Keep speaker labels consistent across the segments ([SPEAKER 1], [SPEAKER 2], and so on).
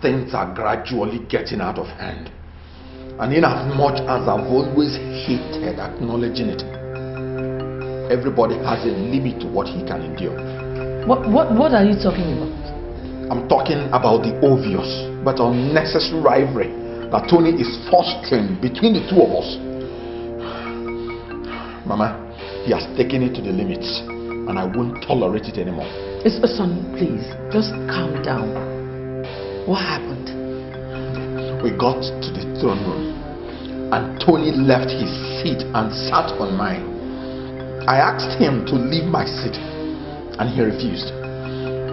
[SPEAKER 1] things are gradually getting out of hand. And in as much as I've always hated acknowledging it, everybody has a limit to what he can endure.
[SPEAKER 2] What are you talking about?
[SPEAKER 1] I'm talking about the obvious but unnecessary rivalry that Tony is fostering between the two of us. Mama, he has taken it to the limits and I won't tolerate it anymore.
[SPEAKER 2] Son, please, just calm down. What happened?
[SPEAKER 1] We got to the throne room and Tony left his seat and sat on mine. I asked him to leave my seat and he refused.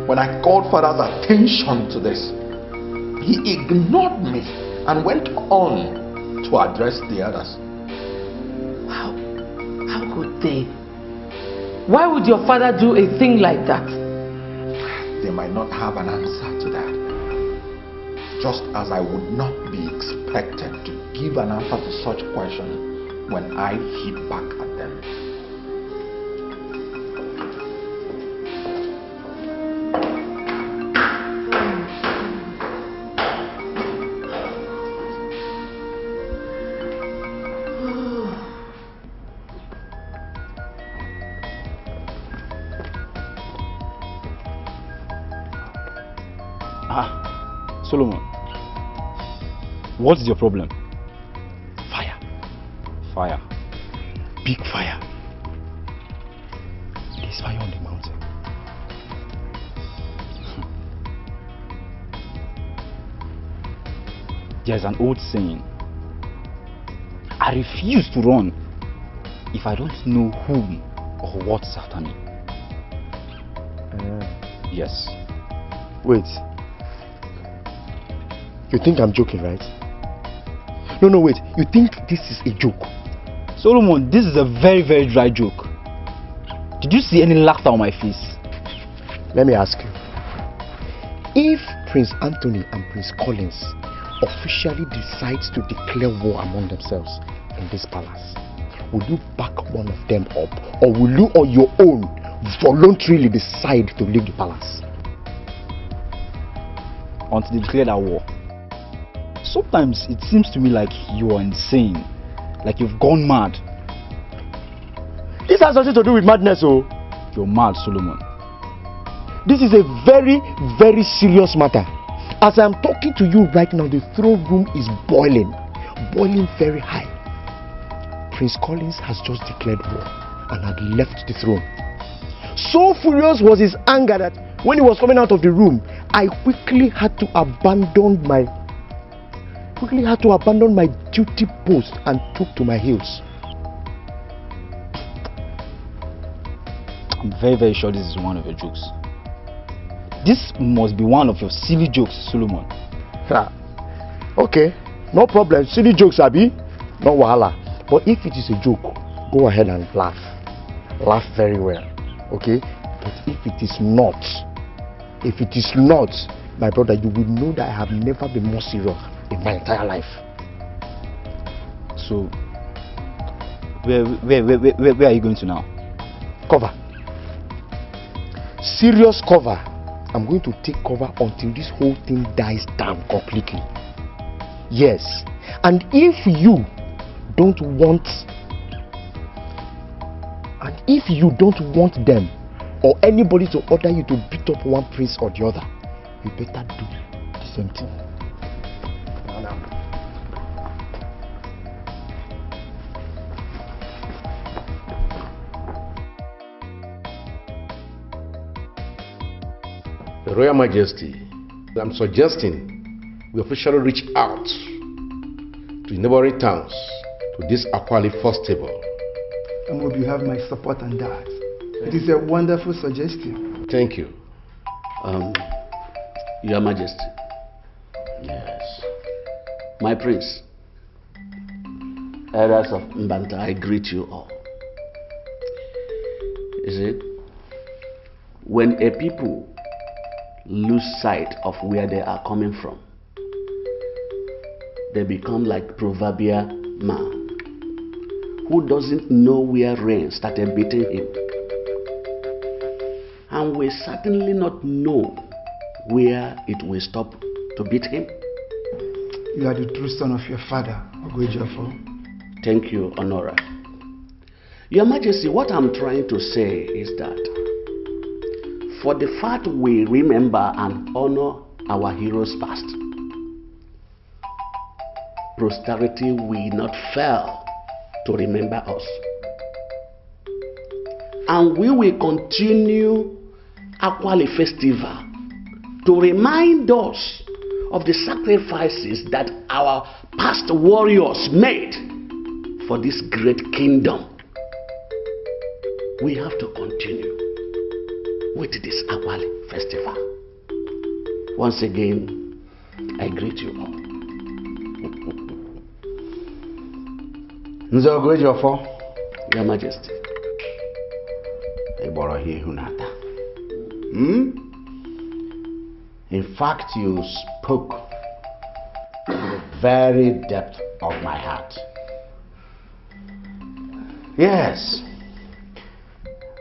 [SPEAKER 1] When I called Father's attention to this, he ignored me and went on to address the others.
[SPEAKER 2] How could they? Why would your father do a thing like that?
[SPEAKER 1] They might not have an answer to that. Just as I would not be expected to give an answer to such question when I hit back at them.
[SPEAKER 3] Solomon, what's your problem?
[SPEAKER 4] Fire.
[SPEAKER 3] Fire.
[SPEAKER 4] Big fire. There's fire on the mountain.
[SPEAKER 3] There's an old saying. I refuse to run if I don't know whom or what's after me. Yes.
[SPEAKER 4] Wait. You think I'm joking, right? No, wait. You think this is a joke?
[SPEAKER 3] Solomon, this is a very, very dry joke. Did you see any laughter on my face?
[SPEAKER 4] Let me ask you. If Prince Anthony and Prince Collins officially decide to declare war among themselves in this palace, will you back one of them up, or will you on your own voluntarily decide to leave the palace?
[SPEAKER 3] Until they declare that war. Sometimes it seems to me like you are insane, like you've gone mad.
[SPEAKER 4] This has nothing to do with madness, oh.
[SPEAKER 3] You're mad, Solomon.
[SPEAKER 4] This is a very, very serious matter. As I'm talking to you right now, the throne room is boiling very high. Prince Collins has just declared war and had left the throne. So furious was his anger that when he was coming out of the room, I quickly had to abandon my duty post and took to my heels.
[SPEAKER 3] I'm very, very sure this is one of your jokes. This must be one of your silly jokes, Solomon.
[SPEAKER 4] Okay, no problem. Silly jokes, Abi. No wahala. But if it is a joke, go ahead and laugh. Laugh very well. Okay? But if it is not, my brother, you will know that I have never been more serious in my entire life.
[SPEAKER 3] So, where are you going to now?
[SPEAKER 4] Cover. Serious cover. I'm going to take cover until this whole thing dies down completely. Yes. And if you don't want them or anybody to order you to beat up one prince or the other, you better do the same thing.
[SPEAKER 5] Your Royal Majesty, I'm suggesting we officially reach out to the neighboring towns to this Akwali first table.
[SPEAKER 6] I hope you have my support on that. It is a wonderful suggestion.
[SPEAKER 5] Thank you.
[SPEAKER 7] Your Majesty. Yes. My prince. Elders of Mbanta, I greet you all. You see, when a people lose sight of where they are coming from, they become like proverbial man who doesn't know where rain started beating him, and will certainly not know where it will stop to beat him?
[SPEAKER 6] You are the true son of your father, Ogwejofo.
[SPEAKER 7] Thank you, Honora. Your Majesty, what I'm trying to say is that for the fact we remember and honor our heroes past, posterity will not fail to remember us. And we will continue Akwali Festival to remind us of the sacrifices that our past warriors made for this great kingdom. We have to continue with this Akwali Festival. Once again, I greet you all.
[SPEAKER 3] Nzogwejofo,
[SPEAKER 7] Your Majesty.
[SPEAKER 3] In fact, you spoke to the very depth of my heart. Yes,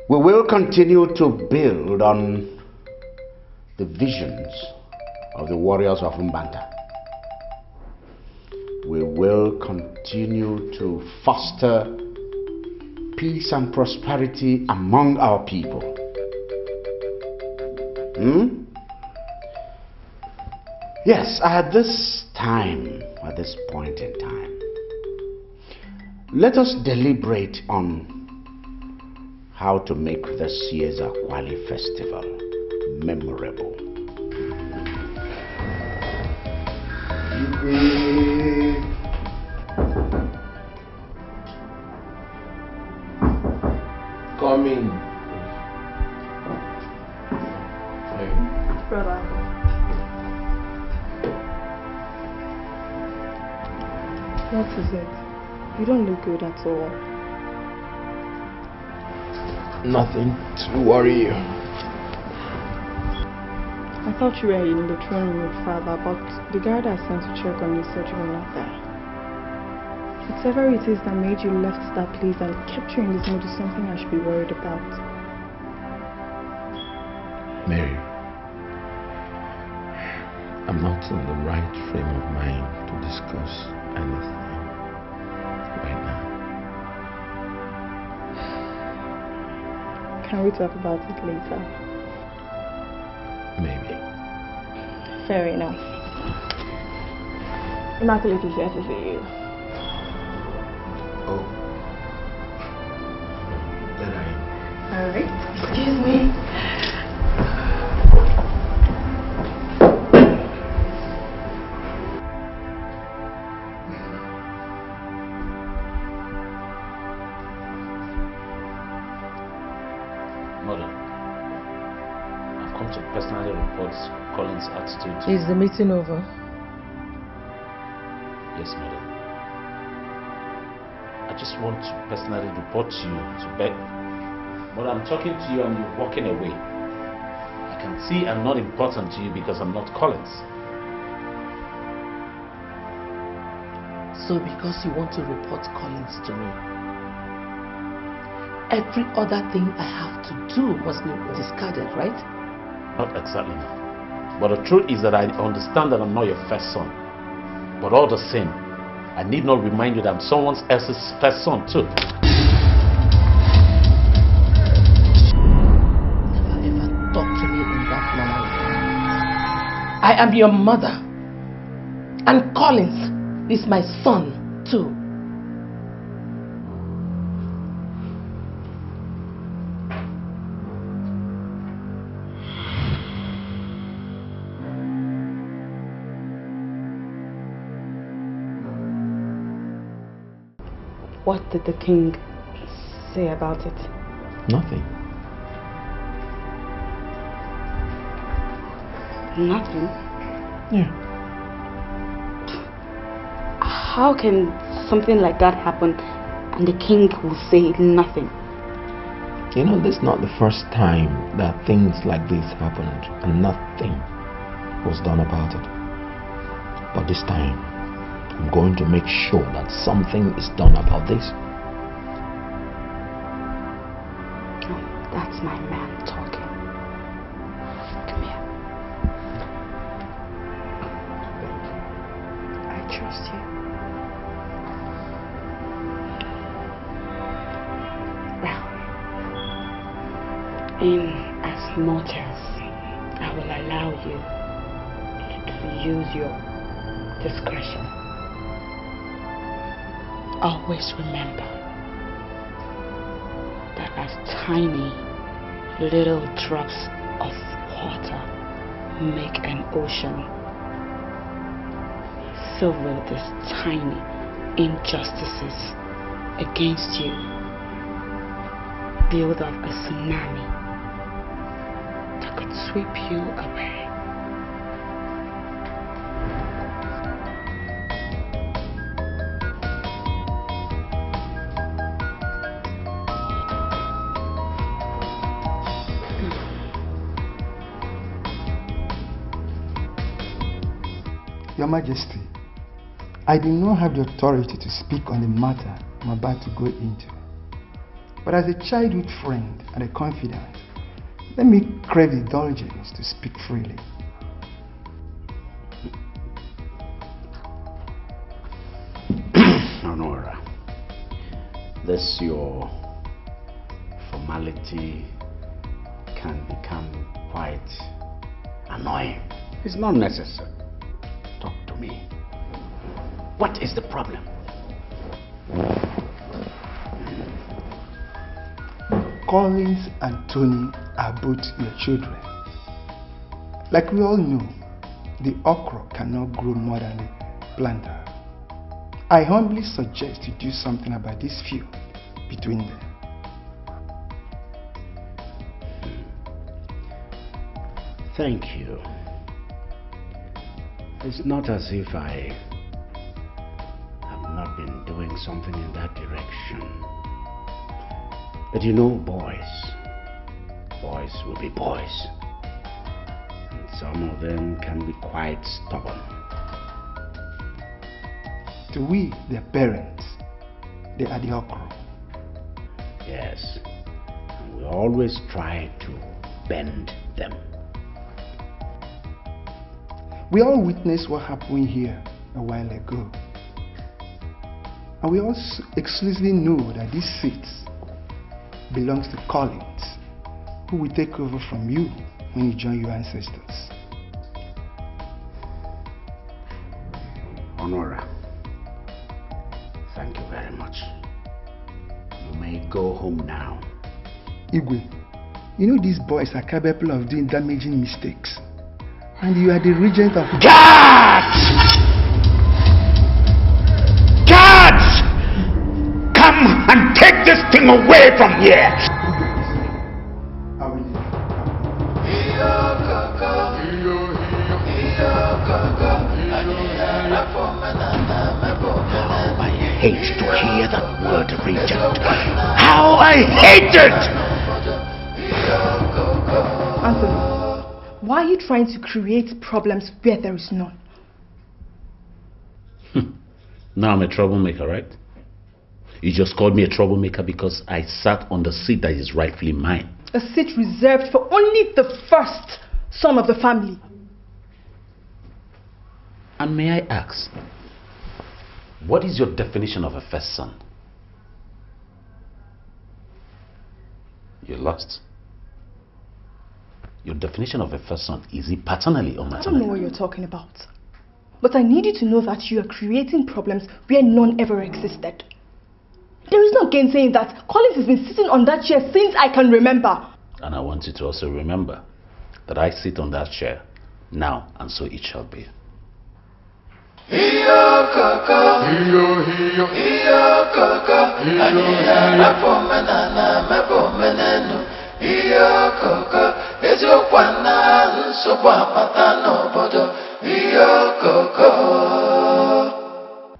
[SPEAKER 3] we will continue to build on the visions of the warriors of Mbanta. We will continue to foster peace and prosperity among our people. Yes, at this point in time, let us deliberate on how to make this year's Akwali Festival memorable.
[SPEAKER 5] Come in.
[SPEAKER 8] Brother. What is it? You don't look good at all.
[SPEAKER 1] Nothing to worry you.
[SPEAKER 8] I thought you were in the throne room with Father, but the guard I sent to check on you said you were not there. Whatever it is that made you left that place and kept you in this mood is something I should be worried about.
[SPEAKER 1] Mary, I'm not in the right frame of mind to discuss anything right now.
[SPEAKER 8] Can we talk about it later?
[SPEAKER 1] Maybe.
[SPEAKER 8] Fair enough. Immaculate is here to see you.
[SPEAKER 1] Oh. Let her in.
[SPEAKER 8] Alright. Excuse me.
[SPEAKER 9] Mother, I've come to personally report Colin's attitude.
[SPEAKER 2] Is the meeting over?
[SPEAKER 9] Yes, Mother. I just want to personally report to you to beg. But I'm talking to you and you're walking away. I can see I'm not important to you because I'm not Collins.
[SPEAKER 2] So because you want to report Collins to me, every other thing I have to do must be discarded, right?
[SPEAKER 9] Not exactly. But the truth is that I understand that I'm not your first son. But all the same, I need not remind you that I'm someone else's first son too.
[SPEAKER 2] Never ever talk to me in that manner. I am your mother. And Collins is my son too.
[SPEAKER 8] What did the king say about it?
[SPEAKER 1] Nothing.
[SPEAKER 8] Nothing?
[SPEAKER 1] Yeah.
[SPEAKER 8] How can something like that happen and the king will say nothing?
[SPEAKER 1] You know, this is not the first time that things like this happened and nothing was done about it. But this time, I'm going to make sure that something is done about this.
[SPEAKER 8] Oh, that's my man talking. Come here.
[SPEAKER 10] In as much as I will allow you to use your discretion, always remember that as tiny little drops of water make an ocean, so will these tiny injustices against you build up a tsunami that could sweep you away.
[SPEAKER 6] Your Majesty, I do not have the authority to speak on the matter I'm about to go into. But as a childhood friend and a confidant, let me crave indulgence to speak freely.
[SPEAKER 7] Honora, this your formality can become quite annoying. It's not necessary. Talk to me. What is the problem?
[SPEAKER 6] Collins and Tony are both your children. Like we all know, the okra cannot grow more than a planter. I humbly suggest you do something about this feud between them.
[SPEAKER 7] Thank you. It's not as if I have not been doing something in that direction. But you know, boys will be boys. And some of them can be quite stubborn.
[SPEAKER 6] To we, their parents, they are the okra.
[SPEAKER 7] Yes. And we always try to bend them.
[SPEAKER 6] We all witnessed what happened here a while ago. And we all exclusively know that this seat belongs to Collins, who will take over from you when you join your ancestors.
[SPEAKER 7] Honora, thank you very much. You may go home now.
[SPEAKER 6] Igwe, you know these boys are capable of doing damaging mistakes. And you are the regent of...
[SPEAKER 7] Guards! Guards! Come and take this thing away from here! I hate to hear that word, Regent. How I hate it!
[SPEAKER 8] Anthony, why are you trying to create problems where there is none?
[SPEAKER 9] Now I'm a troublemaker, right? You just called me a troublemaker because I sat on the seat that is rightfully mine.
[SPEAKER 8] A seat reserved for only the first son of the family.
[SPEAKER 9] And may I ask, what is your definition of a first son? You're lost. Your definition of a first son, is it paternally or maternally?
[SPEAKER 8] I don't know what you're talking about. But I need you to know that you are creating problems where none ever existed. There is no gainsaying that Collins has been sitting on that chair since I can remember.
[SPEAKER 9] And I want you to also remember that I sit on that chair now, and so it shall be.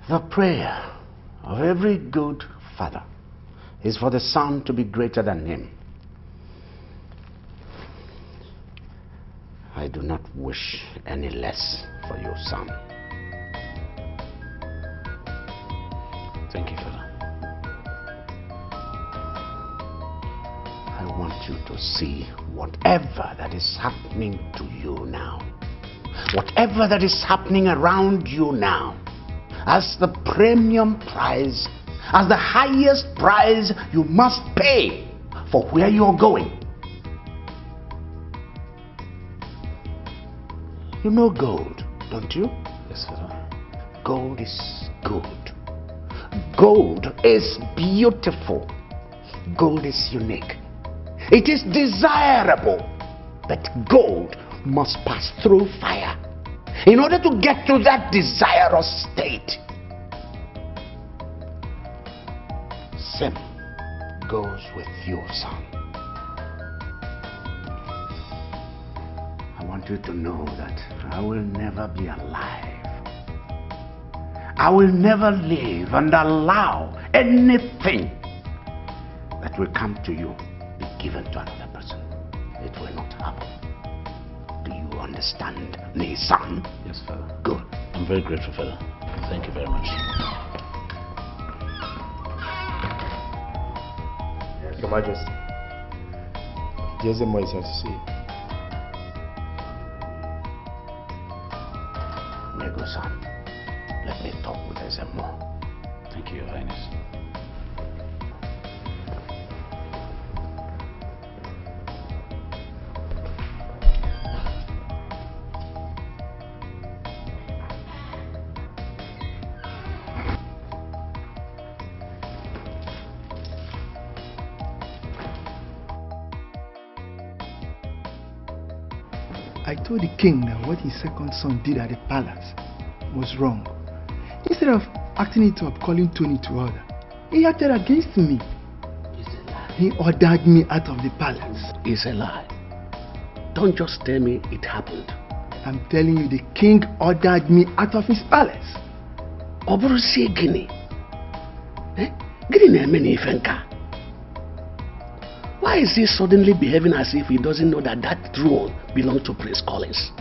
[SPEAKER 7] The prayer of every good father is for the son to be greater than him. I do not wish any less for your son.
[SPEAKER 9] Thank you, Father.
[SPEAKER 7] I want you to see whatever that is happening to you now, whatever that is happening around you now, as the premium price, as the highest price you must pay for where you're going. You know gold, don't you?
[SPEAKER 9] Yes, Father.
[SPEAKER 7] Gold is good. Gold is beautiful. Gold is unique. It is desirable. But gold must pass through fire in order to get to that desirous state. Same goes with you, son. I want you to know that I will never be alive. I will never live and allow anything that will come to you be given to another person. It will not happen. Do you understand me, son?
[SPEAKER 9] Yes, Father.
[SPEAKER 7] Good.
[SPEAKER 9] I'm very grateful, Father. Thank you very much.
[SPEAKER 4] Your Majesty, there's a more is to say.
[SPEAKER 7] Nego-san, let me talk with Ezemo.
[SPEAKER 9] Thank you, Your Highness.
[SPEAKER 6] I told the king that what his second son did at the palace was wrong. Instead of acting it up, calling Tony to order, he acted against me.
[SPEAKER 7] It's a lie.
[SPEAKER 6] He ordered me out of the palace.
[SPEAKER 7] It's a lie. Don't just tell me it happened.
[SPEAKER 6] I'm telling you, the king ordered me out of his palace.
[SPEAKER 7] Oburusi Gini. Gini na-eme ifenka. Why is he suddenly behaving as if he doesn't know that that throne belongs to Prince Collins?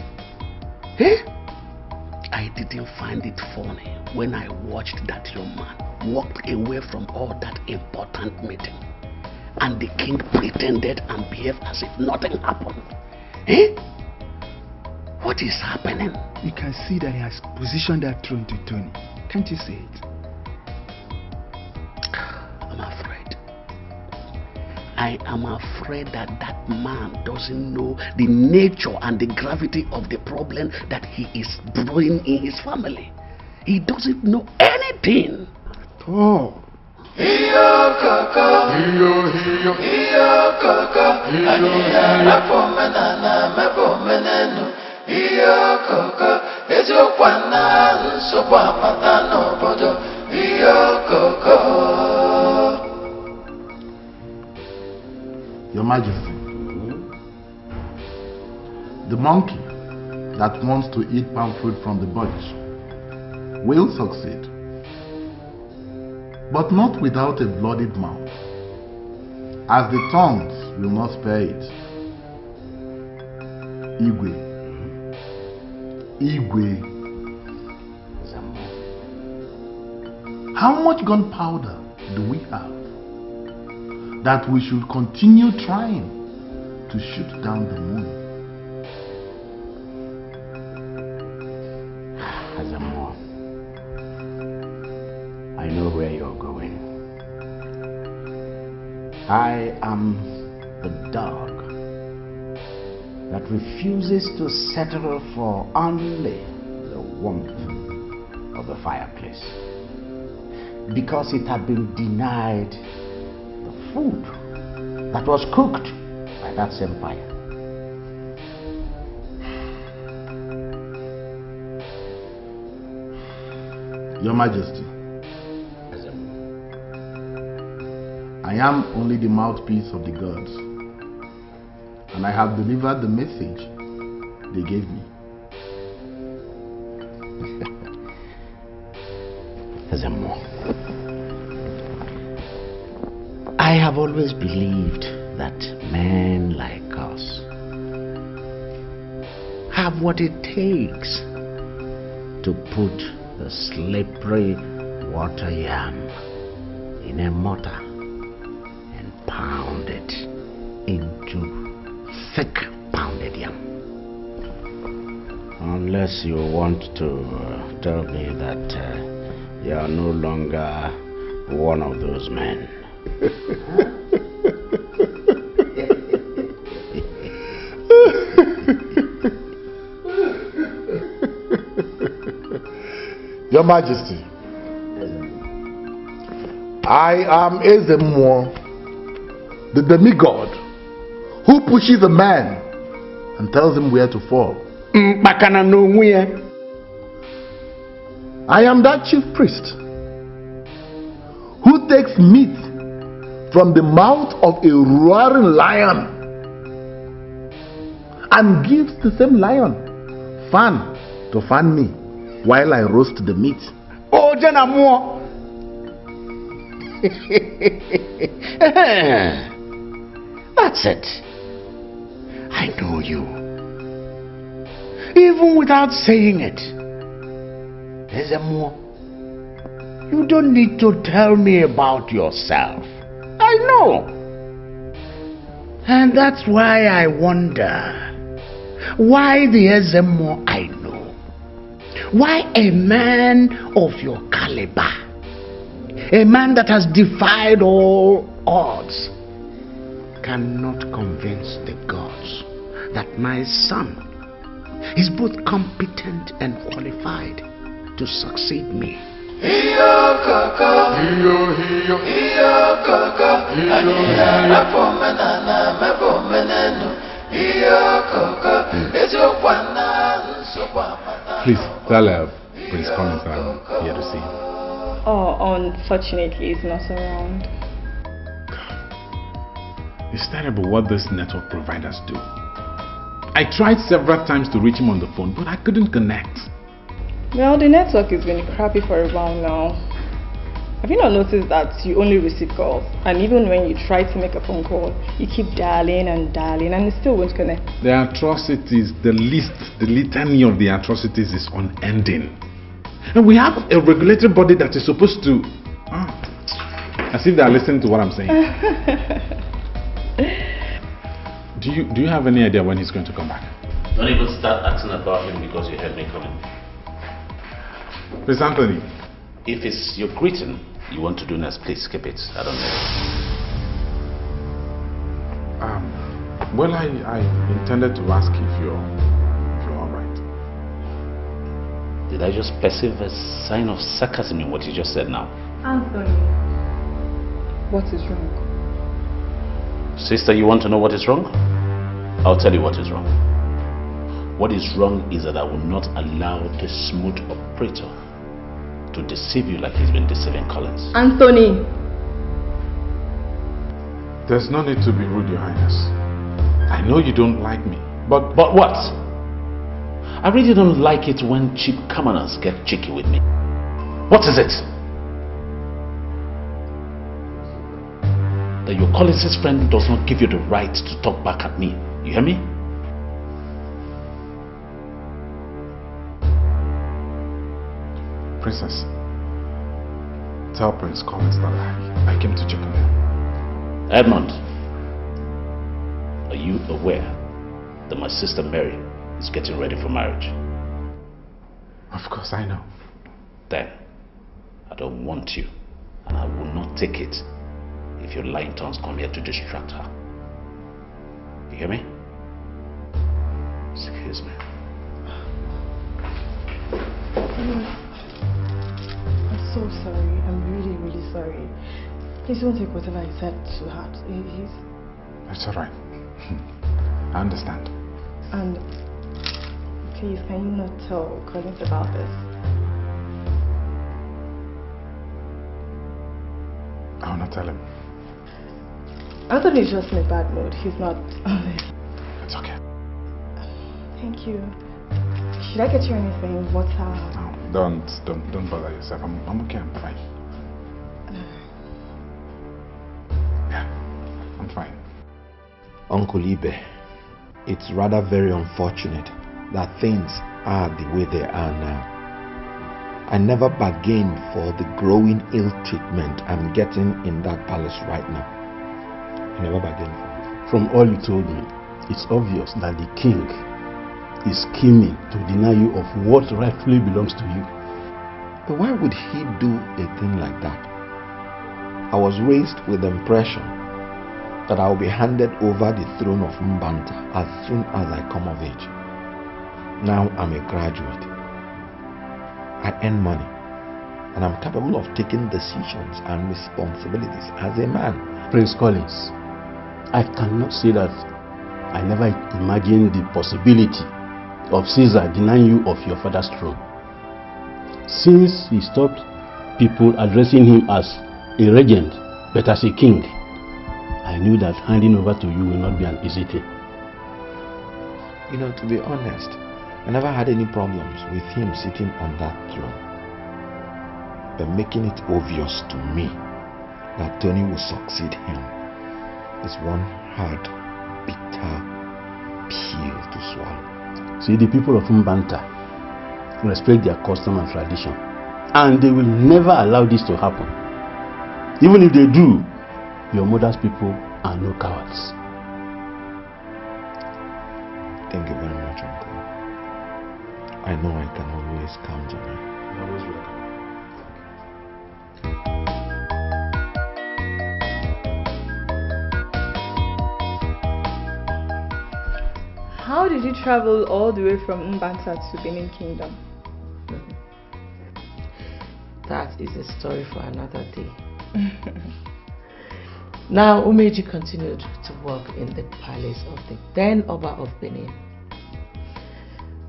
[SPEAKER 7] I didn't find it funny when I watched that young man walk away from all that important meeting and the king pretended and behaved as if nothing happened. What is happening?
[SPEAKER 6] You can see that he has positioned that throne to Tony. Can't you see it?
[SPEAKER 7] I'm afraid. I am afraid that that man doesn't know the nature and the gravity of the problem that he is brewing in his family. He doesn't know anything.
[SPEAKER 6] Oh.
[SPEAKER 1] Your Majesty, the monkey that wants to eat palm fruit from the bunch will succeed, but not without a bloodied mouth, as the tongues will not spare it. Igwe. How much gunpowder do we have that we should continue trying to shoot down the moon?
[SPEAKER 7] Azamo, I know where you're going. I am the dog that refuses to settle for only the warmth of the fireplace because it had been denied the food that was cooked by that same fire.
[SPEAKER 1] Your Majesty, I am only the mouthpiece of the gods, and I have delivered the message they gave me.
[SPEAKER 7] I have always believed that men like us have what it takes to put the slippery water yam in a mortar and pound it into thick pounded yam. Unless you want to tell me that you are no longer one of those men.
[SPEAKER 1] Your Majesty, I am Ezemo, the demigod who pushes a man and tells him where to fall. I am that chief priest who takes meat from the mouth of a roaring lion and gives the same lion fan to fan me while I roast the meat.
[SPEAKER 7] Oh, Janamo! That's it. I know you. Even without saying it. Ezemo, you don't need to tell me about yourself. I know. And that's why I wonder why the Ezemo I know. Why a man of your caliber, a man that has defied all odds, cannot convince the gods that my son is both competent and qualified to succeed me.
[SPEAKER 9] Please tell Prince Collins that I'm here to see him.
[SPEAKER 8] Oh, unfortunately, he's not around.
[SPEAKER 9] It's terrible what these network providers do. I tried several times to reach him on the phone, but I couldn't connect.
[SPEAKER 8] Well, the network has been crappy for a while now. Have you not noticed that you only receive calls? And even when you try to make a phone call, you keep dialing and dialing and it still won't connect.
[SPEAKER 9] The atrocities, the litany of the atrocities is unending. And we have a regulatory body that is supposed to... as if they are listening to what I'm saying. Do you have any idea when he's going to come back? Don't even start asking about him because you heard me coming. Prince Anthony, if it's your greeting you want to do next, please skip it. I don't know. Well, I intended to ask if you're all right. Did I just perceive a sign of sarcasm in what you just said now?
[SPEAKER 8] Anthony, what is wrong?
[SPEAKER 9] Sister, you want to know what is wrong? I'll tell you what is wrong. What is wrong is that I will not allow the smooth operator to deceive you like he's been deceiving Collins.
[SPEAKER 8] Anthony!
[SPEAKER 9] There's no need to be rude, Your Highness. I know you don't like me, but what? I really don't like it when cheap commoners get cheeky with me. What is it? That your Collins' friend does not give you the right to talk back at me. You hear me? Princess, tell Prince Collins that I came to check on him. Edmund, are you aware that my sister Mary is getting ready for marriage? Of course I know. Then, I don't want you, and I will not take it if your lying tongues come here to distract her. You hear me? Excuse me.
[SPEAKER 8] I'm so sorry. I'm really, really sorry. Please don't take whatever I said to heart.
[SPEAKER 9] It's alright. I understand.
[SPEAKER 8] And please, can you not tell Collins about this?
[SPEAKER 9] I will not tell him.
[SPEAKER 8] Anthony's just in a bad mood. He's not honest.
[SPEAKER 9] It's okay.
[SPEAKER 8] Thank you. Should I get you anything? Water?
[SPEAKER 9] No, don't bother yourself. I'm okay. I'm fine. Yeah, I'm fine.
[SPEAKER 4] Uncle Ibe, it's rather very unfortunate that things are the way they are now. I never bargained for the growing ill treatment I'm getting in that palace right now. I never bargained for it.
[SPEAKER 5] From all you told me, it's obvious that the king is scheming to deny you of what rightfully belongs to you.
[SPEAKER 4] But why would he do a thing like that? I was raised with the impression that I will be handed over the throne of Mbanta as soon as I come of age. Now I'm a graduate. I earn money
[SPEAKER 1] and I'm capable of taking decisions and responsibilities as a man.
[SPEAKER 7] Prince Collins, I cannot say that I never imagined the possibility of Caesar denying you of your father's throne. Since he stopped people addressing him as a regent, but as a king, I knew that handing over to you will not be an easy thing.
[SPEAKER 1] You know, to be honest, I never had any problems with him sitting on that throne. But making it obvious to me that Tony will succeed him is one hard, bitter pill to swallow.
[SPEAKER 7] See, the people of Mbanta respect their custom and tradition, and they will never allow this to happen. Even if they do, your mother's people are no cowards.
[SPEAKER 1] Thank you very much, Uncle. I know I can always count on you.
[SPEAKER 7] You're always welcome.
[SPEAKER 8] How did you travel all the way from Mbanta to Benin Kingdom?
[SPEAKER 2] That is a story for another day. Now, Umeji continued to work in the palace of the then Oba of Benin.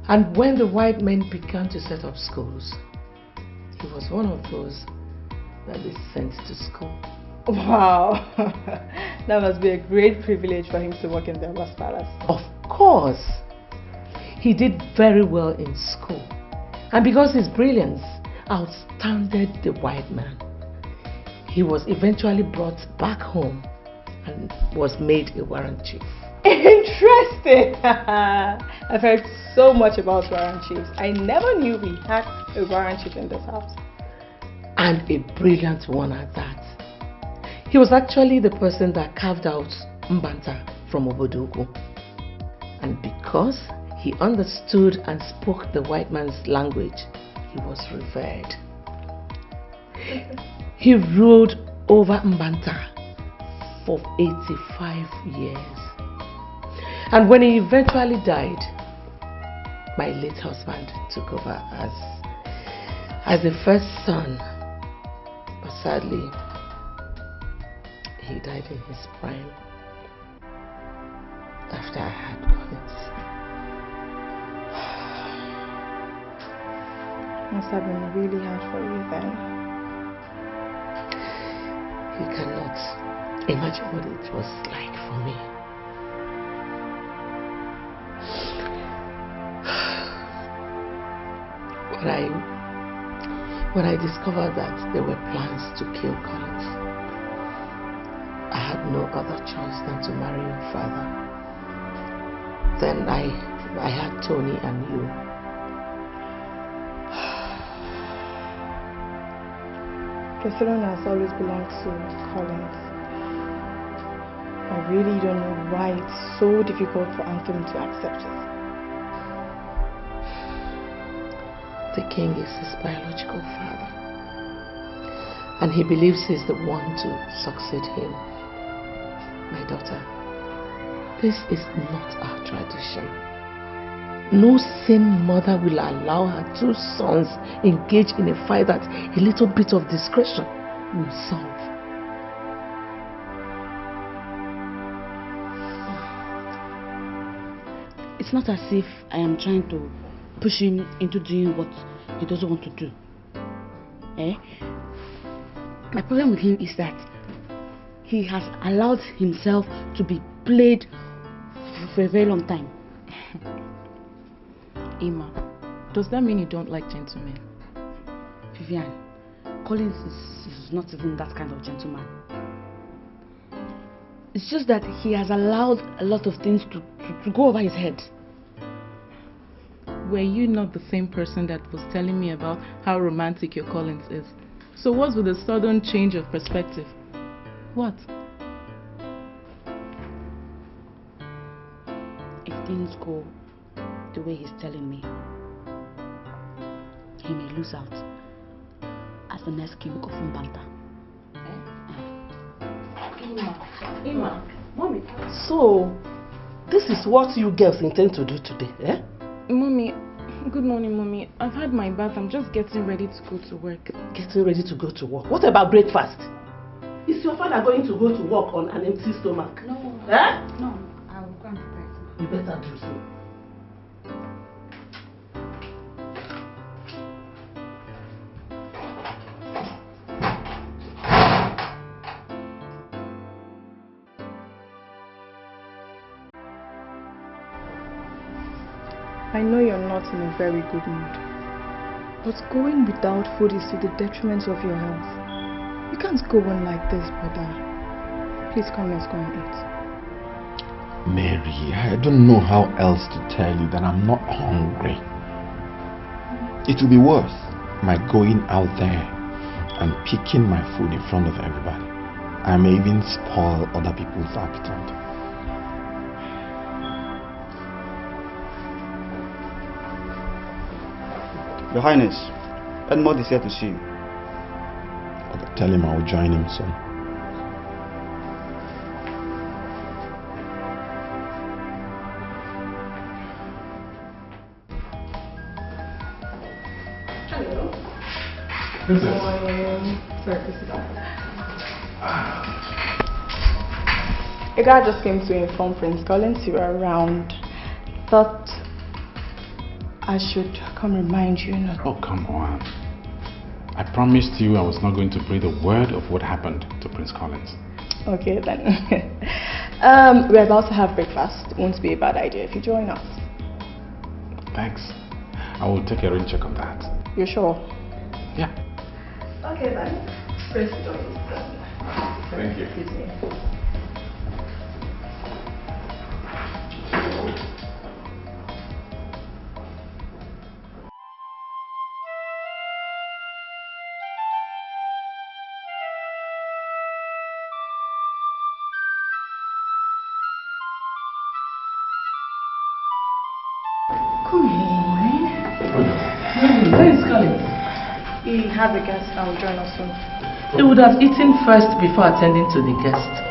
[SPEAKER 2] And when the white men began to set up schools, he was one of those that they sent to school.
[SPEAKER 8] Wow, that must be a great privilege for him to work in the Oba's palace.
[SPEAKER 2] Of course, he did very well in school. And because his brilliance outstanded the white man, he was eventually brought back home and was made a warrant chief.
[SPEAKER 8] Interesting! I've heard so much about warrant chiefs. I never knew we had a warrant chief in this house.
[SPEAKER 2] And a brilliant one at that. He was actually the person that carved out Mbanta from Obodogu. And because he understood and spoke the white man's language, he was revered. He ruled over Mbanta for 85 years. And when he eventually died, my late husband took over as the first son. But sadly, he died in his prime after I had Collins.
[SPEAKER 8] Must have been really hard for you then.
[SPEAKER 2] You cannot imagine what it was like for me. When I discovered that there were plans to kill Collins, I had no other choice than to marry your father. Then I had Tony and you.
[SPEAKER 8] The throne has always belonged to Collins. I really don't know why it's so difficult for Anthony to accept it.
[SPEAKER 2] The king is his biological father, and he believes he's the one to succeed him. My daughter, this is not our tradition. No sane mother will allow her two sons engage in a fight that a little bit of discretion will solve.
[SPEAKER 10] It's not as if I am trying to push him into doing what he doesn't want to do. My problem with him is that he has allowed himself to be played for a very long time.
[SPEAKER 8] Emma, does that mean you don't like gentlemen?
[SPEAKER 10] Vivian, Collins is not even that kind of gentleman. It's just that he has allowed a lot of things to go over his head.
[SPEAKER 8] Were you not the same person that was telling me about how romantic your Collins is? So what's with the sudden change of perspective? What?
[SPEAKER 10] If things go the way he's telling me, he may lose out as the next king of Mbanta.
[SPEAKER 2] Emma, Mommy. So, this is what you girls intend to do today, eh?
[SPEAKER 8] Mommy, Good morning, Mommy. I've had my bath. I'm just getting ready to go to work.
[SPEAKER 7] Getting ready to go to work? What about breakfast? Is your father going to go to work on an empty stomach?
[SPEAKER 10] No.
[SPEAKER 7] Eh?
[SPEAKER 10] No, I will go and prepare it.
[SPEAKER 7] You better do so.
[SPEAKER 8] I know you're not in a very good mood, but going without food is to the detriment of your health. You can't go on like this, brother. Please come, let's go and eat.
[SPEAKER 1] Mary, I don't know how else to tell you that I'm not hungry. It will be worth my going out there and picking my food in front of everybody. I may even spoil other people's appetite.
[SPEAKER 3] Your Highness, Edmond is here to see you.
[SPEAKER 1] Okay, tell him I will join him soon.
[SPEAKER 8] Hello.
[SPEAKER 1] Who's
[SPEAKER 8] this? Morning. Sorry, this is A guy just came to inform Prince Collins you were around. Thought I should come remind you not.
[SPEAKER 9] Oh, come on. I promised you I was not going to breathe a word of what happened to Prince Collins.
[SPEAKER 8] Okay then. We're about to have breakfast. It won't be a bad idea if you join us.
[SPEAKER 9] Thanks. I will take a rain check on that.
[SPEAKER 8] You're sure?
[SPEAKER 9] Yeah.
[SPEAKER 8] Okay then. Prince joins.
[SPEAKER 9] Thank you.
[SPEAKER 8] Excuse me.
[SPEAKER 7] Where is Collins?
[SPEAKER 8] He has a guest and will join us soon.
[SPEAKER 7] He would have eaten first before attending to the guest.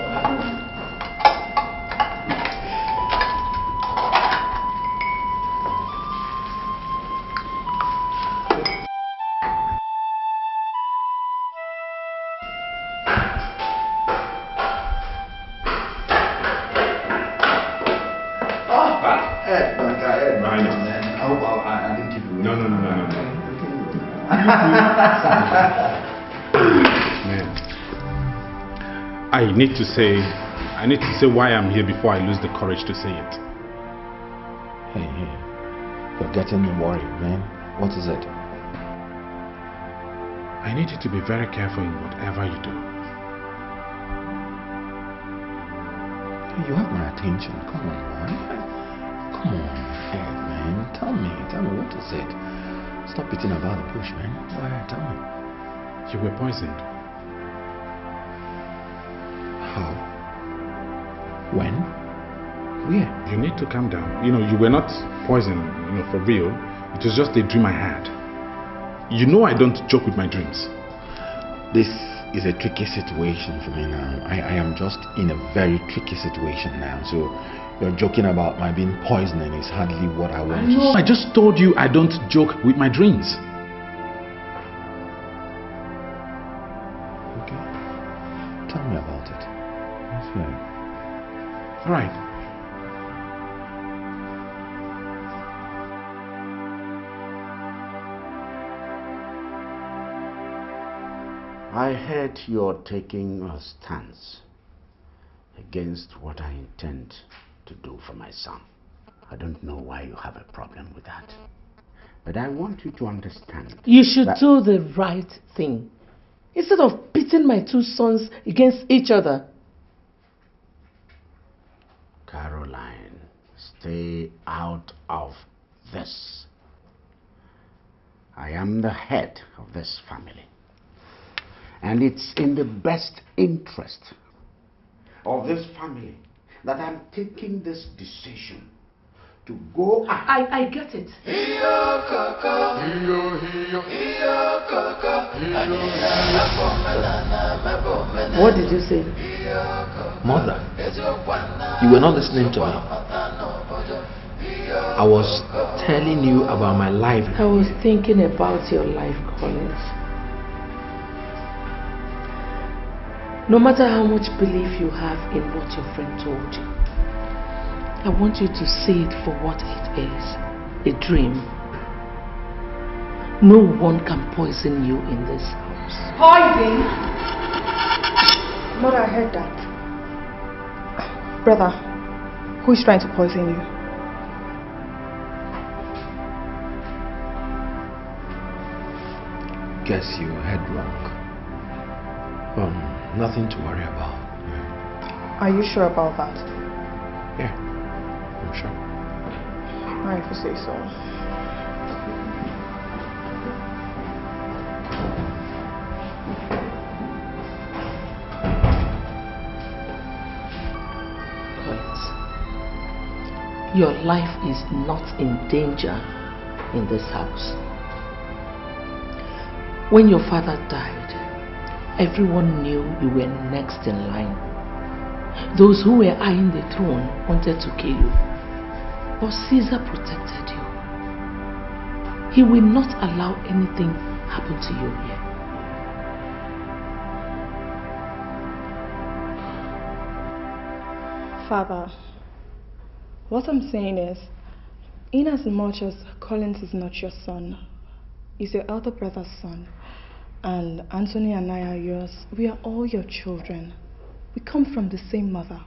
[SPEAKER 9] I need to say why I'm here before I lose the courage to say it.
[SPEAKER 1] Hey, you're getting me worried, man. What is it?
[SPEAKER 9] I need you to be very careful in whatever you do.
[SPEAKER 1] You have my attention. Come on, man. Come on, Ed, man. Tell me, what is it? Stop beating about the bush, man. Why? Tell me.
[SPEAKER 9] You were poisoned.
[SPEAKER 1] How? When? Where?
[SPEAKER 9] You need to calm down. You were not poisoned, for real. It was just a dream I had. You know I don't joke with my dreams.
[SPEAKER 1] This is a tricky situation for me now. I am just in a very tricky situation now. So you're joking about my being poisoned and it's hardly what I want.
[SPEAKER 9] No, I just told you I don't joke with my dreams.
[SPEAKER 1] Okay. Tell me about it. Let's hear it.
[SPEAKER 9] All right.
[SPEAKER 7] I heard you're taking a stance against what I intend to do for my son. I don't know why you have a problem with that. But I want you to understand.
[SPEAKER 2] You should do the right thing. Instead of pitting my two sons against each other.
[SPEAKER 7] Caroline, stay out of this. I am the head of this family. And it's in the best interest of this family that I'm taking this decision to go.
[SPEAKER 2] I get it. What did you say?
[SPEAKER 1] Mother, you were not listening to me. I was telling you about my life.
[SPEAKER 2] I was thinking about your life, Collins. No matter how much belief you have in what your friend told you, I want you to see it for what it is, a dream. No one can poison you in this house.
[SPEAKER 8] Poison? Mother, I heard that. Brother, who is trying to poison you?
[SPEAKER 1] Guess you heard wrong. Nothing to worry about.
[SPEAKER 8] Are you sure about that?
[SPEAKER 1] Yeah, I'm sure.
[SPEAKER 8] I have to say so.
[SPEAKER 2] Your life is not in danger in this house. When your father died, everyone knew you were next in line. Those who were eyeing the throne wanted to kill you, but Caesar protected you. He will not allow anything happen to you here.
[SPEAKER 8] Father, what I'm saying is, in as much as Collins is not your son, he's your elder brother's son, and Anthony and I are yours, we are all your children. We come from the same mother.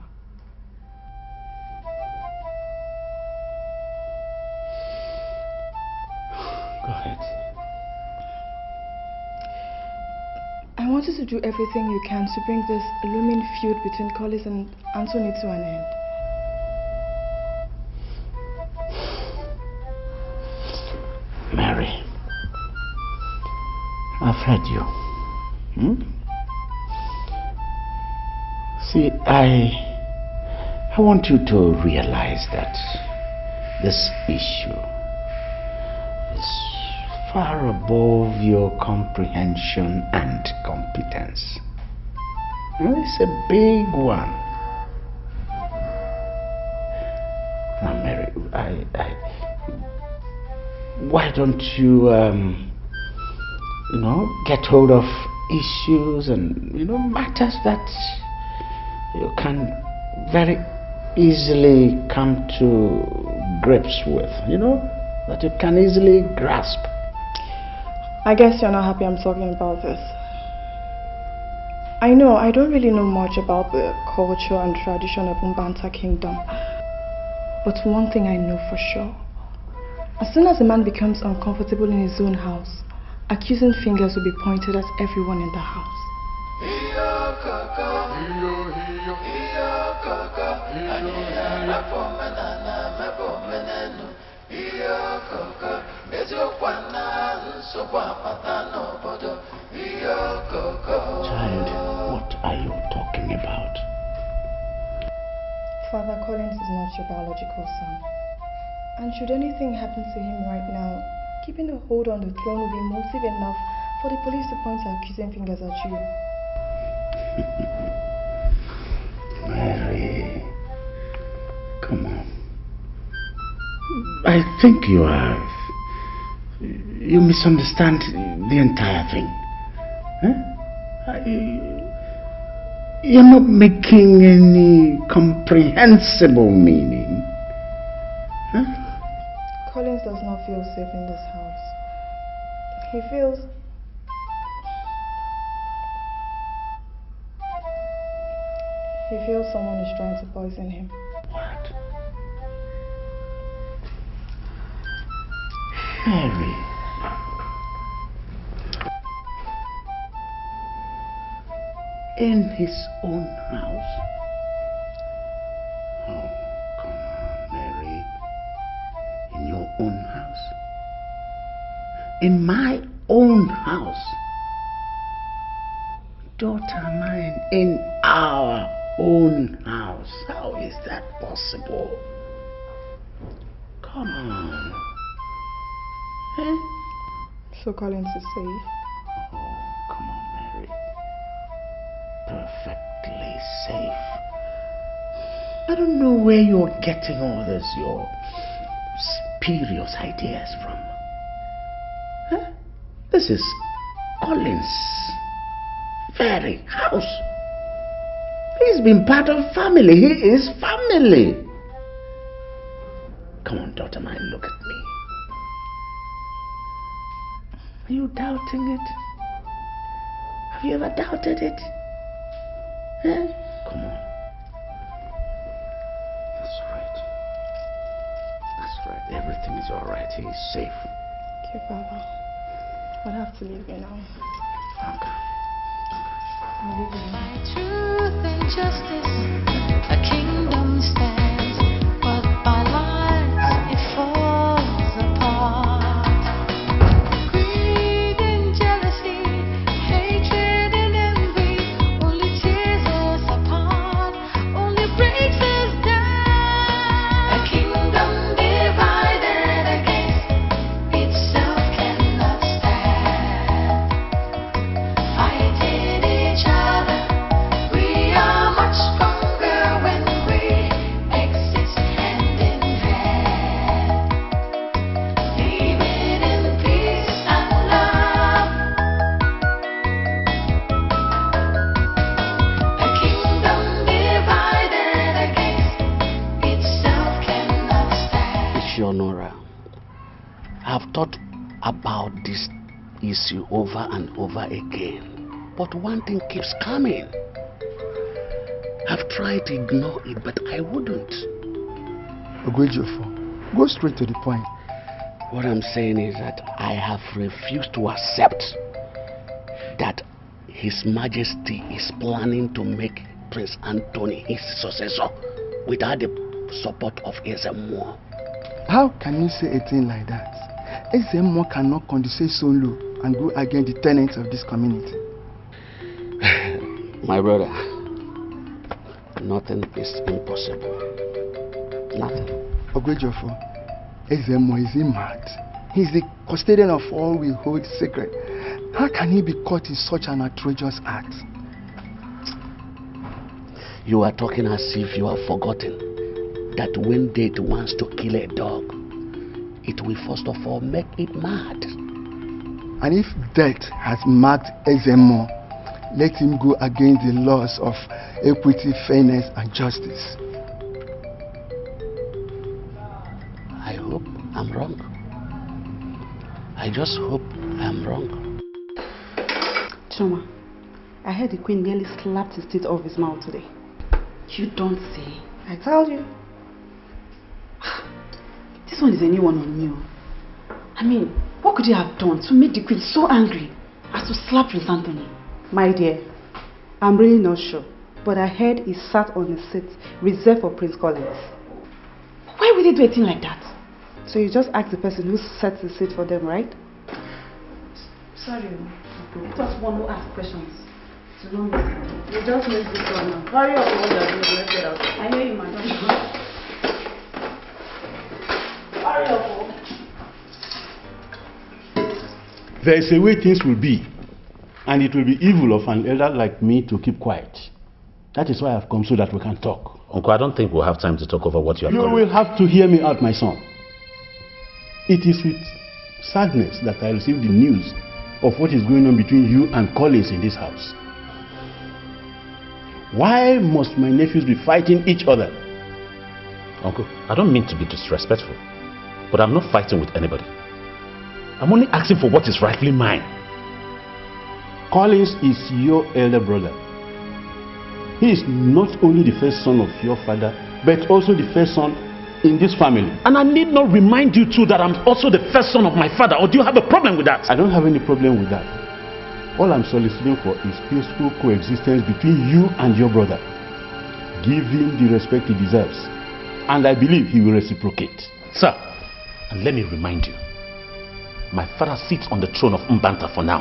[SPEAKER 7] Go ahead.
[SPEAKER 8] I want you to do everything you can to bring this looming feud between Collins and Anthony to an end.
[SPEAKER 7] Mary, I've heard you. See, I want you to realize that this issue is far above your comprehension and competence. It's a big one. Now, Mary, why don't you, get hold of issues and, matters that you can very easily come to grips with, that you can easily grasp.
[SPEAKER 8] I guess you're not happy I'm talking about this. I know I don't really know much about the culture and tradition of Mbanta Kingdom, but one thing I know for sure. As soon as a man becomes uncomfortable in his own house, accusing fingers will be pointed at everyone in the house.
[SPEAKER 7] Child, what are you talking about?
[SPEAKER 8] Father Collins is not your biological son. And should anything happen to him right now, keeping a hold on the throne will be motive enough for the police to point their accusing fingers at you.
[SPEAKER 7] Mary, come on. I think you misunderstand the entire thing. Huh? You're not making any comprehensible meaning. Huh?
[SPEAKER 8] Collins does not feel safe in this house. He feels someone is trying to poison him.
[SPEAKER 7] What? Mary. In his own house? Oh, come on, Mary. In your own house? In my own house? Daughter mine, in our own house. How is that possible? Come on. Eh?
[SPEAKER 8] So Collins is safe?
[SPEAKER 7] Oh, come on, Mary. Perfectly safe. I don't know where you're getting all this, your spurious ideas from? Huh? This is Collins' very house. He's been part of family. He is family. Come on, daughter mine, look at me. Are you doubting it? Have you ever doubted it? Huh? Come on. That's right. That's right. Everything is all right. He is safe.
[SPEAKER 8] Okay, Papa. I'll have to leave you now.
[SPEAKER 7] Okay.
[SPEAKER 11] By truth and justice, a kingdom stands, but by lies it falls apart. Greed and jealousy, hatred and envy, only tears us apart, only breaks us down. A kingdom divided against itself cannot stand. Fighting each other, we are much stronger when we exist hand in hand, living in peace and love. A kingdom divided against itself cannot stand.
[SPEAKER 7] Ishionora, I've thought about this issue over and over again, but one thing keeps coming. I've tried to ignore it, but I wouldn't.
[SPEAKER 6] Ogwejofo, go straight to the point.
[SPEAKER 7] What I'm saying is that I have refused to accept that His Majesty is planning to make Prince Anthony his successor without the support of Ezemo.
[SPEAKER 6] How can you say a thing like that? Ezemo cannot condescend so low and go against the tenets of this community.
[SPEAKER 7] My brother, nothing is impossible. Nothing.
[SPEAKER 6] Ogwejofo, Ezemo, is he mad? He's the custodian of all we hold sacred. How can he be caught in such an outrageous act?
[SPEAKER 7] You are talking as if you have forgotten that when death wants to kill a dog, it will first of all make it mad.
[SPEAKER 6] And if death has marked Ezemo, let him go against the laws of equity, fairness, and justice.
[SPEAKER 7] I hope I'm wrong. I just hope I'm wrong.
[SPEAKER 12] Choma, I heard the Queen nearly slapped his teeth off his mouth today. You don't say. I tell you. This one is a new one on you. I mean, what could you have done to make the Queen so angry as to slap Prince Anthony? My dear, I'm really not sure, but I heard he sat on a seat reserved for Prince Collins. Why would he do a thing like that? So you just ask the person who sets the seat for them, right? Sorry, it was one who asked questions. So don't listen. You just make this one now. Hurry up, what you're doing, let's get out. I know you might not. Hurry up.
[SPEAKER 13] There is a way things will be, and it will be evil of an elder like me to keep quiet. That is why I've come, so that we can talk.
[SPEAKER 9] Uncle, I don't think we'll have time to talk over what you are
[SPEAKER 13] You will have to hear me out, my son. It is with sadness that I received the news of what is going on between you and Collins in this house. Why must my nephews be fighting each other?
[SPEAKER 9] Uncle, I don't mean to be disrespectful, but I'm not fighting with anybody. I'm only asking for what is rightfully mine.
[SPEAKER 13] Collins is your elder brother. He is not only the first son of your father, but also the first son in this family.
[SPEAKER 9] And I need not remind you too that I'm also the first son of my father, or do you have a problem with that?
[SPEAKER 13] I don't have any problem with that. All I'm soliciting for is peaceful coexistence between you and your brother. Give him the respect he deserves, and I believe he will reciprocate.
[SPEAKER 9] Sir, and let me remind you, my father sits on the throne of Mbanta for now,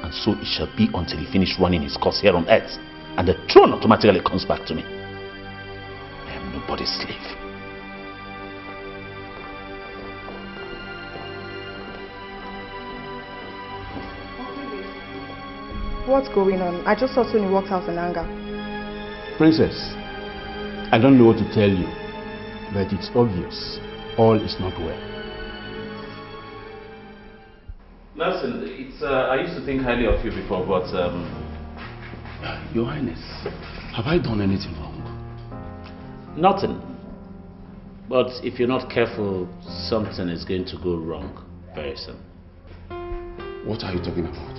[SPEAKER 9] and so it shall be until he finishes running his course here on earth, and the throne automatically comes back to me. I am nobody's slave.
[SPEAKER 8] What's going on? I just saw Tony walked out in anger.
[SPEAKER 13] Princess, I don't know what to tell you, but it's obvious all is not well.
[SPEAKER 9] Nelson, I used to think highly of you before, but
[SPEAKER 7] Your Highness, have I done anything wrong?
[SPEAKER 9] nothing. But if you're not careful, something is going to go wrong very soon.
[SPEAKER 7] What are you talking about?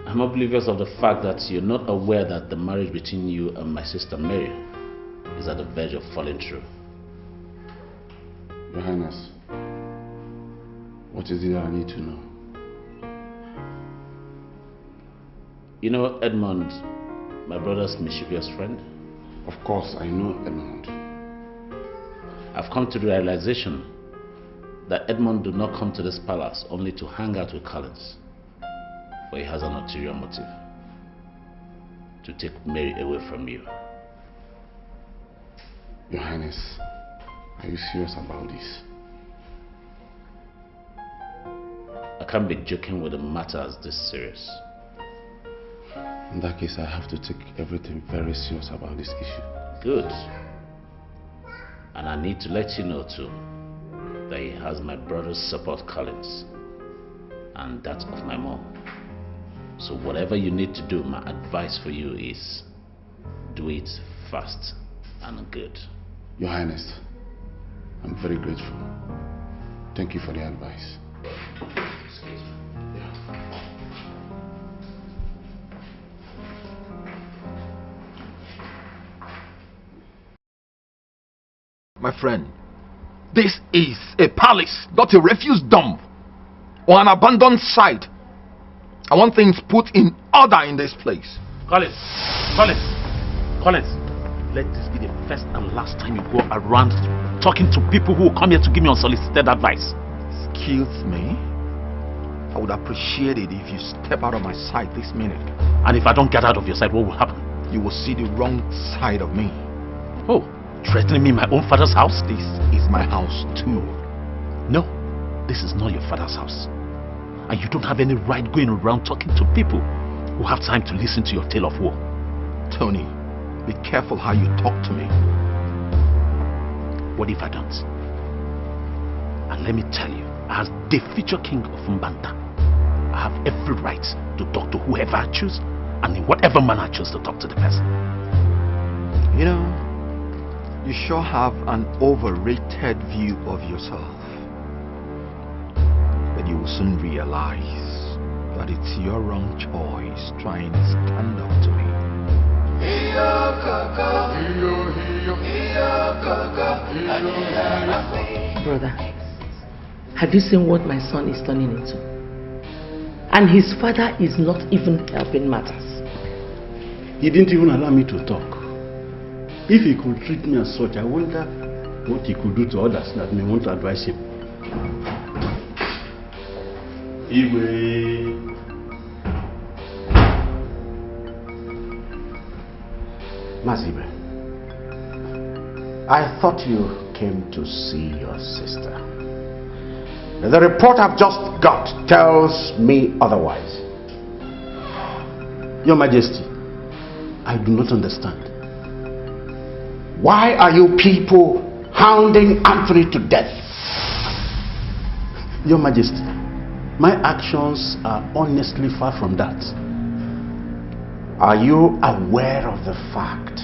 [SPEAKER 9] I'm oblivious of the fact that you're not aware that the marriage between you and my sister Mary is at the verge of falling through.
[SPEAKER 7] Your Highness, what is it that I need to know?
[SPEAKER 9] You know Edmund, my brother's mischievous friend?
[SPEAKER 7] Of course, I know Edmund.
[SPEAKER 9] I've come to the realization that Edmund did not come to this palace only to hang out with Collins, but he has an ulterior motive: to take Mary away from you.
[SPEAKER 7] Your Highness, are you serious about this?
[SPEAKER 9] I can't be joking with a matter as this serious.
[SPEAKER 7] In that case, I have to take everything very serious about this issue.
[SPEAKER 9] Good. And I need to let you know too that he has my brother's support, Collins, and that of my mom. So whatever you need to do, my advice for you is do it fast and good.
[SPEAKER 7] Your Highness, I'm very grateful. Thank you for the advice.
[SPEAKER 9] Excuse me.
[SPEAKER 1] My friend, this is a palace, not a refuse dump or an abandoned site. I want things put in order in this place.
[SPEAKER 9] Collins, let this be the first and last time you go around talking to people who come here to give me unsolicited advice.
[SPEAKER 1] Excuse me? I would appreciate it if you step out of my sight this minute.
[SPEAKER 9] And if I don't get out of your sight, what will happen?
[SPEAKER 1] You will see the wrong side of me.
[SPEAKER 9] Oh, threatening me in my own father's house?
[SPEAKER 1] This is my house too.
[SPEAKER 9] No, this is not your father's house. And you don't have any right going around talking to people who have time to listen to your tale of woe.
[SPEAKER 1] Tony, be careful how you talk to me.
[SPEAKER 9] What if I don't? And let me tell you, as the future king of Mbanta, I have every right to talk to whoever I choose and in whatever manner I choose to talk to the person.
[SPEAKER 1] You know, you sure have an overrated view of yourself. But you will soon realize that it's your wrong choice trying to stand up to me.
[SPEAKER 2] Brother, have you seen what my son is turning into? And his father is not even helping matters.
[SPEAKER 13] He didn't even allow me to talk. If he could treat me as such, I wonder what he could do to others that may want to advise him. Iwe.
[SPEAKER 7] Mazibe, I thought you came to see your sister. The report I've just got tells me otherwise.
[SPEAKER 13] Your Majesty, I do not understand.
[SPEAKER 7] Why are you people hounding Anthony to death?
[SPEAKER 13] Your Majesty, my actions are honestly far from that.
[SPEAKER 7] Are you aware of the fact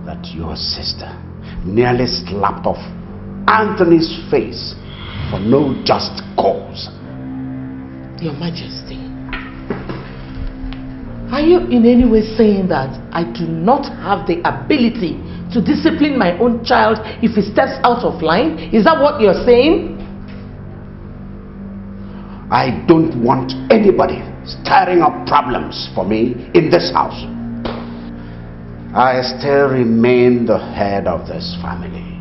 [SPEAKER 7] that your sister nearly slapped off Anthony's face for no just cause?
[SPEAKER 2] Your Majesty, are you in any way saying that I do not have the ability to discipline my own child if he steps out of line? Is that what you're saying?
[SPEAKER 7] I don't want anybody stirring up problems for me in this house. I still remain the head of this family.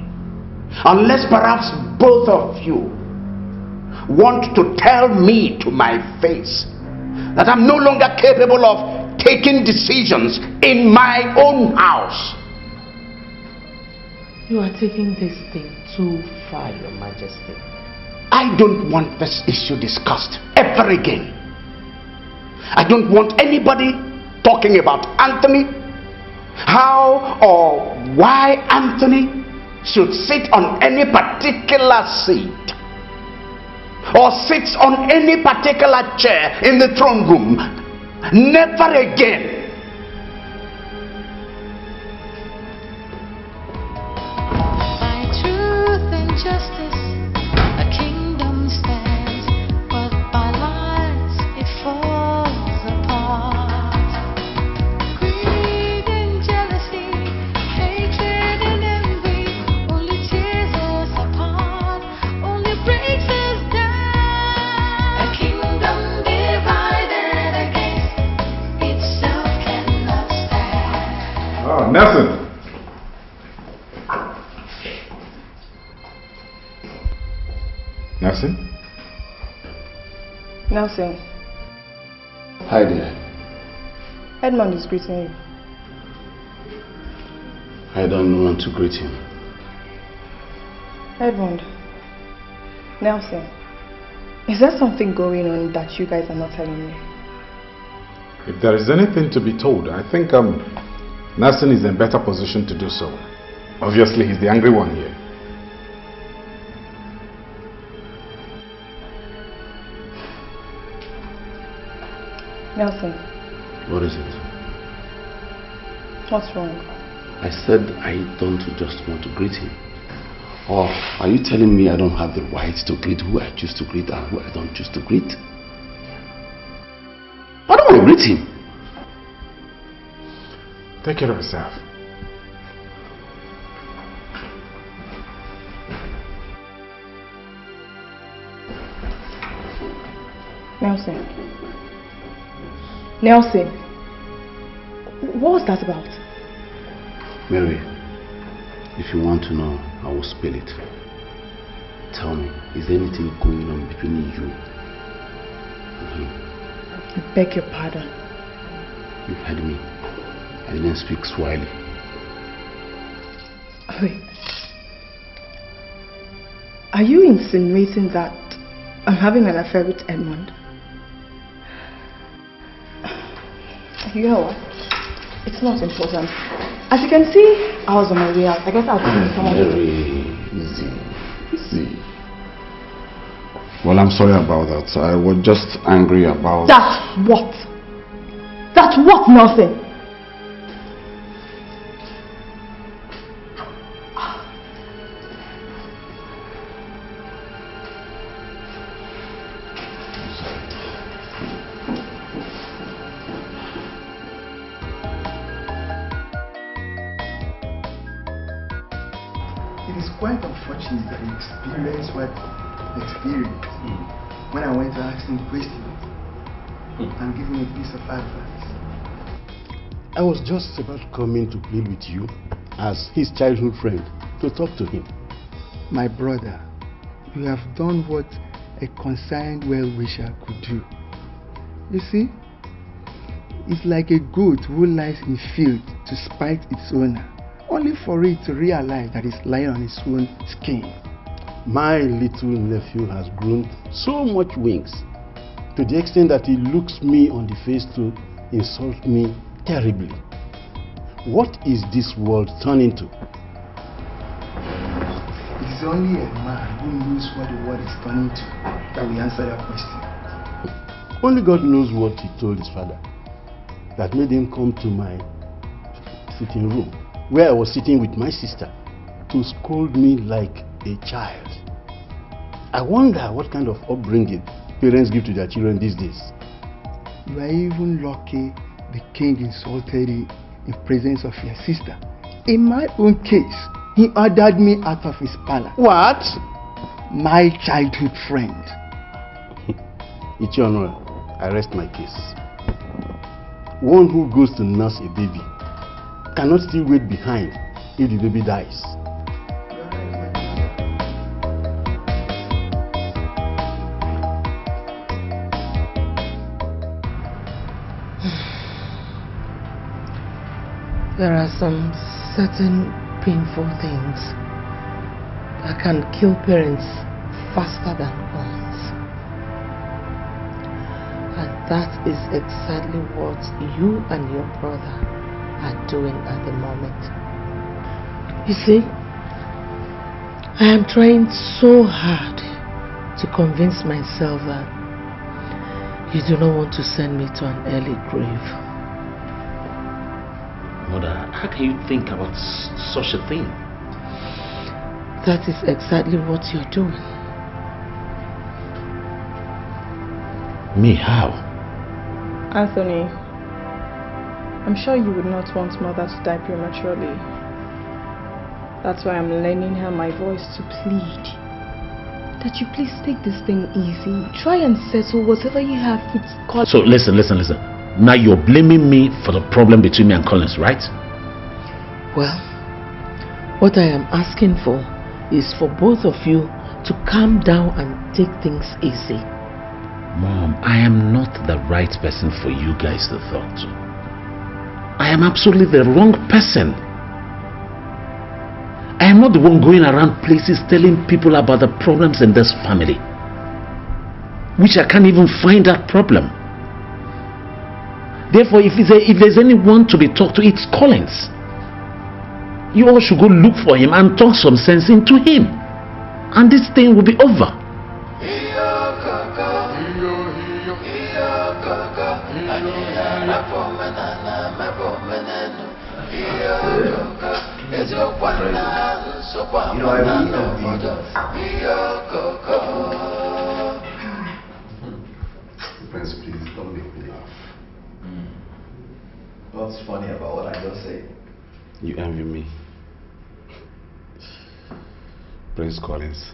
[SPEAKER 7] Unless perhaps both of you want to tell me to my face that I'm no longer capable of taking decisions in my own house.
[SPEAKER 2] You are taking this thing too far, Your Majesty.
[SPEAKER 7] I don't want this issue discussed ever again. I don't want anybody talking about Anthony, how or why Anthony should sit on any particular seat or sits on any particular chair in the throne room. Never again.
[SPEAKER 11] By truth and justice, a kingdom stands, but by lies it falls apart. Greed and jealousy, hatred and envy, only tears us apart, only breaks us down. A kingdom divided against itself cannot stand.
[SPEAKER 1] Oh, Nelson. Nelson?
[SPEAKER 8] Nelson,
[SPEAKER 5] Hi there.
[SPEAKER 8] Edmund is greeting you.
[SPEAKER 5] I don't want to greet him.
[SPEAKER 8] Edmund, Nelson, is there something going on that you guys are not telling me?
[SPEAKER 1] If there is anything to be told, I think Nelson is in better position to do so. Obviously, he's the angry one here.
[SPEAKER 8] Nelson,
[SPEAKER 5] What is it?
[SPEAKER 8] what's wrong?
[SPEAKER 5] I said I don't just want to greet him. Or are you telling me I don't have the right to greet who I choose to greet and who I don't choose to greet? I don't want to greet him.
[SPEAKER 1] Take care of yourself.
[SPEAKER 8] Nelson. Nelson, what was that about?
[SPEAKER 5] Mary, if you want to know, I will spill it. Tell me, is there anything going on between you and him?
[SPEAKER 8] I beg your pardon.
[SPEAKER 5] You heard me. I didn't speak Swahili.
[SPEAKER 8] Wait. Are you insinuating that I'm having an affair with Edmund? You know what? It's not important. As you can see, I was on my way out. I guess I'll see someone.
[SPEAKER 5] Very easy. Well, I'm sorry about that. I was just angry about...
[SPEAKER 8] That's what? That's what, Nelson?
[SPEAKER 6] It is quite unfortunate that he experienced what he experienced when I went to ask him questions and give him a piece of advice.
[SPEAKER 13] I was just about coming to plead with you as his childhood friend to talk to him.
[SPEAKER 6] My brother, you have done what a concerned well-wisher could do. You see, it's like a goat who lies in field to spite its owner, only for it to realize that it's lying on its own skin.
[SPEAKER 13] My little nephew has grown so much wings to the extent that he looks me on the face to insult me terribly. What is this world turning to?
[SPEAKER 6] It is only a man who knows what the world is turning to that will answer that question.
[SPEAKER 13] Only God knows what he told his father that made him come to my sitting room where I was sitting with my sister to scold me like a child. I wonder what kind of upbringing parents give to their children these days.
[SPEAKER 6] You are even lucky the king insulted you in presence of your sister. In my own case, he ordered me out of his palace.
[SPEAKER 13] What?
[SPEAKER 6] My childhood friend.
[SPEAKER 13] Ichionora, I rest my case. One who goes to nurse a baby cannot still wait behind if the baby dies.
[SPEAKER 2] There are some certain painful things that can kill parents faster than guns. And that is exactly what you and your brother are doing at the moment. You see, I am trying so hard to convince myself that you do not want to send me to an early grave.
[SPEAKER 9] Mother, how can you think about such a thing?
[SPEAKER 2] That is exactly what you're doing.
[SPEAKER 9] Me, how?
[SPEAKER 8] Anthony, I'm sure you would not want mother to die prematurely. That's why I'm lending her my voice to plead that you please take this thing easy. Try and settle whatever you have with Collins.
[SPEAKER 9] So listen. Now you're blaming me for the problem between me and Collins, right?
[SPEAKER 2] Well, what I am asking for is for both of you to calm down and take things easy.
[SPEAKER 9] Mom, I am not the right person for you guys to talk to. I am absolutely the wrong person. I am not the one going around places telling people about the problems in this family, which I can't even find that problem. Therefore, if there's anyone to be talked to, it's Collins. You all should go look for him and talk some sense into him, and this thing will be over.
[SPEAKER 1] You know, I really envy you.
[SPEAKER 5] Prince, please don't make me laugh.
[SPEAKER 1] What's funny about what I just said?
[SPEAKER 5] You envy me. Prince Collins.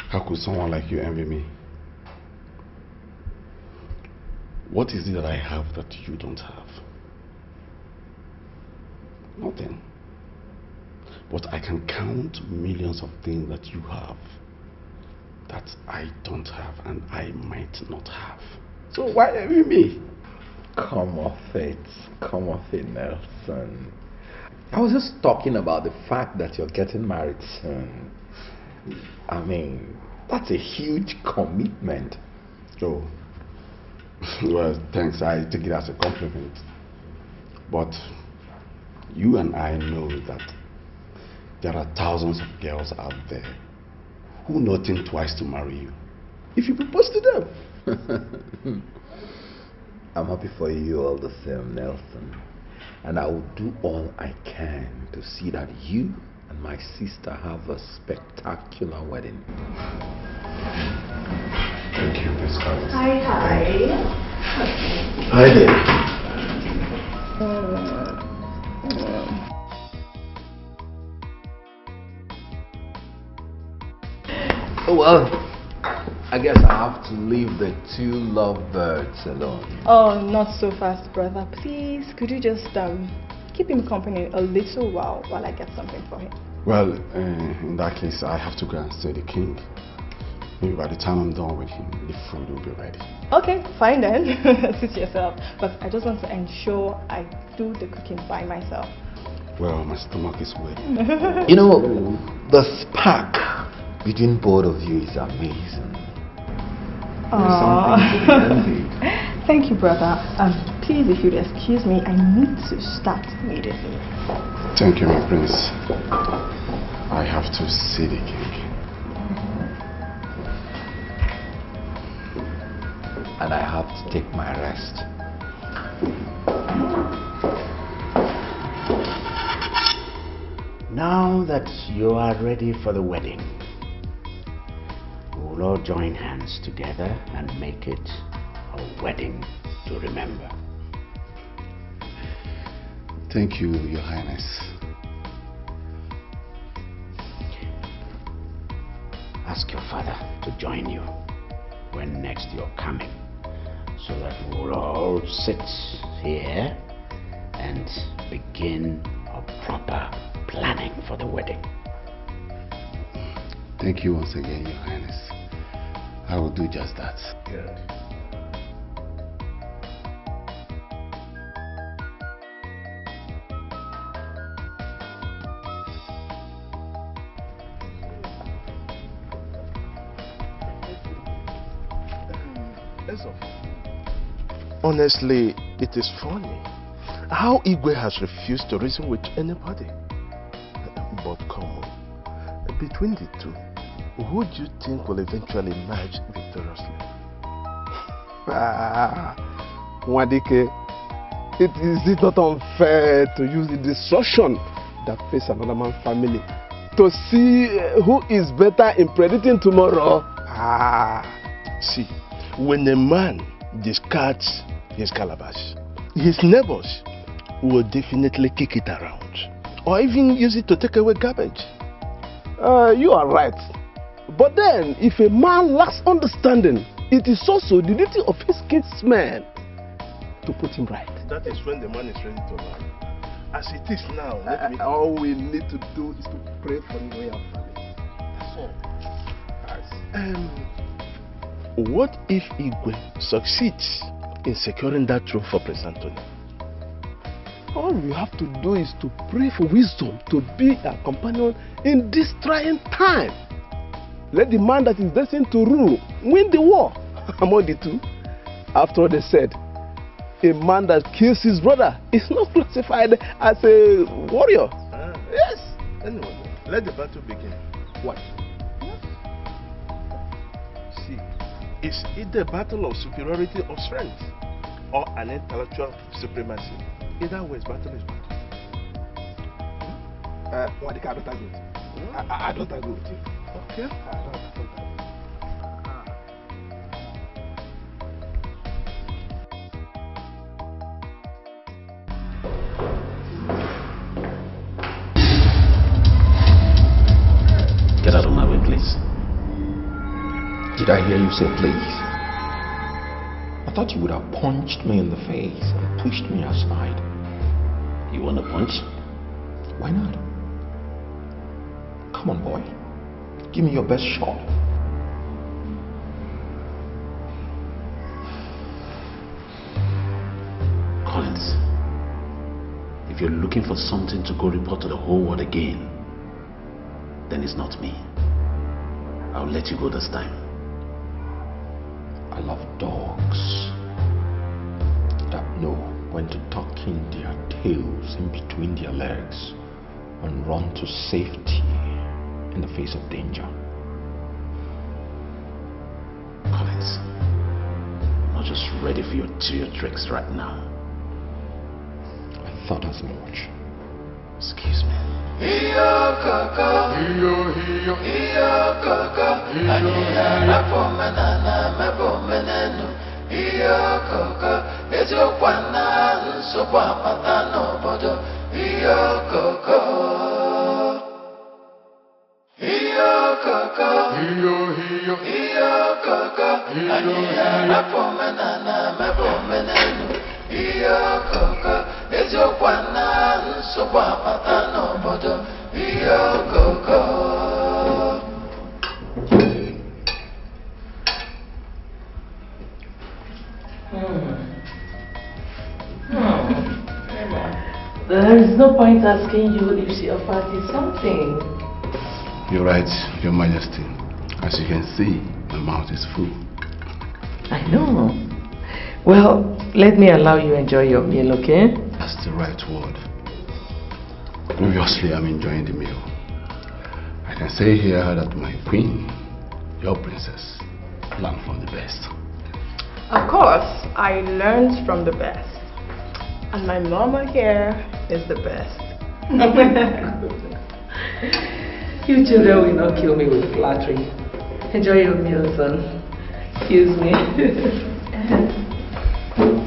[SPEAKER 5] How could someone like you envy me? What is it that I have that you don't have? Nothing. But I can count millions of things that you have that I don't have and I might not have. So why envy me?
[SPEAKER 1] Come off it, Nelson. I was just talking about the fact that you're getting married soon. I mean, that's a huge commitment.
[SPEAKER 5] Oh, well, thanks. I take it as a compliment. But you and I know that there are thousands of girls out there who not think twice to marry you if you propose to them.
[SPEAKER 1] I'm happy for you all the same, Nelson. And I will do all I can to see that you and my sister have a spectacular wedding.
[SPEAKER 5] Thank you, Miss Collins.
[SPEAKER 11] Hi.
[SPEAKER 1] Hi there. Oh, well, I guess I have to leave the two lovebirds alone.
[SPEAKER 8] Oh, not so fast, brother. Please, could you just keep him company a little while I get something for him?
[SPEAKER 5] Well, in that case, I have to go and see the king. Maybe by the time I'm done with him, the food will be ready.
[SPEAKER 8] Okay, fine then. Suit yourself. But I just want to ensure I do the cooking by myself.
[SPEAKER 5] Well, my stomach is waiting.
[SPEAKER 1] You know, the spark between both of you is amazing. There's something to be envied.
[SPEAKER 8] Thank you, brother. Please, if you'd excuse me, I need to start immediately.
[SPEAKER 5] Thank you, my prince. I have to see the king.
[SPEAKER 1] And I have to take my rest.
[SPEAKER 7] Now that you are ready for the wedding, we'll all join hands together and make it a wedding to remember.
[SPEAKER 5] Thank you, Your Highness.
[SPEAKER 7] Ask your father to join you when next you're coming, so that we'll all sit here and begin a proper planning for the wedding.
[SPEAKER 5] Thank you once again, Your Highness. I will do just that.
[SPEAKER 7] Good.
[SPEAKER 4] Honestly, it is funny how Igwe has refused to reason with anybody. But come on,
[SPEAKER 13] Between the two, who do you think will eventually emerge victoriously?
[SPEAKER 14] Wadike, is it not unfair to use the destruction that face another man's family to see who is better in predicting tomorrow?
[SPEAKER 13] See, when a man discards his calabash, his neighbors will definitely kick it around or even use it to take away garbage.
[SPEAKER 14] You are right. But then, if a man lacks understanding, it is also the duty of his kinsmen to put him right.
[SPEAKER 13] That is when the man is ready to learn. As it is now,
[SPEAKER 14] all we need to do is to pray for the royal family. That's all.
[SPEAKER 13] What if Igwe succeeds in securing that throne for Prince Anthony?
[SPEAKER 14] All we have to do is to pray for wisdom to be a companion in this trying time. Let the man that is destined to rule win the war among the two. After all, they said, a man that kills his brother is not classified as a warrior. Yes.
[SPEAKER 13] Anyway, let the battle begin.
[SPEAKER 14] What?
[SPEAKER 13] See, is it the battle of superiority or strength or an intellectual supremacy? Either way, battle is battle.
[SPEAKER 14] What I don't agree with you. I don't agree with you.
[SPEAKER 13] Okay.
[SPEAKER 14] I don't agree.
[SPEAKER 9] Get out of my way, please.
[SPEAKER 1] Did I hear you say please? I thought you would have punched me in the face and pushed me aside.
[SPEAKER 9] You want a punch?
[SPEAKER 1] Why not? Come on, boy. Give me your best shot.
[SPEAKER 9] Collins, if you're looking for something to go report to the whole world again, then it's not me. I'll let you go this time.
[SPEAKER 1] I love dogs that know when to tuck in their tails in between their legs and run to safety in the face of danger.
[SPEAKER 9] Collins, I'm not just ready for your tricks right now.
[SPEAKER 1] I thought as much.
[SPEAKER 9] Excuse me.
[SPEAKER 11] Iyo kaka, iyo kaka, aniya mepomena mepomenenu. Iyo kaka, ezokwana nsokwa pata n'obodo. Iyo kaka, iyo kaka, aniya mepomena mepomenenu. Iyo kaka, ezokwana nsokwa pata n'obodo. Iyo kaka.
[SPEAKER 2] There is no point asking you if she offered you something.
[SPEAKER 5] You're right, Your Majesty. As you can see, my mouth is full.
[SPEAKER 2] I know. Well, let me allow you enjoy your meal, okay?
[SPEAKER 5] That's the right word. Obviously, I'm enjoying the meal. I can say here that my queen, your princess, learned from the best.
[SPEAKER 8] Of course, I learned from the best. And my mama here is the best.
[SPEAKER 2] You children will not kill me with flattery. Enjoy your meal, son. Excuse me.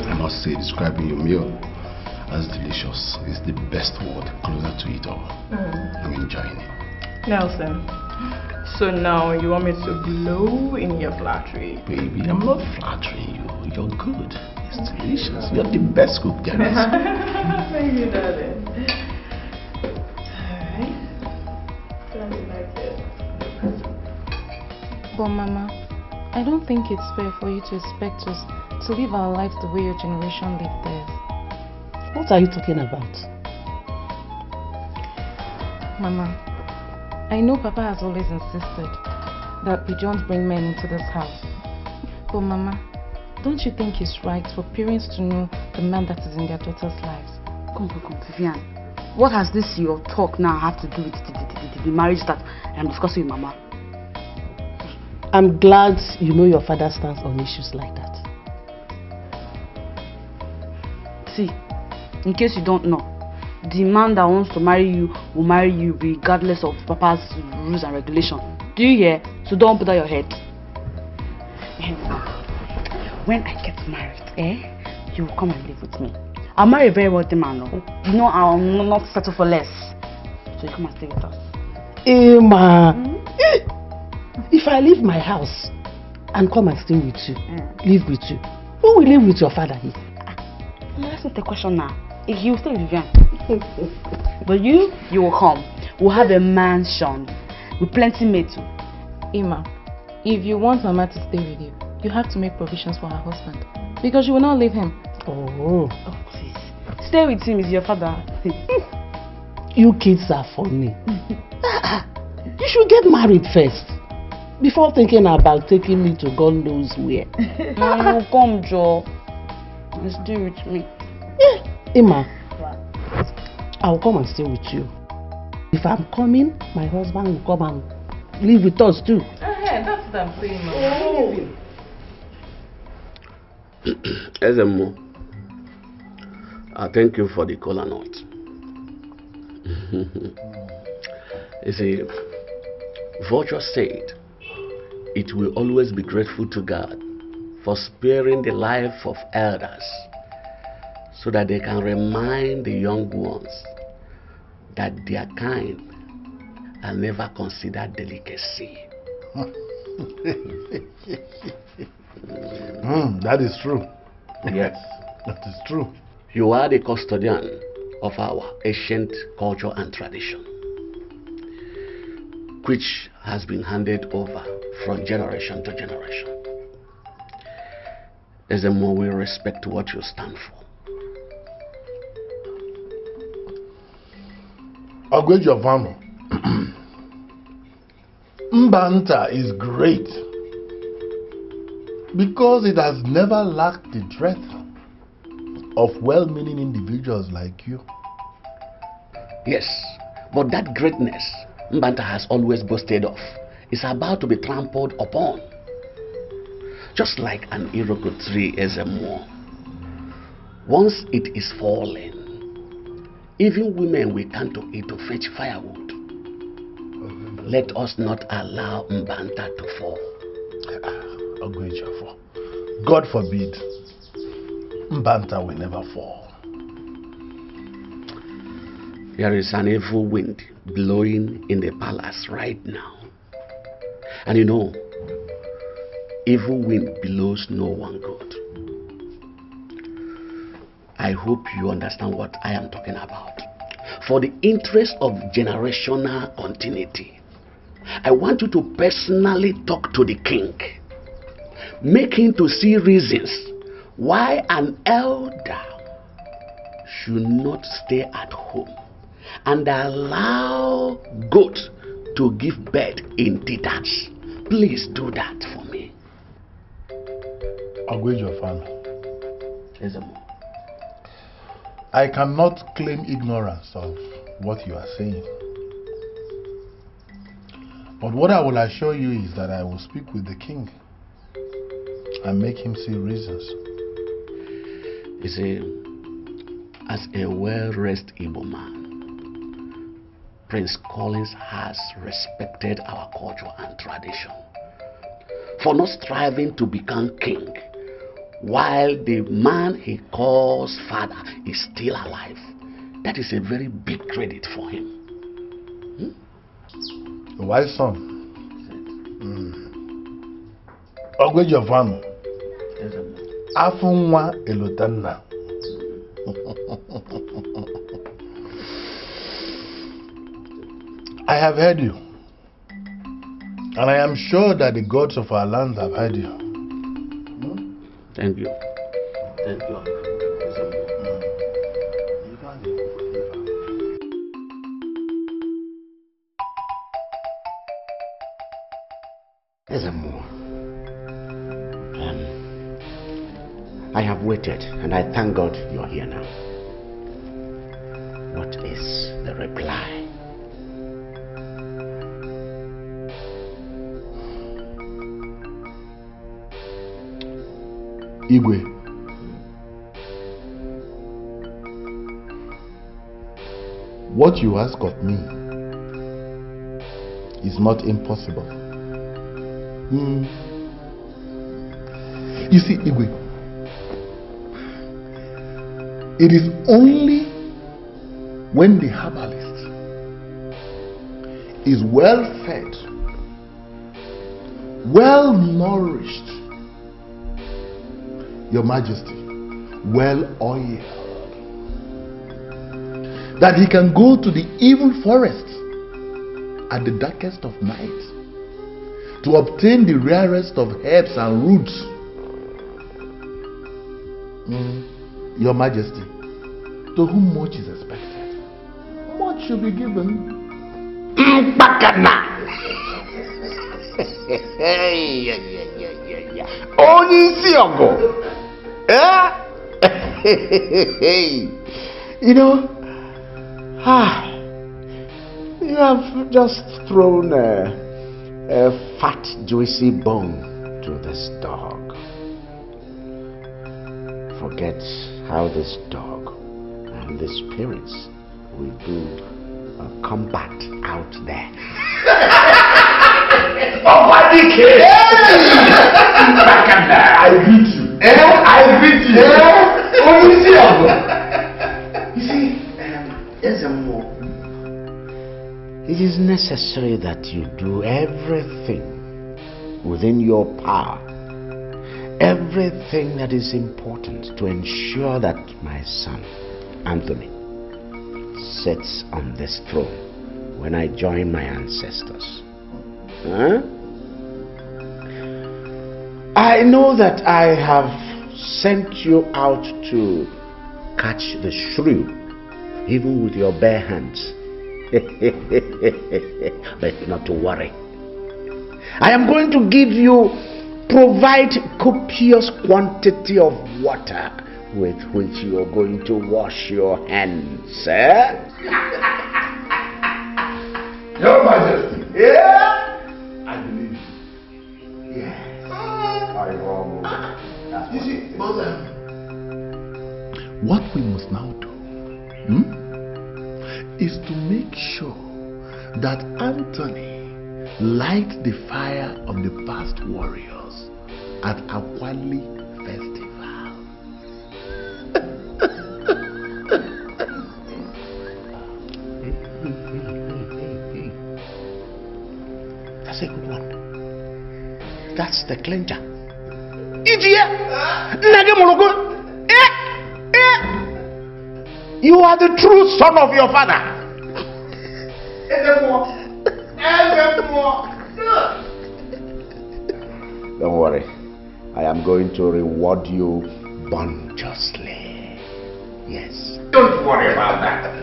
[SPEAKER 5] I must say, describing your meal as delicious is the best word closer to it all. I'm enjoying it.
[SPEAKER 8] Nelson, so now you want me to blow in your flattery?
[SPEAKER 5] Baby, I'm not flattering you. You're good. It's delicious. You're the best cook there is.
[SPEAKER 8] Thank you, darling. Alright. Glad you like it.
[SPEAKER 15] But Mama, I don't think it's fair for you to expect us to live our lives the way your generation lived theirs.
[SPEAKER 2] What are you talking about?
[SPEAKER 15] Mama, I know Papa has always insisted that we don't bring men into this house. But Mama, don't you think it's right for parents to know the man that is in their daughters' lives?
[SPEAKER 12] Come, Vivian. What has this your talk now have to do with the marriage that I'm discussing with Mama.
[SPEAKER 2] I'm glad you know your father stands on issues like that.
[SPEAKER 12] See, in case you don't know, the man that wants to marry you will marry you regardless of Papa's rules and regulations. Do you hear? So don't put out your head. When I get married, you will come and live with me. I'll marry a very wealthy man. No? You know I'll not settle for less. So you come and stay with us.
[SPEAKER 2] Emma, if I leave my house and come and stay with you, live with you, who will live with your father here?
[SPEAKER 12] That's not the question now. He will stay with Vivian. But you will come. We'll have a mansion with plenty made too.
[SPEAKER 15] Emma, if you want Mama to stay with you, you have to make provisions for her husband. Because you will not leave him.
[SPEAKER 2] Oh,
[SPEAKER 12] please. Stay with him, is your father.
[SPEAKER 2] You kids are funny. You should get married first before thinking about taking me to God knows where.
[SPEAKER 12] No, come, Joe. Stay with me.
[SPEAKER 2] Emma, I'll come and stay with you. If I'm coming, my husband will come and live with us too.
[SPEAKER 15] That's what I'm saying, Mama.
[SPEAKER 7] Ezemo, I thank you for the cola nut. You see, Virtue said, it will always be grateful to God for sparing the life of elders so that they can remind the young ones that their kind are never considered delicacy.
[SPEAKER 13] That is true.
[SPEAKER 7] Yes.
[SPEAKER 13] That is true.
[SPEAKER 7] You are the custodian of our ancient culture and tradition, which has been handed over from generation to generation. As the more we respect what you stand for.
[SPEAKER 13] Ogwejovano, Mbanta is great because it has never lacked the breadth of well-meaning individuals like you.
[SPEAKER 7] Yes, but that greatness Mbanta has always boasted of is about to be trampled upon. Just like an iroko tree is a more. Once it is fallen, even women will come to it to fetch firewood. Let us not allow Mbanta to fall.
[SPEAKER 13] God forbid, Mbanta will never fall.
[SPEAKER 7] There is an evil wind blowing in the palace right now. And you know, evil wind blows no one good. I hope you understand what I am talking about. For the interest of generational continuity, I want you to personally talk to the king. Make him to see reasons why an elder should not stay at home and allow goat to give birth in teethers. Please do that for me.
[SPEAKER 13] Ogwejofano, I cannot claim ignorance of what you are saying. But what I will assure you is that I will speak with the king and make him see reasons.
[SPEAKER 7] You see, as a well-raised Igbo man, Prince Collins has respected our culture and tradition for not striving to become king while the man he calls father is still alive. That is a very big credit for him.
[SPEAKER 13] Wise son. Ogwejofano, Afunwa Elotanna. I have heard you, and I am sure that the gods of our land have heard you.
[SPEAKER 7] Thank you. Thank you. I have waited, and I thank God you are here now. What is the reply?
[SPEAKER 1] Igwe, what you ask of me is not impossible. You see, Igwe, it is only when the herbalist is well fed, well nourished, Your Majesty, well oiled, that he can go to the evil forest at the darkest of night to obtain the rarest of herbs and roots. Your Majesty, to whom much is expected, much should be given.
[SPEAKER 7] You know, you have just thrown a fat, juicy bone to this dog. Forget how this dog and the spirits will do a combat out there.
[SPEAKER 1] Oh, my dick! I beat you. I beat you.
[SPEAKER 7] You see, there's a more. It is necessary that you do everything within your power, everything that is important to ensure that my son, Anthony, sits on this throne when I join my ancestors. I know that I have sent you out to catch the shrew, even with your bare hands. But not to worry. I am going to provide copious quantity of water with which you are going to wash your hands.
[SPEAKER 1] Your Majesty. Yeah? I believe you. Yes. I will. You see, what we must now do is to make sure that Anthony lights the fire of the past warriors at Akwali Festival.
[SPEAKER 7] That's a good one. That's the clincher. Idiot! You are the true son of your father. Don't worry. I am going to reward you bounteously. Yes.
[SPEAKER 1] Don't worry about that.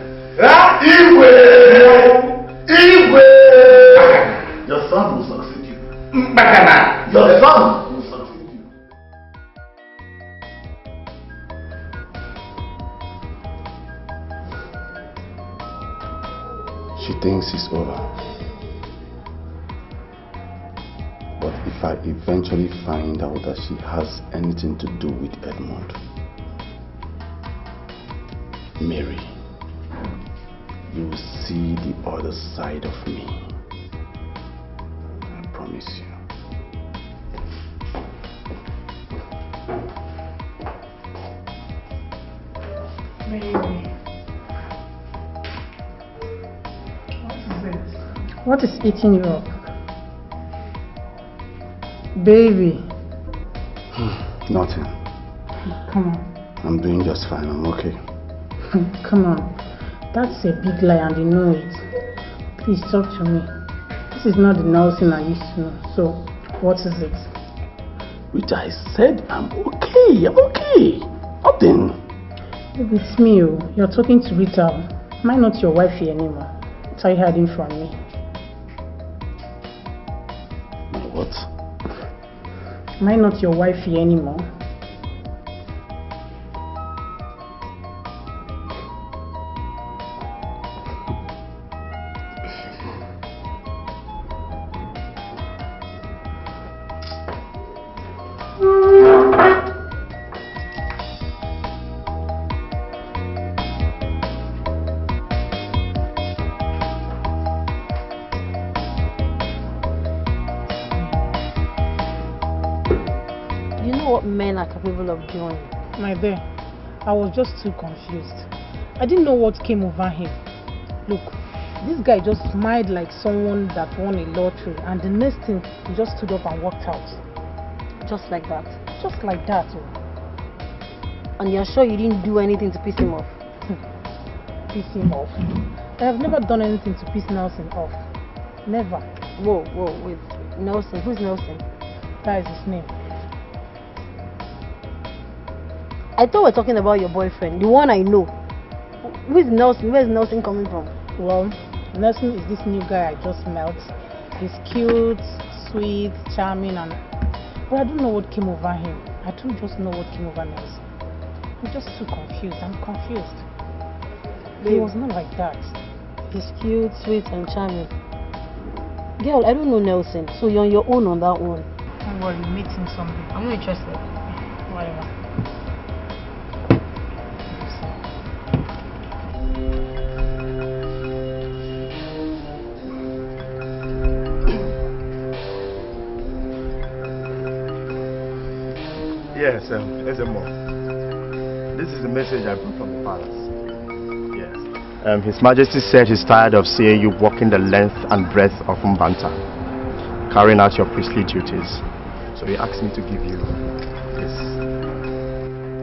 [SPEAKER 1] Your son will succeed you. Your son will succeed you.
[SPEAKER 5] She thinks it's over. But if I eventually find out that she has anything to do with Edmund, Mary, you will see the other side of me. I promise you.
[SPEAKER 8] Baby. What is eating you up? Baby.
[SPEAKER 5] Nothing.
[SPEAKER 8] Come on.
[SPEAKER 5] I'm doing just fine. I'm okay.
[SPEAKER 8] Come on. That's a big lie and you know it. Please talk to me. This is not the Nelson I used to know. So, what is it?
[SPEAKER 5] Which I said I'm okay. I'm okay. Nothing.
[SPEAKER 8] Baby, it's me. You're talking to Rita. Am I not your wifey anymore? What are you hiding from me?
[SPEAKER 5] What?
[SPEAKER 8] Am I not your wifey anymore?
[SPEAKER 16] what men are capable of doing.
[SPEAKER 17] My dear, I was just too confused. I didn't know what came over him. Look, this guy just smiled like someone that won a lottery, and the next thing, he just stood up and walked out.
[SPEAKER 16] Just like that?
[SPEAKER 17] Just like that. Oh.
[SPEAKER 16] And you're sure you didn't do anything to piss him off?
[SPEAKER 17] Piss him off? I have never done anything to piss Nelson off. Never.
[SPEAKER 16] Whoa, wait. Nelson? Who's Nelson?
[SPEAKER 17] That is his name.
[SPEAKER 16] I thought we were talking about your boyfriend, the one I know. Who is Nelson? Where is Nelson coming from?
[SPEAKER 17] Well, Nelson is this new guy I just met. He's cute, sweet, charming, but I don't know what came over him. I don't just know what came over Nelson. I'm just too confused. I'm confused. He was not like that.
[SPEAKER 16] He's cute, sweet, and charming. Girl, I don't know Nelson, so you're on your own on that one.
[SPEAKER 17] Don't worry, you'll meet him someday.
[SPEAKER 16] I'm not interested.
[SPEAKER 17] Whatever.
[SPEAKER 4] Yes, Ezemo. This is the message I brought from the palace. Yes. His Majesty said he's tired of seeing you walking the length and breadth of Mbanta, carrying out your priestly duties. So he asked me to give you this.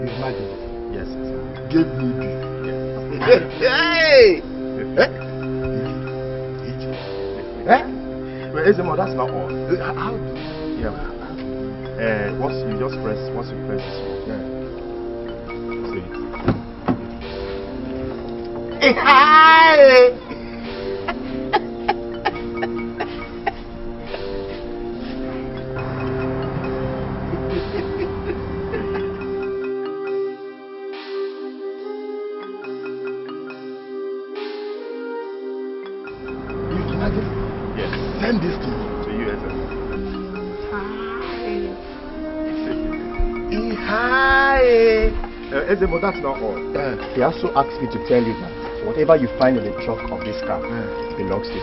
[SPEAKER 13] His Majesty?
[SPEAKER 4] Yes, Ezemo.
[SPEAKER 13] Give me this.
[SPEAKER 4] Yes. Hey! Well, Ezemo, that's not all. How do you... Yeah. Once you press this one, yeah. See it. Hi! Yes.
[SPEAKER 13] Send this to me.
[SPEAKER 4] To you, Ezemo.
[SPEAKER 13] Hi!
[SPEAKER 4] Ezemo, that's not all.
[SPEAKER 13] He also asked me to tell you that whatever you find in the trunk of this car belongs to you.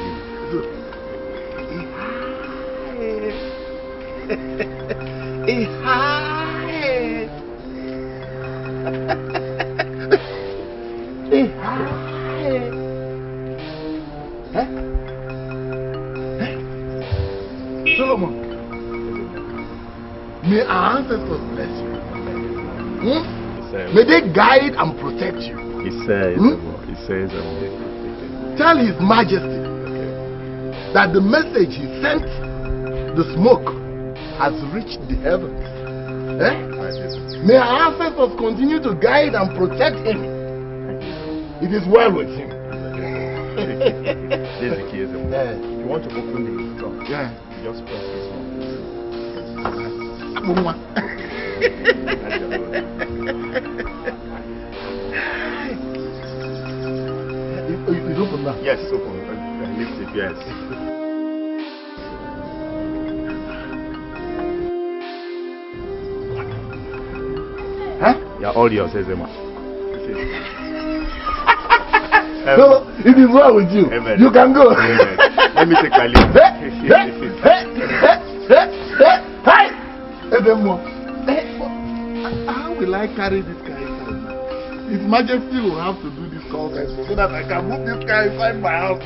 [SPEAKER 18] Solomon, may our ancestors bless you. May they guide and protect you.
[SPEAKER 4] He says,
[SPEAKER 18] Tell His Majesty that the message he sent, the smoke, has reached the heavens. May our ancestors continue to guide and protect him. It is well with him.
[SPEAKER 4] There's the key. If you want to open the trunk, just press this one.
[SPEAKER 18] It's open now.
[SPEAKER 4] Yes, it's open. Lift it, yes.
[SPEAKER 18] Huh?
[SPEAKER 4] Yeah, all yours, Ezema.
[SPEAKER 18] So, it is well with you.
[SPEAKER 4] Amen.
[SPEAKER 18] You can go.
[SPEAKER 4] Amen. Let me take my leave.
[SPEAKER 18] Hi! How will I carry this guy inside? His Majesty will have to do this call so that I can move this guy inside my house.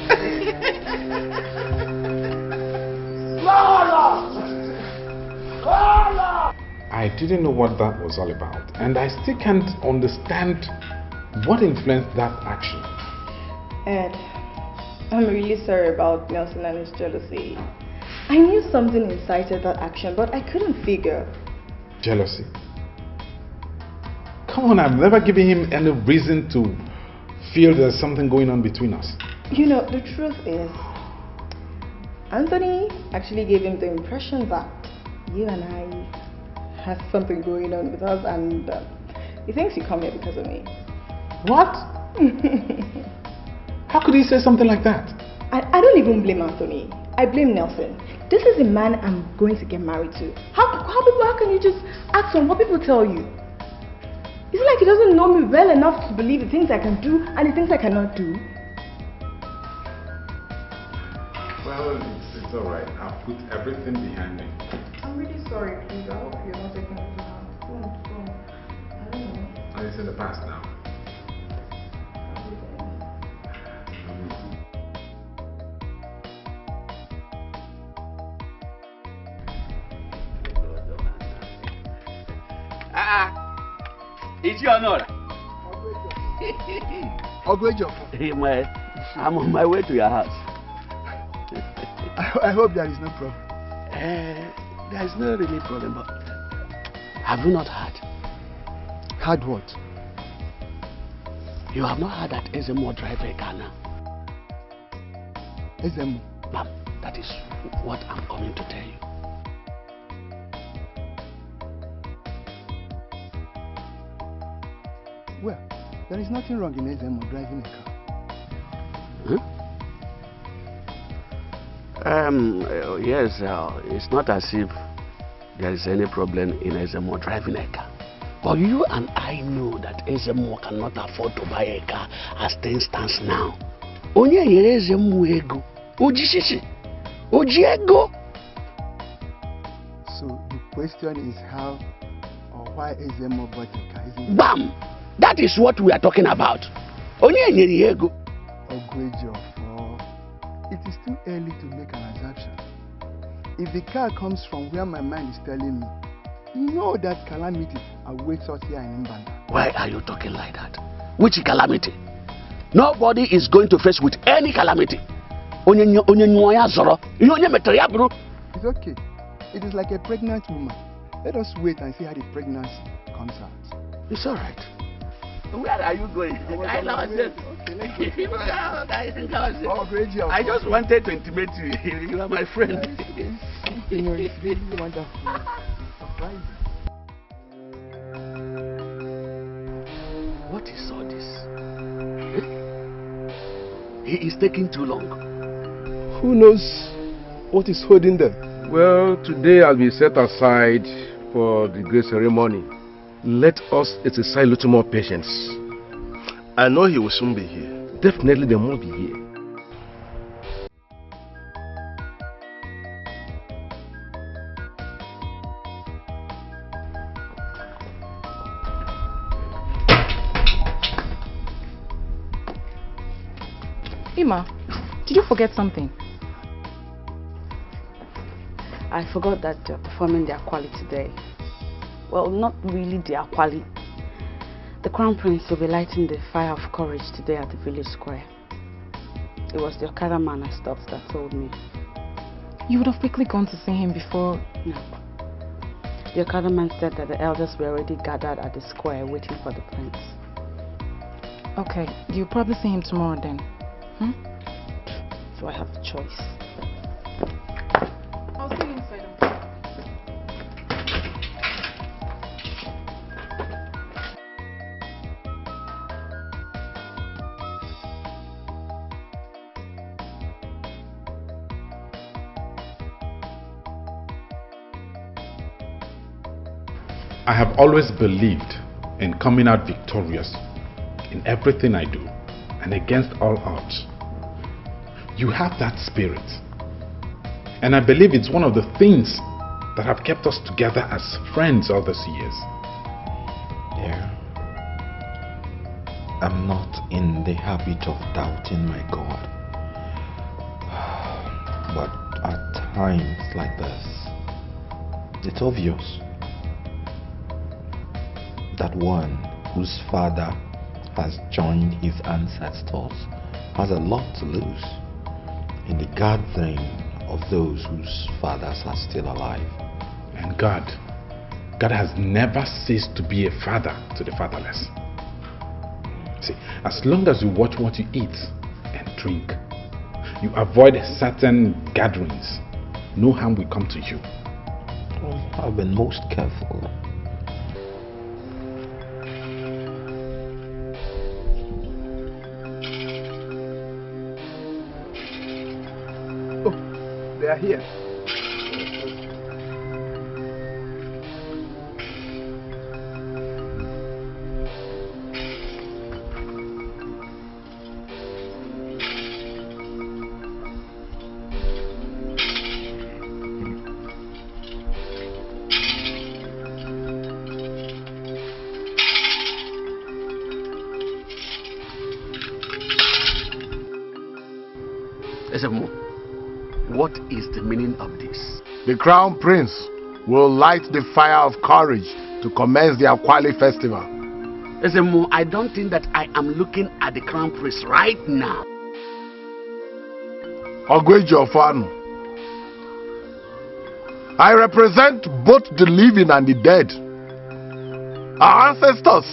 [SPEAKER 9] I didn't know what that was all about, and I still can't understand what influenced that action.
[SPEAKER 8] Ed, I'm really sorry about Nelson and his jealousy. I knew something incited that action, but I couldn't figure.
[SPEAKER 9] Jealousy? Come on, I've never given him any reason to feel there's something going on between us.
[SPEAKER 8] You know, the truth is, Anthony actually gave him the impression that you and I have something going on with us, and he thinks you come here because of me.
[SPEAKER 9] What? How could he say something like that?
[SPEAKER 8] I don't even blame Anthony. I blame Nelson. This is a man I'm going to get married to. How can you just act on what people tell you? Is it like he doesn't know me well enough to believe the things I can do and the things I cannot do?
[SPEAKER 9] Well, it's alright. I've put everything behind me.
[SPEAKER 8] I'm really sorry, please. I hope you're not taking it too hard.
[SPEAKER 9] But it's in the past now.
[SPEAKER 7] It's your honor.
[SPEAKER 18] Hey,
[SPEAKER 7] I'm on my way to your house.
[SPEAKER 6] I hope there is no problem.
[SPEAKER 7] There is no really problem, but have you not heard?
[SPEAKER 6] Heard what?
[SPEAKER 7] You have not heard that Ezemo drive a car now?
[SPEAKER 6] Ezemo?
[SPEAKER 7] Ma'am, that is what I'm coming to tell you.
[SPEAKER 6] Well, there is nothing wrong in Ezemo driving a car.
[SPEAKER 7] Yes, it's not as if there is any problem in Ezemo driving a car. But you and I know that Ezemo cannot afford to buy a car as things stands now. Onye nyere Ezemo ego. Ojishishi. Ojiego.
[SPEAKER 6] So the question is how or why Ezemo bought a car, isn't it?
[SPEAKER 7] Bam! That is what we are talking about. Onye nyere ego.
[SPEAKER 6] It is too early to make an assumption. If the car comes from where my mind is telling me, you know that calamity awaits us here in Mbanda.
[SPEAKER 7] Why are you talking like that? Which calamity? Nobody is going to face with any calamity.
[SPEAKER 6] It's okay. It is like a pregnant woman. Let us wait and see how the pregnancy comes out.
[SPEAKER 7] It's all right. Where are you going? I just wanted to intimate you. You are my friend.
[SPEAKER 6] You know, it's really wonderful. Surprising.
[SPEAKER 7] What is all this? He is taking too long.
[SPEAKER 14] Who knows what is holding them? Well, today I'll be set aside for the great ceremony. Let us exercise a little more patience.
[SPEAKER 13] I know he will soon be here.
[SPEAKER 14] Definitely they won't be here.
[SPEAKER 15] Ima, did you forget something?
[SPEAKER 12] I forgot that they're performing their quality today. Well, not really their quality. The Crown Prince will be lighting the fire of courage today at the village square. It was the Okada man I stopped that told me.
[SPEAKER 15] You would have quickly gone to see him before...
[SPEAKER 12] No. The Okada man said that the elders were already gathered at the square waiting for the prince.
[SPEAKER 15] Okay, you'll probably see him tomorrow then.
[SPEAKER 12] So I have a choice.
[SPEAKER 15] I'll see you inside.
[SPEAKER 9] I have always believed in coming out victorious in everything I do and against all odds. You have that spirit, and I believe it's one of the things that have kept us together as friends all these years.
[SPEAKER 1] Yeah. I'm not in the habit of doubting my God, but at times like this, it's obvious that one whose father has joined his ancestors has a lot to lose in the gathering of those whose fathers are still alive.
[SPEAKER 9] And God has never ceased to be a father to the fatherless. See, as long as you watch what you eat and drink, you avoid certain gatherings, no harm will come to you.
[SPEAKER 1] Well, I've been most careful.
[SPEAKER 6] They are here.
[SPEAKER 7] Ezemo, what is the meaning of this?
[SPEAKER 18] The Crown Prince will light the fire of courage to commence the Akwali festival.
[SPEAKER 7] Ezemo, I don't think that I am looking at the Crown Prince right now.
[SPEAKER 18] Ogwejo Ofanu, I represent both the living and the dead. Our ancestors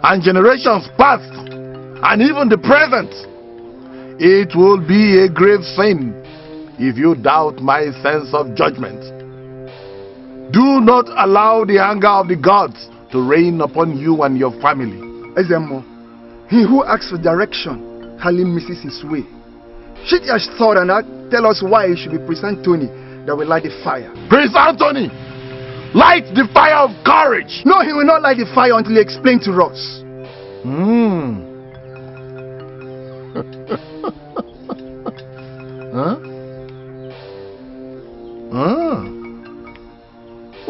[SPEAKER 18] and generations past and even the present. It will be a grave sin if you doubt my sense of judgment. Do not allow the anger of the gods to reign upon you and your family.
[SPEAKER 6] Ezemo, he who asks for direction hardly misses his way. Shoot your sword and tell us why it should be Prince Anthony that will light the fire.
[SPEAKER 18] Prince Anthony, light the fire of courage.
[SPEAKER 6] No, he will not light the fire until he explains to us.
[SPEAKER 18] Huh?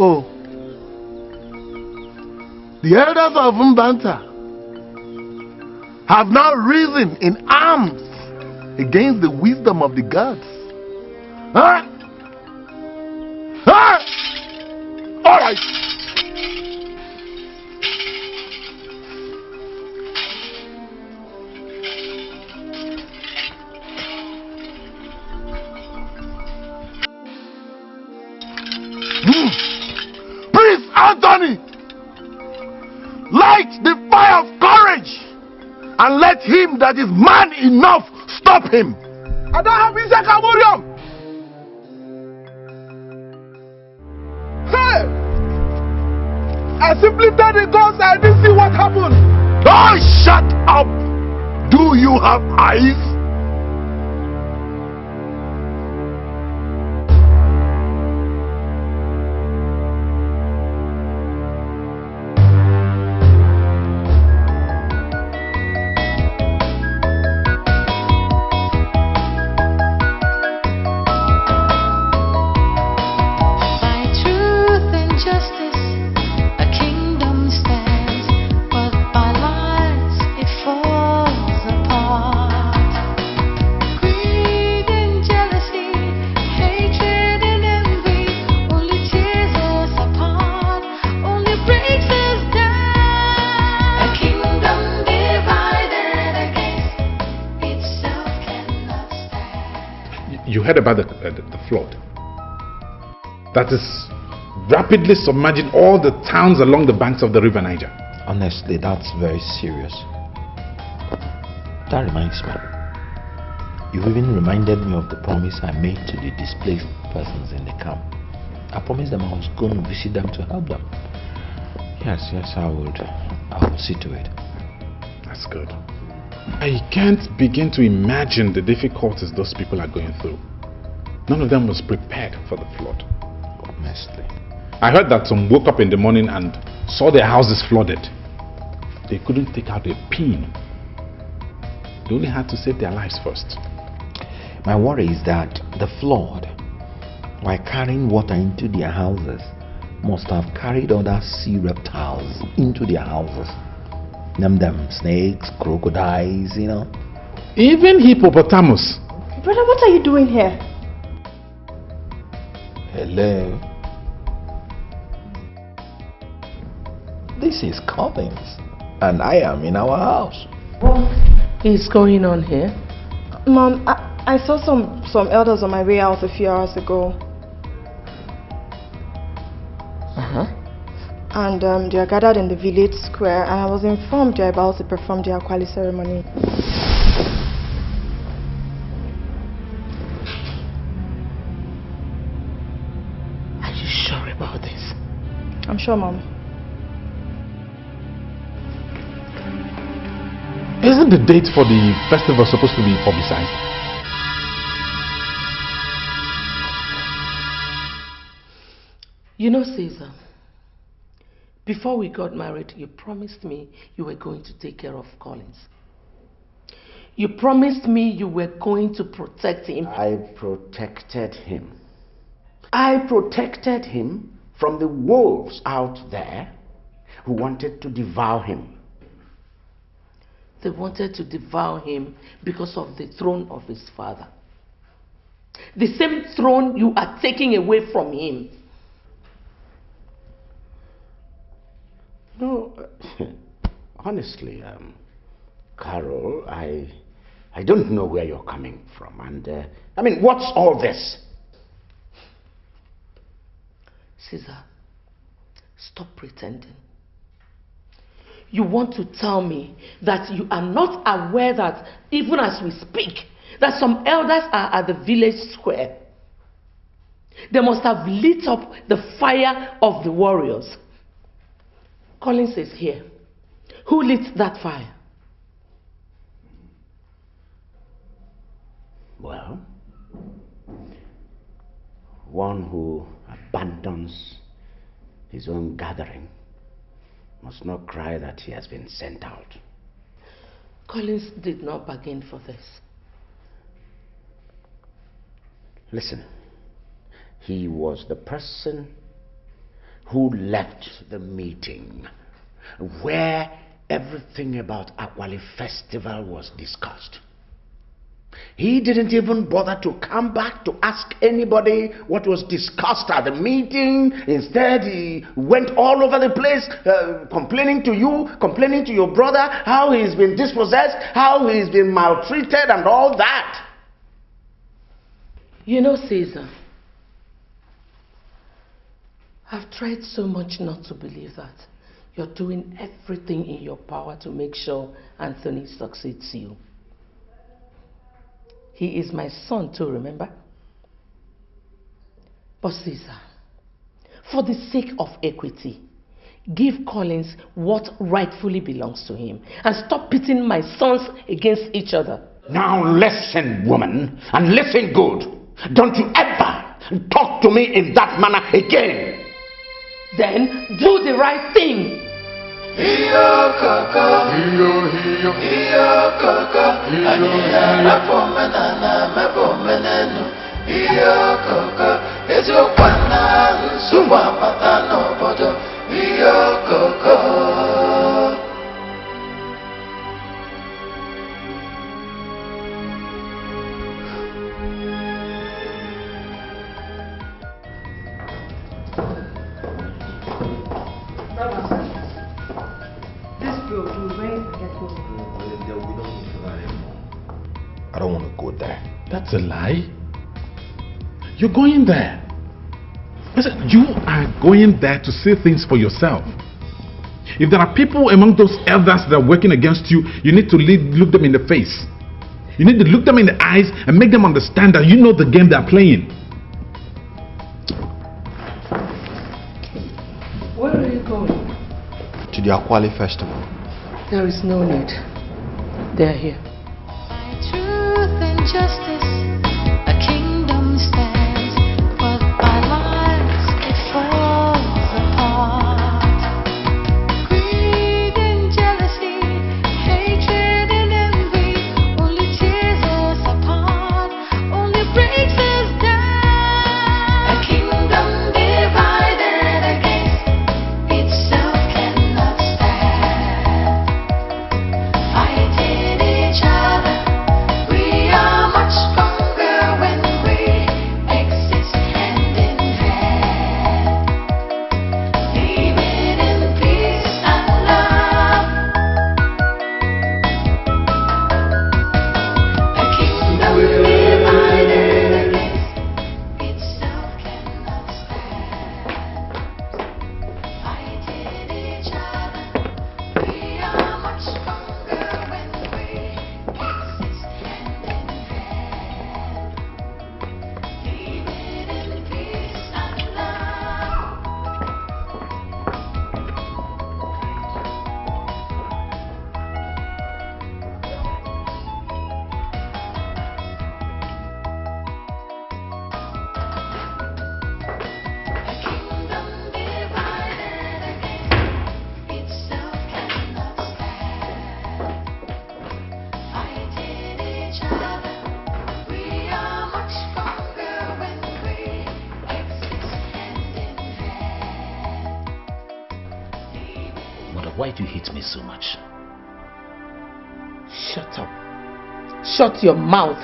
[SPEAKER 6] Oh.
[SPEAKER 18] The elders of Mbanta have now risen in arms against the wisdom of the gods. Huh? Huh? All right. Prince Anthony, light the fire of courage and let him that is man enough stop him.
[SPEAKER 6] I don't have Isaac Amurium. Hey! I simply told the gods I didn't see what happened.
[SPEAKER 18] Oh, shut up! Do you have eyes?
[SPEAKER 9] You heard about the flood that is rapidly submerging all the towns along the banks of the river Niger.
[SPEAKER 4] Honestly, that's very serious. That reminds me. You even reminded me of the promise I made to the displaced persons in the camp. I promised them I was going to visit them to help them. Yes, I will see to it.
[SPEAKER 9] That's good. I can't begin to imagine the difficulties those people are going through. None of them was prepared for the flood.
[SPEAKER 4] Honestly.
[SPEAKER 9] I heard that some woke up in the morning and saw their houses flooded. They couldn't take out a pin. They only had to save their lives first.
[SPEAKER 4] My worry is that the flood, while carrying water into their houses, must have carried other sea reptiles into their houses. Them snakes, crocodiles, you know.
[SPEAKER 9] Even hippopotamus.
[SPEAKER 12] Brother, what are you doing here?
[SPEAKER 4] Hello. This is Collins, and I am in our house.
[SPEAKER 2] What is going on here?
[SPEAKER 8] Mom, I saw some elders on my way out a few hours ago. And they are gathered in the village square, and I was informed they are about to perform their Akwali ceremony.
[SPEAKER 2] Are you sure about this?
[SPEAKER 8] I'm sure, Mom.
[SPEAKER 9] Isn't the date for the festival supposed to be publicized?
[SPEAKER 2] You know, Caesar, before we got married, you promised me you were going to take care of Collins. You promised me you were going to protect him.
[SPEAKER 7] I protected him. I protected him from the wolves out there who wanted to devour him.
[SPEAKER 2] They wanted to devour him because of the throne of his father. The same throne you are taking away from him.
[SPEAKER 7] No, honestly, Carol, I don't know where you're coming from. And, I mean, what's all this?
[SPEAKER 2] Caesar, stop pretending. You want to tell me that you are not aware that, even as we speak, that some elders are at the village square. They must have lit up the fire of the warriors. Collins is here. Who lit that fire?
[SPEAKER 7] Well, one who abandons his own gathering must not cry that he has been sent out.
[SPEAKER 2] Collins did not bargain for this.
[SPEAKER 7] Listen, he was the person who left the meeting where everything about Akwali Festival was discussed. He didn't even bother to come back to ask anybody what was discussed at the meeting. Instead, he went all over the place, complaining to you, complaining to your brother, how he's been dispossessed, how he's been maltreated and all that.
[SPEAKER 2] You know, Caesar, I've tried so much not to believe that. You're doing everything in your power to make sure Anthony succeeds you. He is my son too, remember? But Caesar, for the sake of equity, give Collins what rightfully belongs to him and stop pitting my sons against each other.
[SPEAKER 7] Now listen, woman, and listen good. Don't you ever talk to me in that manner again.
[SPEAKER 2] Then do the right thing.
[SPEAKER 11] Iyo kaka, iyo kaka, anihera pomena na mepomenu. Iyo kaka, ezokwana nsukwa matano bodo. Iyo kaka.
[SPEAKER 1] I don't want to go there.
[SPEAKER 19] That's a lie. You're going there. Listen, you are going there to see things for yourself. If there are people among those elders that are working against you, you need to look them in the face. You need to look them in the eyes and make them understand that you know the game they're playing.
[SPEAKER 2] Where are you going?
[SPEAKER 1] To the Akwali Festival.
[SPEAKER 2] There is no need. They are here.
[SPEAKER 11] Truth and justice, a kingdom stands, but by lies it falls apart. Greed and jealousy, hatred and envy, only tears us apart, only breaks us down. A kingdom divided against itself cannot stand. Fighting each other, we are much stronger when we exist hand in hand, living in peace and love. A kingdom divided against itself cannot stand. Fighting each other, we are much stronger when we exist hand in hand, living in peace and love. A kingdom divided against itself cannot stand. Fighting each other, we are much stronger when we exist hand in hand.
[SPEAKER 9] Mother, why do you hate me so much?
[SPEAKER 2] Shut up. Shut your mouth.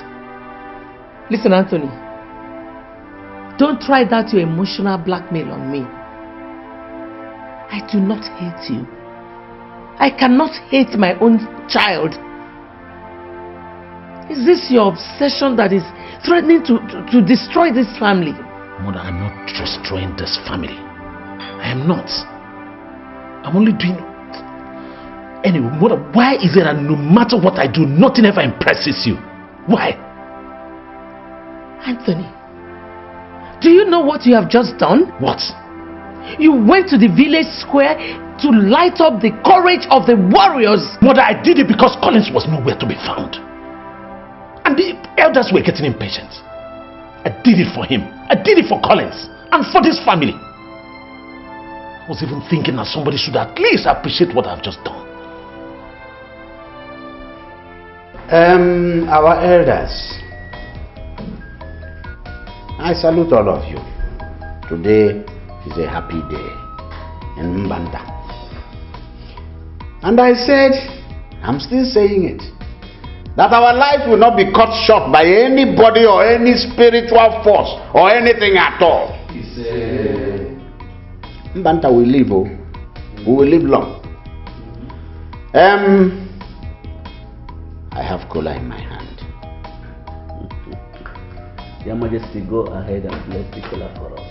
[SPEAKER 2] Listen, Anthony, Don't try that your emotional blackmail on me. I do not hate you. I cannot hate my own child. Is this your obsession that is threatening to destroy this family?
[SPEAKER 9] Mother, I'm not destroying this family. I am not. I'm only doing... Anyway, Mother, why is it that no matter what I do, nothing ever impresses you? Why?
[SPEAKER 2] Anthony, do you know what you have just done?
[SPEAKER 9] What?
[SPEAKER 2] You went to the village square to light up the courage of the warriors.
[SPEAKER 9] Mother, I did it because Collins was nowhere to be found. And the elders were getting impatient. I did it for him. I did it for Collins and for this family. I was even thinking that somebody should at least appreciate what I've just done.
[SPEAKER 5] Our elders, I salute all of you. Today is a happy day in Mbanda. And I said, I'm still saying it, that our life will not be cut short by anybody or any spiritual force or anything at all. Mbanda will live, oh. We will live long. I have cola in my hand.
[SPEAKER 7] Your Majesty, go ahead and bless the cola for us.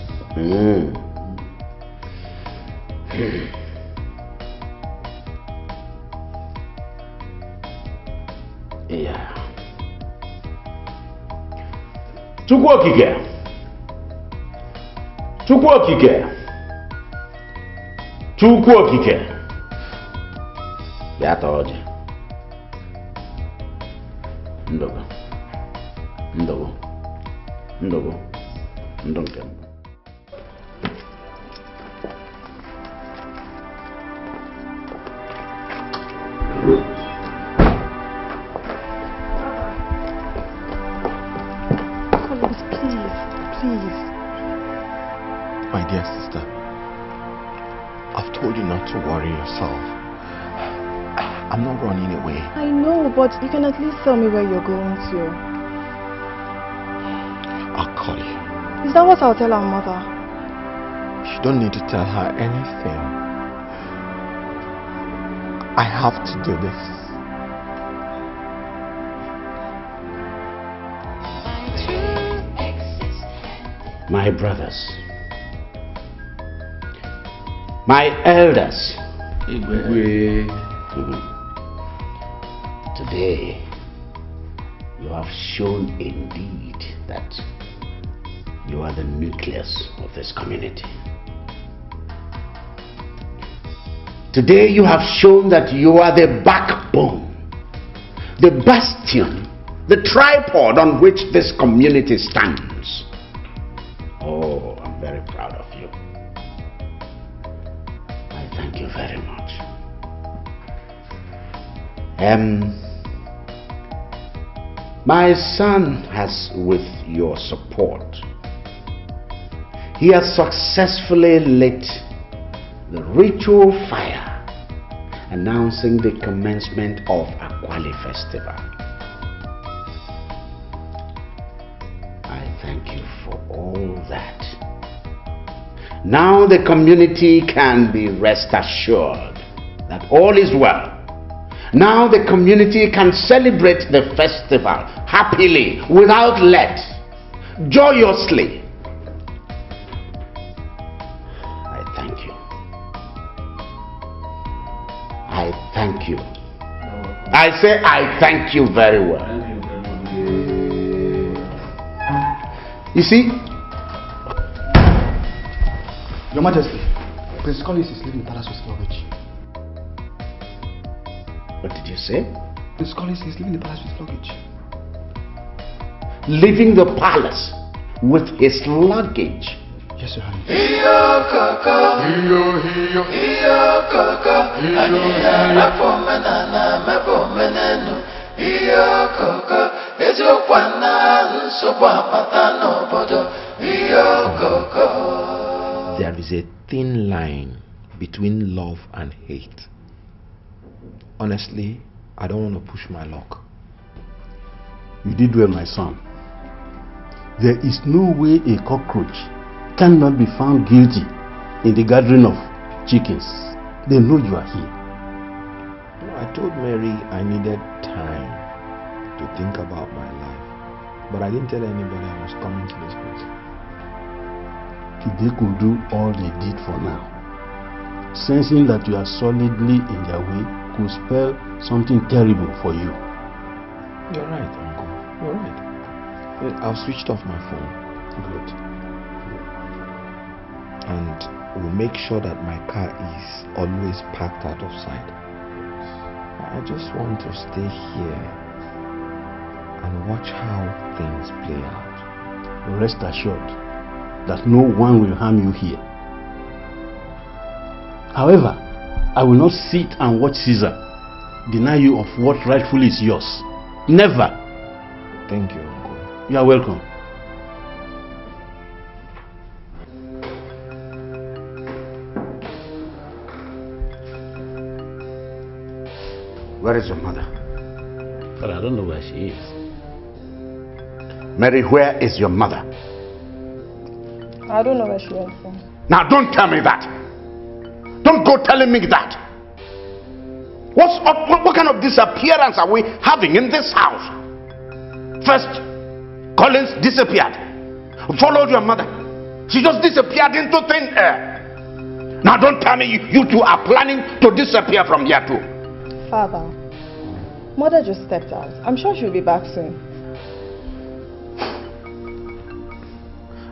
[SPEAKER 5] Yeah.
[SPEAKER 9] Chukwu okike. Chukwu okike. Chukwu okike.
[SPEAKER 5] Beata oji. Ndogo. Ndogo. Ndogo. Ndonke.
[SPEAKER 8] Collins, please.
[SPEAKER 1] My dear sister, I've told you not to worry yourself. I'm not running away.
[SPEAKER 8] I know, but you can at least tell me where you're going to.
[SPEAKER 1] I'll call you.
[SPEAKER 8] Is that what I'll tell our mother?
[SPEAKER 1] You don't need to tell her anything. I have to do this.
[SPEAKER 5] My brothers, my elders, today you have shown indeed that you are the nucleus of this community. Today you have shown that you are the backbone, the bastion, the tripod on which this community stands. Oh, I'm very proud of you. I thank you very much. My son has, with your support, he has successfully lit the ritual fire announcing the commencement of Akwali Festival. I thank you for all that. Now the community can be rest assured that all is well. Now the community can celebrate the festival happily, without let, joyously. I thank you. I thank you. I say I thank you very well. You see,
[SPEAKER 4] Your Majesty, Prince Collins is leaving the palace with luggage.
[SPEAKER 5] What did you say?
[SPEAKER 4] Prince Collins is leaving the palace with luggage.
[SPEAKER 5] Leaving the palace with his luggage?
[SPEAKER 4] Yes, Your Highness.
[SPEAKER 1] There is a thin line between love and hate. Honestly, I don't want to push my luck.
[SPEAKER 13] You did well, my son. There is no way a cockroach cannot be found guilty in the gathering of chickens. They know you are here.
[SPEAKER 4] I told Mary I needed time to think about my life. But I didn't tell anybody I was coming to this place.
[SPEAKER 13] They could do all they did for now. Sensing that you are solidly in their way could spell something terrible for you.
[SPEAKER 4] You're right, Uncle. You're right. I've switched off my phone. Good. And we'll make sure that my car is always parked out of sight. I just want to stay here and watch how things play out.
[SPEAKER 13] Rest assured that no one will harm you here. However, I will not sit and watch Caesar deny you of what rightfully is yours. Never.
[SPEAKER 4] Thank you, Uncle.
[SPEAKER 13] You are welcome.
[SPEAKER 5] Where is your mother?
[SPEAKER 7] But I don't know where she is.
[SPEAKER 5] Mary, where is your mother?
[SPEAKER 8] I don't know where she went from.
[SPEAKER 5] Now don't tell me that. Don't go telling me that. What kind of disappearance are we having in this house? First, Collins disappeared. Followed your mother. She just disappeared into thin air. Now don't tell me you two are planning to disappear from here too.
[SPEAKER 8] Father, Mother just stepped out. I'm sure she'll be back soon.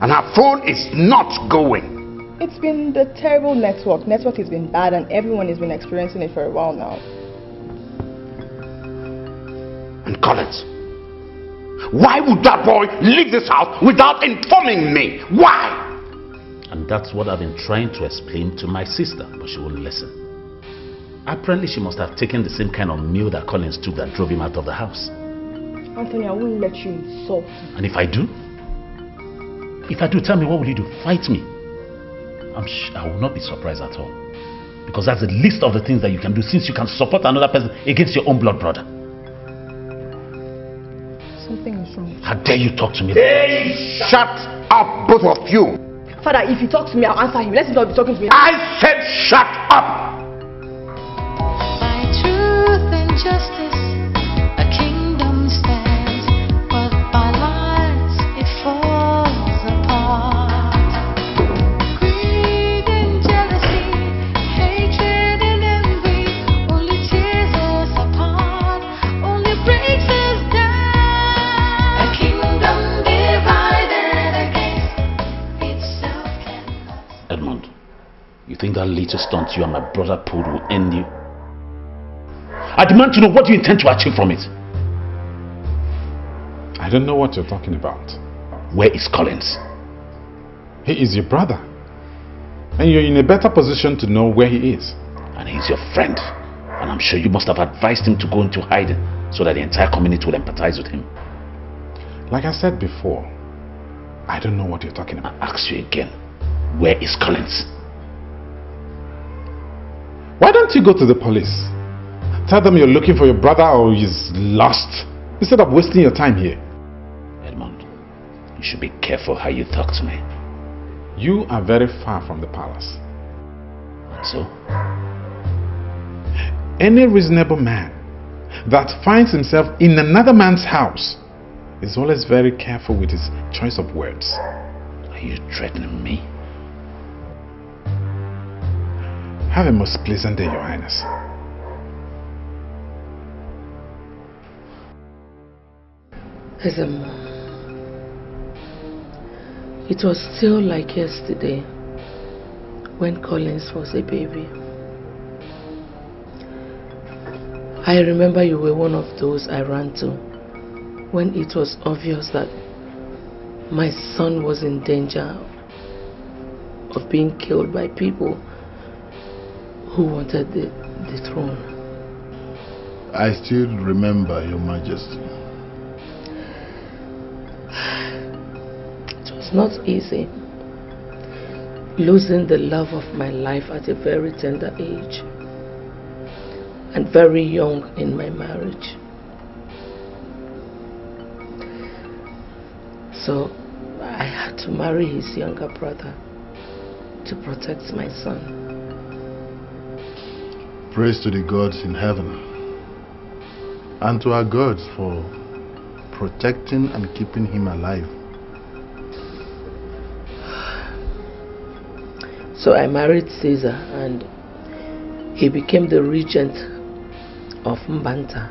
[SPEAKER 5] And her phone is not going.
[SPEAKER 8] It's been the terrible network. Network has been bad and everyone has been experiencing it for a while now.
[SPEAKER 5] And Collins, why would that boy leave this house without informing me? Why?
[SPEAKER 9] And that's what I've been trying to explain to my sister, but she won't listen. Apparently she must have taken the same kind of meal that Collins took that drove him out of the house.
[SPEAKER 8] Anthony, I won't let you insult me.
[SPEAKER 9] And if I do? If I do, tell me, what will you do? Fight me? I will not be surprised at all. Because that's the least of the things that you can do, since you can support another person against your own blood brother.
[SPEAKER 8] Something is wrong.
[SPEAKER 9] How dare you talk to me?
[SPEAKER 5] Hey, shut up, both of you.
[SPEAKER 8] Father, if you talk to me, I'll answer him. Let him not be talking to me.
[SPEAKER 5] I said shut up.
[SPEAKER 11] By truth and justice, a kingdom stands, but by lies it falls apart. Greed and jealousy, hatred and envy, only tears us apart, only breaks us down. A kingdom divided against itself cannot.
[SPEAKER 9] Edmund, you think that little stunt you and my brother pulled will end you? I demand to know, what do you intend to achieve from it?
[SPEAKER 19] I don't know what you're talking about.
[SPEAKER 9] Where is Collins?
[SPEAKER 19] He is your brother. And you're in a better position to know where he is.
[SPEAKER 9] And he's your friend. And I'm sure you must have advised him to go into hiding so that the entire community will empathize with him.
[SPEAKER 19] Like I said before, I don't know what you're talking about.
[SPEAKER 9] I ask you again, where is Collins?
[SPEAKER 19] Why don't you go to the police? Tell them you're looking for your brother or he's lost, instead of wasting your time here.
[SPEAKER 9] Edmund, you should be careful how you talk to me.
[SPEAKER 19] You are very far from the palace.
[SPEAKER 9] And so?
[SPEAKER 19] Any reasonable man that finds himself in another man's house is always very careful with his choice of words.
[SPEAKER 9] Are you threatening me?
[SPEAKER 19] Have a most pleasant day, Your Highness.
[SPEAKER 2] It was still like yesterday when Collins was a baby. I remember you were one of those I ran to when it was obvious that my son was in danger of being killed by people who wanted the throne.
[SPEAKER 18] I still remember, Your Majesty.
[SPEAKER 2] It was not easy losing the love of my life at a very tender age and very young in my marriage. So I had to marry his younger brother to protect my son.
[SPEAKER 18] Praise to the gods in heaven and to our gods for protecting and keeping him alive.
[SPEAKER 2] So I married Caesar and he became the regent of Mbanta.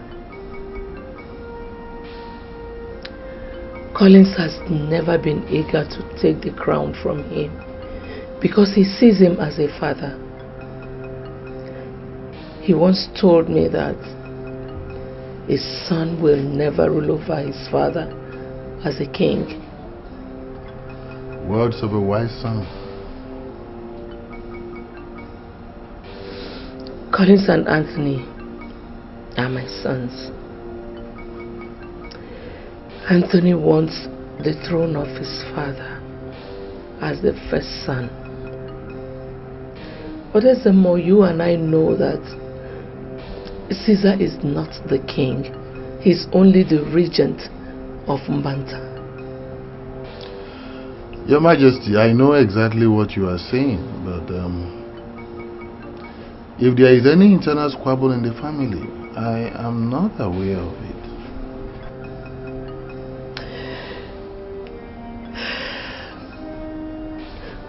[SPEAKER 2] Collins has never been eager to take the crown from him because he sees him as a father. He once told me that his son will never rule over his father as a king.
[SPEAKER 18] Words of a wise son.
[SPEAKER 2] Collins and Anthony are my sons. Anthony wants the throne of his father as the first son. But as the more you and I know that Caesar is not the king, he's only the regent of Mbanta.
[SPEAKER 18] Your Majesty, I know exactly what you are saying, but if there is any internal squabble in the family, I am not aware of it.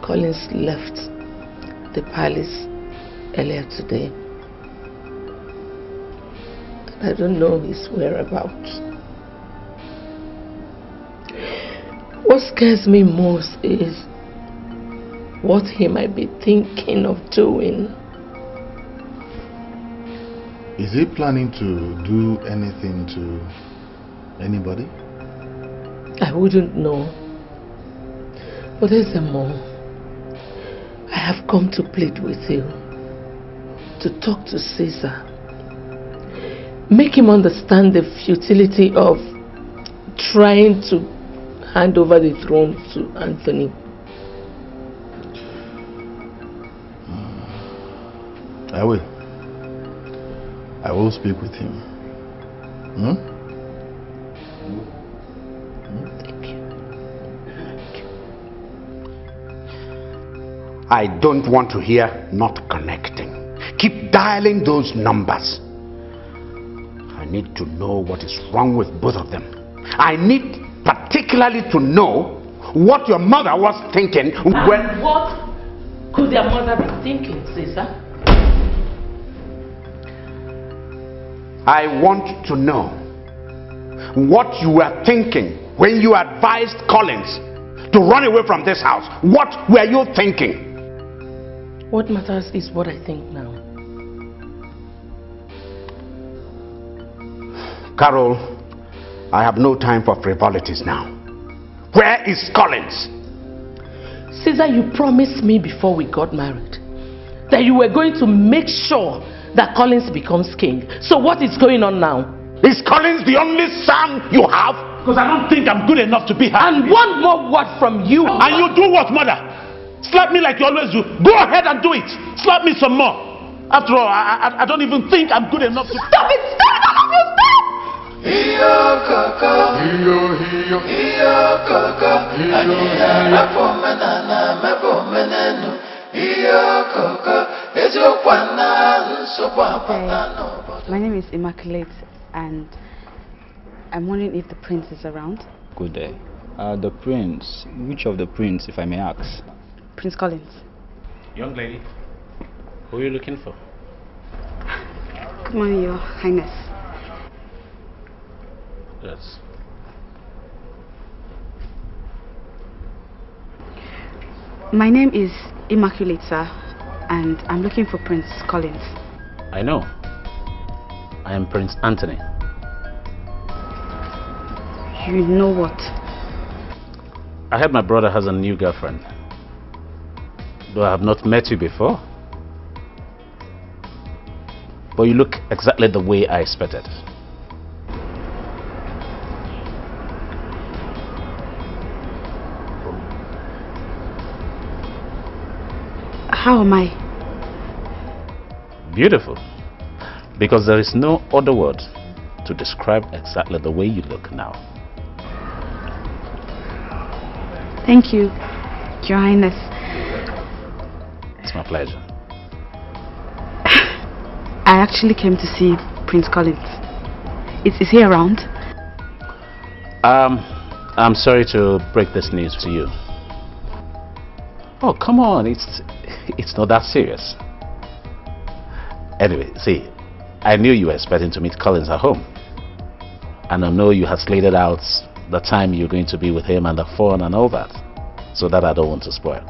[SPEAKER 2] Collins left the palace earlier today. I don't know his whereabouts. What scares me most is what he might be thinking of doing.
[SPEAKER 18] Is he planning to do anything to anybody?
[SPEAKER 2] I wouldn't know. But there's more. I have come to plead with you to talk to Caesar. Make him understand the futility of trying to hand over the throne to Anthony.
[SPEAKER 18] I will. I will speak with him.
[SPEAKER 2] Thank you.
[SPEAKER 7] I don't want to hear not connecting. Keep dialing those numbers. I need to know what is wrong with both of them. I need particularly to know what your mother was thinking when...
[SPEAKER 2] What could their mother be thinking, Caesar?
[SPEAKER 7] I want to know what you were thinking when you advised Collins to run away from this house. What were you thinking?
[SPEAKER 2] What matters is what I think now.
[SPEAKER 7] Carol, I have no time for frivolities now. Where is Collins?
[SPEAKER 2] Caesar, you promised me before we got married that you were going to make sure that Collins becomes king. So what is going on now?
[SPEAKER 7] Is Collins the only son you have?
[SPEAKER 19] Because I don't think I'm good enough to be her.
[SPEAKER 2] And one more word from you.
[SPEAKER 19] And you do what, mother? Slap me like you always do. Go ahead and do it. Slap me some more. After all, I don't even think I'm good enough to...
[SPEAKER 2] Stop it! Stop it! All of you, stop!
[SPEAKER 12] My name is Immaculate and I'm wondering if the prince is around.
[SPEAKER 3] Good day. The prince, which of the prince, if I may ask?
[SPEAKER 12] Prince Collins.
[SPEAKER 9] Young lady, who are you looking for?
[SPEAKER 12] Good morning, Your Highness.
[SPEAKER 9] Yes.
[SPEAKER 12] My name is Immaculate, sir, and I'm looking for Prince Collins.
[SPEAKER 9] I know. I am Prince Anthony.
[SPEAKER 12] You know what?
[SPEAKER 9] I heard my brother has a new girlfriend. Though I have not met you before. But you look exactly the way I expected.
[SPEAKER 12] How am I?
[SPEAKER 9] Beautiful. Because there is no other word to describe exactly the way you look now.
[SPEAKER 12] Thank you, Your Highness.
[SPEAKER 9] It's my pleasure.
[SPEAKER 12] I actually came to see Prince Collins. Is he around?
[SPEAKER 9] I'm sorry to break this news to you. Oh, come on, it's not that serious. Anyway, see, I knew you were expecting to meet Collins at home. And I know you had slated out the time you're going to be with him and the fun and all that. So that I don't want to spoil.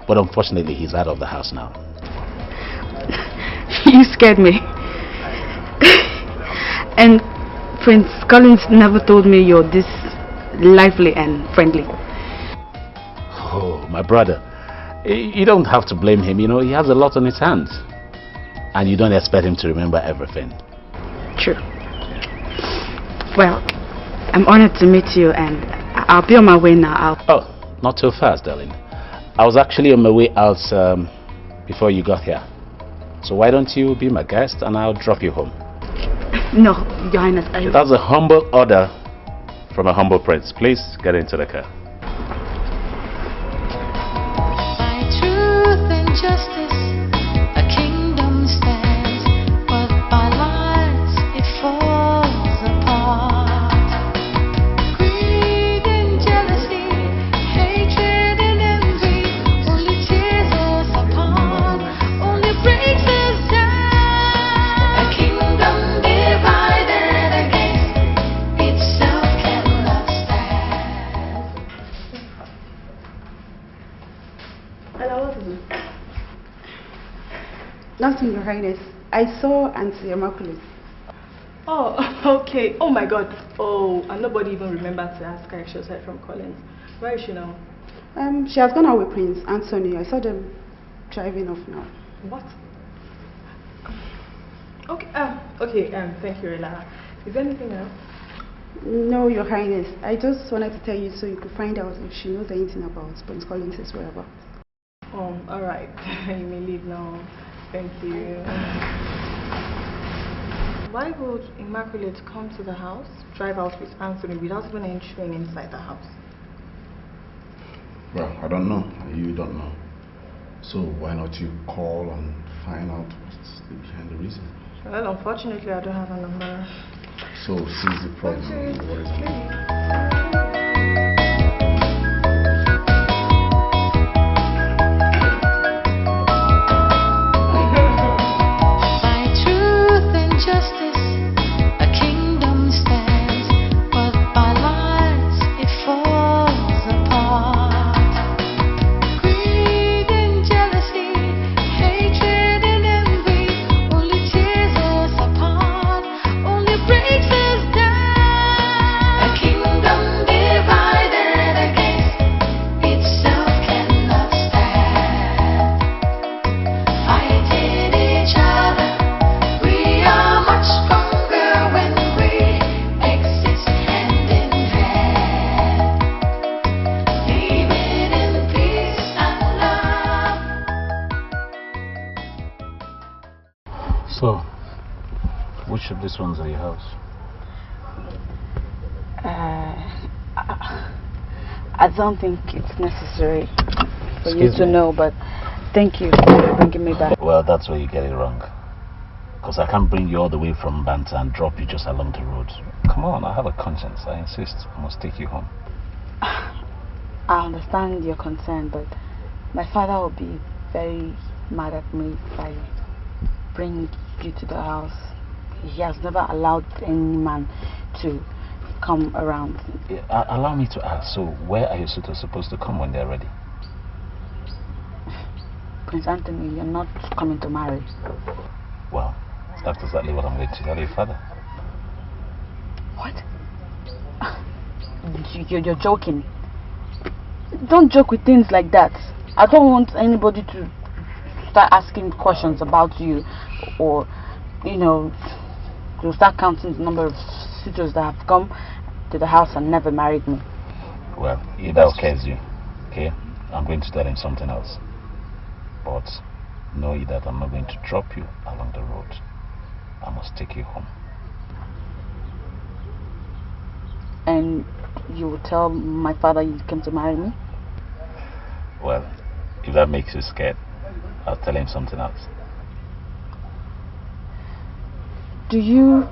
[SPEAKER 9] But unfortunately, he's out of the house now.
[SPEAKER 12] You scared me. And Prince Collins never told me you're this lively and friendly.
[SPEAKER 9] Oh, my brother. You don't have to blame him, you know, he has a lot on his hands. And you don't expect him to remember everything.
[SPEAKER 12] True. Well, I'm honored to meet you and I'll be on my way now.
[SPEAKER 9] Oh, not too fast, darling. I was actually on my way out before you got here. So why don't you be my guest and I'll drop you home?
[SPEAKER 12] No, Your Highness,
[SPEAKER 9] That's a humble order from a humble prince. Please get into the car.
[SPEAKER 11] By truth and justice, a kingdom stands, but by lies it falls apart. Greed and jealousy, hatred and envy, only tears us apart, only breaks us down. A kingdom divided against itself cannot stand.
[SPEAKER 12] Hello, what is it? Nothing, Your Highness. I saw Auntie Immaculate.
[SPEAKER 8] Oh, okay. Oh my God. Oh, and nobody even remembered to ask her if she was heard from Collins. Where is she now?
[SPEAKER 12] She has gone out with Prince Anthony. I saw them driving off now.
[SPEAKER 8] What? Okay. Okay. Thank you, Ella. Is there anything else?
[SPEAKER 12] No, Your Highness. I just wanted to tell you so you could find out if she knows anything about Prince Collins' whereabouts.
[SPEAKER 8] Oh, all right. You may leave now. Thank you. Why would Immaculate come to the house, drive out with Anthony without even entering inside the house?
[SPEAKER 19] Well, I don't know. You don't know. So why not you call and find out what's behind the reason?
[SPEAKER 8] Well, unfortunately, I don't have a number.
[SPEAKER 19] So seize the problem. What is it?
[SPEAKER 11] By truth and justice, a kingdom stands, but by lies it falls apart. Greed and jealousy, hatred and envy, only tears us apart, only breaks us down. A kingdom divided against itself cannot stand. Fighting each other, we are much stronger when we exist hand in hand, living in peace and love.
[SPEAKER 9] So, which of these ones are your house?
[SPEAKER 12] I don't think it's necessary for you
[SPEAKER 9] Excuse
[SPEAKER 12] to
[SPEAKER 9] me?
[SPEAKER 12] know, but thank you for bringing me back.
[SPEAKER 9] Well, that's where you get it wrong. Because I can't bring you all the way from Banta and drop you just along the road. Come on, I have a conscience. I insist. I must take you home.
[SPEAKER 12] I understand your concern, but my father will be very mad at me if I bring you to the house. He has never allowed any man to come around.
[SPEAKER 9] Allow me to ask, so where are your suitors supposed to come when they're ready?
[SPEAKER 12] Prince Anthony, you're not coming to marry.
[SPEAKER 9] Well, that's exactly what I'm going to tell your father.
[SPEAKER 12] What? You're joking. Don't joke with things like that. I don't want anybody to start asking questions about you, or, you know, to start counting the number of suitors that have come to the house and never married me.
[SPEAKER 9] Well, if that occurs you, okay, I'm going to tell him something else. But know ye that I'm not going to drop you along the road. I must take you home.
[SPEAKER 12] And you will tell my father you came to marry me?
[SPEAKER 9] Well, if that makes you scared, I'll tell him something else.
[SPEAKER 12] Do you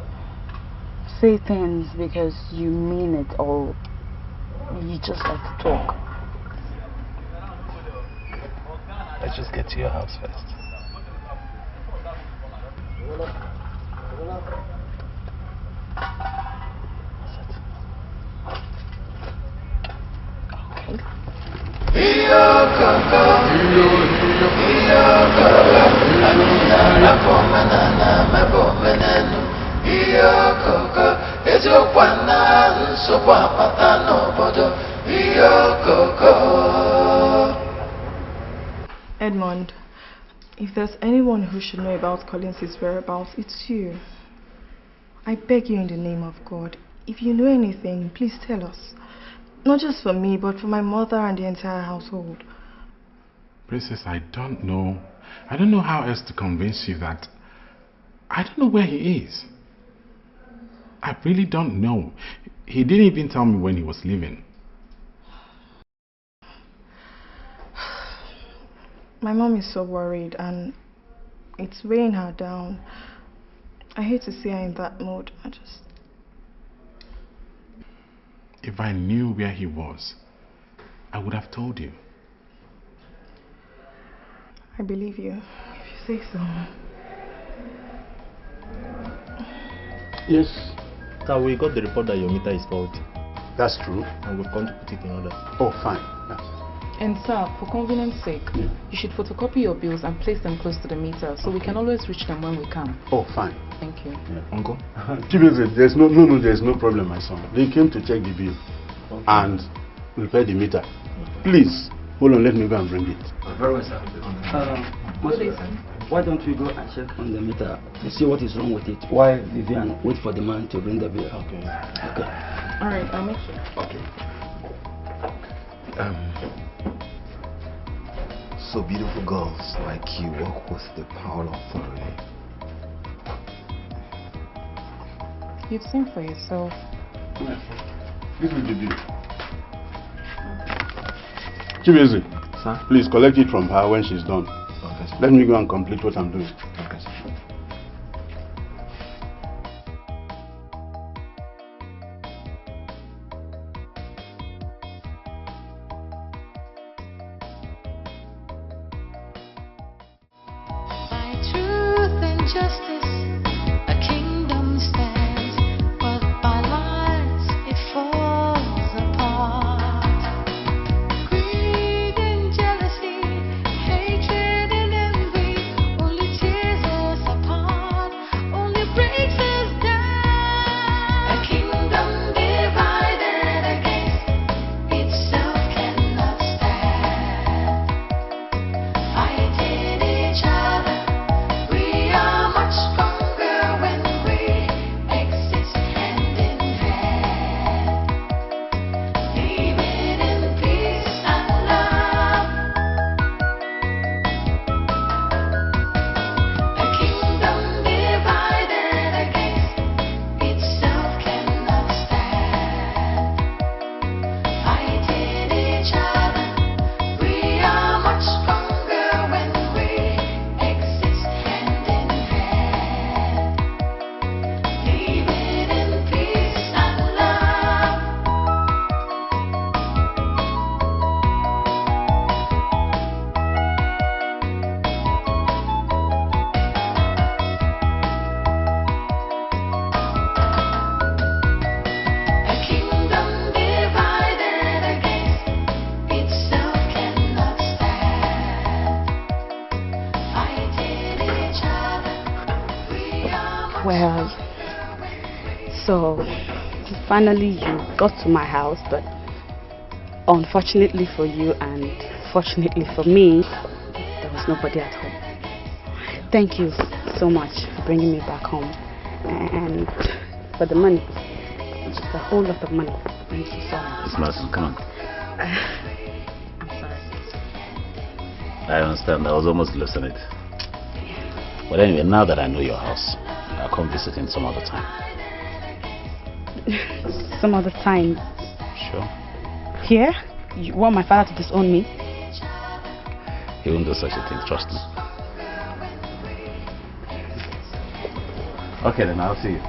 [SPEAKER 12] say things because you mean it, or you just like to talk?
[SPEAKER 9] Let's just get to your house first.
[SPEAKER 8] Edmond, if there's anyone who should know about Collins' whereabouts, it's you. I beg you in the name of God, if you know anything, please tell us. Not just for me, but for my mother and the entire household.
[SPEAKER 19] Princess, I don't know how else to convince you that I don't know where he is. I really don't know. He didn't even tell me when he was leaving.
[SPEAKER 8] My mom is so worried and it's weighing her down. I hate to see her in that mood.
[SPEAKER 19] If I knew where he was, I would have told you.
[SPEAKER 8] I believe you, if you say so.
[SPEAKER 4] Yes, sir, we got the report that your meter is faulty.
[SPEAKER 5] That's true.
[SPEAKER 4] And we've come to put it in order.
[SPEAKER 5] Oh, fine. Yes.
[SPEAKER 15] And sir, for convenience sake, you should photocopy your bills and place them close to the meter so we can always reach them when we can.
[SPEAKER 5] Oh, fine.
[SPEAKER 15] Thank you.
[SPEAKER 19] Yeah. Uncle?
[SPEAKER 5] there's no problem, my son. They came to check the bill and repair the meter. Please, hold on, let me go and bring it.
[SPEAKER 20] Very well, sir. Why don't we go and check on the meter to see what is wrong with it while Vivian wait for the man to bring the bill? Okay.
[SPEAKER 15] Alright, I'll make sure.
[SPEAKER 5] Okay.
[SPEAKER 21] So beautiful girls like you walk with the power of authority.
[SPEAKER 15] You've seen for yourself.
[SPEAKER 5] This is the bill. Chibeze, sir, please collect it from her when she's done. Okay, sir. Let me go and complete what I'm doing.
[SPEAKER 21] Okay, sir.
[SPEAKER 11] Truth and justice, a kingdom stands, but by lies it falls apart. Greed and jealousy, hatred and envy, only tears us apart, only breaks us down. A kingdom divided against itself cannot stand. Fighting each other, we are much stronger when we exist hand in hand, living in peace and love. A kingdom divided against itself cannot stand. Fighting each other, we are much stronger when we exist hand in hand, living in peace and love. A kingdom divided against itself cannot stand. Fighting each other, we are much
[SPEAKER 12] Well, so finally you got to my house, but unfortunately for you and fortunately for me, there was nobody at home. Thank you so much for bringing me back home, and for the money. It's a whole lot of money. Thank you so much.
[SPEAKER 9] Miss Madison, come on.
[SPEAKER 12] I'm sorry.
[SPEAKER 9] I understand. I was almost losing it. But anyway, now that I know your house, I'll come visiting some other time.
[SPEAKER 12] Some other time.
[SPEAKER 9] Sure.
[SPEAKER 12] Here? You want my father to disown me?
[SPEAKER 9] He won't do such a thing, trust me. Okay, then I'll see you.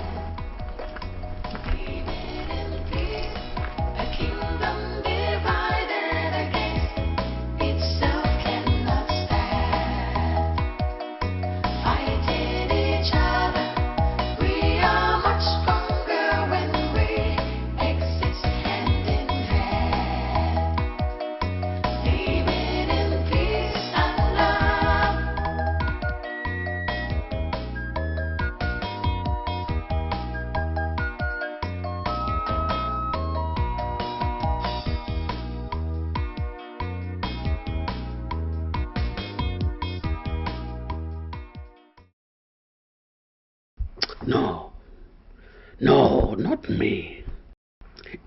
[SPEAKER 7] No, not me.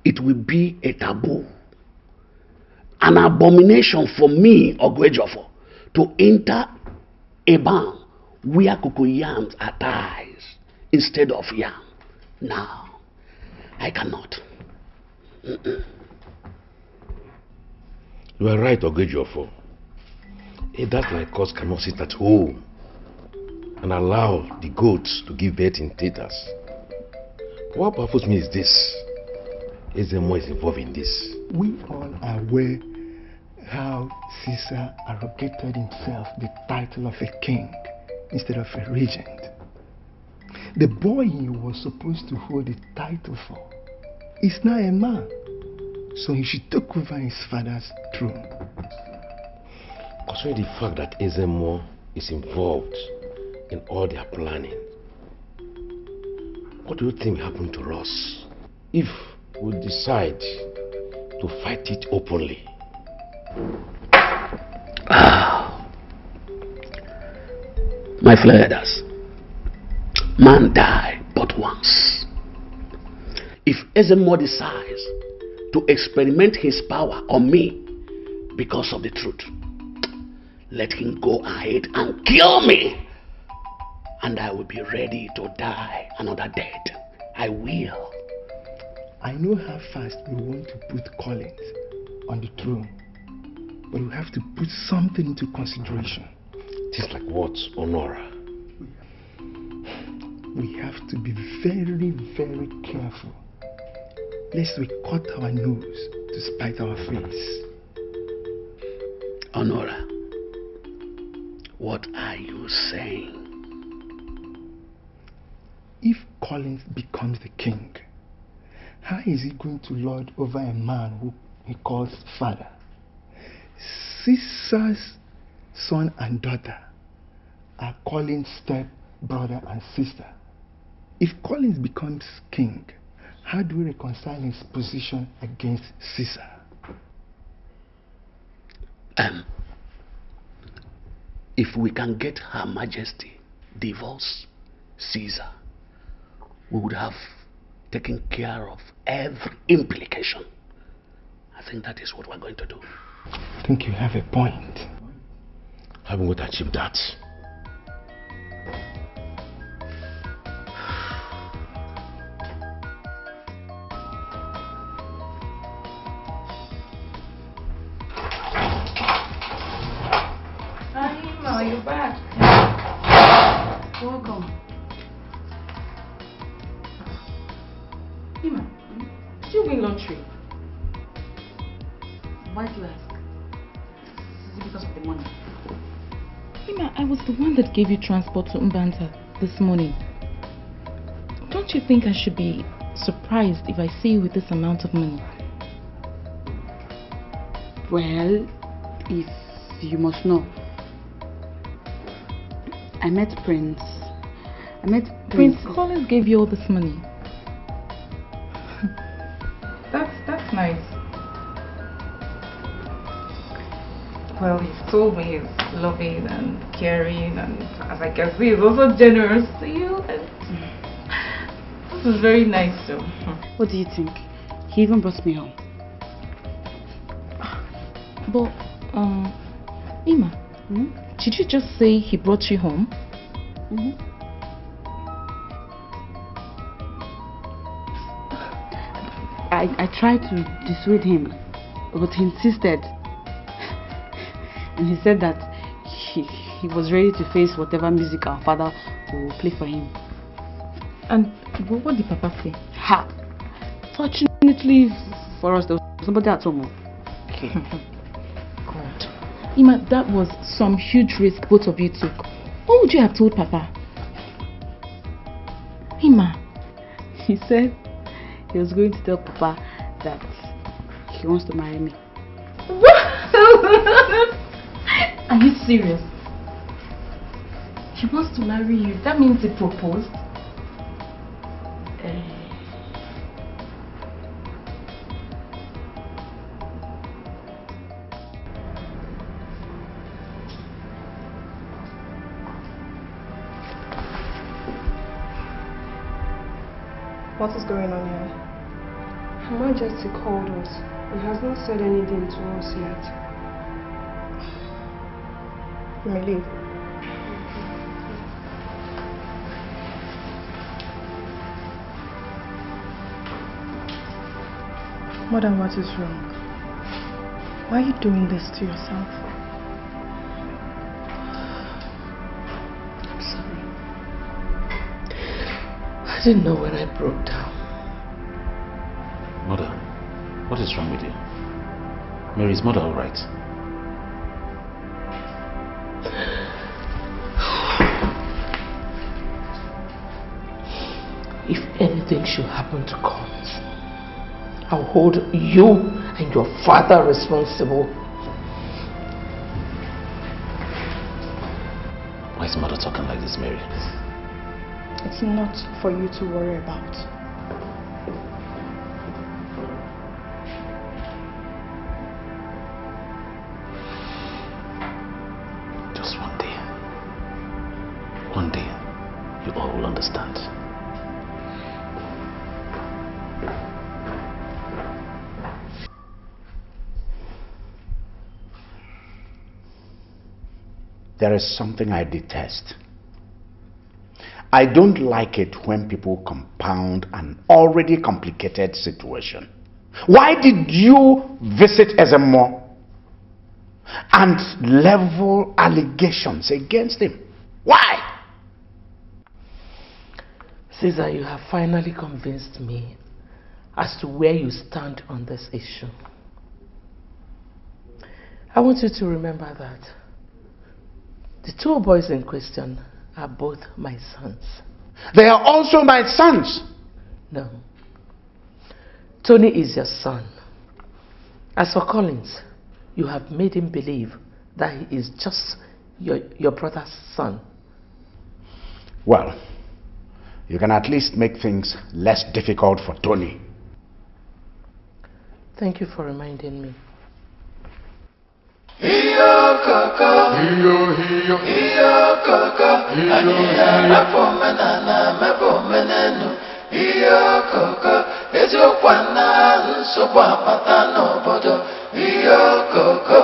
[SPEAKER 7] It will be a taboo, an abomination for me, Ogwejofo, to enter a barn where cocoyams are tied instead of yam. Now, I cannot.
[SPEAKER 10] You are right, Ogwejofo. A dad like us cannot sit at home and allow the goats to give birth in theaters. What baffles me is this. Ezemo is involved in this.
[SPEAKER 6] We all are aware how Caesar arrogated himself the title of a king instead of a regent. The boy he was supposed to hold the title for is now a man, so he should take over his father's throne.
[SPEAKER 10] Concerning the fact that Ezemo is involved in all their planning, what do you think will happen to us if we decide to fight it openly?
[SPEAKER 7] My flathers, man die but once. If Ezemo decides to experiment his power on me because of the truth, let him go ahead and kill me, and I will be ready to die another death. I will.
[SPEAKER 6] I know how fast we want to put Collins on the throne, but we have to put something into consideration.
[SPEAKER 10] Things like what, Honora?
[SPEAKER 6] We have to be very, very careful, lest we cut our nose to spite our face.
[SPEAKER 7] Honora, what are you saying?
[SPEAKER 6] If Collins becomes the king, how is he going to lord over a man who he calls father? Caesar's son and daughter are Collins' step brother and sister. If Collins becomes king, how do we reconcile his position against Caesar?
[SPEAKER 7] If we can get Her Majesty divorce Caesar, we would have taken care of every implication. I think that is what we're going to do.
[SPEAKER 6] I think you have a point.
[SPEAKER 10] Haven't we achieved that?
[SPEAKER 15] Are you back? Welcome. Ima, did you win lottery? Why do you ask? Is it because of the money?
[SPEAKER 22] Ima, I was the one that gave you transport to Mbanta this morning. Don't you think I should be surprised if I see you with this amount of money?
[SPEAKER 12] Well, if you must know, I met Prince.
[SPEAKER 22] Prince Collins gave you all this money.
[SPEAKER 15] That's nice. Well, he's told me he's loving and caring, and as I can see, he's also generous to you. And this is very nice too.
[SPEAKER 12] What do you think? He even brought me home.
[SPEAKER 22] But, Ima, did you just say he brought you home?
[SPEAKER 12] I tried to dissuade him, but he insisted. And he said that he was ready to face whatever music our father will play for him.
[SPEAKER 15] And what did Papa say?
[SPEAKER 12] Ha! Fortunately for us, there was somebody at home.
[SPEAKER 15] Okay. God. Ima, that was some huge risk both of you took. What would you have told Papa? Ima.
[SPEAKER 12] He said he was going to tell Papa that he wants to marry me.
[SPEAKER 15] Are you serious? He wants to marry you. That means he proposed?
[SPEAKER 8] What is going on here? Majesty called us. He has not said anything to us yet. You may leave. Mother, what is wrong? Why are you doing this to yourself?
[SPEAKER 2] I'm sorry. I didn't know when I broke down.
[SPEAKER 9] Mother, what is wrong with you? Mary's mother all right?
[SPEAKER 2] If anything should happen to Collins, I'll hold you and your father responsible.
[SPEAKER 9] Why is mother talking like this, Mary?
[SPEAKER 8] It's not for you to worry about.
[SPEAKER 9] Just one day. One day, you all will understand.
[SPEAKER 5] There is something I detest. I don't like it when people compound an already complicated situation. Why did you visit Ezemo and level allegations against him? Why?
[SPEAKER 2] Caesar, you have finally convinced me as to where you stand on this issue. I want you to remember that the two boys in question are both my sons.
[SPEAKER 5] They are also my sons.
[SPEAKER 2] No. Tony is your son. As for Collins, you have made him believe that he is just your brother's son.
[SPEAKER 5] Well, you can at least make things less difficult for Tony.
[SPEAKER 2] Thank you for reminding me.
[SPEAKER 11] Iyo koko, iyo koko, anyina mefomena mefomenu. Iyo koko, eziokwana nsogbu apata n'obodo. Iyo koko.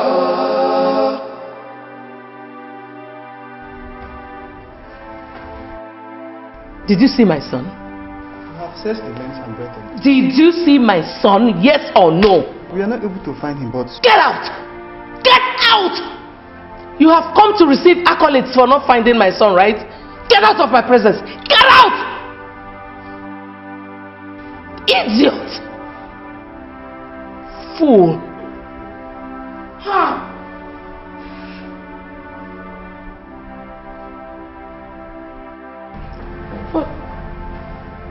[SPEAKER 2] Did you see my son?
[SPEAKER 6] We have searched the length and breadth of it.
[SPEAKER 2] Did you see my son? Yes or no?
[SPEAKER 6] We are not able to find him, but...
[SPEAKER 2] Get out! Get out! You have come to receive accolades for not finding my son, right? Get out of my presence! Get out! Idiot! Fool! Ha! But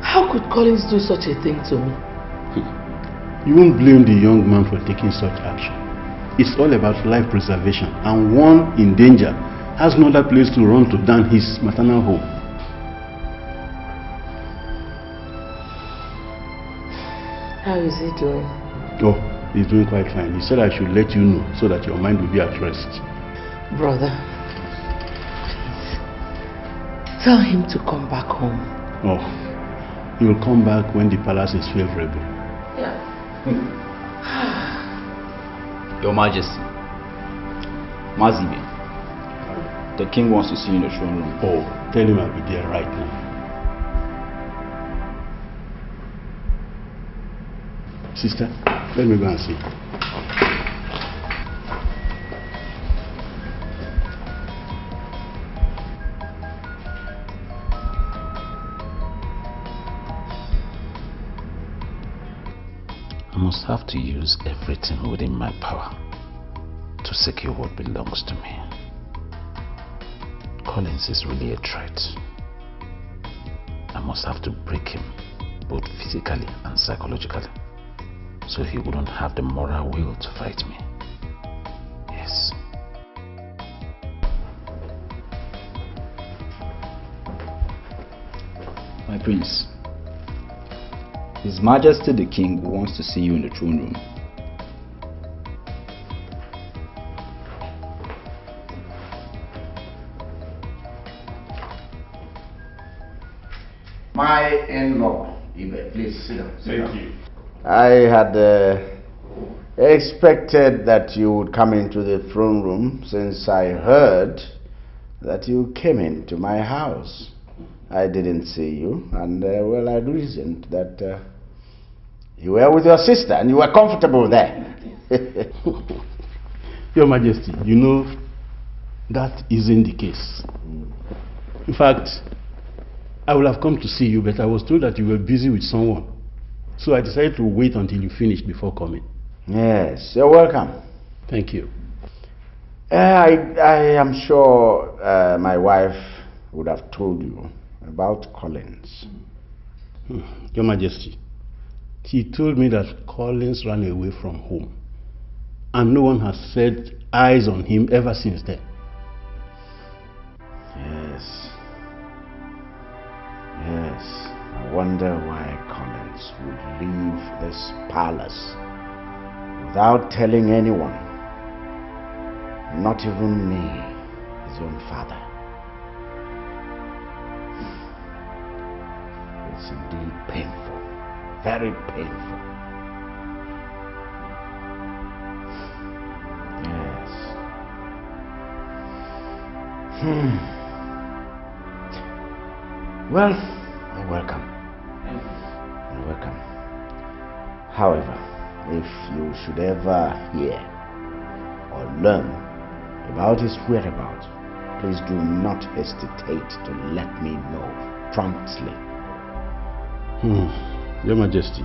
[SPEAKER 2] how could Collins do such a thing to me?
[SPEAKER 13] You won't blame the young man for taking such action. It's all about life preservation, and one in danger has no other place to run to than his maternal home.
[SPEAKER 2] How is he doing?
[SPEAKER 13] Oh, he's doing quite fine. He said I should let you know so that your mind will be at rest.
[SPEAKER 2] Brother, please, tell him to come back home.
[SPEAKER 13] Oh, he will come back when the palace is favorable.
[SPEAKER 2] Yeah.
[SPEAKER 3] Your Majesty, Mazibe, the king wants to see you in the throne room.
[SPEAKER 13] Oh, tell him I'll be there right now. Sister, let me go and see.
[SPEAKER 9] must have to use everything within my power to secure what belongs to me. Collins is really a threat. I must have to break him, both physically and psychologically, so he wouldn't have the moral will to fight me. Yes.
[SPEAKER 3] My prince, His Majesty the King wants to see you in the throne room.
[SPEAKER 5] My in-law, Ibe, please sit down.
[SPEAKER 16] Thank you.
[SPEAKER 5] I had expected that you would come into the throne room since I heard that you came into my house. I didn't see you, and well, I reasoned that you were with your sister and you were comfortable there.
[SPEAKER 13] Your Majesty, you know that isn't the case. In fact, I would have come to see you, but I was told that you were busy with someone. So I decided to wait until you finished before coming.
[SPEAKER 5] Yes, you're welcome.
[SPEAKER 13] Thank you.
[SPEAKER 5] I am sure my wife would have told you about Collins.
[SPEAKER 13] Your Majesty, she told me that Collins ran away from home and no one has set eyes on him ever since then.
[SPEAKER 5] Yes. Yes. I wonder why Collins would leave this palace without telling anyone, not even me, his own father. It's indeed painful, very painful. Yes. Well, you're welcome. You're welcome. However, if you should ever hear or learn about his whereabouts, please do not hesitate to let me know promptly.
[SPEAKER 13] Your Majesty,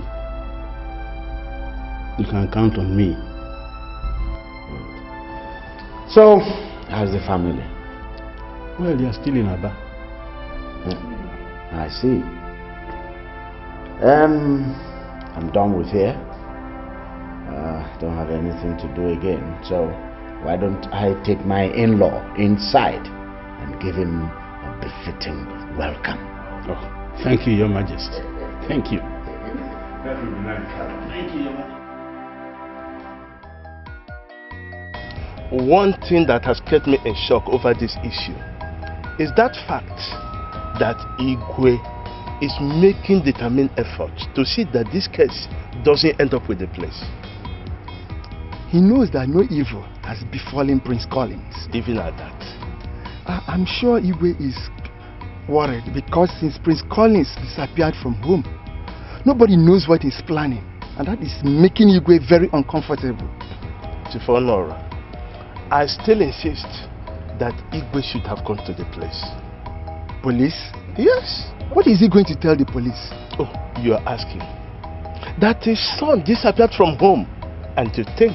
[SPEAKER 13] you can count on me.
[SPEAKER 5] So, how's the family?
[SPEAKER 13] Well, they are still in Aba.
[SPEAKER 5] I see. I'm done with here. Don't have anything to do again, so why don't I take my in-law inside and give him a befitting welcome?
[SPEAKER 13] Oh, thank you, Your Majesty. Thank you.
[SPEAKER 16] That would be nice.
[SPEAKER 12] Thank you, Your Majesty.
[SPEAKER 14] One thing that has kept me in shock over this issue is that fact that Igwe is making determined efforts to see that this case doesn't end up with the place.
[SPEAKER 6] He knows that no evil has befallen Prince Collins.
[SPEAKER 14] Even at that.
[SPEAKER 6] I'm sure Igwe is worried because since Prince Collins disappeared from home, nobody knows what he's planning, and that is making Igwe very uncomfortable.
[SPEAKER 14] Chief Honora, I still insist that Igwe should have gone to the place.
[SPEAKER 6] Police?
[SPEAKER 14] Yes.
[SPEAKER 6] What is he going to tell the police?
[SPEAKER 14] Oh, you are asking. That his son disappeared from home, and to think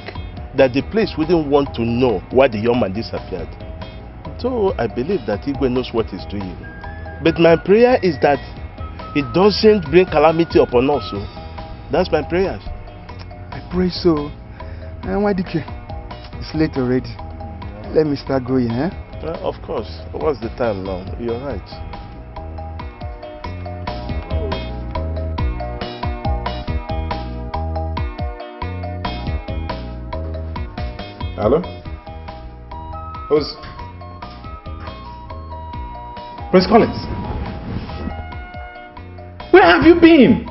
[SPEAKER 14] that the police wouldn't want to know why the young man disappeared. So I believe that Igwe knows what he's doing. But my prayer is that it doesn't bring calamity upon us. So that's my prayers.
[SPEAKER 6] I pray so. Wadike, it's late already. Let me start going, eh?
[SPEAKER 14] Of course. What's the time now? You're right.
[SPEAKER 19] Hello? Who's... Prince Collins? Where have you been?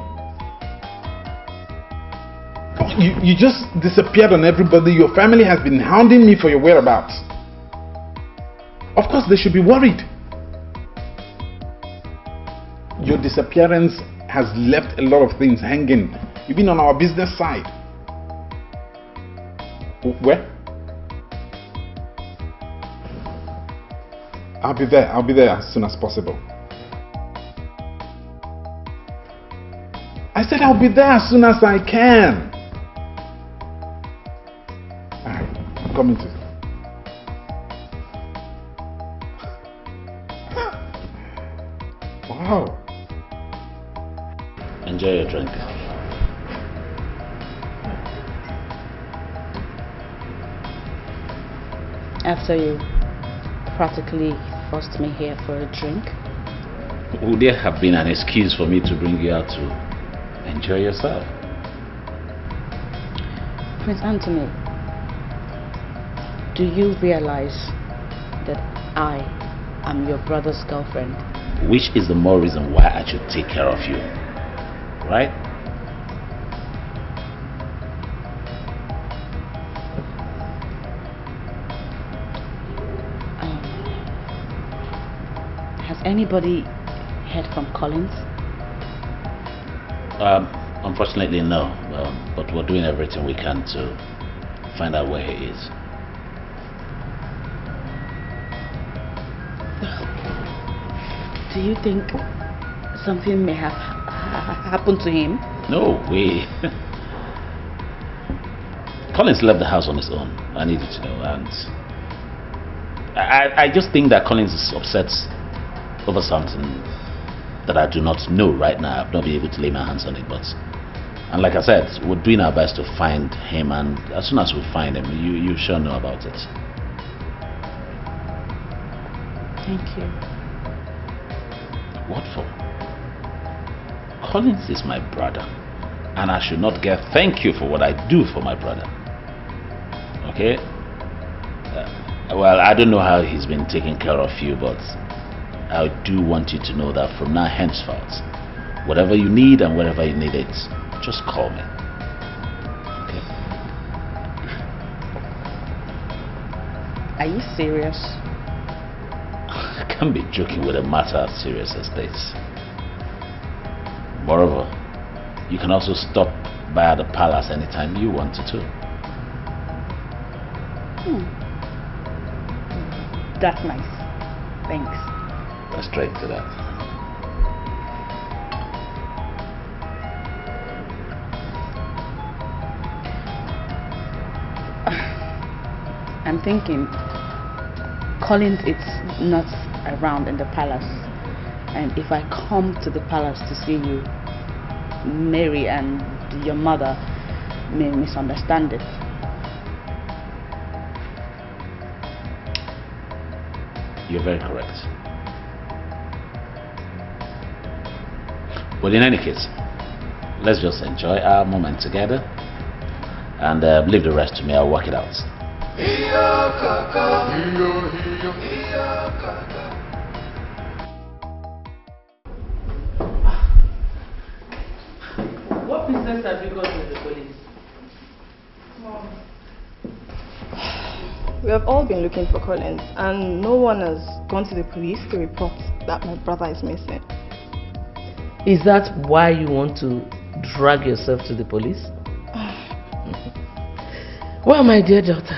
[SPEAKER 19] You just disappeared on everybody. Your family has been hounding me for your whereabouts. Of course they should be worried. Your disappearance has left a lot of things hanging. You've been on our business side. Where? I'll be there as soon as possible. I said I'll be there as soon as I can. I'm coming to. Wow.
[SPEAKER 9] Enjoy your drink.
[SPEAKER 12] After you practically forced me here for a drink?
[SPEAKER 9] Would there have been an excuse for me to bring you out to enjoy yourself?
[SPEAKER 12] Prince Anthony, do you realize that I am your brother's girlfriend?
[SPEAKER 9] Which is the more reason why I should take care of you, right?
[SPEAKER 12] Has anybody heard from Collins?
[SPEAKER 9] Unfortunately, no. But we're doing everything we can to find out where he is.
[SPEAKER 12] Do you think something may have happened to him?
[SPEAKER 9] No way. Collins left the house on his own. I need you to know. And I just think that Collins is upset over something that I do not know right now. I've not been able to lay my hands on it, and like I said, we're doing our best to find him, and as soon as we find him, you sure know about it.
[SPEAKER 12] Thank you.
[SPEAKER 9] What for? Collins is my brother, and I should not get thank you for what I do for my brother. Okay? Well, I don't know how he's been taking care of you, but I do want you to know that from now henceforth, whatever you need and wherever you need it, just call me. Okay?
[SPEAKER 12] Are you serious?
[SPEAKER 9] I can't be joking with a matter as serious as this. Moreover, you can also stop by the palace anytime you want to.
[SPEAKER 12] That's nice. Thanks.
[SPEAKER 9] Let's straight to that.
[SPEAKER 12] I'm thinking Collins is not around in the palace, and if I come to the palace to see you, Mary and your mother may misunderstand it.
[SPEAKER 9] You're very correct. But in any case, let's just enjoy our moment together and leave the rest to me. I'll work it out.
[SPEAKER 2] What business have you got with the police?
[SPEAKER 8] We have all been looking for Collins, and no one has gone to the police to report that my brother is missing.
[SPEAKER 2] Is that why you want to drag yourself to the police? Well, my dear daughter,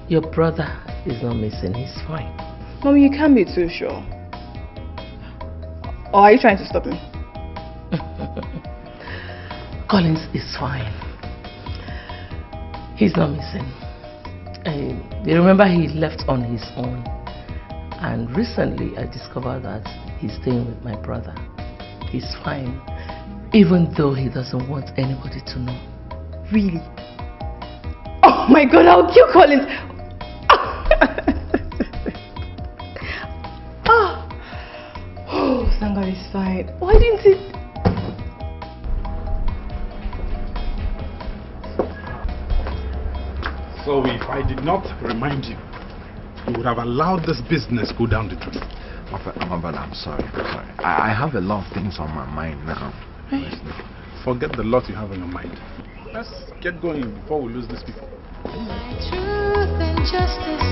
[SPEAKER 2] your brother is not missing. He's fine.
[SPEAKER 8] Mommy, you can't be too sure. Or are you trying to stop me?
[SPEAKER 2] Collins is fine. He's not missing. You remember he left on his own, and recently I discovered that he's staying with my brother. He's fine, even though he doesn't want anybody to know.
[SPEAKER 8] Really? Oh my God, I'll kill Collins! Oh, thank God he's fine. Why didn't he?
[SPEAKER 19] So if I did not remind you, you would have allowed this business go down the drain.
[SPEAKER 4] My brother, I'm sorry. I have a lot of things on my mind now.
[SPEAKER 19] Hey, forget the lot you have on your mind. Let's get going before we lose these people.
[SPEAKER 11] Truth and justice,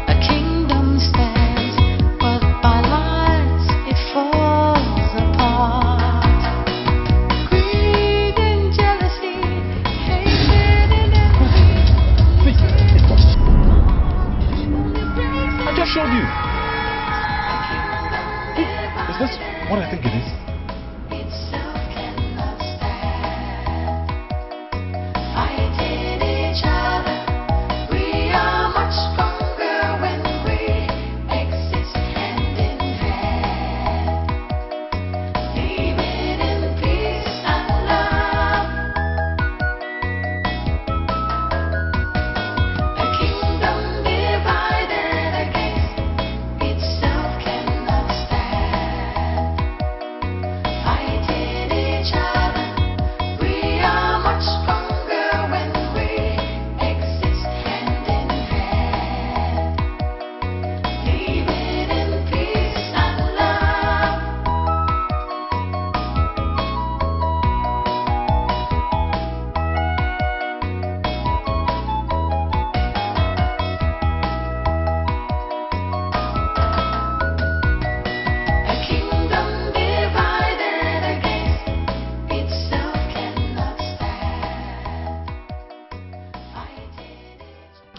[SPEAKER 11] a kingdom stands, but by lies it falls apart. Greed and jealousy, hatred and envy.
[SPEAKER 19] I just showed you. Is this what I think it is?
[SPEAKER 11] Itself cannot stand, fighting each other.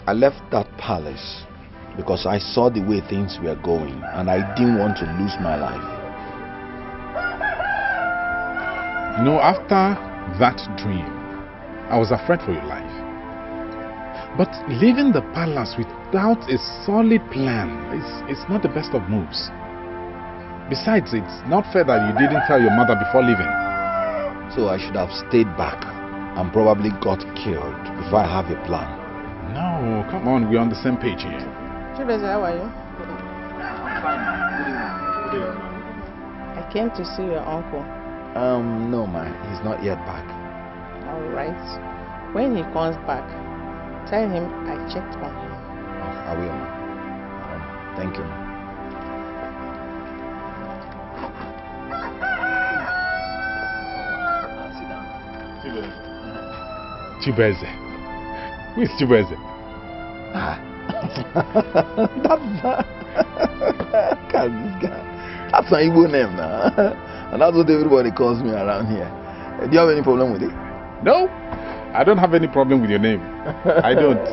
[SPEAKER 4] I left that palace because I saw the way things were going and I didn't want to lose my life.
[SPEAKER 19] You know, after that dream, I was afraid for your life. But leaving the palace without a solid plan is not the best of moves. Besides, it's not fair that you didn't tell your mother before leaving.
[SPEAKER 4] So I should have stayed back and probably got killed before I have a plan.
[SPEAKER 19] No, come on, we're on the same page here.
[SPEAKER 2] Chibeze, how are you?
[SPEAKER 21] I'm fine. Good evening.
[SPEAKER 2] I came to see your uncle.
[SPEAKER 4] No, ma, he's not yet back.
[SPEAKER 2] Alright. When he comes back, tell him I checked on him.
[SPEAKER 4] I will, ma. Thank you, ma.
[SPEAKER 19] Chibeze. Who is Chibeze?
[SPEAKER 4] That's my Igbo name now. And that's what everybody calls me around here. Do you have any problem with it?
[SPEAKER 19] No, I don't have any problem with your name. I don't.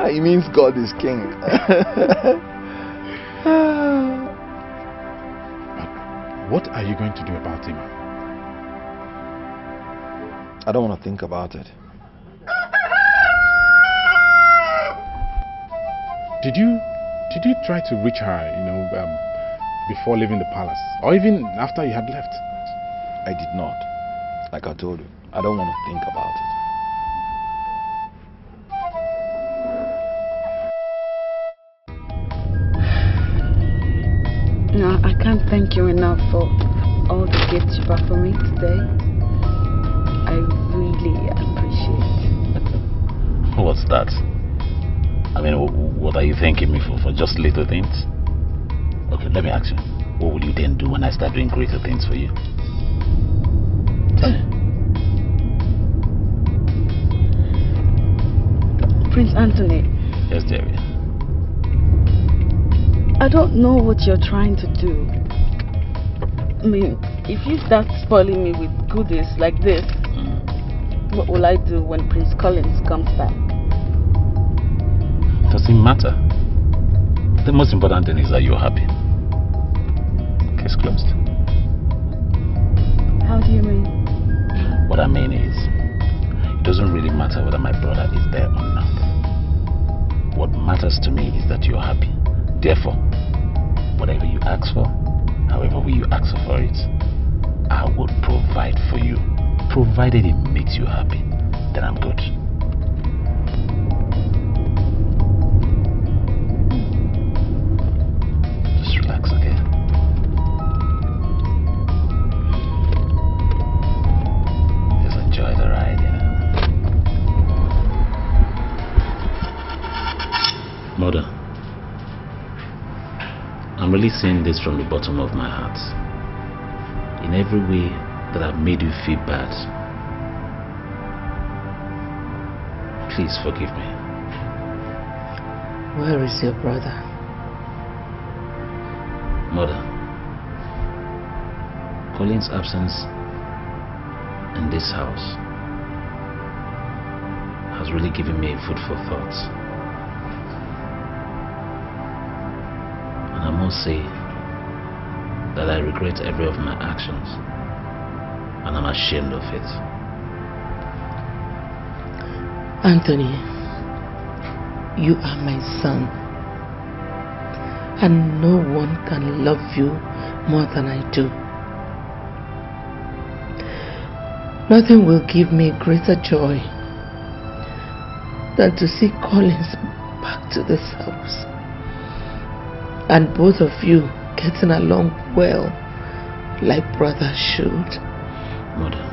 [SPEAKER 4] It means God is king.
[SPEAKER 19] What are you going to do about him?
[SPEAKER 4] I don't want to think about it.
[SPEAKER 19] Did you try to reach her, before leaving the palace? Or even after you had left?
[SPEAKER 4] I did not. Like I told you, I don't want to think about it.
[SPEAKER 12] No, I can't thank you enough for all the gifts you brought for me today. I really appreciate it.
[SPEAKER 9] What's that? I mean, what are you thanking me for? For just little things? Okay, let me ask you. What will you then do when I start doing greater things for you?
[SPEAKER 12] Prince Anthony.
[SPEAKER 9] Yes, Jerry.
[SPEAKER 12] I don't know what you're trying to do. I mean, if you start spoiling me with goodies like this, what will I do when Prince Collins comes back?
[SPEAKER 9] Doesn't matter. The most important thing is that you're happy. Case closed.
[SPEAKER 12] How do you mean?
[SPEAKER 9] What I mean is, it doesn't really matter whether my brother is there or not. What matters to me is that you're happy. Therefore, whatever you ask for, however way you ask for it, I will provide for you. Provided it makes you happy, then I'm good. Just relax, okay? Just enjoy the ride, Mother, I'm really saying this from the bottom of my heart. In every way that I've made you feel bad, please forgive me.
[SPEAKER 2] Where is your brother?
[SPEAKER 9] Mother, Colin's absence in this house has really given me food for thought. And I must say that I regret every of my actions, and I'm ashamed of it.
[SPEAKER 2] Anthony, you are my son, and no one can love you more than I do. Nothing will give me greater joy than to see Collins back to this house, and both of you getting along well like brothers should.
[SPEAKER 9] Mother,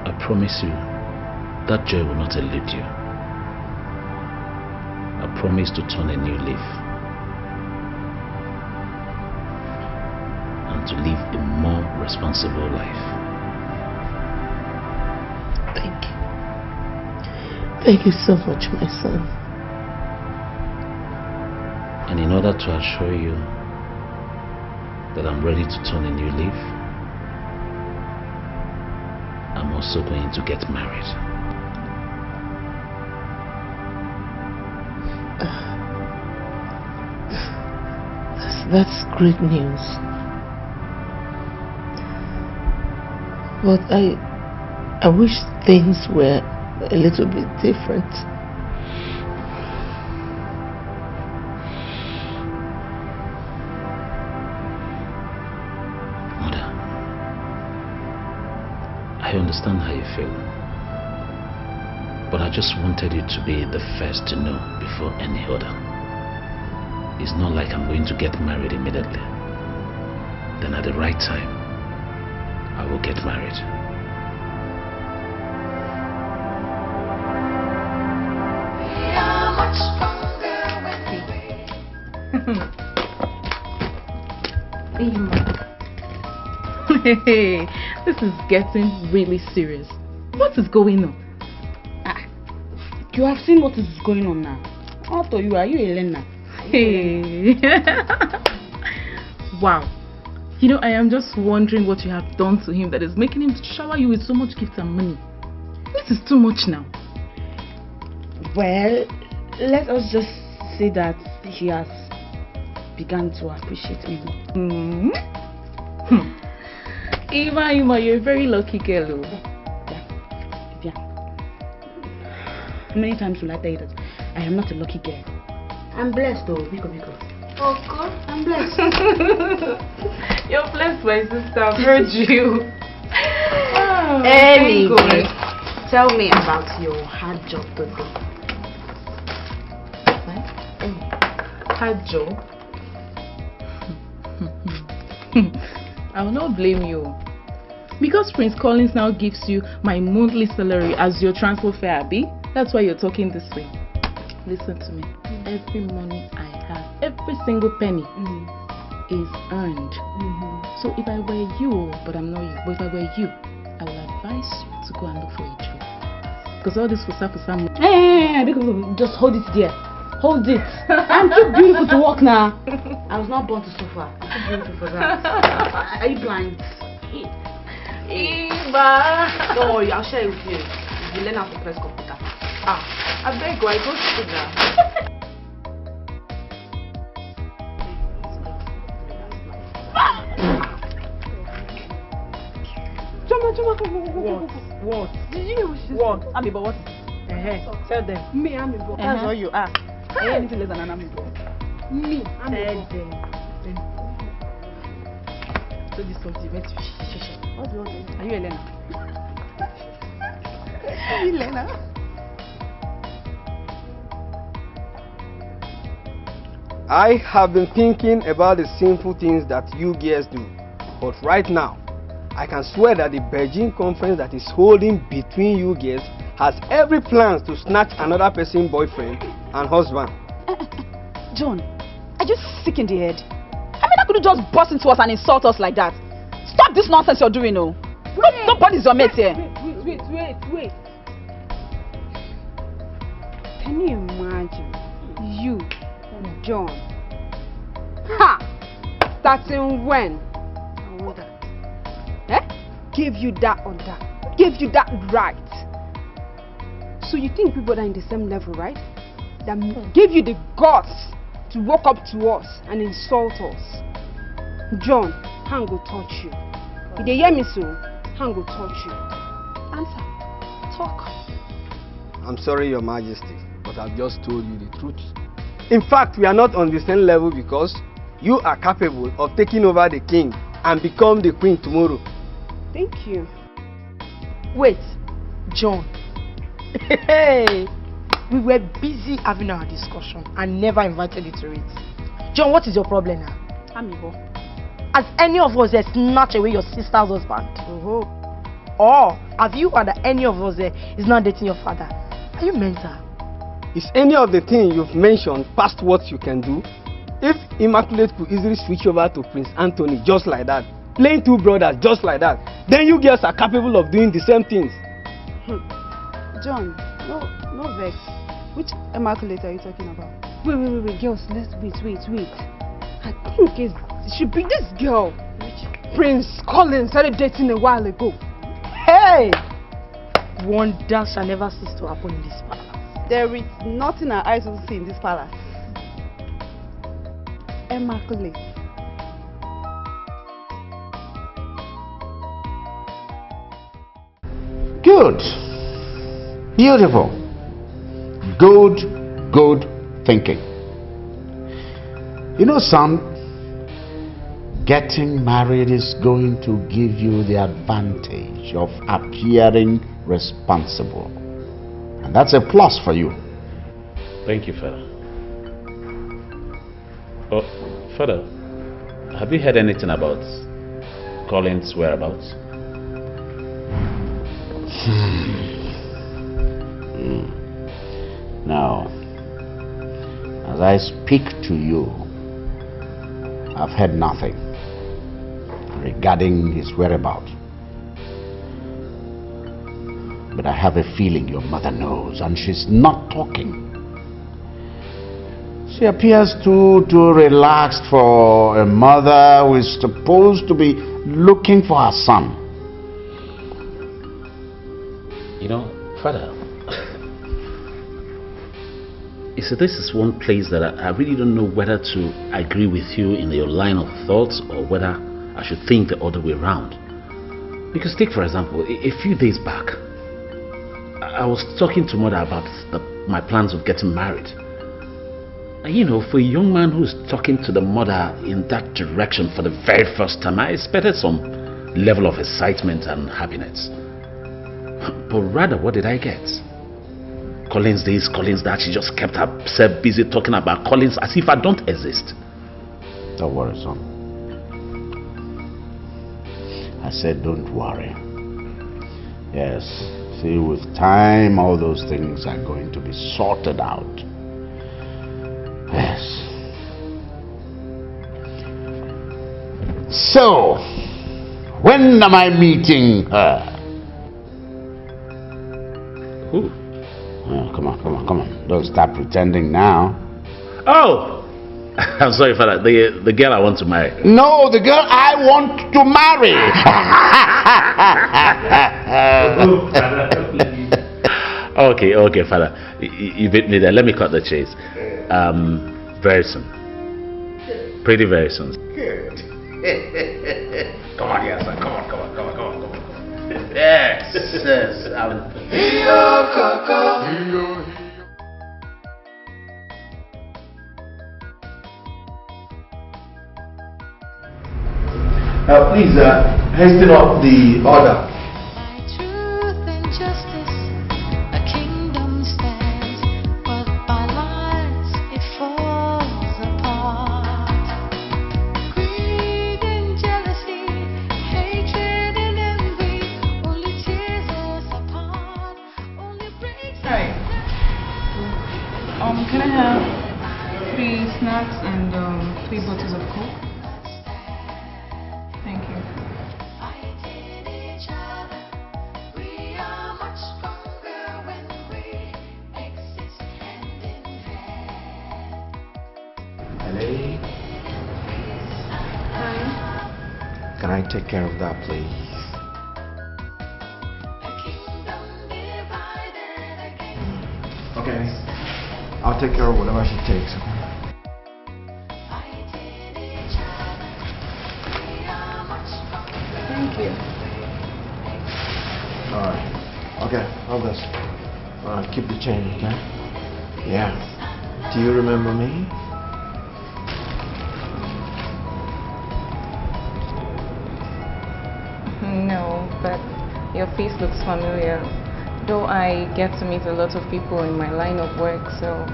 [SPEAKER 9] I promise you that joy will not elude you. I promise to turn a new leaf and to live a more responsible life.
[SPEAKER 2] Thank you. Thank you so much, my son.
[SPEAKER 9] And in order to assure you that I'm ready to turn a new leaf, I'm also going to get married.
[SPEAKER 2] That's great news. But I wish things were a little bit different.
[SPEAKER 9] Mother, I understand how you feel. But I just wanted you to be the first to know before any other. It's not like I'm going to get married immediately. Then at the right time, I will get married.
[SPEAKER 15] Hey, this is getting really serious. What is going on?
[SPEAKER 12] You have seen what is going on now. How to you are you a learner?
[SPEAKER 15] Hey. Wow. You know, I am just wondering what you have done to him that is making him shower you with so much gifts and money. This is too much now.
[SPEAKER 12] Well, let us just say that he has begun to appreciate me more.
[SPEAKER 15] Ima, you're a very lucky girl.
[SPEAKER 12] How many times will I tell you that I am not a lucky girl? I'm blessed though, Biko.
[SPEAKER 15] Oh God,
[SPEAKER 12] I'm blessed.
[SPEAKER 15] You're blessed, my sister. I've heard you. Oh,
[SPEAKER 12] anyway, tell me about your hard job today.
[SPEAKER 15] Hard job? I will not blame you. Because Prince Collins now gives you my monthly salary as your transport fare, Abby. That's why you're talking this way. Listen to me. Every money I have, every single penny is earned. So if I were you, but I'm not you, but if I were you, I would advise you to go and look for a job. Because all this was for some.
[SPEAKER 12] Hey, just hold it there. Hold it. I'm too beautiful to walk now. I was not born to suffer. I'm too beautiful for that. Are you blind?
[SPEAKER 15] Eva!
[SPEAKER 12] Don't worry, I'll share it with you. You learn how to press computer.
[SPEAKER 15] I beg you, I go to that.
[SPEAKER 12] What? Did you hear what she said? What? Amibo, what? Tell them. Me, Amibo. That's all you are. Are you anything less than an Amibo? Me, Amibo. Tell them. So this something meant to What do you want? Are you Elena? Elena?
[SPEAKER 1] I have been thinking about the sinful things that you girls do, but right now, I can swear that the Beijing conference that is holding between you girls has every plan to snatch another person's boyfriend and husband.
[SPEAKER 12] John, are you sick in the head? I mean, how could you just burst into us and insult us like that? Stop this nonsense you're doing, no. Nobody's your mate here.
[SPEAKER 8] Wait. Can you imagine? You, John. Ha! Starting when? I wonder. Give you that or that. Give you that right. So you think people are in the same level, right? That give you the guts to walk up to us and insult us. John, hand go touch you. If they hear me so, hand go touch you. Answer. Talk.
[SPEAKER 1] I'm sorry, Your Majesty, but I've just told you the truth. In fact, we are not on the same level because you are capable of taking over the king and become the queen tomorrow.
[SPEAKER 8] Thank you.
[SPEAKER 17] Wait, John. Hey, we were busy having our discussion and never invited you to it. John, what is your problem now?
[SPEAKER 12] Amibo.
[SPEAKER 17] Has any of us snatched away your sister's husband? Or have you heard that any of us is not dating your father? Are you mental?
[SPEAKER 1] Is any of the things you've mentioned past what you can do? If Immaculate could easily switch over to Prince Anthony just like that, playing two brothers just like that, then you girls are capable of doing the same things.
[SPEAKER 8] John, no vex. Which Immaculate are you talking about? Wait, girls, let's wait. I think it should be this girl. Prince Collins started dating a while ago.
[SPEAKER 17] Hey! Wonders shall never cease to happen in this palace.
[SPEAKER 12] There is nothing our eyes will see in this palace.
[SPEAKER 8] Immaculate
[SPEAKER 7] Good. Beautiful. Good thinking. You know, son, getting married is going to give you the advantage of appearing responsible. And that's a plus for you.
[SPEAKER 9] Thank you, Father. Oh, Father, have you heard anything about Colin's whereabouts?
[SPEAKER 7] Now, as I speak to you, I've heard nothing regarding his whereabouts. But I have a feeling your mother knows, and she's not talking. She appears too relaxed for a mother who is supposed to be looking for her son.
[SPEAKER 9] You know, Father, you see, this is one place that I really don't know whether to agree with you in your line of thoughts or whether I should think the other way around. Because take, for example, a few days back, I was talking to Mother about my plans of getting married. And you know, for a young man who's talking to the mother in that direction for the very first time, I expected some level of excitement and happiness. But rather, what did I get? Collins this, Collins that. She just kept herself busy talking about Collins as if I don't exist.
[SPEAKER 7] Don't worry, son. I said don't worry. Yes, see, with time all those things are going to be sorted out. Yes. So, when am I meeting her?
[SPEAKER 9] Who?
[SPEAKER 7] Oh, come on. Don't start pretending now.
[SPEAKER 9] Oh! I'm sorry, Father. The girl I want to marry.
[SPEAKER 7] No, the girl I want to marry.
[SPEAKER 9] Okay, Father. You beat me there. Let me cut the chase. Very soon. Pretty very soon.
[SPEAKER 7] Good.
[SPEAKER 9] Come on, yes, sir. Come on.
[SPEAKER 7] Yes.
[SPEAKER 14] Please hasten up the order.
[SPEAKER 11] Truth and justice, a kingdom stands, but by lies it falls apart. Greed and jealousy, hatred and envy, only tears us apart, only breaks us down.
[SPEAKER 15] Can I have 3 snacks and 3 bottles of Coke? Thank you.
[SPEAKER 11] Fighting each other, we are much stronger when we exist hand in hand.
[SPEAKER 21] Hello?
[SPEAKER 15] Hi.
[SPEAKER 21] Can I take care of that, please? Okay. I'll take care of whatever she takes.
[SPEAKER 15] Thank you.
[SPEAKER 21] Alright. Okay, hold this. Keep the change, okay? Yeah. Do you remember me?
[SPEAKER 15] No, but your face looks familiar. Though I get to meet a lot of people in my line of work, so...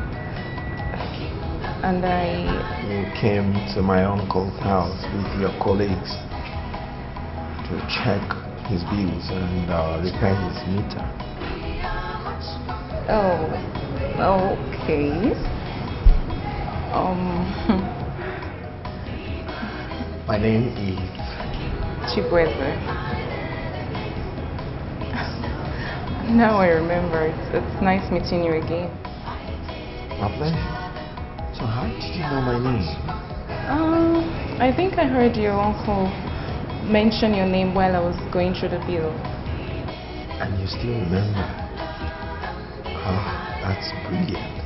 [SPEAKER 15] And
[SPEAKER 21] You came to my uncle's house with your colleagues to check his bills and repair his meter.
[SPEAKER 15] Oh, okay.
[SPEAKER 21] My name is
[SPEAKER 15] Chibweze. Now I remember. It's nice meeting you again.
[SPEAKER 21] My pleasure. So how did you know my name?
[SPEAKER 15] I think I heard your uncle mention your name while I was going through the bill.
[SPEAKER 21] And you still remember? Oh, that's brilliant.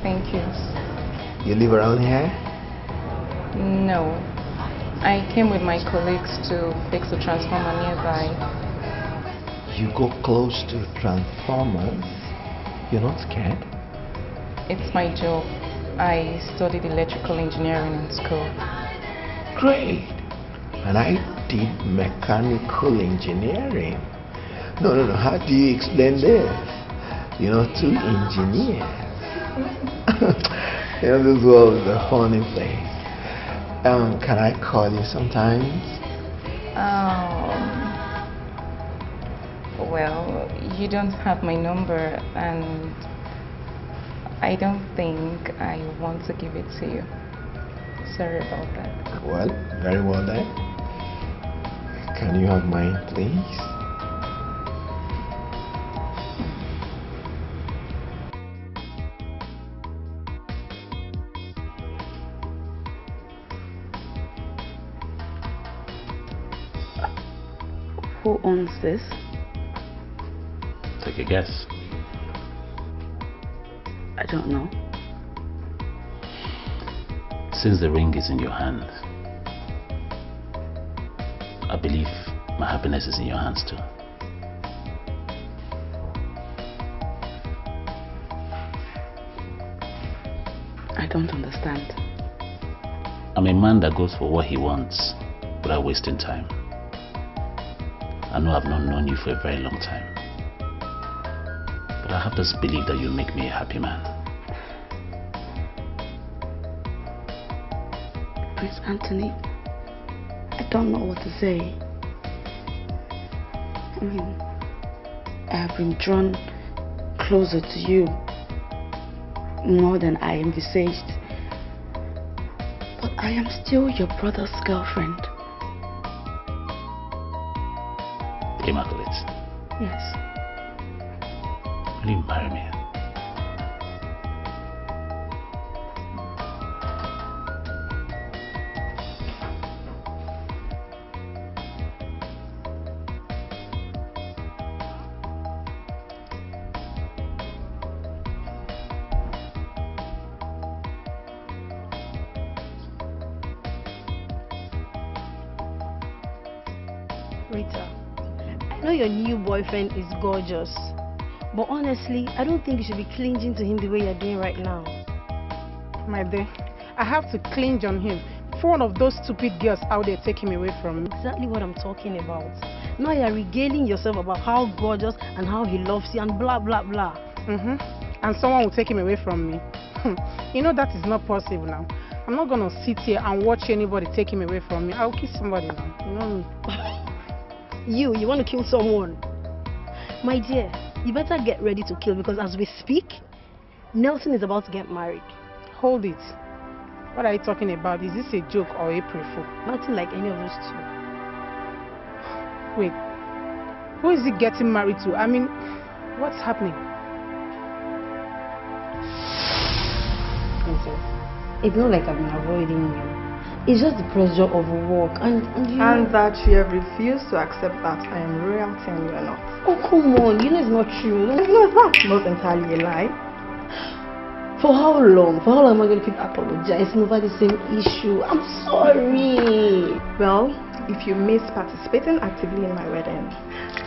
[SPEAKER 15] Thank you.
[SPEAKER 21] You live around here?
[SPEAKER 15] No. I came with my colleagues to fix a transformer nearby.
[SPEAKER 21] You go close to transformers. You're not scared?
[SPEAKER 15] It's my job. I studied electrical engineering in school.
[SPEAKER 21] Great. And I did mechanical engineering. No. How do you explain this? You know, 2 engineers. You know, this world is a funny place. Can I call you sometimes?
[SPEAKER 15] Well, you don't have my number, and I don't think I want to give it to you. Sorry about that.
[SPEAKER 21] Well, very well then. Can you have mine, please?
[SPEAKER 12] Who owns this?
[SPEAKER 9] Take a guess.
[SPEAKER 12] I don't know.
[SPEAKER 9] Since the ring is in your hand, I believe my happiness is in your hands too.
[SPEAKER 12] I don't understand.
[SPEAKER 9] I'm a man that goes for what he wants without wasting time. I know I've not known you for a very long time, but I have this belief that you'll make me a happy man.
[SPEAKER 12] Prince Anthony, I don't know what to say. I mean, I have been drawn closer to you more than I envisaged. But I am still your brother's girlfriend.
[SPEAKER 9] Immaculate.
[SPEAKER 12] Yes.
[SPEAKER 9] Will you marry me?
[SPEAKER 17] Rita, I know your new boyfriend is gorgeous, but honestly, I don't think you should be clinging to him the way you're doing right now.
[SPEAKER 18] My dear, I have to cling on him before one of those stupid girls out there take him away from me.
[SPEAKER 17] Exactly what I'm talking about. Now you're regaling yourself about how gorgeous and how he loves you and blah blah blah.
[SPEAKER 18] And someone will take him away from me. You know that is not possible now. I'm not gonna sit here and watch anybody take him away from me. I'll kill somebody now. You know me.
[SPEAKER 17] You want to kill someone? My dear, you better get ready to kill, because as we speak, Nelson is about to get married.
[SPEAKER 18] Hold it. What are you talking about? Is this a joke or April Fool?
[SPEAKER 17] Nothing like any of those two.
[SPEAKER 18] Wait, who is he getting married to? I mean, what's happening?
[SPEAKER 17] Princess, it's not like I've been avoiding you. It's just the pressure of work and you
[SPEAKER 8] and that you have refused to accept that I am royalty and you are not.
[SPEAKER 17] Oh come on, you know it's not true.
[SPEAKER 8] No, that's not entirely a lie.
[SPEAKER 17] For how long? For how long am I going to keep apologizing over the same issue? I'm sorry.
[SPEAKER 8] Well, if you miss participating actively in my wedding,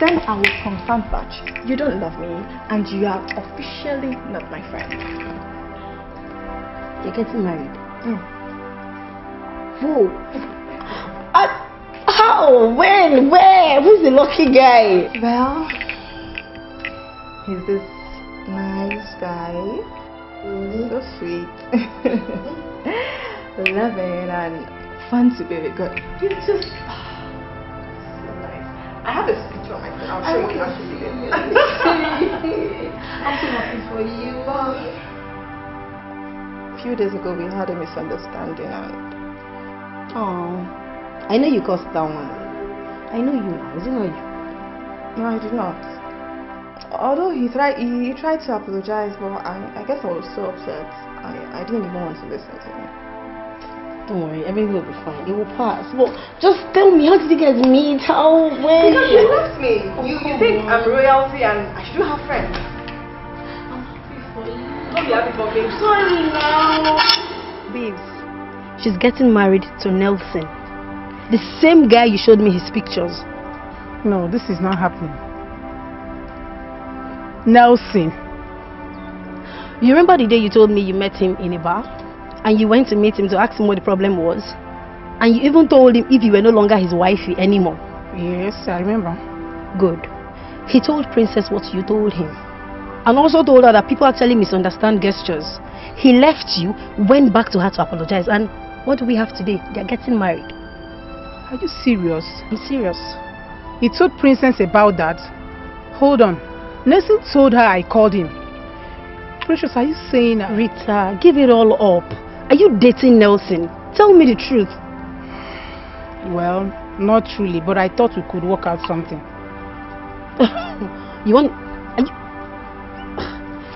[SPEAKER 8] then I will confirm that you don't love me and you are officially not my friend.
[SPEAKER 17] You're getting married?
[SPEAKER 8] Who?
[SPEAKER 17] How? When? Where? Who's the lucky guy?
[SPEAKER 8] Well, he's this nice guy. So sweet. Loving and fun to be with. Good. He's just so nice. I have a picture of myself. I'll show you what
[SPEAKER 17] I'm so happy for you.
[SPEAKER 8] A few days ago we had a misunderstanding and
[SPEAKER 17] oh, I know you caused that one. I know you now. Is it not you?
[SPEAKER 8] No, I did not. Although he tried to apologize, but I guess I was so upset. I didn't even want to listen to him.
[SPEAKER 17] Don't worry, everything will be fine. It will pass. But just tell me, how did you guys meet? How? When?
[SPEAKER 8] Because you left me. You think I'm royalty and I should have friends.
[SPEAKER 17] I'm happy for you.
[SPEAKER 8] Don't be happy for me.
[SPEAKER 17] Sorry now. Babes, she's getting married to Nelson. The same guy you showed me his pictures.
[SPEAKER 18] No, this is not happening. Nelson.
[SPEAKER 10] You remember the day you told me you met him in a bar? And you went to meet him to ask him what the problem was? And you even told him if you were no longer his wifey anymore.
[SPEAKER 18] Yes, I remember.
[SPEAKER 10] Good. He told Princess what you told him. And also told her that people actually misunderstand gestures. He left you, went back to her to apologize. And what do we have today? They're getting married.
[SPEAKER 18] Are you serious?
[SPEAKER 10] I'm serious.
[SPEAKER 18] He told Princess about that? Hold on. Nelson told her I called him. Precious, are you saying...
[SPEAKER 10] Rita, give it all up. Are you dating Nelson? Tell me the truth.
[SPEAKER 18] Well, not truly, but I thought we could work out something.
[SPEAKER 10] You want...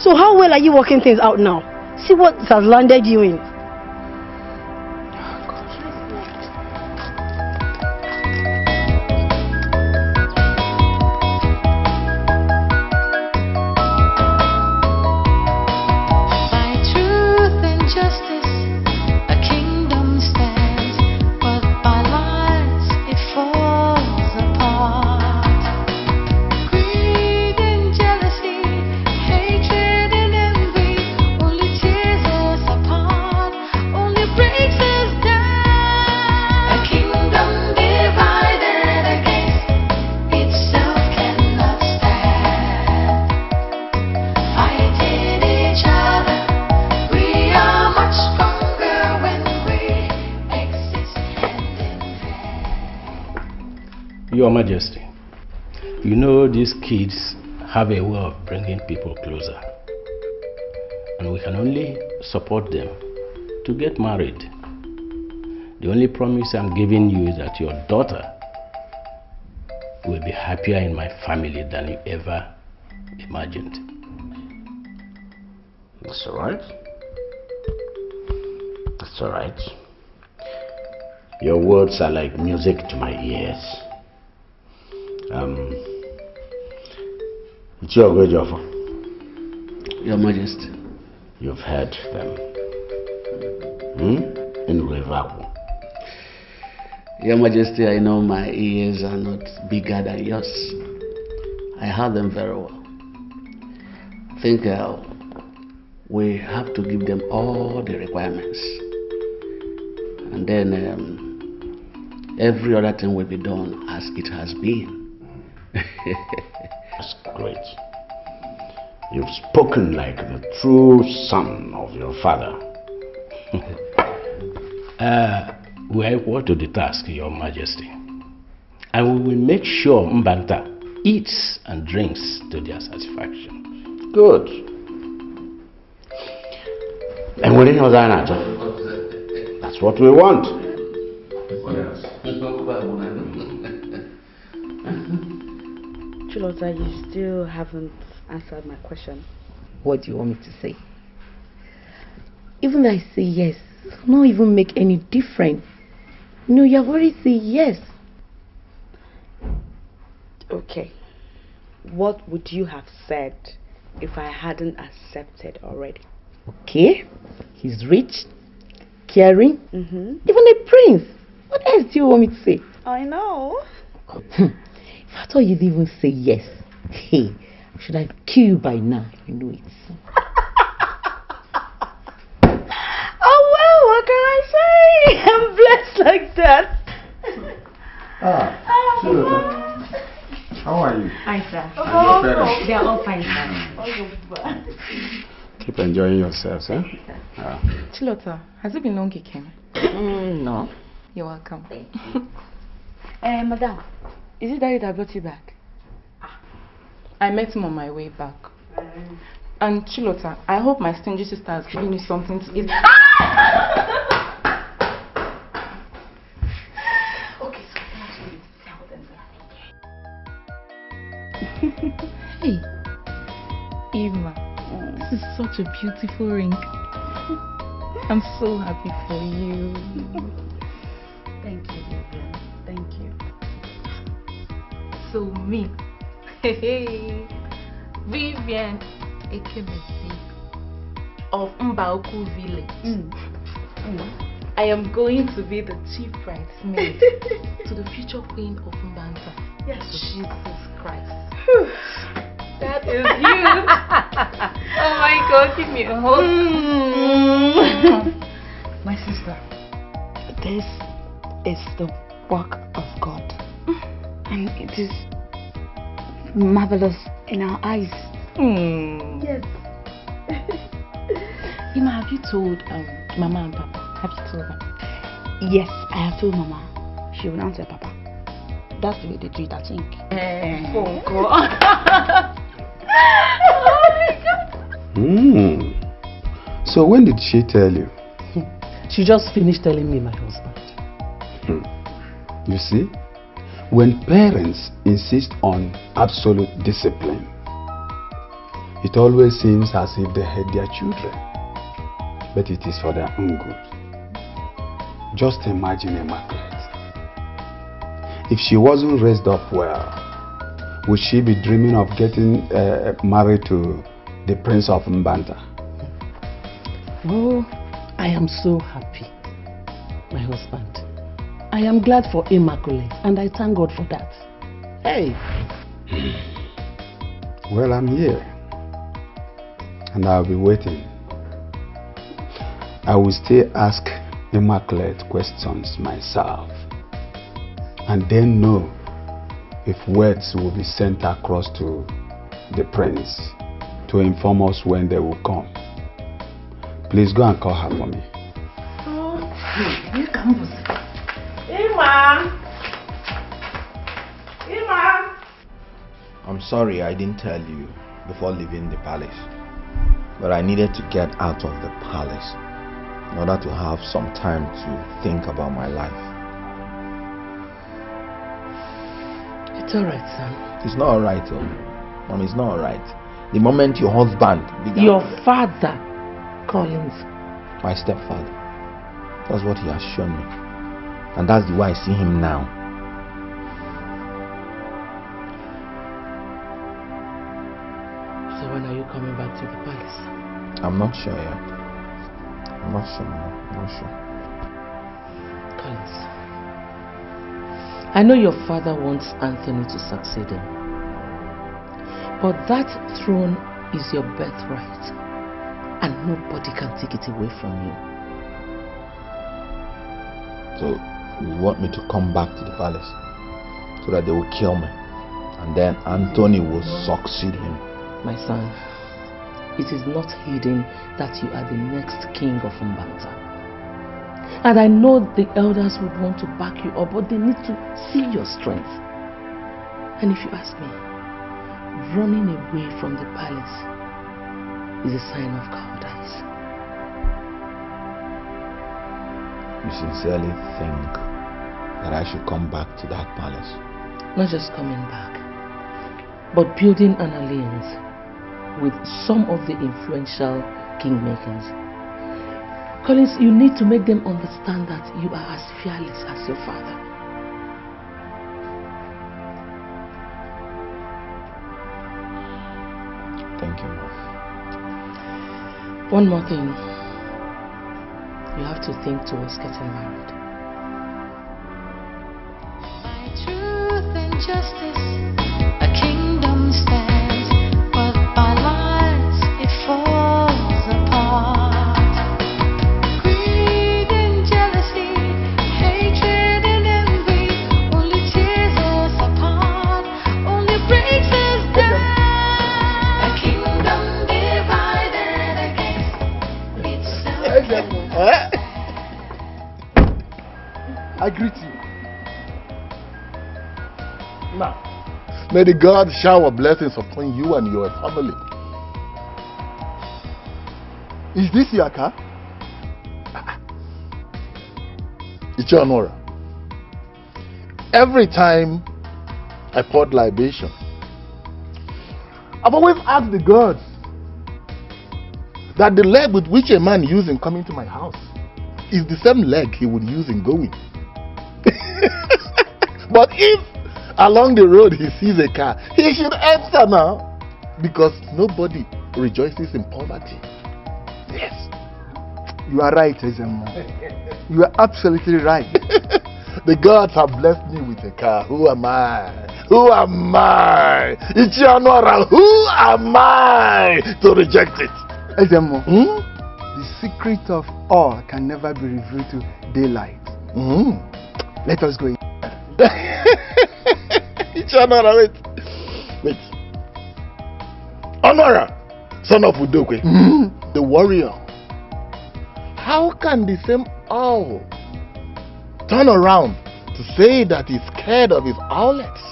[SPEAKER 10] So how well are you working things out now? See what has landed you in.
[SPEAKER 7] Your Majesty, you know these kids have a way of bringing people closer, and we can only support them to get married. The only promise I'm giving you is that your daughter will be happier in my family than you ever imagined.
[SPEAKER 5] That's all right. That's all right. Your words are like music to my ears. It's your good offer.
[SPEAKER 7] Your Majesty.
[SPEAKER 5] You've heard them. In Revaku.
[SPEAKER 7] Your Majesty, I know my ears are not bigger than yours. I heard them very well. I think we have to give them all the requirements. And then every other thing will be done as it has been.
[SPEAKER 5] That's great. You've spoken like the true son of your father.
[SPEAKER 7] We are equal to the task, Your Majesty. And we will make sure Mbanta eats and drinks to their satisfaction.
[SPEAKER 5] Good. And we're in Hosanna. That's what we want.
[SPEAKER 7] What else?
[SPEAKER 12] Chilota, you still haven't answered my question.
[SPEAKER 2] What do you want me to say? Even though I say yes, it will not even make any difference. No, you have already said yes.
[SPEAKER 12] Okay. What would you have said if I hadn't accepted already?
[SPEAKER 2] Okay. He's rich, caring, even a prince. What else do you want me to say?
[SPEAKER 12] I know.
[SPEAKER 2] If I thought you'd even say yes, hey, should I kill you by now? You know it.
[SPEAKER 12] Oh well, what can I say? I'm blessed like that.
[SPEAKER 6] Chilota, how are you?
[SPEAKER 15] Hi, sir.
[SPEAKER 6] And your parents?
[SPEAKER 15] They are all fine, sir.
[SPEAKER 5] Keep enjoying yourselves, eh?
[SPEAKER 15] Chilota, has it been long you came?
[SPEAKER 2] No.
[SPEAKER 15] You're welcome.
[SPEAKER 2] Madam, is it Daddy that brought you back?
[SPEAKER 15] I met him on my way back. And Chilota, I hope my stingy sister has given you something to eat.
[SPEAKER 2] Okay, so
[SPEAKER 15] Hey, Eva, this is such a beautiful ring. I'm so happy for you.
[SPEAKER 12] Thank you, Vivian. Thank you.
[SPEAKER 15] So me, hey, Vivian Ekemesi of Mbaoku village. I am going to be the chief bridesmaid to the future queen of Mbanta.
[SPEAKER 12] Yes.
[SPEAKER 15] Jesus Christ. That is huge. Oh my God, give me a hug.
[SPEAKER 2] My sister, this is the work of God. And it is marvelous in our eyes.
[SPEAKER 15] Yes. Ima, have you told Mama and Papa? Have you told them?
[SPEAKER 2] Yes, I have told Mama. She will answer Papa. That's the way they do it, I think.
[SPEAKER 15] Oh God. Oh my God.
[SPEAKER 5] So when did she tell you?
[SPEAKER 2] She just finished telling me, my husband.
[SPEAKER 5] You see, when parents insist on absolute discipline, it always seems as if they hate their children, but it is for their own good. Just imagine Immaculate. If she wasn't raised up well, would she be dreaming of getting married to the Prince of Mbanta?
[SPEAKER 2] Oh, I am so happy, my husband. I am glad for Immaculate, and I thank God for that. Hey!
[SPEAKER 5] Well, I'm here, and I'll be waiting. I will still ask Immaculate questions myself, and then know if words will be sent across to the prince to inform us when they will come. Please go and call her for me.
[SPEAKER 2] Here comes Ima!
[SPEAKER 21] I'm sorry I didn't tell you before leaving the palace, but I needed to get out of the palace in order to have some time to think about my life.
[SPEAKER 2] It's alright, son.
[SPEAKER 21] It's not alright, oh. Mom, it's not alright. The moment your husband began...
[SPEAKER 2] Your father, Collins.
[SPEAKER 21] My stepfather. That's what he has shown me. And that's the way I see him now.
[SPEAKER 2] So when are you coming back to the palace?
[SPEAKER 21] I'm not sure yet. I'm not sure. I'm not sure.
[SPEAKER 2] Collins, I know your father wants Anthony to succeed him. But that throne is your birthright. And nobody can take it away from you.
[SPEAKER 21] So you want me to come back to the palace so that they will kill me, and then Anthony will succeed him?
[SPEAKER 2] My son, it is not hidden that you are the next king of Mbanta. And I know the elders would want to back you up, but they need to see your strength. And if you ask me, running away from the palace is a sign of cowardice.
[SPEAKER 21] You sincerely think that I should come back to that palace?
[SPEAKER 2] Not just coming back, but building an alliance with some of the influential kingmakers. Collins, you need to make them understand that you are as fearless as your father.
[SPEAKER 21] Thank you.
[SPEAKER 2] One more thing. You have to think towards getting married.
[SPEAKER 11] By truth and justice, a kingdom stands, but by lies it falls apart. Greed and jealousy, hatred and envy, only tears us apart, only breaks us down. A kingdom divided against itself.
[SPEAKER 13] I greet you. Now, may the God shower blessings upon you and your family. Is this your car? It's your Nora. Every time I poured libation, I've always asked the gods that the leg with which a man used in coming to my house is the same leg he would use in going. But if along the road he sees a car, he should enter now, because nobody rejoices in poverty. Yes.
[SPEAKER 6] You are right, Ezema. You are absolutely right.
[SPEAKER 13] The gods have blessed me with a car. Who am I?
[SPEAKER 21] Who am I? Ichianora, who am I to reject it?
[SPEAKER 6] Ezemo, the secret of all can never be revealed to daylight. Let us go in.
[SPEAKER 21] Ichianora, wait. Honora, son of Udokwe, the warrior. How can the same owl turn around to say that he's scared of his owlets?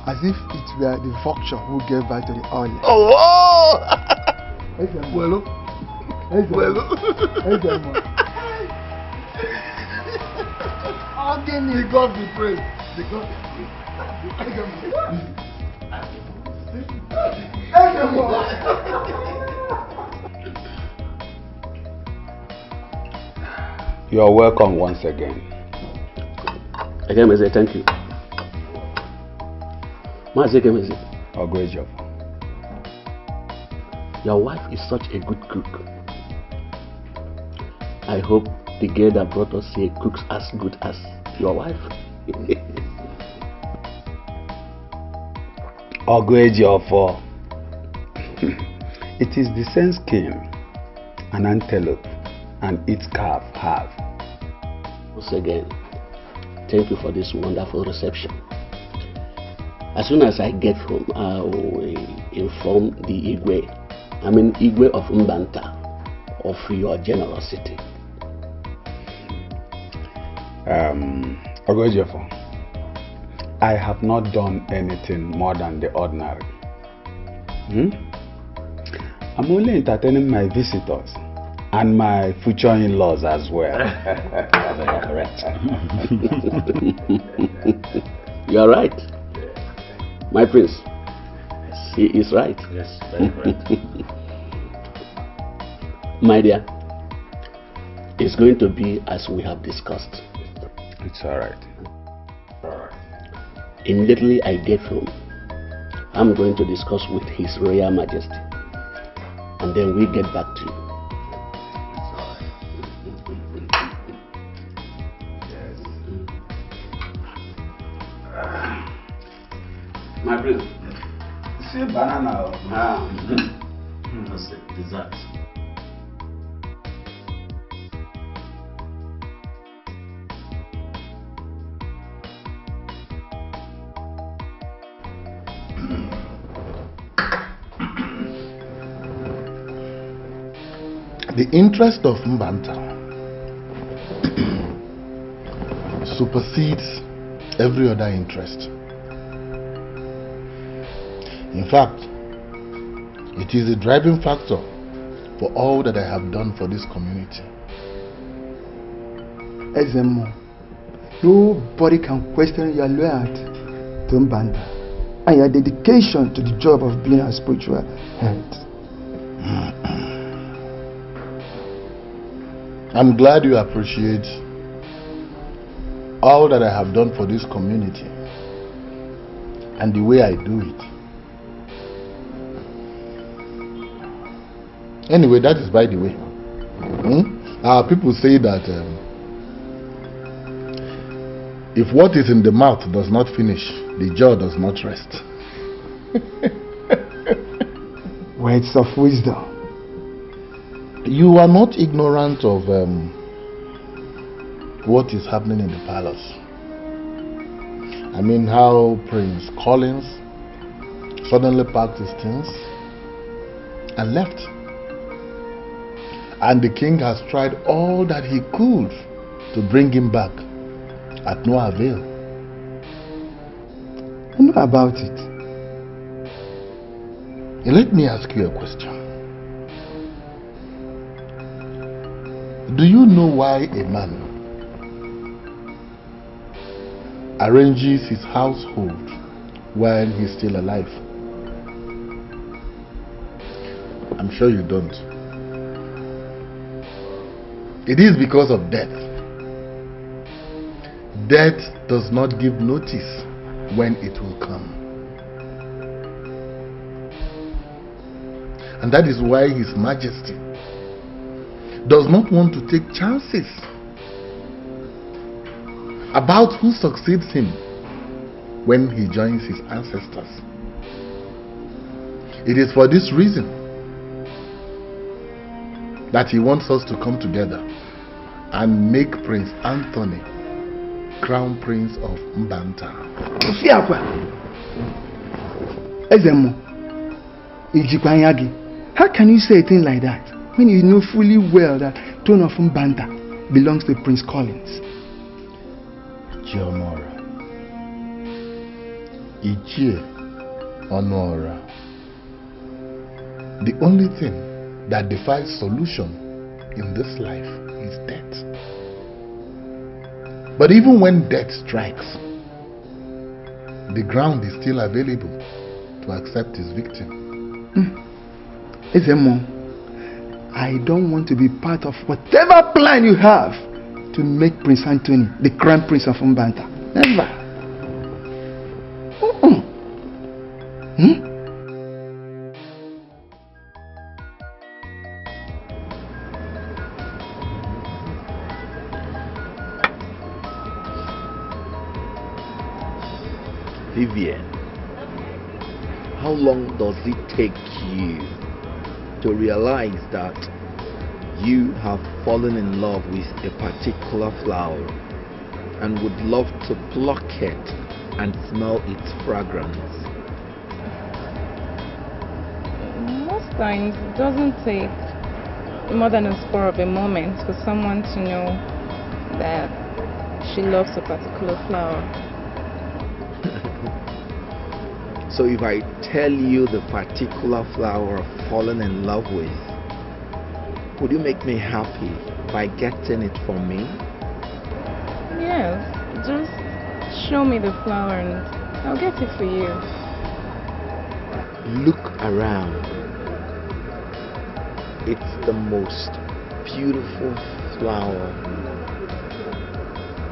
[SPEAKER 6] As if it were the vulture who gave birth to the owlet.
[SPEAKER 21] Oh!
[SPEAKER 6] Well,
[SPEAKER 21] The God be praised. The God
[SPEAKER 9] You are welcome once again.
[SPEAKER 7] Again, I say thank you. Your wife is such a good cook. I hope the girl that brought us here cooks as good as your wife.
[SPEAKER 9] Ogwejofo. It is the same skin an antelope and its calf have.
[SPEAKER 7] Once again, thank you for this wonderful reception. As soon as I get home, I will inform the Igwe of Mbanta, of your generosity.
[SPEAKER 9] Ogwejofo, I have not done anything more than the ordinary. I'm only entertaining my visitors and my future in-laws as well.
[SPEAKER 7] Correct. You are right. My prince. He is right.
[SPEAKER 9] Yes, very right.
[SPEAKER 7] My dear, it's going to be as we have discussed.
[SPEAKER 9] It's alright.
[SPEAKER 7] Immediately I get home, I'm going to discuss with His Royal Majesty, and then we get back to you. My prince.
[SPEAKER 9] See banana.
[SPEAKER 7] That's it. Dessert.
[SPEAKER 21] The interest of Mbanta supersedes every other interest. In fact, it is a driving factor for all that I have done for this community.
[SPEAKER 6] Ezemo, nobody can question your loyalty to Mbanta and your dedication to the job of being a spiritual head.
[SPEAKER 21] I'm glad you appreciate all that I have done for this community and the way I do it. Anyway, that is by the way. People say that if what is in the mouth does not finish, the jaw does not rest.
[SPEAKER 6] Words of wisdom.
[SPEAKER 21] You are not ignorant of what is happening in the palace. I mean, how Prince Collins suddenly packed his things and left. And the king has tried all that he could to bring him back, at no avail.
[SPEAKER 6] I know about it.
[SPEAKER 21] Let me ask you a question. Do you know why a man arranges his household while he's still alive? I'm sure you don't. It is because of death. Death does not give notice when it will come. And that is why His Majesty does not want to take chances about who succeeds him
[SPEAKER 20] when he joins his ancestors. It is for this reason that he wants us to come together and make Prince Anthony Crown Prince of Mbanta.
[SPEAKER 6] How can you say a thing like that when you know fully well that throne of Mbanta belongs to Prince Collins?
[SPEAKER 20] Giomora, Ichie Honora. The only thing that defies solution in this life is death. But even when death strikes, the ground is still available to accept his victim.
[SPEAKER 6] Ezemo, I don't want to be part of whatever plan you have to make Prince Anthony the Crown Prince of Mbanta. Never.
[SPEAKER 21] Vivian, how long does it take you to realize that you have fallen in love with a particular flower and would love to pluck it and smell its fragrance?
[SPEAKER 15] Most times it doesn't take more than a spur of a moment for someone to know that she loves a particular flower.
[SPEAKER 21] So if I tell you the particular flower I've fallen in love with, would you make me happy by getting it for me?
[SPEAKER 15] Yes, just show me the flower and I'll get it for you.
[SPEAKER 21] Look around. It's the most beautiful flower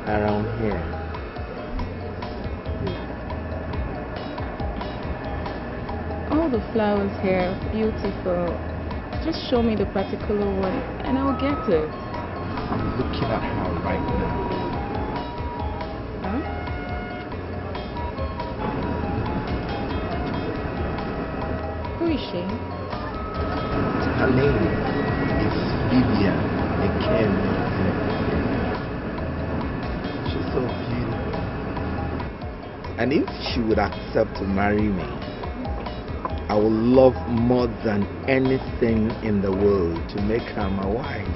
[SPEAKER 21] around here.
[SPEAKER 15] All the flowers here are beautiful. Just show me the particular one and I'll get it.
[SPEAKER 21] I'm looking at her right now.
[SPEAKER 15] Huh? Who is she?
[SPEAKER 21] Her name is Vivian Ekem. She's so beautiful. And if she would accept to marry me, I will love more than anything in the world to make her my wife.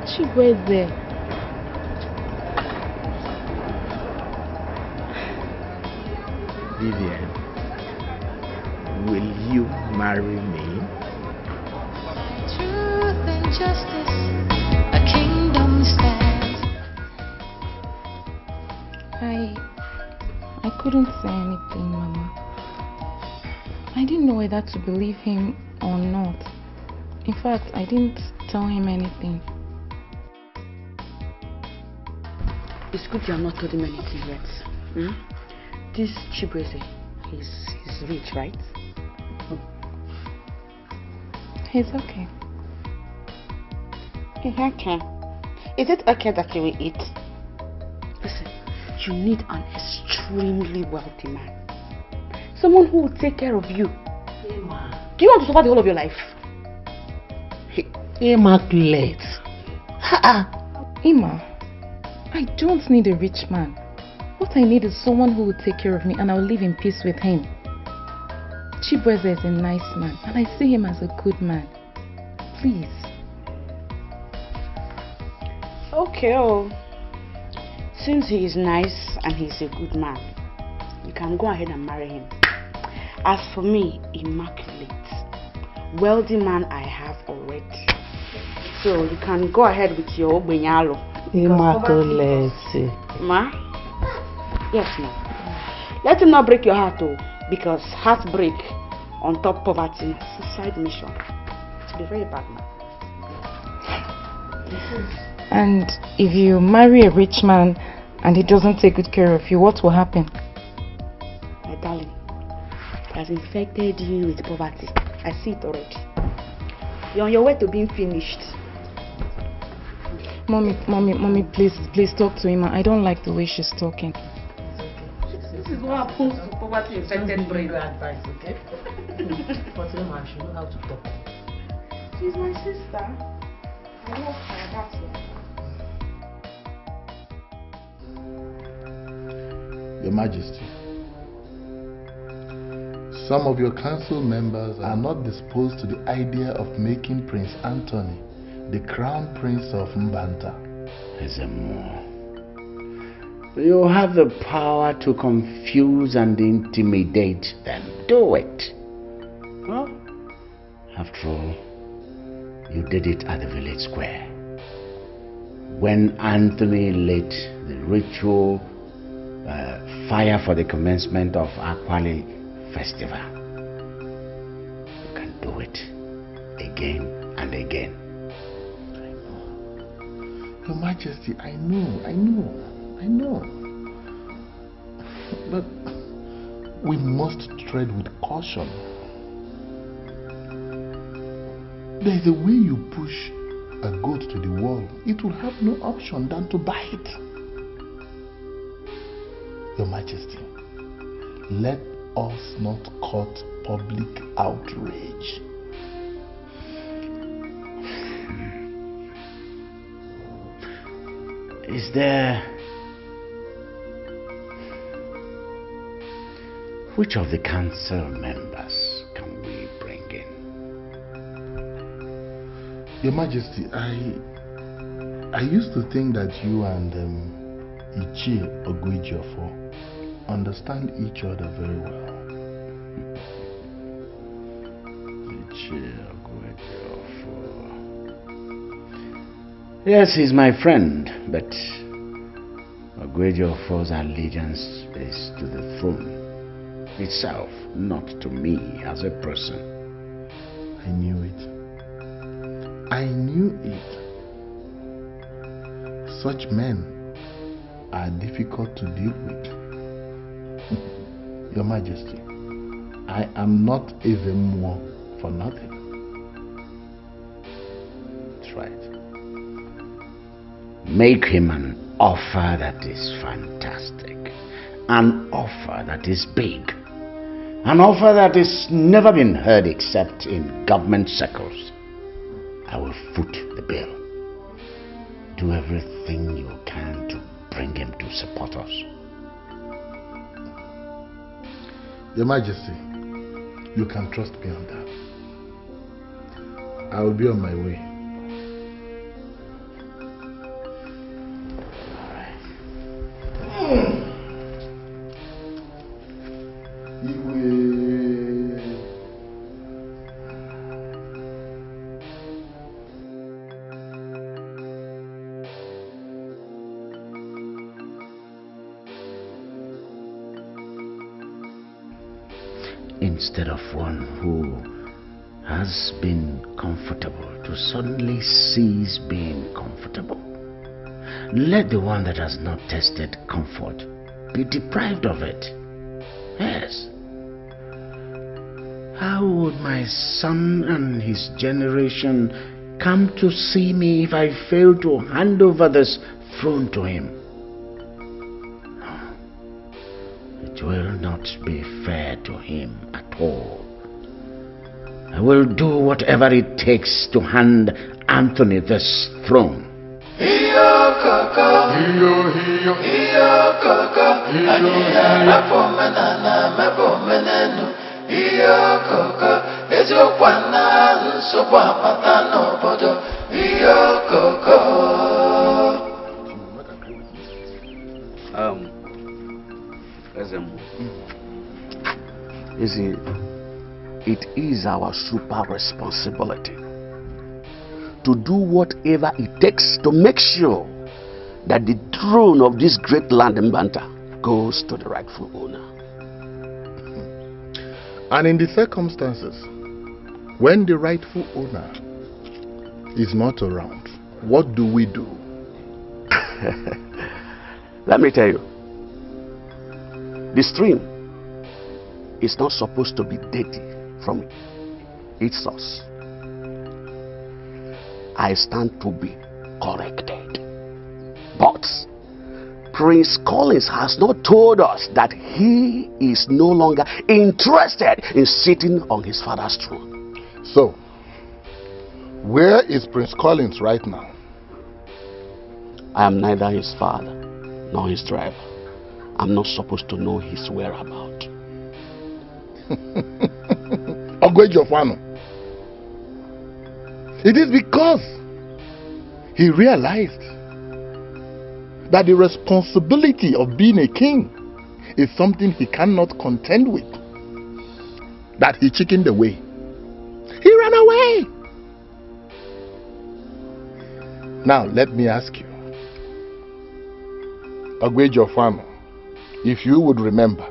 [SPEAKER 15] Chibueze.
[SPEAKER 21] Vivian, will you marry me?
[SPEAKER 11] Truth and justice, a kingdom stands.
[SPEAKER 15] I couldn't say anything, Mama. I didn't know whether to believe him or not. In fact, I didn't tell him anything.
[SPEAKER 12] It's good you have not told him anything yet. This Chibueze, he's rich, right?
[SPEAKER 15] He's okay.
[SPEAKER 12] He's okay. Is it okay that you will eat? Listen, you need an extremely wealthy man. Someone who will take care of you. Emma. Do you want to suffer the whole of your life?
[SPEAKER 21] Immaculate.
[SPEAKER 15] Emma, I don't need a rich man. What I need is someone who will take care of me and I'll live in peace with him. Chibueze is a nice man and I see him as a good man. Please.
[SPEAKER 12] Okay, since he is nice and he's a good man, you can go ahead and marry him. As for me, immaculate, wealthy man I have already. So you can go ahead with your Benyalo.
[SPEAKER 21] Immaculate.
[SPEAKER 12] Ma? Yes, ma. Let him not break your heart, because heartbreak on top poverty is a side mission. It will be very bad, ma.
[SPEAKER 15] And if you marry a rich man and he doesn't take good care of you, what will happen?
[SPEAKER 12] My darling, he has infected you with poverty. I see it already. You're on your way to being finished.
[SPEAKER 15] Mommy, please talk to him. I don't like the way she's talking.
[SPEAKER 2] What happens to poverty infected brain? Advice, okay? But remember, she know how to talk.
[SPEAKER 8] She's my sister. I love her, that's all.
[SPEAKER 20] Your Majesty, some of your council members are not disposed to the idea of making Prince Anthony the crown prince of Mbanta.
[SPEAKER 7] Ezemo, you have the power to confuse and intimidate them. Do it. Well, after all, you did it at the village square. When Anthony lit the ritual fire for the commencement of Akwali festival. You can do it again and again.
[SPEAKER 20] Your Majesty, I know. But we must tread with caution. There is a way you push a goat to the wall. It will have no option than to bite. Your Majesty, let us not court public outrage.
[SPEAKER 7] Is there... Which of the council members can we bring in?
[SPEAKER 20] Your Majesty, I used to think that you and Ichie Ogwejiofo understand each other very well.
[SPEAKER 7] Ichie Ogwejiofo. Yes, he's my friend, but Ogwejiofo's allegiance is to the throne itself, not to me as a person.
[SPEAKER 20] I knew it. Such men are difficult to deal with. Your Majesty, I am not even more for nothing.
[SPEAKER 7] That's right. Make him an offer that is fantastic, an offer that is big, an offer that has never been heard except in government circles. I will foot the bill. Do everything you can to bring him to support us.
[SPEAKER 20] Your Majesty, you can trust me on that. I will be on my way.
[SPEAKER 7] Instead of one who has been comfortable to suddenly cease being comfortable, let the one that has not tasted comfort be deprived of it. Yes. How would my son and his generation come to see me if I fail to hand over this throne to him? It will not be fair to him at all. I will do whatever it takes to hand Anthony this throne. You see, it is our super responsibility to do whatever it takes to make sure that the throne of this great land in Banta goes to the rightful owner.
[SPEAKER 20] And in the circumstances, when the rightful owner is not around, what do we do?
[SPEAKER 7] Let me tell you, the stream is not supposed to be dirty from its source. I stand to be corrected. But Prince Collins has not told us that he is no longer interested in sitting on his father's throne.
[SPEAKER 20] So, where is Prince Collins right now?
[SPEAKER 7] I am neither his father nor his driver. I'm not supposed to know his whereabouts.
[SPEAKER 20] Ogwejofano. It is because he realized that the responsibility of being a king is something he cannot contend with, that he chickened away. He ran away. Now let me ask you, Ogwejofano, if you would remember,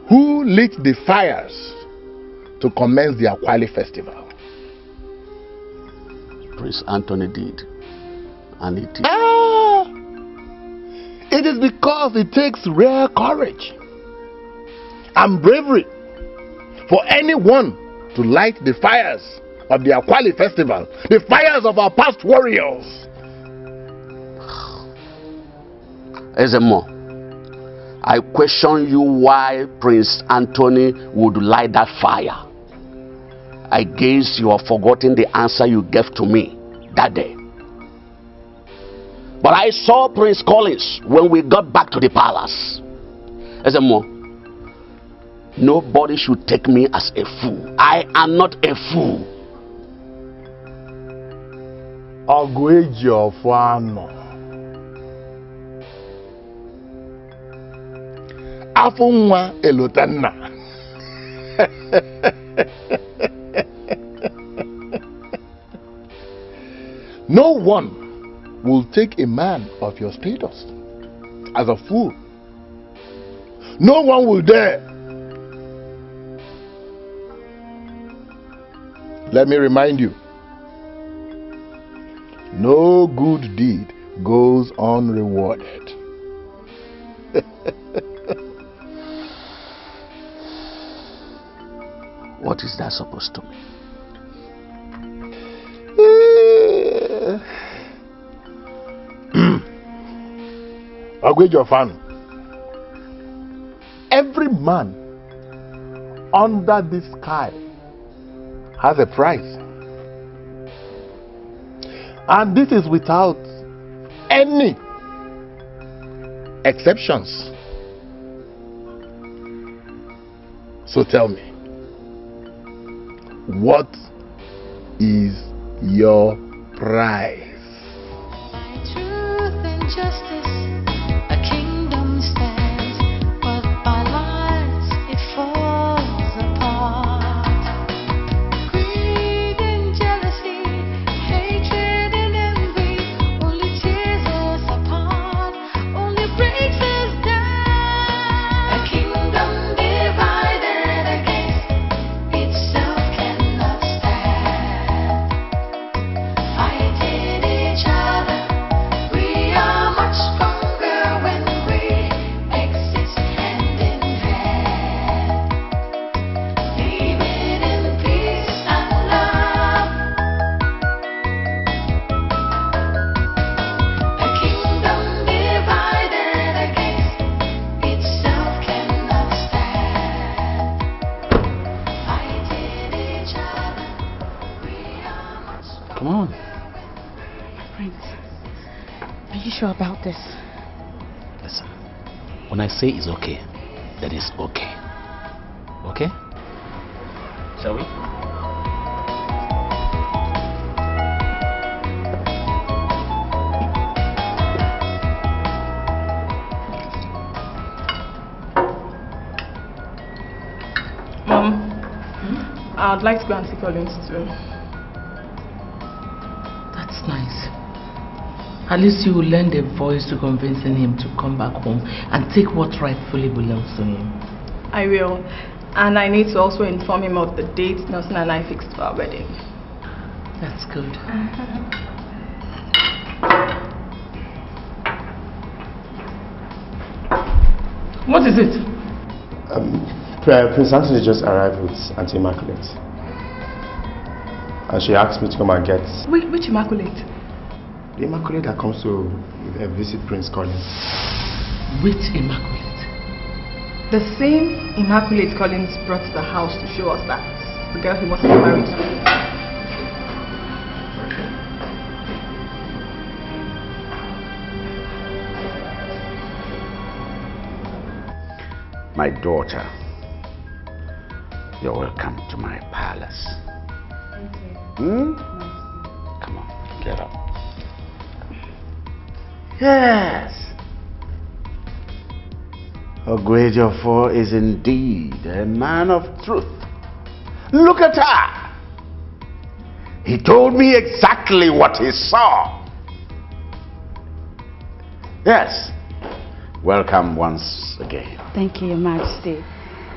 [SPEAKER 20] who lit the fires to commence the Akwali festival?
[SPEAKER 7] Prince Anthony did, and it is.
[SPEAKER 20] It is because it takes rare courage and bravery for anyone to light the fires of the Akwali festival, the fires of our past warriors.
[SPEAKER 7] Ezemo, I question you why Prince Anthony would light that fire. I guess you have forgotten the answer you gave to me that day. But I saw Prince Collins when we got back to the palace. Ezemo, nobody should take me as a fool. I am not a fool.
[SPEAKER 20] Ogwejofano. Afunwa elotanna. No one will take a man of your status as a fool. No one will dare. Let me remind you, no good deed goes unrewarded.
[SPEAKER 7] What is that supposed to mean?
[SPEAKER 20] Ogwejofano, every man under this sky has a price, and this is without any exceptions. So tell me, what is your price?
[SPEAKER 11] Truth and justice, a kingdom stands, but by lies it falls apart. Greed and jealousy, hatred and envy, only tears us apart, only breaks us down. A kingdom divided against itself cannot stand. Fighting each other, we are much stronger when we exist hand in hand, living in peace and love. A kingdom divided against itself cannot stand. Fighting each other, we are much
[SPEAKER 9] Come on.
[SPEAKER 15] Prince, are you sure about this?
[SPEAKER 9] Listen, when I say it's okay, that is okay. Okay? Shall we?
[SPEAKER 8] Mom, I'd like to go and see Collins too.
[SPEAKER 2] That's nice. At least you will lend a voice to convincing him to come back home and take what rightfully belongs to him.
[SPEAKER 8] I will. And I need to also inform him of the date Nelson and I fixed for our wedding.
[SPEAKER 2] That's good.
[SPEAKER 17] What is it?
[SPEAKER 3] Prince Anthony just arrived with Auntie Immaculate. And she asked me to come and get...
[SPEAKER 8] Which Immaculate?
[SPEAKER 3] The Immaculate that comes to visit Prince Collins.
[SPEAKER 2] Which Immaculate?
[SPEAKER 12] The same Immaculate Collins brought to the house to show us that the girl he wants to get married to.
[SPEAKER 5] My daughter, you're welcome to my palace. Come on, get up. Yes. Ogwejofor is indeed a man of truth. Look at her. He told me exactly what he saw. Yes. Welcome once again.
[SPEAKER 12] Thank you, Your Majesty.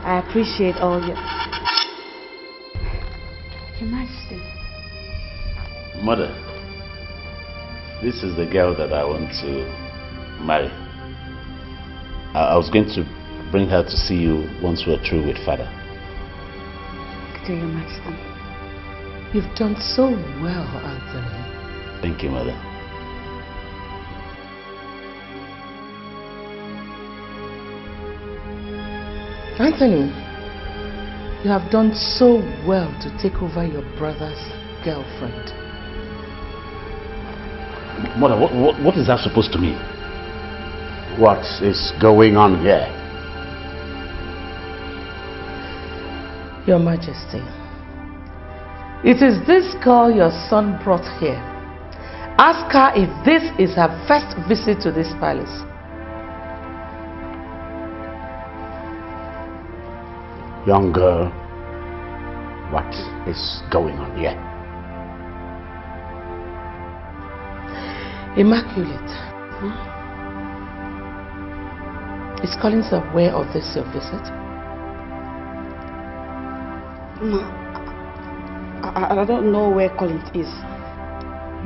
[SPEAKER 12] I appreciate all your... Your Majesty.
[SPEAKER 5] Mother, this is the girl that I want to marry. I was going to bring her to see you once we're through with Father.
[SPEAKER 12] To Your Majesty.
[SPEAKER 2] You've done so well, Anthony.
[SPEAKER 5] Thank you, Mother.
[SPEAKER 2] Anthony, you have done so well to take over your brother's girlfriend.
[SPEAKER 5] Mother, what is that supposed to mean? What is going on here?
[SPEAKER 2] Your Majesty, it is this girl your son brought here. Ask her if this is her first visit to this palace.
[SPEAKER 5] Young girl, what is going on here?
[SPEAKER 2] Immaculate. Is Collins aware of this your visit?
[SPEAKER 12] No. I don't know where Collins is.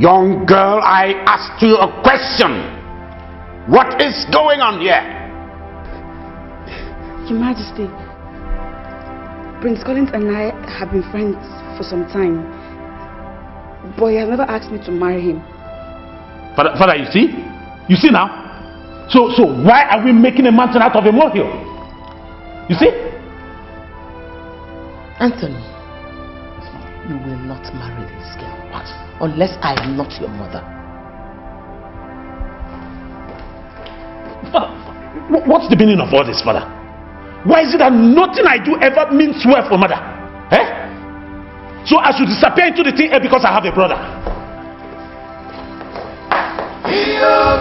[SPEAKER 5] Young girl, I asked you a question. What is going on here?
[SPEAKER 12] Your Majesty, Prince Collins and I have been friends for some time, but he has never asked me to marry him.
[SPEAKER 19] Father, you see? You see now? So why are we making a mountain out of a molehill? You see?
[SPEAKER 2] Anthony, you will not marry this girl. What? Unless I am not your mother.
[SPEAKER 19] Father, what's the meaning of all this, Father? Why is it that nothing I do ever means well for mother? Eh? So I should disappear into the thin air because I have a brother.
[SPEAKER 4] See ya.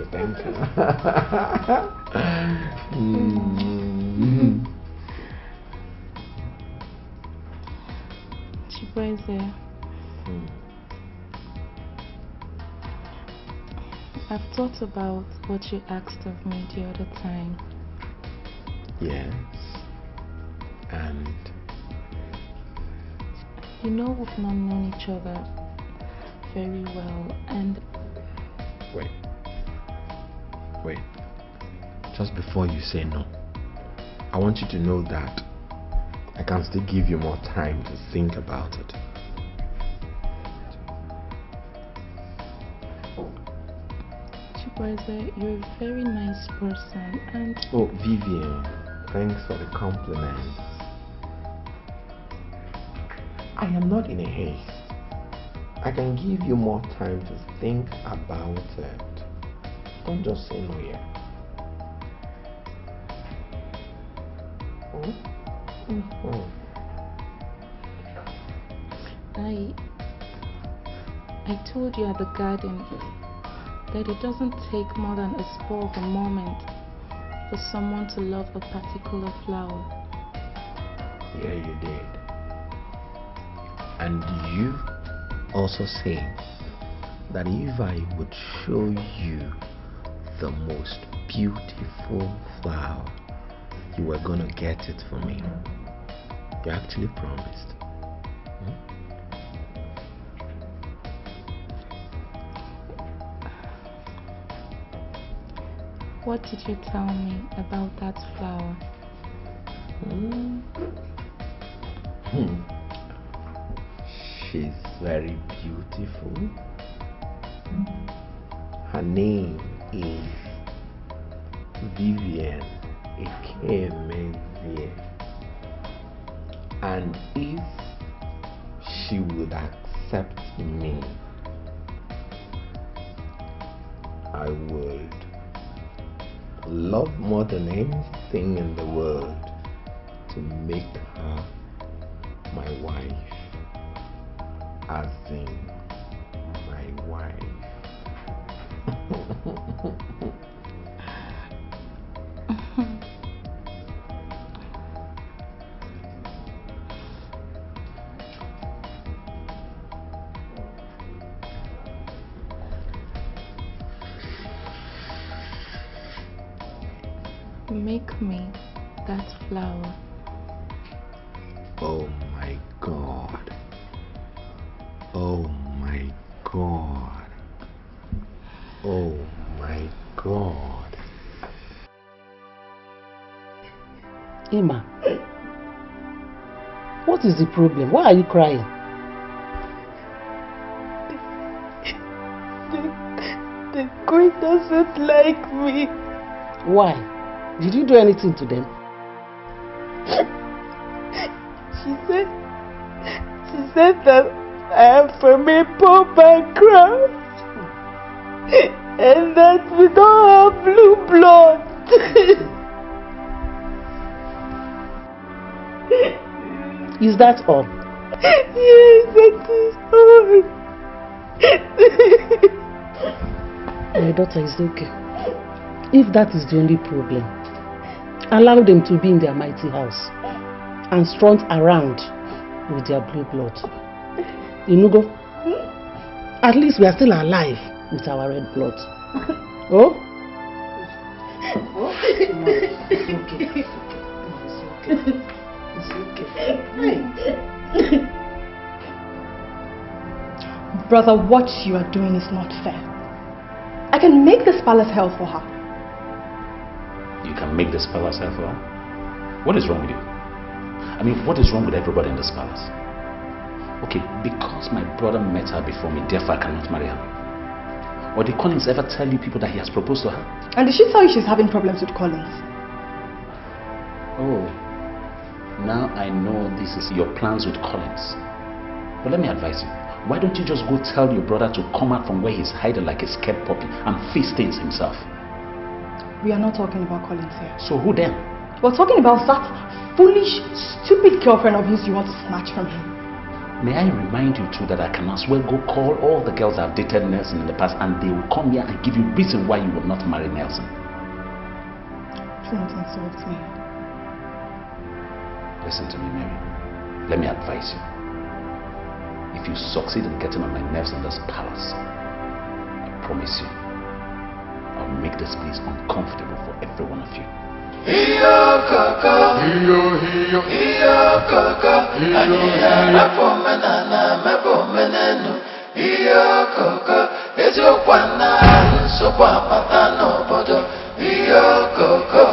[SPEAKER 4] Thank you.
[SPEAKER 15] Chibueze, I've thought about what you asked of me the other time.
[SPEAKER 4] Yes. And?
[SPEAKER 15] You know we've not known each other very well, and...
[SPEAKER 4] Wait. Just before you say no, I want you to know that I can still give you more time to think about it.
[SPEAKER 15] Chibueze, you're a very nice person, and...
[SPEAKER 4] Oh, Vivian, thanks for the compliments. I am not in a haste. I can give you more time to think about it. Don't just say no yet.
[SPEAKER 15] I told you at the garden that it doesn't take more than a spur of a moment for someone to love a particular flower.
[SPEAKER 4] Yeah, you did. And you also say that if I would show you the most beautiful flower, you were gonna get it for me. You actually promised.
[SPEAKER 15] What did you tell me about that flower?
[SPEAKER 21] She's very beautiful. Her name is Vivian Ikemenzie. And if she would accept me, I would love more than anything in the world to make her my wife, as in my wife.
[SPEAKER 15] Make me that flower.
[SPEAKER 21] Oh my God. Oh my God. Oh my God.
[SPEAKER 2] Emma, what is the problem? Why are you crying?
[SPEAKER 17] The queen doesn't like me.
[SPEAKER 2] Why? Did you do anything to them?
[SPEAKER 17] She said that I am from a poor background and that we don't have blue blood.
[SPEAKER 2] Is that all?
[SPEAKER 17] Yes, that is all.
[SPEAKER 2] My daughter is okay. If that is the only problem, allow them to be in their mighty house and strut around with their blue blood. Inugo, at least we are still alive with our red blood. Oh? It's okay. It's okay.
[SPEAKER 8] Brother, what you are doing is not fair. I can make this palace hell for her.
[SPEAKER 9] You can make this palace hell for her? What is wrong with you? I mean, what is wrong with everybody in this palace? Okay, because my brother met her before me, therefore I cannot marry her. Or did Collins ever tell you people that he has proposed to her?
[SPEAKER 8] And did she tell you she's having problems with Collins?
[SPEAKER 9] Oh, now I know this is your plans with Collins. But let me advise you. Why don't you just go tell your brother to come out from where he's hiding like a scared puppy and face things himself?
[SPEAKER 8] We are not talking about Collins here.
[SPEAKER 9] So who then?
[SPEAKER 8] We're talking about that foolish, stupid girlfriend of yours you want to snatch from him.
[SPEAKER 9] May I remind you too that I can as well go call all the girls I've dated Nelson in the past and they will come here and give you reason why you will not marry Nelson.
[SPEAKER 8] Don't insult me.
[SPEAKER 9] Listen to me, Mary. Let me advise you. If you succeed in getting on my nerves in this palace, I promise you, I'll make this place uncomfortable for every one of you.
[SPEAKER 11] Iyo kaka, iyo kaka, aniya mefomena na mefomena. Iyo kaka, ezokwana sokwa pata no bodo. Iyo kaka.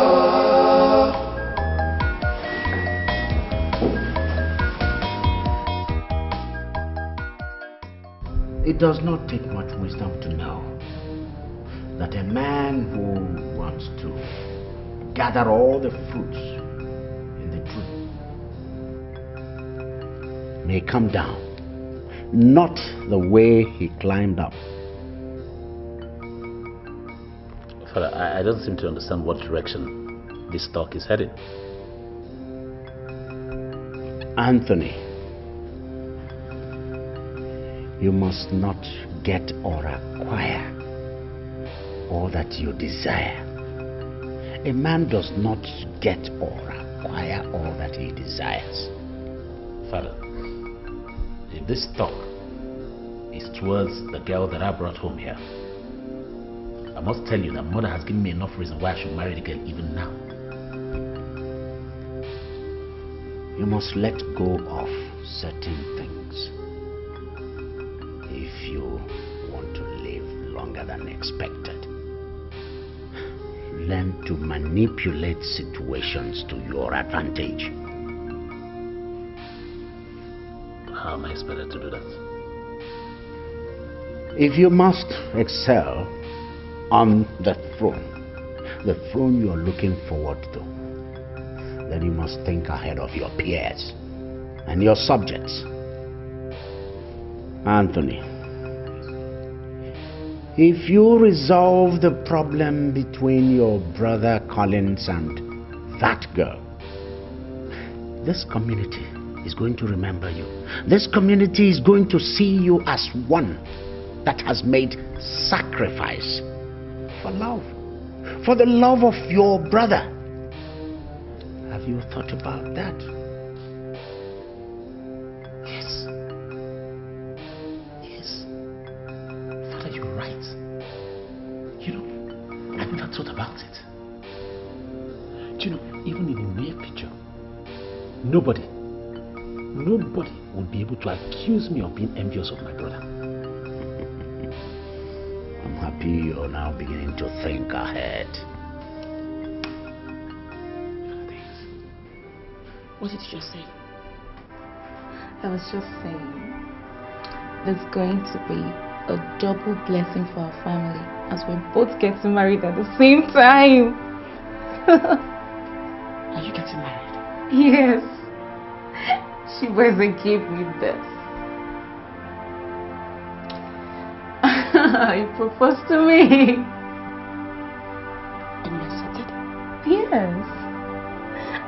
[SPEAKER 7] It does not take much wisdom to know that a man who wants to gather all the fruits in the tree may come down, not the way he climbed up.
[SPEAKER 9] Father, I don't seem to understand what direction this talk is heading.
[SPEAKER 7] Anthony, you must not get or acquire all that you desire. A man does not get or acquire all that he desires.
[SPEAKER 9] Father, if this talk is towards the girl that I brought home here, I must tell you that mother has given me enough reason why I should marry the girl even now.
[SPEAKER 7] You must let go of certain things if you want to live longer than expected. learn to manipulate situations to your advantage.
[SPEAKER 9] How am I expected to do that?
[SPEAKER 7] If you must excel on the throne you are looking forward to, then you must think ahead of your peers and your subjects. Anthony, if you resolve the problem between your brother Collins and that girl, this community is going to remember you. This community is going to see you as one that has made sacrifice for love, for the love of your brother. Have you thought about that?
[SPEAKER 9] Yes. Father, you're right. You know, I never thought about it. Do you know, even in the near future, nobody would be able to accuse me of being envious of my brother.
[SPEAKER 7] I'm happy you're now beginning to think ahead.
[SPEAKER 15] What did you just say? I was just saying, there's going to be a double blessing for our family as we're both getting married at the same time.
[SPEAKER 9] Are you getting married?
[SPEAKER 15] Yes. She wasn't gave me this. You proposed to me.
[SPEAKER 9] And you accepted?
[SPEAKER 15] Yes,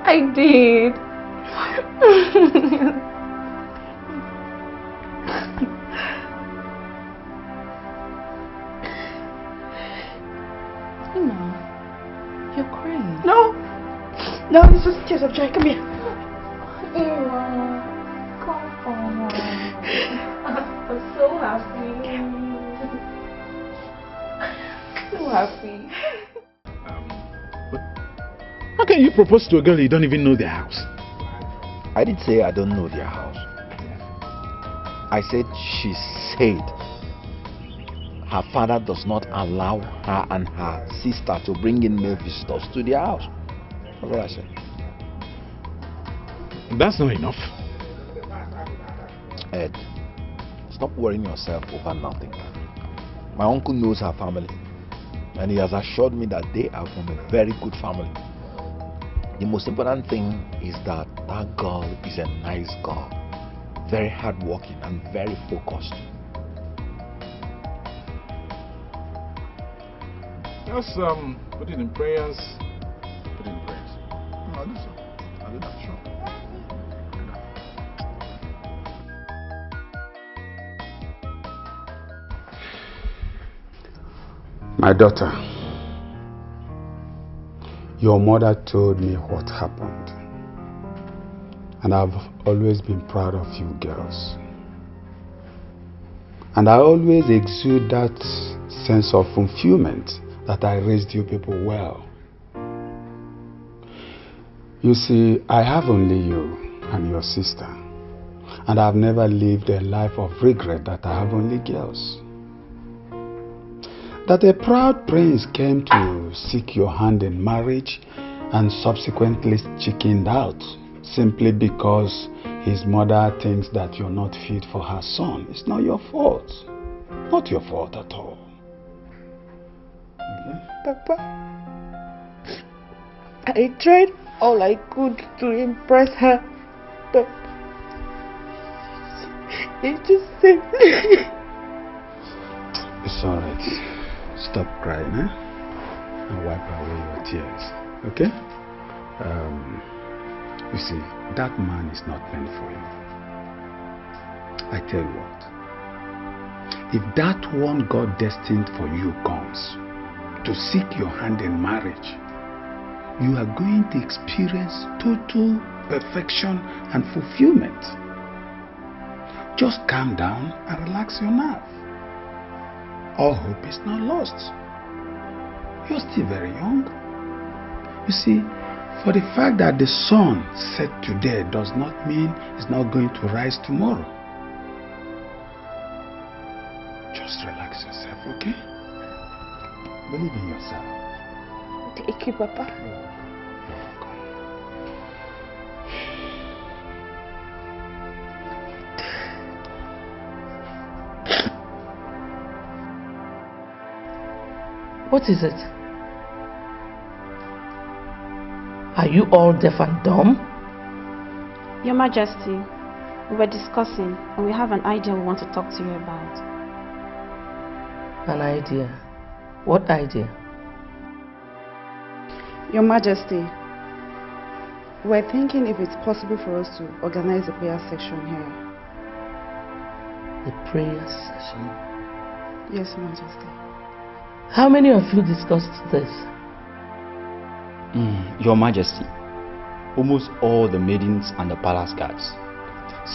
[SPEAKER 15] I did. Tima, you're crying.
[SPEAKER 17] No, it's just tears of joy. Come here.
[SPEAKER 15] Tima, come on. I'm so happy. So happy.
[SPEAKER 19] How can you propose to a girl you don't even know their house?
[SPEAKER 4] I didn't say I don't know their house. I said she said her father does not allow her and her sister to bring in male visitors to their house. That's what I said.
[SPEAKER 19] That's not enough.
[SPEAKER 4] Ed, stop worrying yourself over nothing. My uncle knows her family, and he has assured me that they are from a very good family. The most important thing is that that girl is a nice girl, very hardworking and very focused.
[SPEAKER 19] Just put it in prayers. Put it in prayers.
[SPEAKER 4] I'll do so. I'll do that, sure.
[SPEAKER 16] My daughter, your mother told me what happened, and I've always been proud of you girls. And I always exude that sense of fulfillment that I raised you people well. You see, I have only you and your sister, and I've never lived a life of regret that I have only girls. That a proud prince came to seek your hand in marriage and subsequently chickened out simply because his mother thinks that you're not fit for her son. It's not your fault. Not your fault at all. Okay?
[SPEAKER 17] Papa, I tried all I could to impress her, but it just said...
[SPEAKER 16] It's alright. Stop crying, eh? And wipe away your tears, okay? You see, that man is not meant for you. I tell you what, if that one God destined for you comes to seek your hand in marriage, you are going to experience total perfection and fulfillment. Just calm down and relax your nerve. All hope is not lost. You're still very young. You see, for the fact that the sun set today does not mean it's not going to rise tomorrow. Just relax yourself, okay? Believe in yourself.
[SPEAKER 12] Thank you, Papa.
[SPEAKER 2] What is it? Are you all deaf and dumb?
[SPEAKER 1] Your Majesty, we were discussing and we have an idea we want to talk to you about.
[SPEAKER 2] An idea? What idea?
[SPEAKER 12] Your Majesty, we're thinking if it's possible for us to organize a prayer section here.
[SPEAKER 2] The prayer session?
[SPEAKER 12] Yes, Majesty.
[SPEAKER 2] How many of you discussed this?
[SPEAKER 22] Your Majesty, almost all the maidens and the palace guards.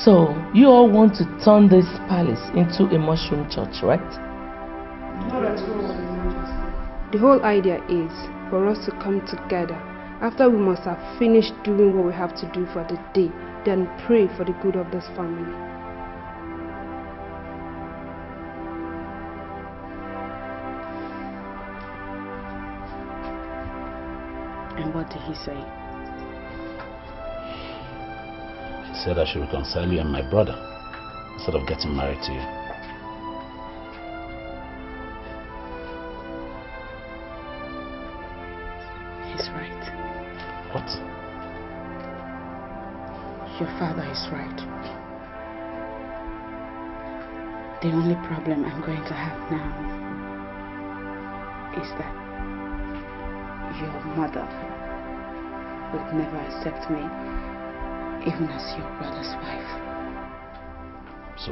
[SPEAKER 2] So, you all want to turn this palace into a mushroom church, right?
[SPEAKER 12] Not at all, Your Majesty.
[SPEAKER 23] The whole idea is for us to come together after we must have finished doing what we have to do for the day, then pray for the good of this family.
[SPEAKER 12] And what did he say?
[SPEAKER 9] He said I should reconcile you and my brother instead of getting married to you.
[SPEAKER 12] He's right.
[SPEAKER 9] What?
[SPEAKER 12] Your father is right. The only problem I'm going to have now is that your mother would never accept me even as your brother's wife.
[SPEAKER 9] So,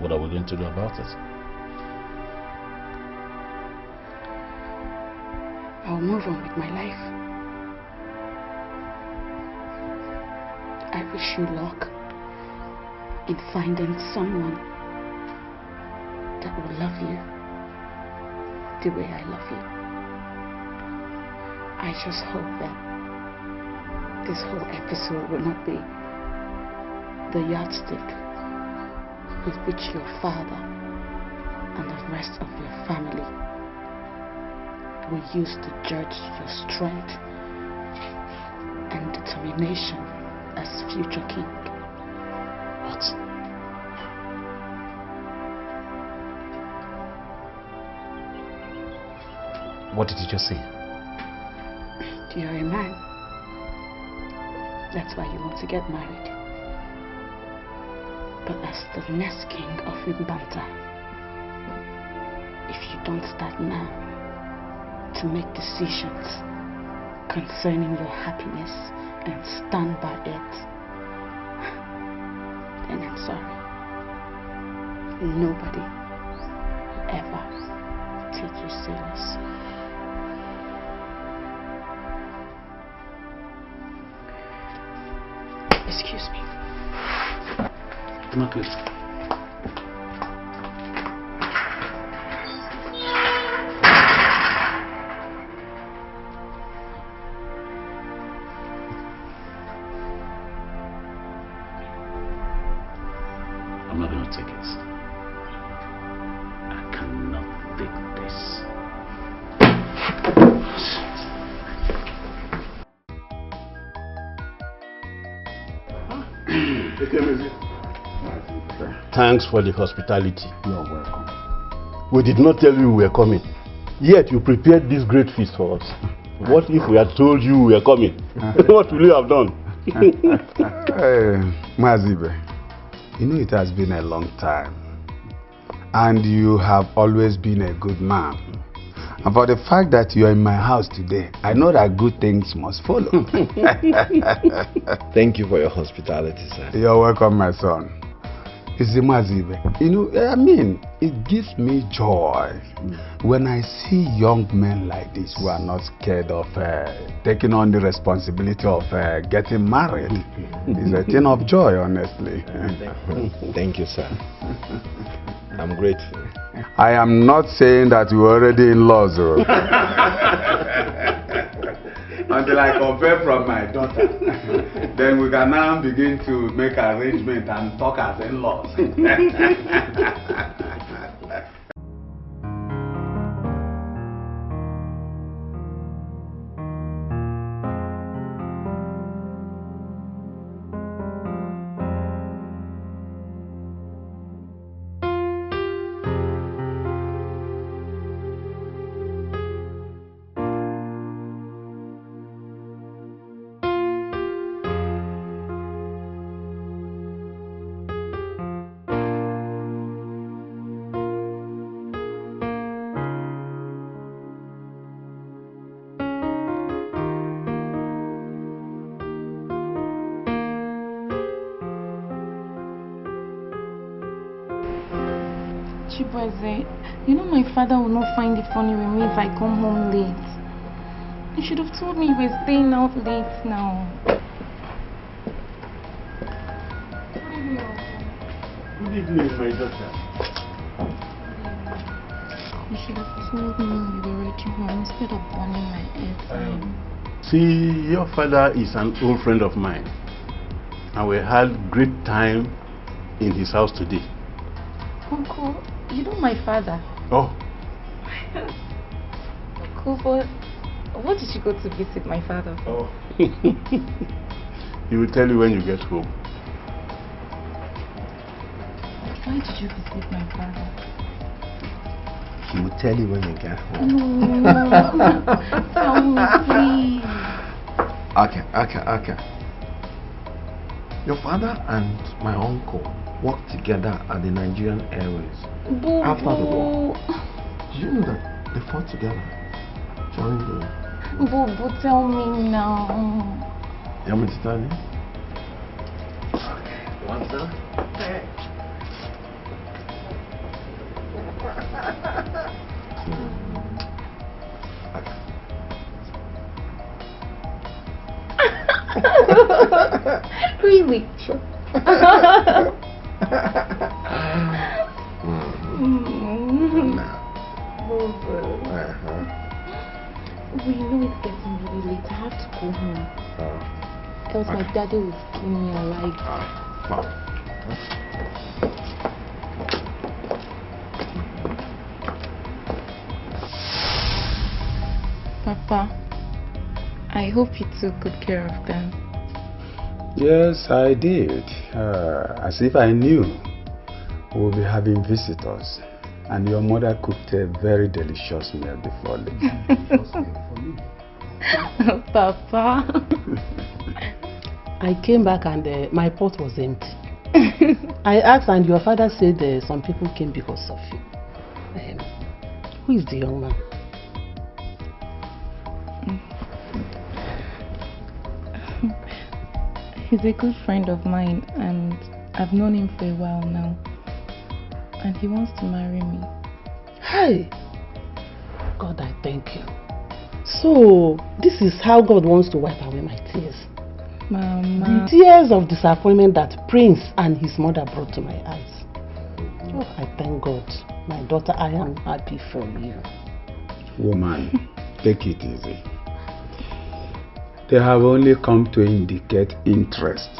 [SPEAKER 9] what are we going to do about it?
[SPEAKER 12] I'll move on with my life. I wish you luck in finding someone that will love you the way I love you. I just hope that this whole episode will not be the yardstick with which your father and the rest of your family will use to judge your strength and determination as future king.
[SPEAKER 9] What? What did you just say?
[SPEAKER 12] You're a man. That's why you want to get married. But as the next king of Mbanta, if you don't start now to make decisions concerning your happiness and stand by it, then I'm sorry. Nobody will ever take you serious. Excuse me.
[SPEAKER 9] Come on, please. I'm not going to take it. I cannot take this.
[SPEAKER 13] Thanks for the hospitality. You're welcome. We did not tell you we were coming, yet you prepared this great feast for us. What if we had told you we were coming? What will you have done?
[SPEAKER 16] Mazibe, you know it has been a long time, and you have always been a good man. And for the fact that you are in my house today, I know that good things must follow.
[SPEAKER 21] Thank you for your hospitality, sir.
[SPEAKER 16] You're welcome, my son. You see, Mazibe, you know, I mean, it gives me joy when I see young men like this who are not scared of taking on the responsibility of getting married. It's a thing of joy, honestly.
[SPEAKER 21] Thank you, sir. I'm grateful.
[SPEAKER 16] I am not saying that you're already in laws, until I compare from my daughter. Then we can now begin to make arrangements and talk as in-laws.
[SPEAKER 15] Chibueze, you know my father will not find it funny with me if I come home late. You should have told me we're staying out late now.
[SPEAKER 13] Good evening, my daughter.
[SPEAKER 15] You should have told me you were already home instead of burning my airtime.
[SPEAKER 13] See, your father is an old friend of mine, and we had great time in his house today.
[SPEAKER 15] Uncle, you know my father.
[SPEAKER 13] Oh.
[SPEAKER 15] Uncle, but what did you go to visit my father for?
[SPEAKER 13] Oh. He will tell you when you get home.
[SPEAKER 15] Why did you visit my father?
[SPEAKER 4] He will tell you when you get home.
[SPEAKER 15] No, tell me, please.
[SPEAKER 4] Okay. Your father and my uncle worked together at the Nigerian Airways after the war. Do you know that they fought together during the...
[SPEAKER 15] Boo, tell me now.
[SPEAKER 4] You want me to tell you? Okay, what's that?
[SPEAKER 15] Really?
[SPEAKER 4] Sure.
[SPEAKER 15] We know it's getting really late. I have to go home. Else my daddy will skin me alive. Papa, I hope you took good care of them.
[SPEAKER 16] Yes, I did. As if I knew we'll be having visitors. And your mother cooked a very delicious meal before leaving.
[SPEAKER 15] Papa.
[SPEAKER 2] I came back and my pot was empty. I asked and your father said some people came because of you. Who is the young man?
[SPEAKER 15] He's a good friend of mine and I've known him for a while now. And he wants to marry me.
[SPEAKER 2] Hey! God, I thank you. So, this is how God wants to wipe away my tears.
[SPEAKER 15] Mama.
[SPEAKER 2] The tears of disappointment that Prince and his mother brought to my eyes. Oh, I thank God. My daughter, I am happy for you.
[SPEAKER 16] Woman, take it easy. They have only come to indicate interest.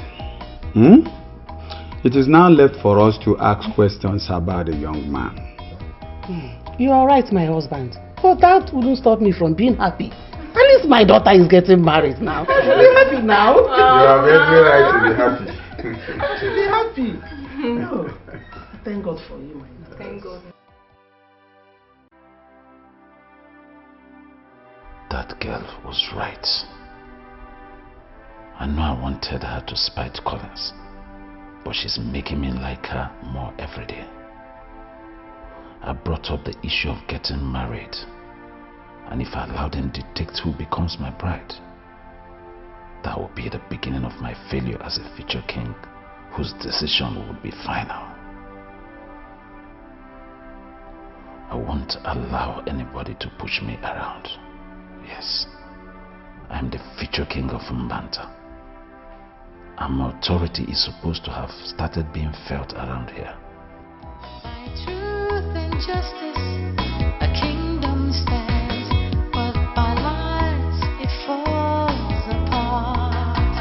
[SPEAKER 16] It is now left for us to ask questions about the young man.
[SPEAKER 2] You are right, my husband. But that wouldn't stop me from being happy. At least my daughter is getting married now. I should be happy now.
[SPEAKER 16] You have every right to be happy.
[SPEAKER 2] I should be happy. No. Thank God for you, my daughter.
[SPEAKER 15] Thank God.
[SPEAKER 9] That girl was right. I know I wanted her to spite Collins, but she's making me like her more every day. I brought up the issue of getting married, and if I allow them to dictate who becomes my bride, that will be the beginning of my failure as a future king whose decision would be final. I won't allow anybody to push me around. Yes, I am the future king of Mbanta. And my authority is supposed to have started being felt around here.
[SPEAKER 11] By truth and justice, a kingdom stands, but by lies it falls apart.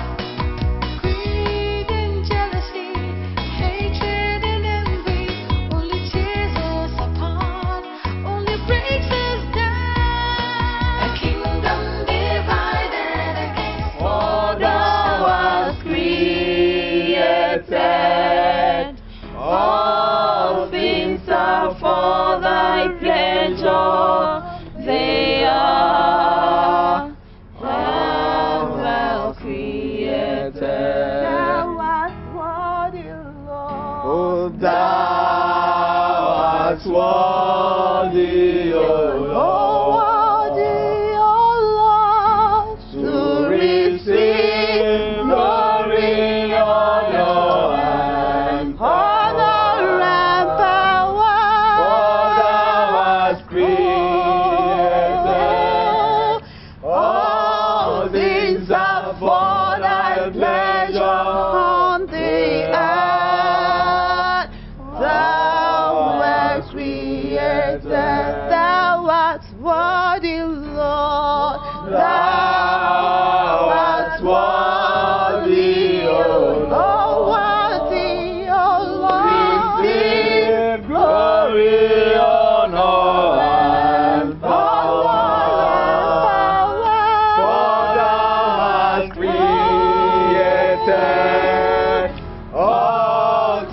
[SPEAKER 11] Greed and jealousy, hatred and envy only tears us apart, only breaks us down. A kingdom divided against order was created. All things are for thy pleasure. They are well created. Thou art worthy, Lord.
[SPEAKER 13] Oh, thou art worthy, O Lord.
[SPEAKER 11] To receive glory, honor, and power.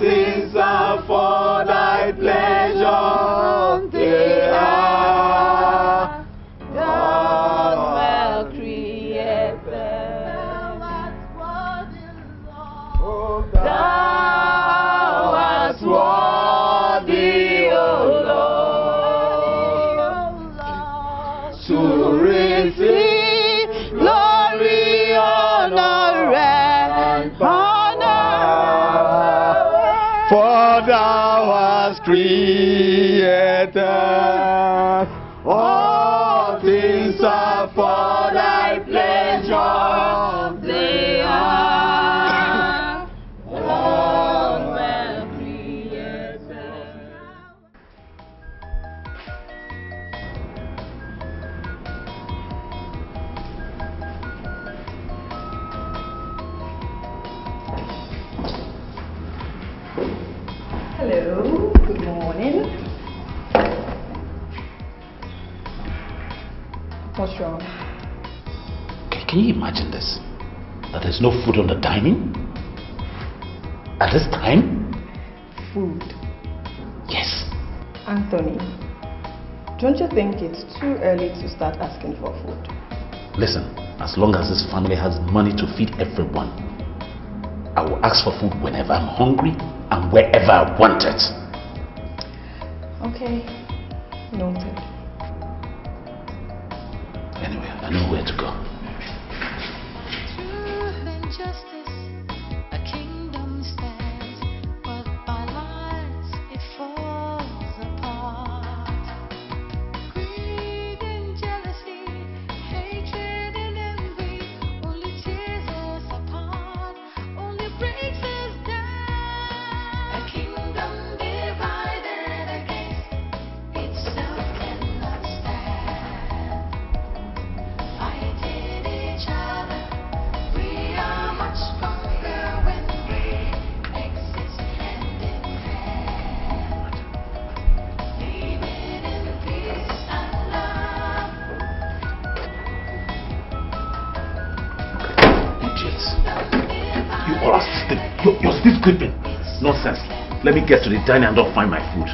[SPEAKER 11] things are for thy pleasure. They are God well created. Thou art worthy, O Lord, to receive glory, honor, and honor.
[SPEAKER 20] For thou hast created all things are for thy pleasure.
[SPEAKER 11] They are all well created.
[SPEAKER 10] Hello, good morning. What's wrong?
[SPEAKER 9] Can you imagine this? That there's no food on the dining? At this time?
[SPEAKER 10] Food.
[SPEAKER 9] Yes.
[SPEAKER 10] Anthony, don't you think it's too early to start asking for food?
[SPEAKER 9] Listen, as long as this family has money to feed everyone, I will ask for food whenever I'm hungry and wherever I want it.
[SPEAKER 10] Okay, noted.
[SPEAKER 9] Anyway, I know where to go.
[SPEAKER 11] Truth and justice, a kingdom stands, but by lies it falls apart. Greed and jealousy, hatred and envy, only tears us apart, only breaks us down. A kingdom divided against itself cannot stand. Fighting each other, we are much stronger when we exist hand in hand. Living in peace and love.
[SPEAKER 9] Idiots. You all are sleeping. You're still sleeping. Nonsense. Let me get to the dining and don't find my food.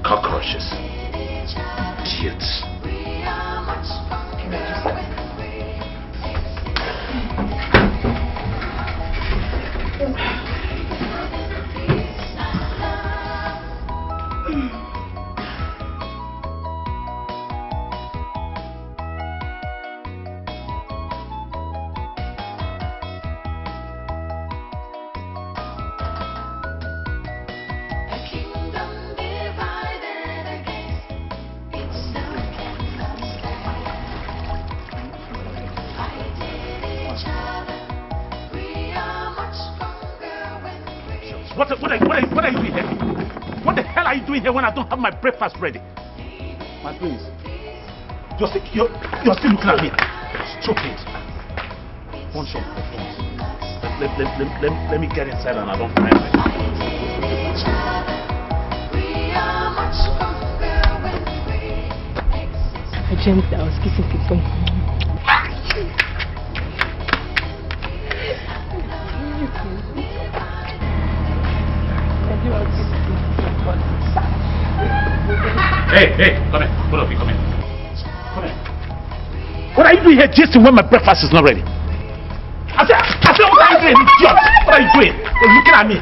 [SPEAKER 9] Cockroaches. Idiots.
[SPEAKER 11] We are much stronger when we a kingdom divided against itself cannot stand. Fighting each other, we are much stronger when we
[SPEAKER 9] What are you doing here? What the hell are you doing here when I don't have my breakfast ready?
[SPEAKER 13] My prince.
[SPEAKER 9] You're still looking at me. Stupid. One shot. Let me get inside and I don't find my food.
[SPEAKER 11] we are much stronger when we exist.
[SPEAKER 17] I dreamt that I was kissing people.
[SPEAKER 9] Hey, come here. Both of you, come here. Come here. What are you doing here, Jason, when my breakfast is not ready? I said, what are you doing, idiot? What are you doing? You're looking at me.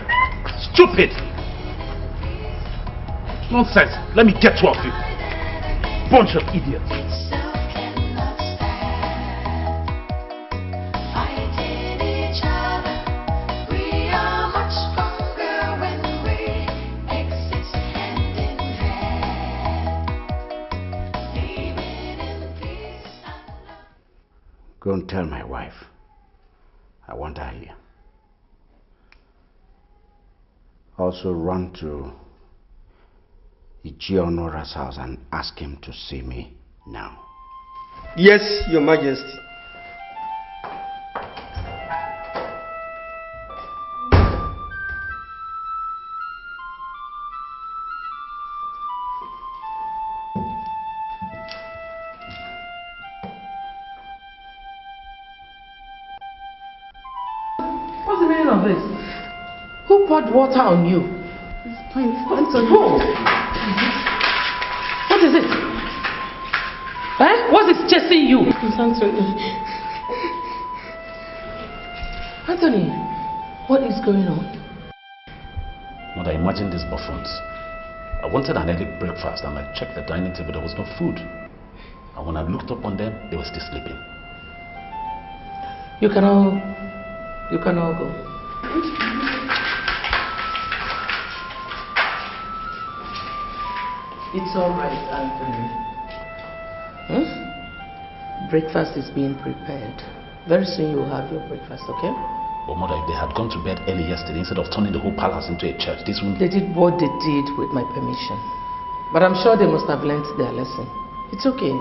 [SPEAKER 9] Stupid. Nonsense. Let me get two of you. Bunch of idiots.
[SPEAKER 11] Fighting each other, we are much stronger when we exist hand in hand. Living in peace and love.
[SPEAKER 7] Go and tell my wife. I want her here. Also run to Ijionora's house and ask him to see me now.
[SPEAKER 14] Yes, Your Majesty.
[SPEAKER 2] poured water on you?
[SPEAKER 12] It's fine. Anthony.
[SPEAKER 2] Who? What is it? Eh? What is chasing you?
[SPEAKER 12] It's Anthony.
[SPEAKER 2] Anthony, what is going on?
[SPEAKER 9] Mother, imagine these buffoons. I wanted an early breakfast and I checked the dining table, there was no food. And when I looked up on them, they were still sleeping.
[SPEAKER 2] You can all go. It's all right, Anthony. Breakfast is being prepared. Very soon you will have your breakfast, okay?
[SPEAKER 9] But Mother, if they had gone to bed early yesterday instead of turning the whole palace into a church, this wouldn't...
[SPEAKER 2] They did what they did with my permission. But I'm sure they must have learnt their lesson. It's okay.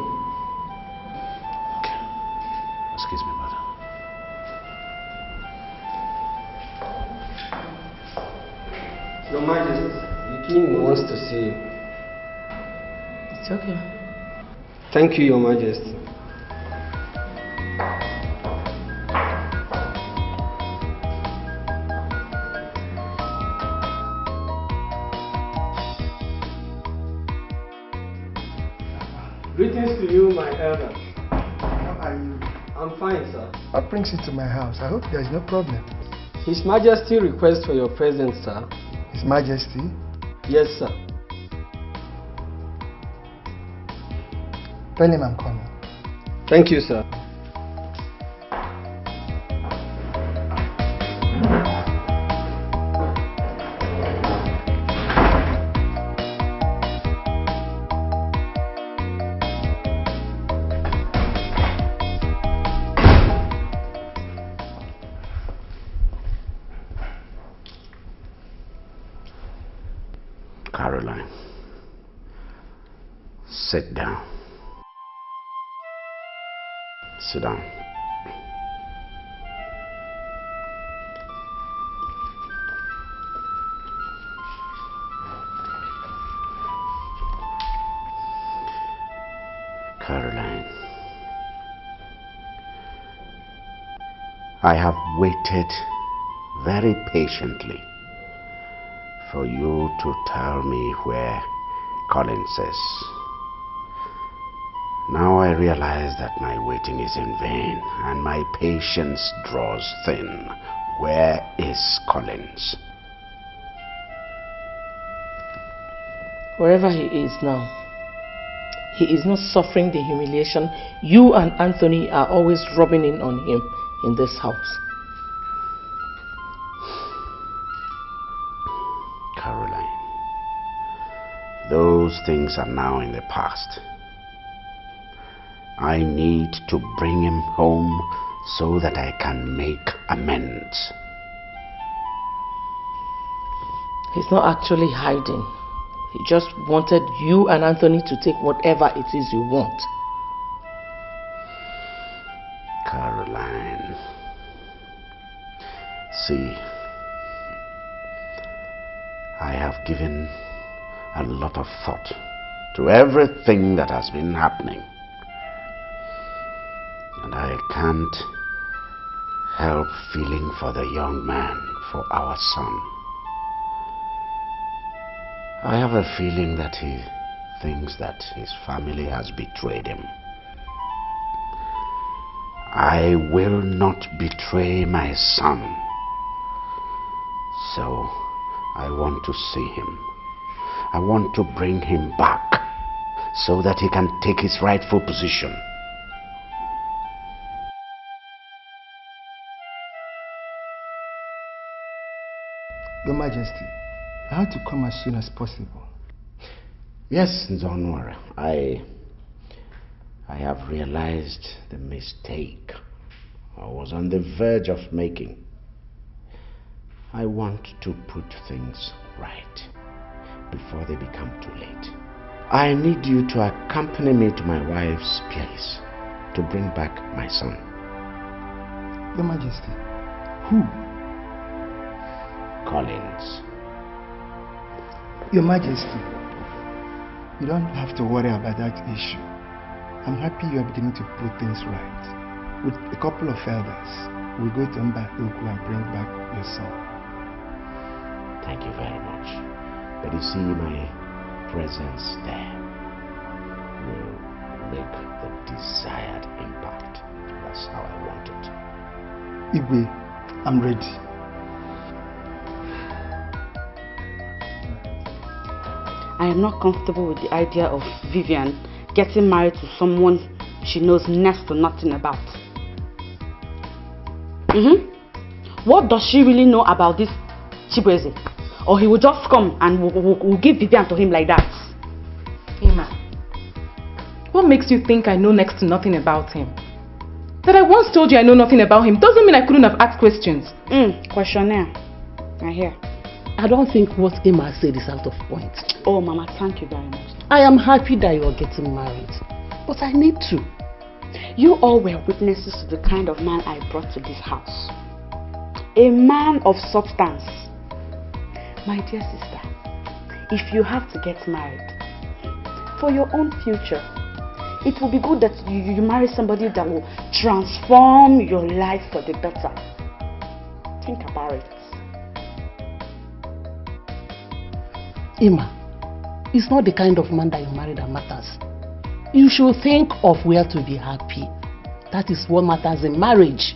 [SPEAKER 9] Okay. Excuse me, Mother.
[SPEAKER 14] Your Majesty, the king wants to see you.
[SPEAKER 2] It's okay.
[SPEAKER 14] Thank you, Your Majesty. Greetings to you, my elder.
[SPEAKER 4] How are you?
[SPEAKER 14] I'm fine, sir.
[SPEAKER 4] What brings you to my house? I hope there is no problem.
[SPEAKER 14] His Majesty requests for your presence, sir.
[SPEAKER 4] His Majesty?
[SPEAKER 14] Yes, sir.
[SPEAKER 4] Tell him I'm coming.
[SPEAKER 14] Thank you, sir.
[SPEAKER 9] Caroline, sit down. Sit down. Caroline, I have waited very patiently for you to tell me where Collins is. Now I realize that my waiting is in vain and my patience draws thin. Where is Collins?
[SPEAKER 2] Wherever he is now, he is not suffering the humiliation you and Anthony are always rubbing in on him in this house.
[SPEAKER 9] Caroline, those things are now in the past. I need to bring him home so that I can make amends.
[SPEAKER 2] He's not actually hiding. He just wanted you and Anthony to take whatever it is you want.
[SPEAKER 9] Caroline, see, I have given a lot of thought to everything that has been happening. And I can't help feeling for the young man, for our son. I have a feeling that he thinks that his family has betrayed him. I will not betray my son. So I want to see him. I want to bring him back so that he can take his rightful position.
[SPEAKER 4] Your Majesty, I have to come as soon as possible.
[SPEAKER 9] Yes, don't worry. I have realized the mistake I was on the verge of making. I want to put things right before they become too late. I need you to accompany me to my wife's place to bring back my son.
[SPEAKER 4] Your Majesty, who?
[SPEAKER 9] Collins.
[SPEAKER 4] Your Majesty, you don't have to worry about that issue. I'm happy you are beginning to put things right. With a couple of elders, we'll go to Mba Uku and bring back your son.
[SPEAKER 9] Thank you very much. But you see, my presence there will make the desired impact. That's how I want it.
[SPEAKER 13] Igwe, I'm ready.
[SPEAKER 12] I am not comfortable with the idea of Vivian getting married to someone she knows next to nothing about. What does she really know about this Chibweze? Or he will just come and we'll give Vivian to him like that.
[SPEAKER 15] Emma, what makes you think I know next to nothing about him? That I once told you I know nothing about him doesn't mean I couldn't have asked questions.
[SPEAKER 12] Questionnaire. I hear.
[SPEAKER 2] I don't think what Emma said is out of point.
[SPEAKER 12] Oh, Mama, thank you very much.
[SPEAKER 2] I am happy that you are getting married, but I need to.
[SPEAKER 12] You all were witnesses to the kind of man I brought to this house. A man of substance. My dear sister, if you have to get married, for your own future, it will be good that you marry somebody that will transform your life for the better. Think about it.
[SPEAKER 2] Emma, it's not the kind of man that you marry that matters. You should think of where to be happy. That is what matters in marriage.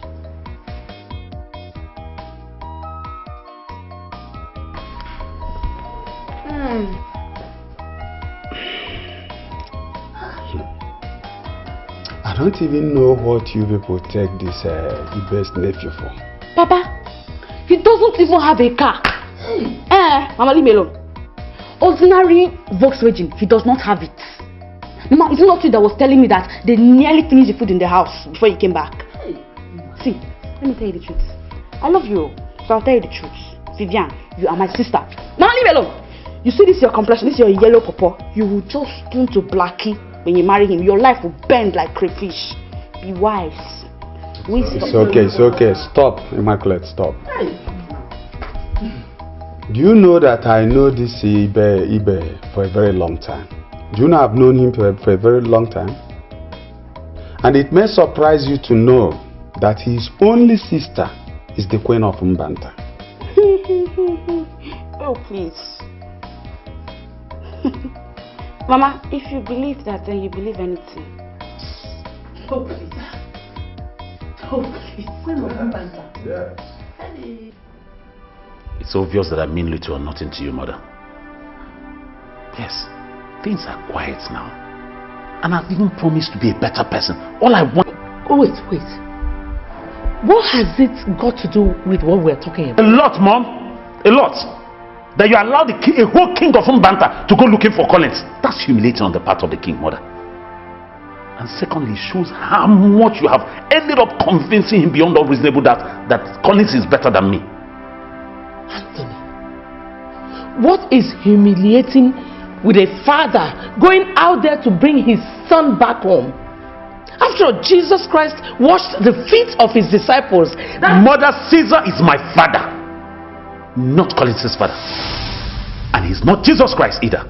[SPEAKER 16] I don't even know what you people take this Ibe's nephew for.
[SPEAKER 12] Papa, he doesn't even have a car. Mama, leave me alone. Ordinary Volkswagen, he does not have it. Mama, it's not you that was telling me that they nearly finished the food in the house before you came back. See, let me tell you the truth. I love you, so I'll tell you the truth. Vivian, you are my sister. Mama, leave me alone. You see this your complexion, this your yellow pawpaw. You will just turn to blackie when you marry him. Your life will bend like crayfish. Be wise.
[SPEAKER 16] It's okay, it's okay. Stop, Immaculate, stop. Do you know that I know this Ibe for a very long time? Do you know I've known him for a very long time? And it may surprise you to know that his only sister is the Queen of Mbanta.
[SPEAKER 12] Oh, please. Mama, if you believe that, then you believe anything.
[SPEAKER 2] Oh, please. Oh, please. Queen of Mbanta.
[SPEAKER 16] Yes.
[SPEAKER 9] It's obvious that I mean little or nothing to you, Mother. Yes, things are quiet now. And I've even promised to be a better person. All I want...
[SPEAKER 2] Oh, wait. What has it got to do with what we're talking about?
[SPEAKER 9] A lot, Mom. A lot. That you allowed a whole king of Mbanta to go looking for Collins. That's humiliating on the part of the king, Mother. And secondly, it shows how much you have ended up convincing him beyond all reasonable that Collins is better than me.
[SPEAKER 2] Anthony, what is humiliating with a father going out there to bring his son back home? After all, Jesus Christ washed the feet of his disciples.
[SPEAKER 9] Mother, Caesar is my father, not Collins' father. And he's not Jesus Christ either.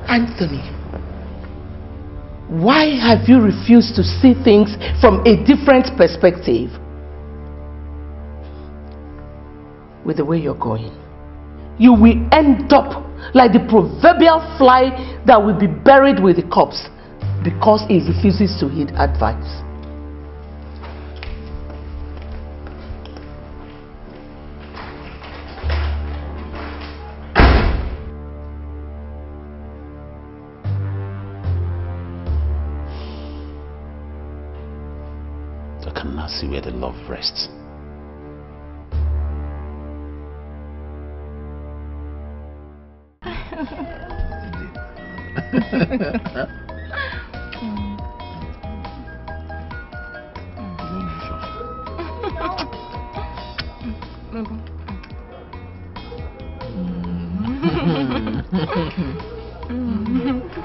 [SPEAKER 2] Anthony, why have you refused to see things from a different perspective? With the way you're going, you will end up like the proverbial fly that will be buried with the corpse because he refuses to heed advice.
[SPEAKER 9] I can now see where the love rests.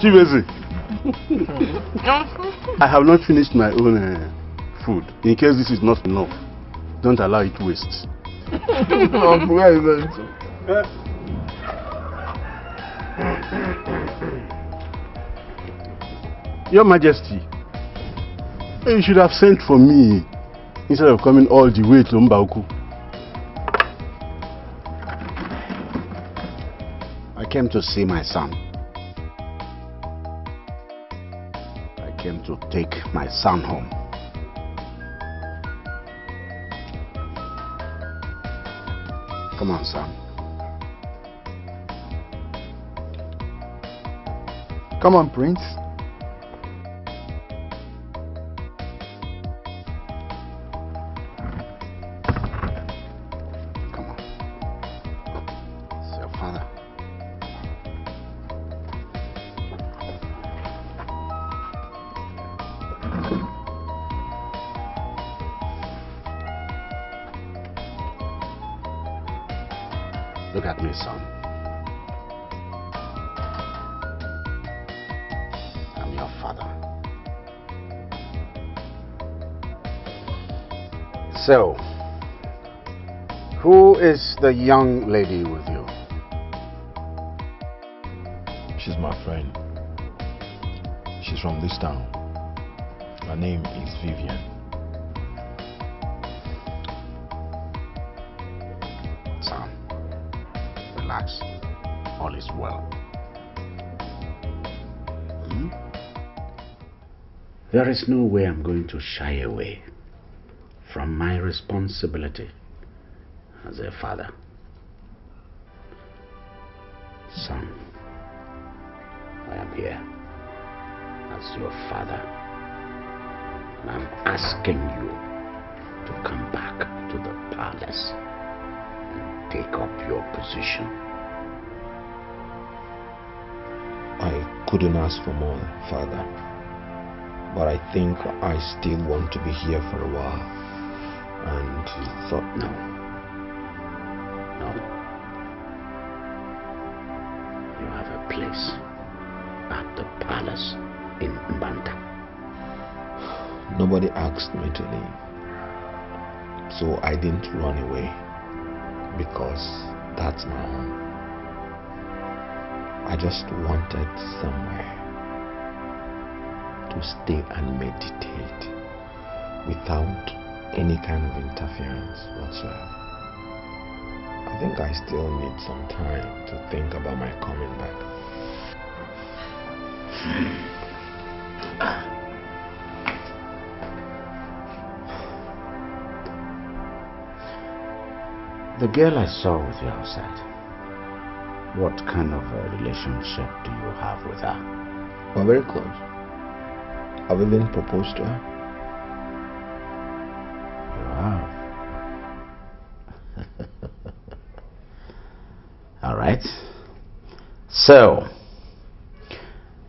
[SPEAKER 13] Chibweze, I have not finished my own food. In case this is not enough, don't allow it to waste.
[SPEAKER 20] Where are you going to?
[SPEAKER 13] Your Majesty, you should have sent for me instead of coming all the way to Mbauku.
[SPEAKER 9] came to see my son. I came to take my son home. Come on, son.
[SPEAKER 20] Come on, Prince.
[SPEAKER 9] Look at me, son. I'm your father. So, who is the young lady with you?
[SPEAKER 4] She's my friend. She's from this town. Her name is Vivian.
[SPEAKER 9] Son, relax. All is well. There is no way I'm going to shy away from my responsibility as a father. Son, I am here as your father, and I'm asking you to come back to the palace and take up your position.
[SPEAKER 4] I couldn't ask for more, Father. But I think I still want to be here for a while. And thought,
[SPEAKER 9] no. You have a place at the palace in Mbanta.
[SPEAKER 4] Nobody asked me to leave. So I didn't run away. Because that's my home. I just wanted somewhere to stay and meditate without any kind of interference whatsoever. I think I still need some time to think about my coming back.
[SPEAKER 9] The girl I saw with you outside, what kind of a relationship do you have with her?
[SPEAKER 4] We're very close. I've even proposed to her.
[SPEAKER 9] You have. All right. So,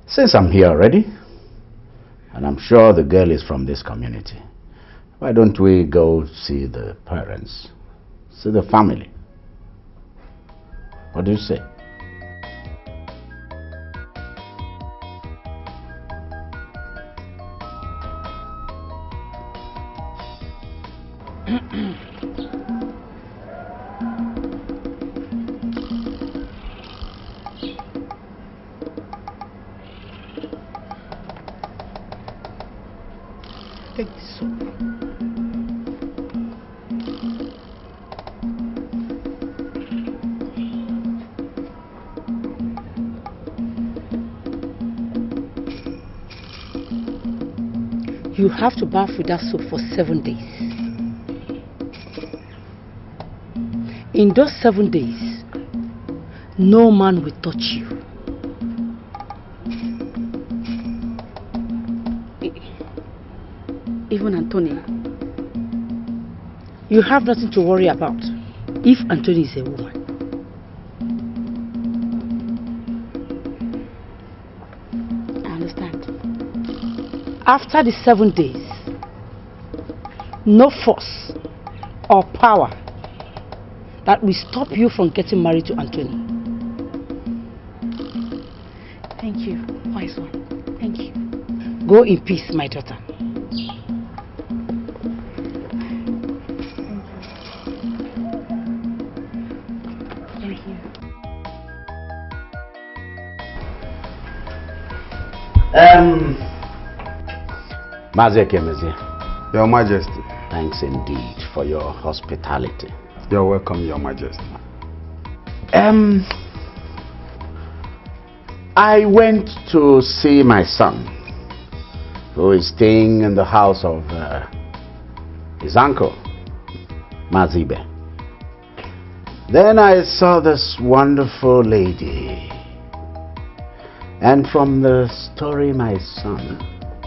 [SPEAKER 9] since I'm here already, and I'm sure the girl is from this community, why don't we go see the parents, see the family? What do you say?
[SPEAKER 17] Take this soup. You have to bath with that soap for 7 days. In those 7 days, no man will touch you. Even Anthony. You have nothing to worry about if Anthony is a woman. I understand. After the 7 days, no force or power that will stop you from getting married to Anthony. Thank you, wise one. Thank you. Go in peace, my daughter.
[SPEAKER 9] Your Majesty. Thanks indeed for your hospitality.
[SPEAKER 16] You're welcome, Your Majesty.
[SPEAKER 5] I went to see my son, who is staying in the house of his uncle, Mazibe. Then I saw this wonderful lady. And from the story my son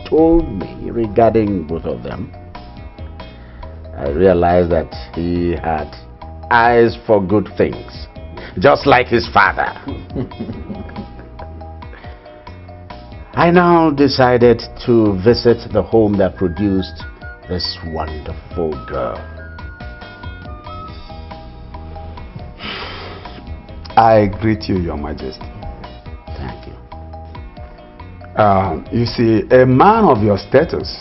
[SPEAKER 5] told me regarding both of them, I realized that he had eyes for good things, just like his father. I now decided to visit the home that produced this wonderful girl.
[SPEAKER 16] I greet you, Your Majesty.
[SPEAKER 5] Thank you.
[SPEAKER 16] You see, a man of your status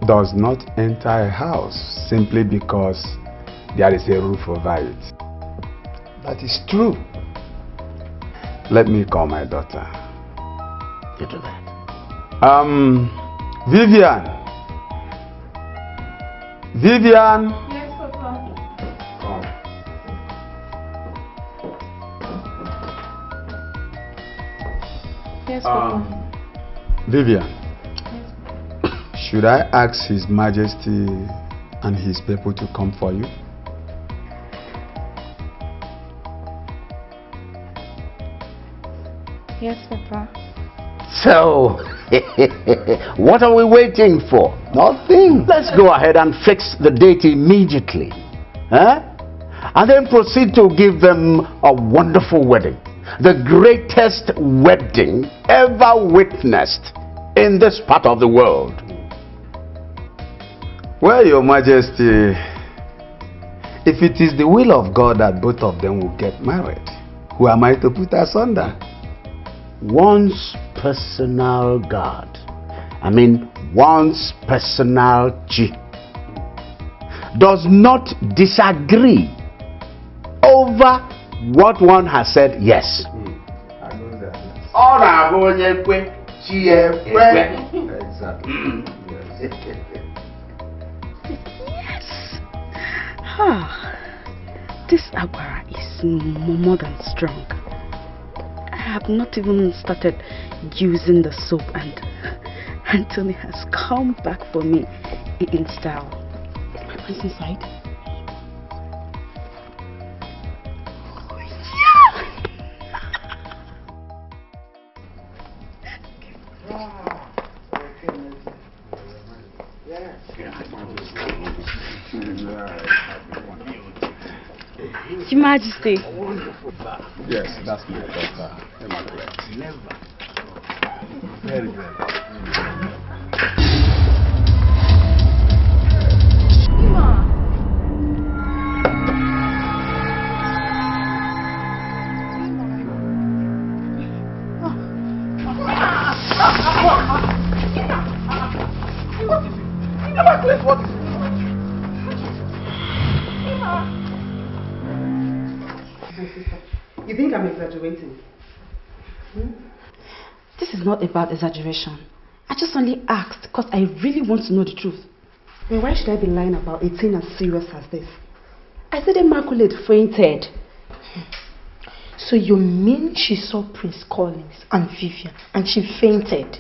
[SPEAKER 16] does not enter a house simply because there is a roof over it.
[SPEAKER 4] That is true.
[SPEAKER 16] Let me call my daughter.
[SPEAKER 5] You do that.
[SPEAKER 16] Vivian. Vivian.
[SPEAKER 8] Yes, Papa.
[SPEAKER 16] Come.
[SPEAKER 8] Yes, Papa.
[SPEAKER 16] Vivian. Should I ask His Majesty and his people to come for you?
[SPEAKER 8] Yes, Papa.
[SPEAKER 5] So, what are we waiting for? Nothing. Let's go ahead and fix the date immediately. Huh? And then proceed to give them a wonderful wedding. The greatest wedding ever witnessed in this part of the world.
[SPEAKER 16] Well, Your Majesty, if it is the will of God that both of them will get married, who am I to put asunder?
[SPEAKER 5] One's personal God, one's personal G, does not disagree over what one has said yes.
[SPEAKER 17] This agwara is more than strong. I have not even started using the soap and Anthony has come back for me in style. What's inside? Your Majesty.
[SPEAKER 16] Yes, that's my daughter, Emmanuel.
[SPEAKER 5] Never.
[SPEAKER 16] Very good.
[SPEAKER 12] You think I'm exaggerating?
[SPEAKER 17] This is not about exaggeration. I just only asked because I really want to know the truth.
[SPEAKER 12] Well, why should I be lying about a thing as serious as this? I said Immaculate fainted.
[SPEAKER 3] So you mean she saw Prince Collins and Vivian and she fainted?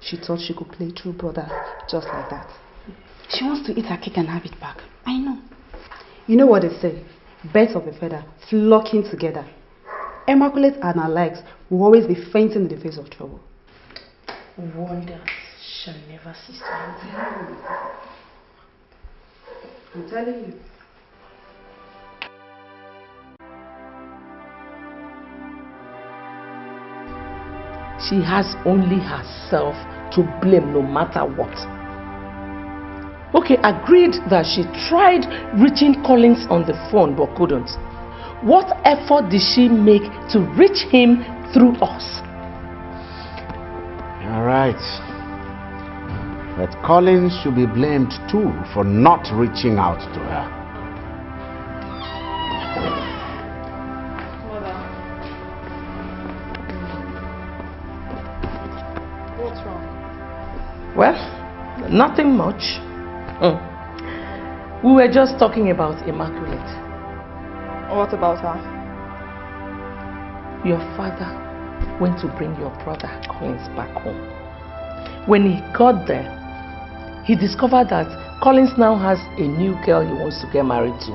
[SPEAKER 12] She thought she could play true brother just like that.
[SPEAKER 17] She wants to eat her cake and have it back. I know.
[SPEAKER 12] You know what they say? Birds of a feather flocking together. Immaculate and her likes will always be fainting in the face of trouble.
[SPEAKER 3] Wonders shall never cease to happen.
[SPEAKER 12] I'm telling you.
[SPEAKER 2] She has only herself to blame no matter what. Okay, agreed that she tried reaching Collins on the phone but couldn't. What effort did she make to reach him through us?
[SPEAKER 5] All right. But Collins should be blamed too for not reaching out to her.
[SPEAKER 8] What's wrong?
[SPEAKER 2] Well, nothing much. We were just talking about Immaculate.
[SPEAKER 8] What about her?
[SPEAKER 2] Your father went to bring your brother Collins back home. When he got there, he discovered that Collins now has a new girl he wants to get married to.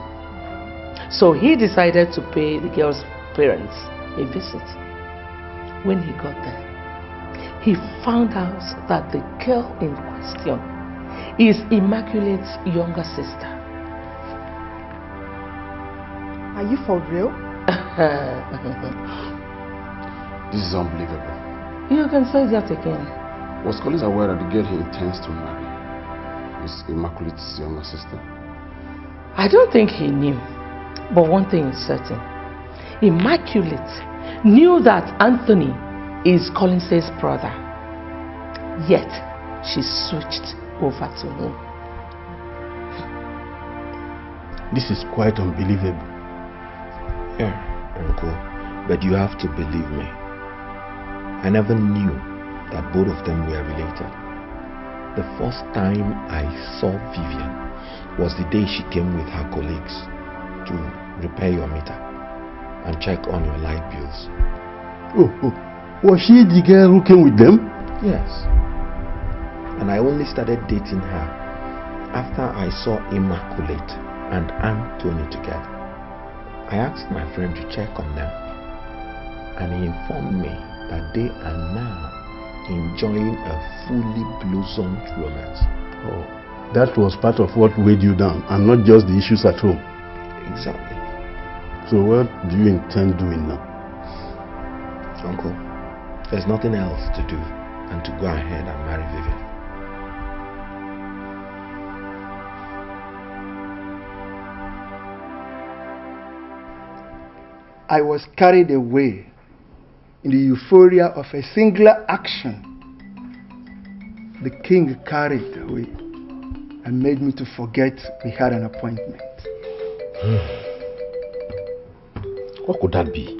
[SPEAKER 2] So he decided to pay the girl's parents a visit. When he got there, he found out that the girl in question is Immaculate's younger sister.
[SPEAKER 3] Are you for real?
[SPEAKER 5] This is unbelievable.
[SPEAKER 2] You can say that again.
[SPEAKER 5] Was Collins aware that the girl he intends to marry is Immaculate's younger sister?
[SPEAKER 2] I don't think he knew. But one thing is certain. Immaculate knew that Anthony is Collins' brother. Yet, she switched over to him.
[SPEAKER 13] This is quite unbelievable.
[SPEAKER 21] Yeah, Uncle, but you have to believe me. I never knew that both of them were related. The first time I saw Vivian was the day she came with her colleagues to repair your meter and check on your light bills.
[SPEAKER 13] Oh, was she the girl who came with them?
[SPEAKER 21] Yes. And I only started dating her after I saw Immaculate and Anthony together. I asked my friend to check on them, and he informed me that they are now enjoying a fully blossomed romance.
[SPEAKER 13] Oh, that was part of what weighed you down, and not just the issues at home.
[SPEAKER 21] Exactly.
[SPEAKER 13] So what do you intend doing now?
[SPEAKER 21] Uncle, there's nothing else to do than to go ahead and marry Vivian.
[SPEAKER 6] I was carried away in the euphoria of a singular action. The king carried away and made me to forget we had an appointment.
[SPEAKER 5] What could that be?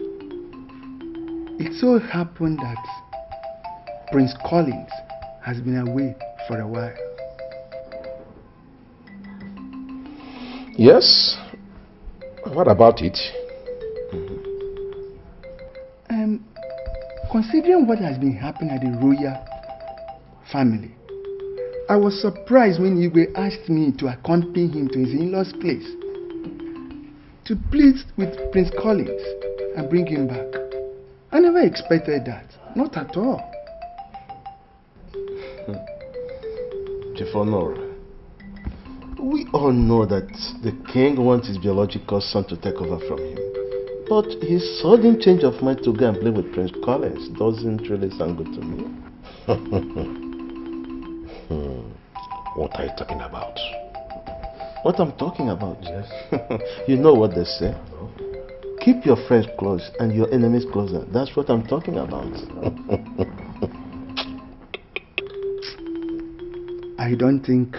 [SPEAKER 6] It so happened that Prince Collins has been away for a while.
[SPEAKER 5] Yes? What about it?
[SPEAKER 6] Considering what has been happening at the royal family, I was surprised when Igwe asked me to accompany him to his in-law's place to plead with Prince Collins and bring him back. I never expected that. Not at all.
[SPEAKER 4] Chifonora, we all know that the king wants his biological son to take over from him. But his sudden change of mind to go and play with Prince Collins doesn't really sound good to me.
[SPEAKER 5] What are you talking about?
[SPEAKER 4] What I'm talking about? Yes. You know what they say. Keep your friends close and your enemies closer. That's what I'm talking about.
[SPEAKER 6] I don't think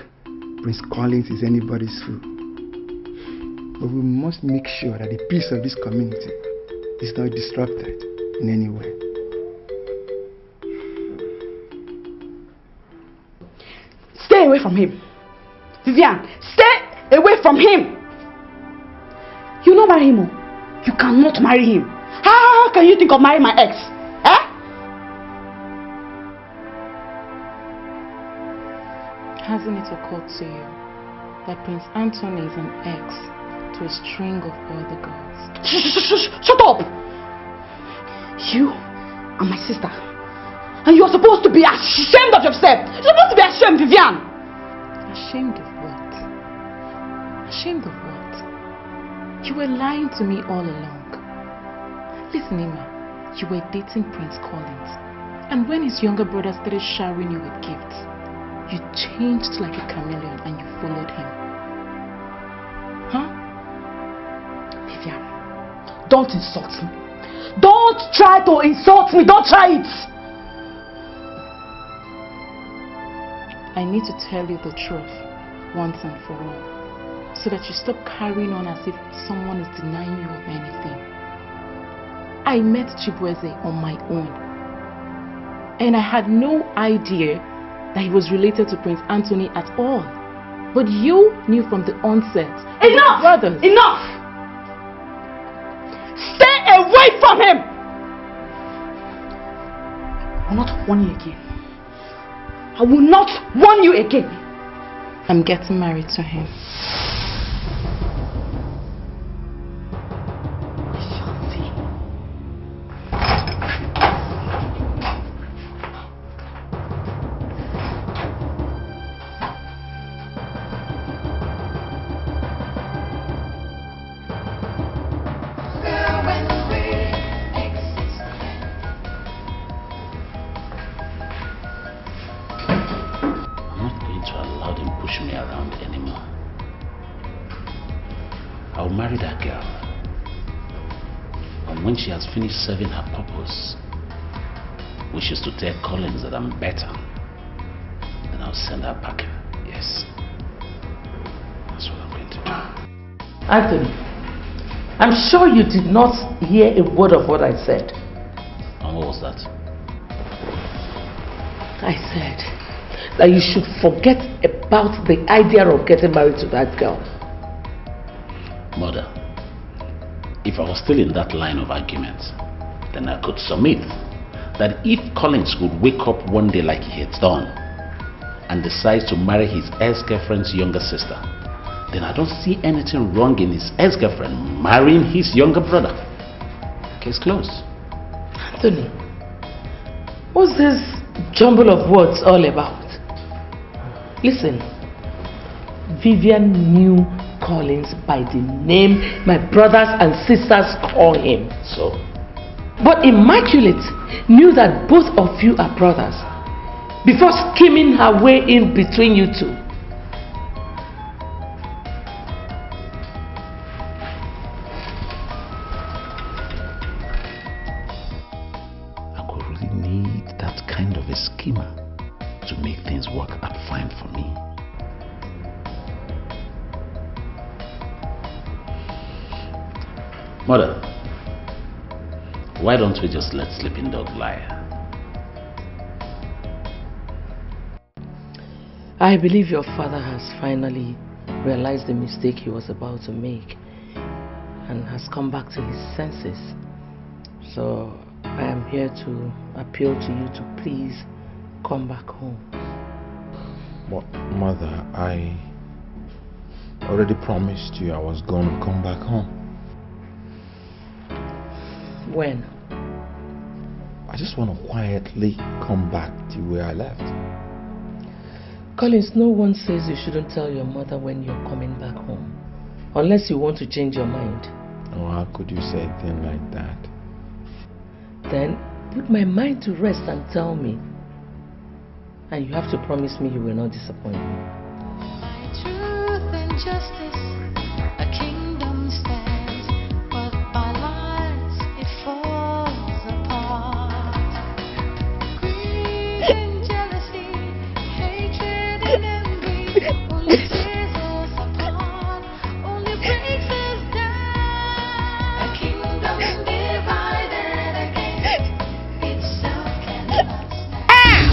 [SPEAKER 6] Prince Collins is anybody's fool. But we must make sure that the peace of this community is not disrupted in any way.
[SPEAKER 17] Stay away from him. Vivian, stay away from him. You not marry him. You cannot marry him. How can you think of marrying my ex?
[SPEAKER 15] Hasn't it occurred to you that Prince Anthony is an ex to a string of other girls?
[SPEAKER 17] Shut up! You are my sister. And you are supposed to be ashamed of yourself. You're supposed to be ashamed, Vivian.
[SPEAKER 15] Ashamed of what? Ashamed of what? You were lying to me all along. Listen, Emma, you were dating Prince Collins. And when his younger brother started showering you with gifts, you changed like a chameleon and you followed him. Huh?
[SPEAKER 17] Vivian, don't insult me. Don't try to insult me. Don't try it.
[SPEAKER 15] I need to tell you the truth once and for all, so that you stop carrying on as if someone is denying you of anything. I met Chibueze on my own, and I had no idea that he was related to Prince Anthony at all. But you knew from the onset.
[SPEAKER 17] Enough!
[SPEAKER 15] Brothers.
[SPEAKER 17] Enough! Stay away from him! warn you again. I will not warn you again.
[SPEAKER 15] I'm getting married to him.
[SPEAKER 9] When she has finished serving her purpose, which is to tell Collins that I'm better, then I'll send her back. Yes. That's what I'm going to do.
[SPEAKER 2] Anthony, I'm sure you did not hear a word of what I said.
[SPEAKER 9] And what was that?
[SPEAKER 2] I said that you should forget about the idea of getting married to that girl.
[SPEAKER 9] Mother, if I was still in that line of argument, then I could submit that if Collins would wake up one day like he had done and decide to marry his ex-girlfriend's younger sister, then I don't see anything wrong in his ex-girlfriend marrying his younger brother. Case closed.
[SPEAKER 2] Anthony, what's this jumble of words all about? Listen, Vivian knew Collins by the name my brothers and sisters call him.
[SPEAKER 9] So?
[SPEAKER 2] But Immaculate knew that both of you are brothers before scheming her way in between you two.
[SPEAKER 9] I could really need that kind of a schemer to make things work out fine for me. Mother, why don't we just let sleeping dog lie?
[SPEAKER 2] I believe your father has finally realized the mistake he was about to make and has come back to his senses. So I am here to appeal to you to please come back home.
[SPEAKER 20] But Mother, I already promised you I was going to come back home.
[SPEAKER 2] When?
[SPEAKER 20] I just want to quietly come back to where I left.
[SPEAKER 2] Collins, no one says you shouldn't tell your mother when you're coming back home. Unless you want to change your mind.
[SPEAKER 20] Oh, how could you say a thing like that?
[SPEAKER 2] Then put my mind to rest and tell me. And you have to promise me you will not disappoint me.
[SPEAKER 11] Truth and justice, a kingdom stands, but by lies it falls apart. Greed and jealousy, hatred and envy, only tears us apart, only breaks us down. A kingdom divided against itself cannot stand.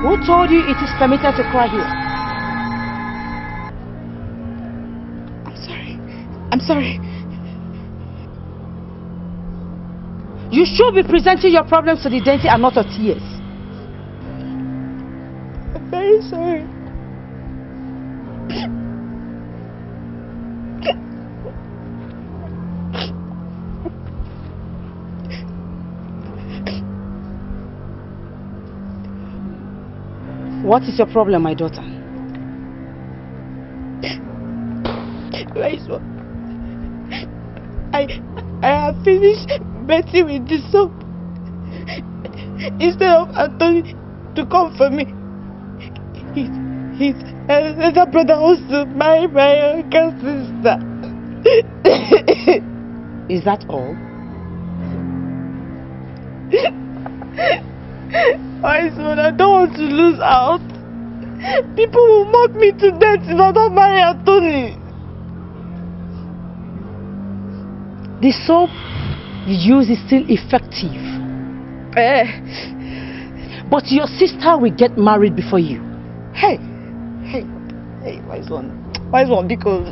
[SPEAKER 17] Who told you it is permitted to cry here? I'm sorry. You should be presenting your problems to the deity and not your tears.
[SPEAKER 3] I'm very sorry.
[SPEAKER 17] What is your problem, my daughter?
[SPEAKER 3] I have finished bathing with the soap. Instead of Anthony to come for me, his elder brother wants to marry my younger sister.
[SPEAKER 17] Is that all?
[SPEAKER 3] Wise one, I don't want to lose out. People will mock me to death if I don't marry Anthony.
[SPEAKER 17] The soap you use is still effective. But your sister will get married before you.
[SPEAKER 3] Hey, wise one, because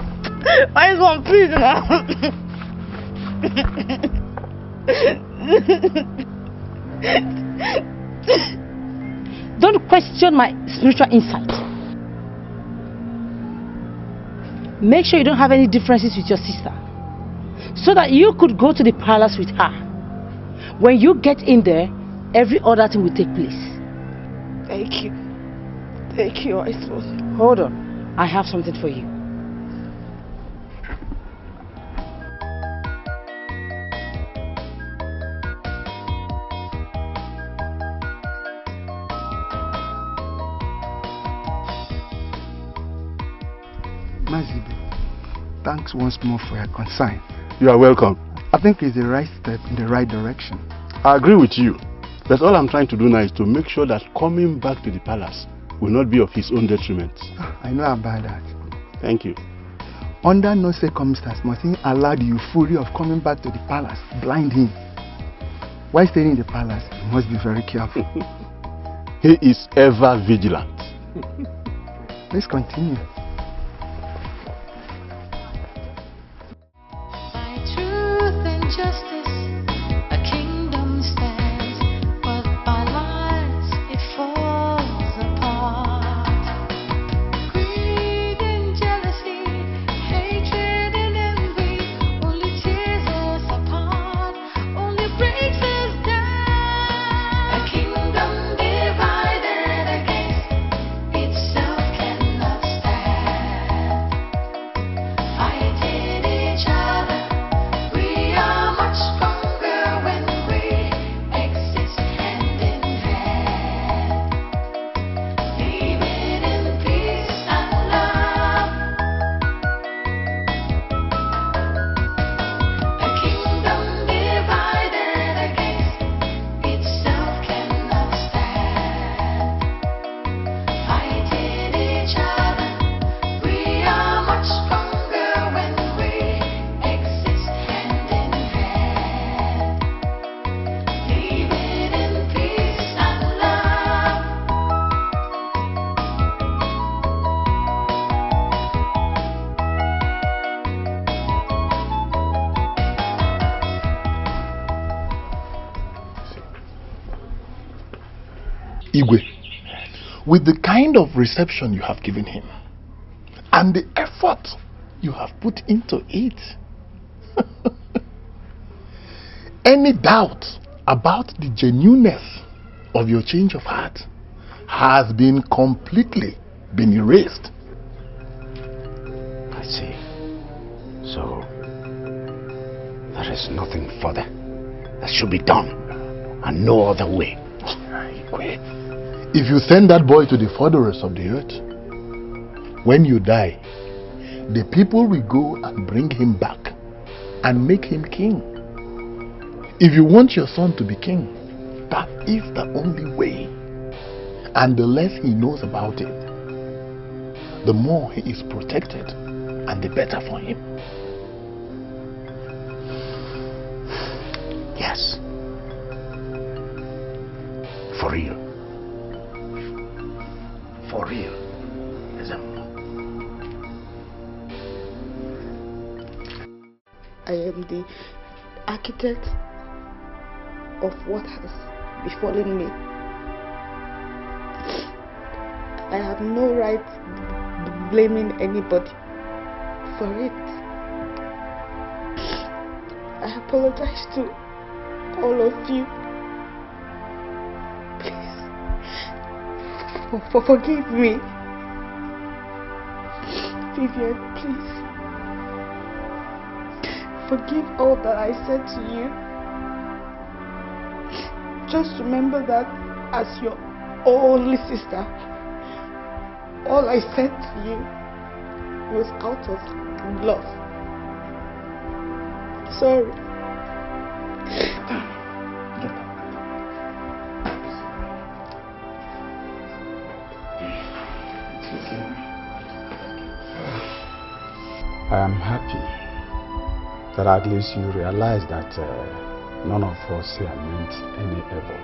[SPEAKER 3] wise one, please now.
[SPEAKER 17] Don't question my spiritual insight. Make sure you don't have any differences with your sister, so that you could go to the palace with her. When you get in there, every other thing will take place.
[SPEAKER 8] Thank you. Thank you, I suppose.
[SPEAKER 17] Hold on. I have something for you.
[SPEAKER 6] Mazibe, thanks once more for your concern.
[SPEAKER 13] You are welcome.
[SPEAKER 6] I think it's the right step in the right direction.
[SPEAKER 13] I agree with you. But all I'm trying to do now is to make sure that coming back to the palace will not be of his own detriment.
[SPEAKER 6] I know about that.
[SPEAKER 13] Thank you.
[SPEAKER 6] Under no circumstance must he allow the euphoria of coming back to the palace blind him. While staying in the palace, he must be very careful.
[SPEAKER 13] He is ever vigilant.
[SPEAKER 6] Let's continue.
[SPEAKER 11] Truth and justice, a kingdom stands, but by lies it falls apart. Greed and jealousy, hatred and envy, only tears us apart, only breaks us down. A kingdom divided against itself cannot stand. Fighting each other, we are much stronger when we exist hand in hand, living in peace and love. A kingdom divided against itself cannot stand. Fighting each other, we are much stronger when we exist hand in hand, living in peace and love.
[SPEAKER 20] Igwe, with the kind of reception you have given him and the effort you have put into it, any doubt about the genuineness of your change of heart has been completely erased.
[SPEAKER 16] I see. So, there is nothing further that should be done, and no other way.
[SPEAKER 20] Igwe, if you send that boy to the furthest of the earth, when you die, the people will go and bring him back and make him king. If you want your son to be king, that is the only way. And the less he knows about it, the more he is protected, and the better for him.
[SPEAKER 16] Yes. For real. For real.
[SPEAKER 8] I am the architect of what has befallen me. I have no right blaming anybody for it. I apologize to all of you. Please, forgive me. Vivian, please. Forgive all that I said to you. Just remember that as your only sister, all I said to you was out of love. Sorry.
[SPEAKER 16] I am happy that at least you realize that none of us here meant any evil.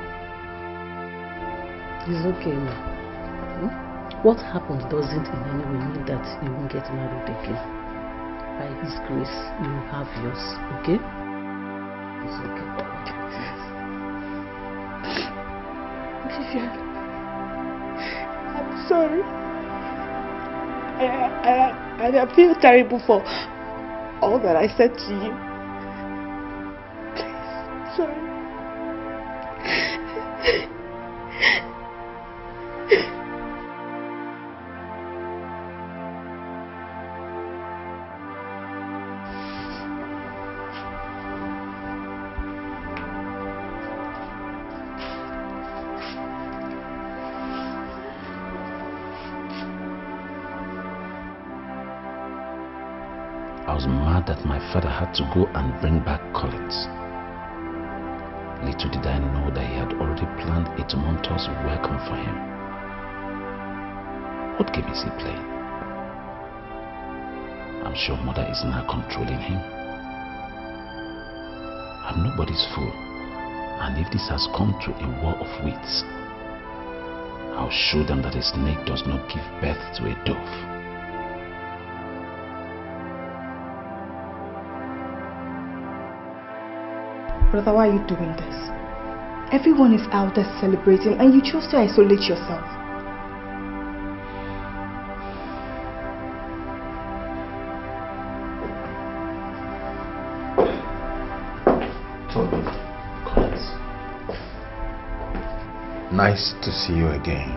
[SPEAKER 2] It's okay, ma. What happened doesn't in any way mean that you won't get married again. By His grace, you will have yours, okay? It's okay. Vivian.
[SPEAKER 3] I'm sorry. I feel terrible for all that I said to you. Please, sorry.
[SPEAKER 9] I was mad that my father had to go and bring back Collins. Little did I know that he had already planned a tumultuous welcome for him. What game is he playing? I'm sure mother is now controlling him. I'm nobody's fool, and if this has come to a war of wits, I'll show them that a snake does not give birth to a dove.
[SPEAKER 8] Brother, why are you doing this? Everyone is out there celebrating and you chose to isolate yourself.
[SPEAKER 16] Collins. Nice to see you again.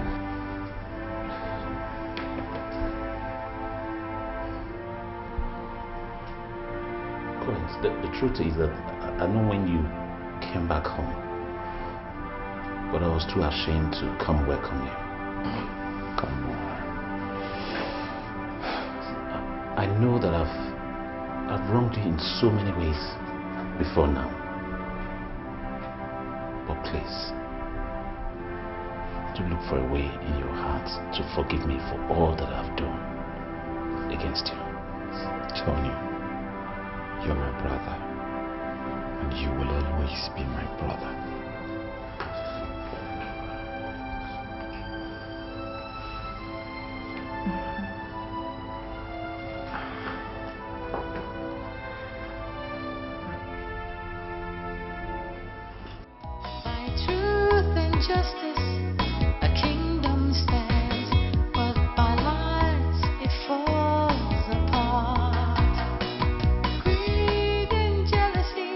[SPEAKER 9] Collins, the truth is that I know when you came back home, but I was too ashamed to come welcome you.
[SPEAKER 16] Come on.
[SPEAKER 9] I know that I've wronged you in so many ways before now. But please, do look for a way in your heart to forgive me for all that I've done against you.
[SPEAKER 16] Tony, you're my brother. And you will always be my brother.
[SPEAKER 11] By truth and justice, a kingdom stands, but by lies it falls apart. Greed and jealousy,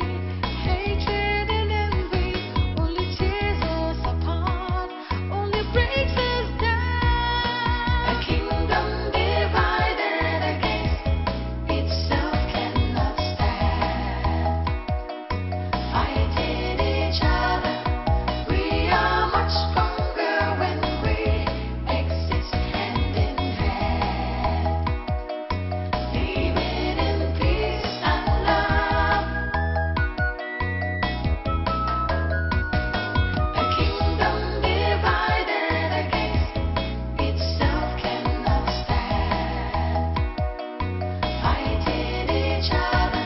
[SPEAKER 11] hatred and envy only tears us apart, only breaks us down. A kingdom divided against itself cannot stand. Fighting each other, we are much stronger when we exist hand in hand, living in peace and love. A kingdom divided against itself cannot stand. Fighting each other,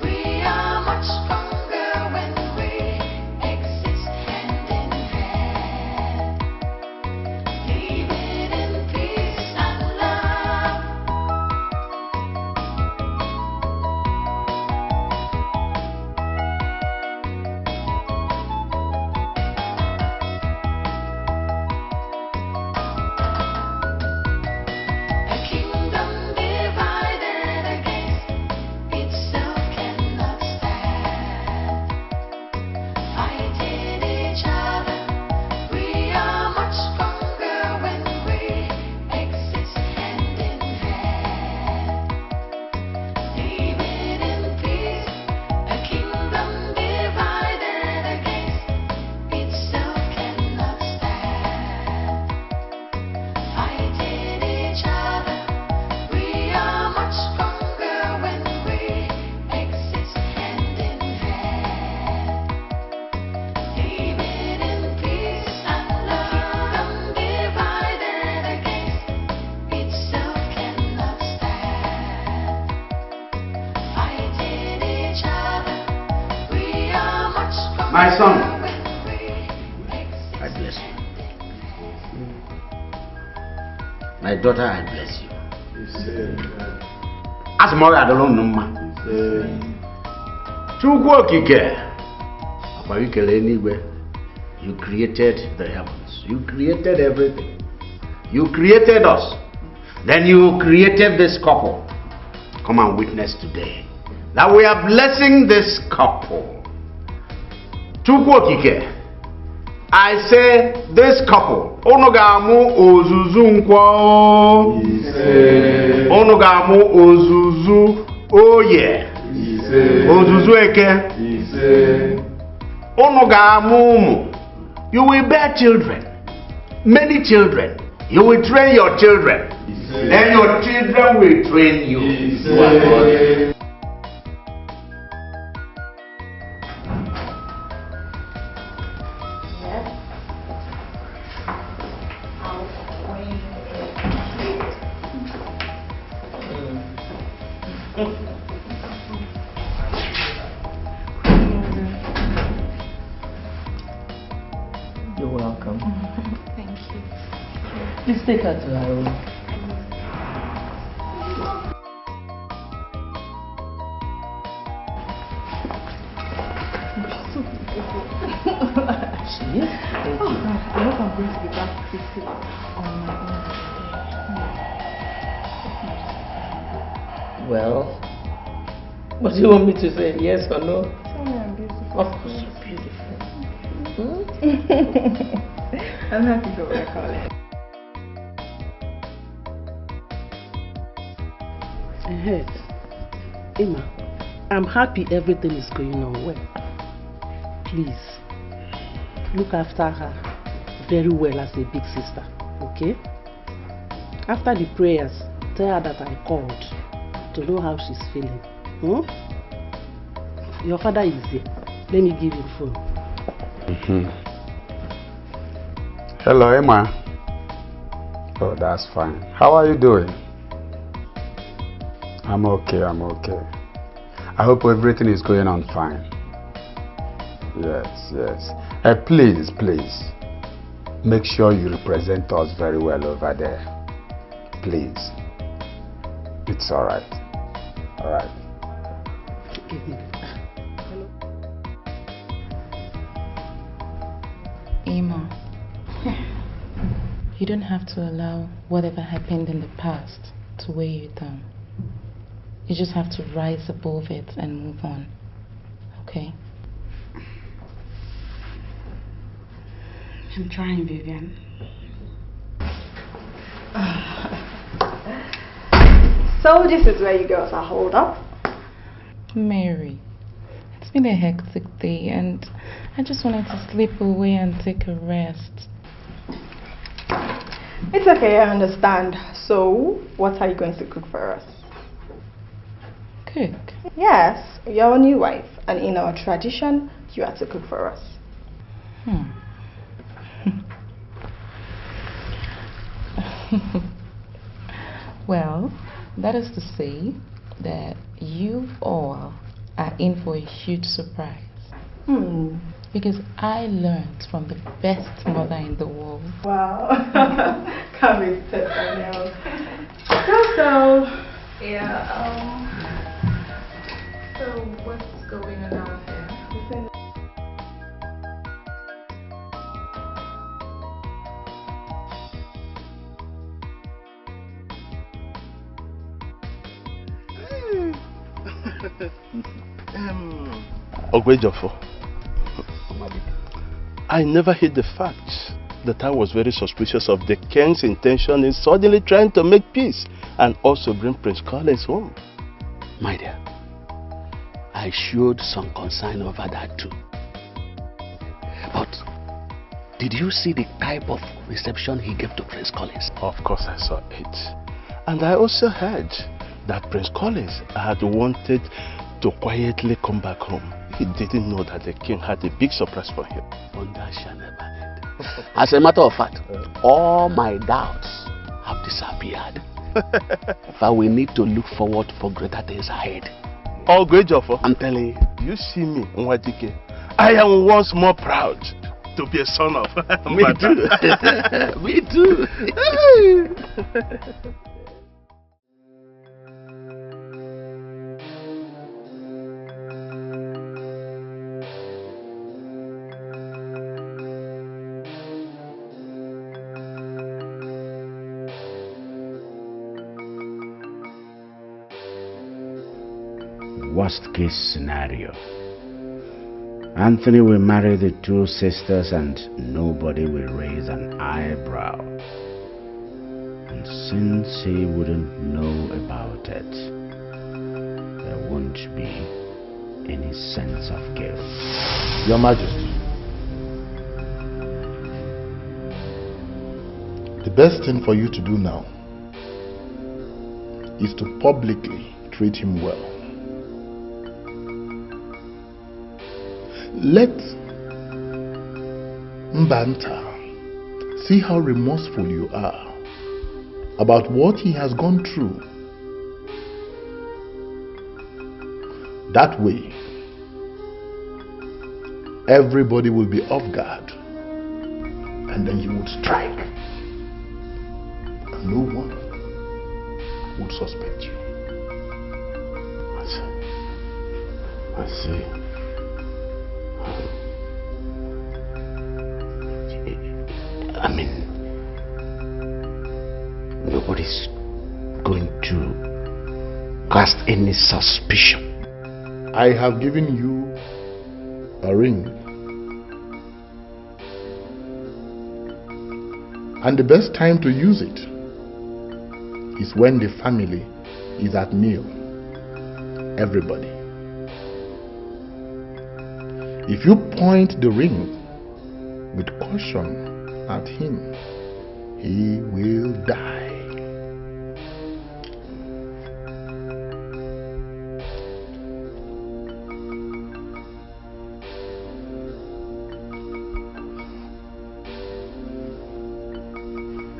[SPEAKER 11] we are much stronger when we exist hand in hand, living in peace and love. A kingdom divided against itself cannot stand. Fighting each other, we are much stronger when we exist hand in hand, living in peace. A kingdom divided against itself cannot stand. Fighting each other, we are much stronger when we exist hand in hand, living in peace and love. Divided against itself cannot stand. Fighting each other, we are much stronger.
[SPEAKER 7] My son,
[SPEAKER 11] when we exist.
[SPEAKER 7] I bless you. My daughter, I bless you. As more I don't know, ma. Chukwu okike. Apa you kele anywhere. You created the heavens. You created everything. You created us. Then you created this couple. Come and witness today that we are blessing this couple. Chukwu okike. I say this couple. Onogamu ozuzu nkwo. Onogamu ozuzu oye. Ozuzu eke. Onogamu. You will bear children. Many children. You will train your children. Then your children will train you. You are God.
[SPEAKER 2] You're welcome.
[SPEAKER 15] Thank you.
[SPEAKER 2] Please take her to her room. She is? Thank you.
[SPEAKER 8] I hope I'm going to be back quickly on my own.
[SPEAKER 2] Well, what do you want me to say? Yes or no?
[SPEAKER 8] Tell me I'm beautiful.
[SPEAKER 2] Of course you're beautiful.
[SPEAKER 8] I'm happy to work on it.
[SPEAKER 17] Hey, Emma, I'm happy everything is going on well. Please, look after her very well as a big sister, okay? After the prayers, tell her that I called to know how she's feeling. Your father is here. Let me give him phone.
[SPEAKER 16] Hello, Emma. Oh, that's fine. How are you doing? I'm okay, I'm okay. I hope everything is going on fine. Yes, yes. Please, please, make sure you represent us very well over there. Please. It's alright. Alright.
[SPEAKER 15] Emma, you don't have to allow whatever happened in the past to weigh you down. You just have to rise above it and move on. Okay?
[SPEAKER 12] I'm trying, Vivian.
[SPEAKER 10] So this is where you girls are holed up?
[SPEAKER 15] Mary, it's been a hectic day and I just wanted to sleep away and take a rest.
[SPEAKER 10] It's okay, I understand. So, what are you going to cook for us?
[SPEAKER 15] Cook?
[SPEAKER 10] Yes, you're our new wife, and in our tradition, you are to cook for us.
[SPEAKER 15] Well, that is to say that you all are in for a huge surprise. Because I learned from the best mother in the world.
[SPEAKER 10] Wow. Can't be testimonial. So, yeah, so what's going on out here?
[SPEAKER 13] Ogwejofo, I never hid the fact that I was very suspicious of the king's intention in suddenly trying to make peace and also bring Prince Collins home.
[SPEAKER 7] My dear, I showed some concern over that too. But did you see the type of reception he gave to Prince Collins?
[SPEAKER 13] Of course I saw it. And I also heard that Prince Collins had wanted to quietly come back home. He didn't know that the king had a big surprise for him.
[SPEAKER 7] As a matter of fact, all my doubts have disappeared. But we need to look forward for greater things ahead.
[SPEAKER 13] Oh, great job.
[SPEAKER 7] I'm telling you.
[SPEAKER 13] Do you see me, Nwadike? I am once more proud to be a son of.
[SPEAKER 7] Me too. Me too.
[SPEAKER 5] worst case scenario. Anthony will marry the two sisters and nobody will raise an eyebrow. And since he wouldn't know about it, there won't be any sense of guilt.
[SPEAKER 20] Your Majesty, the best thing for you to do now is to publicly treat him well. Let Mbanta see how remorseful you are about what he has gone through. That way, everybody will be off guard, and then you would strike, and no one would suspect you.
[SPEAKER 5] I see. I mean, nobody's going to cast any suspicion.
[SPEAKER 20] I have given you a ring, and the best time to use it is when the family is at meal. Everybody. If you point the ring with caution at him, he will die.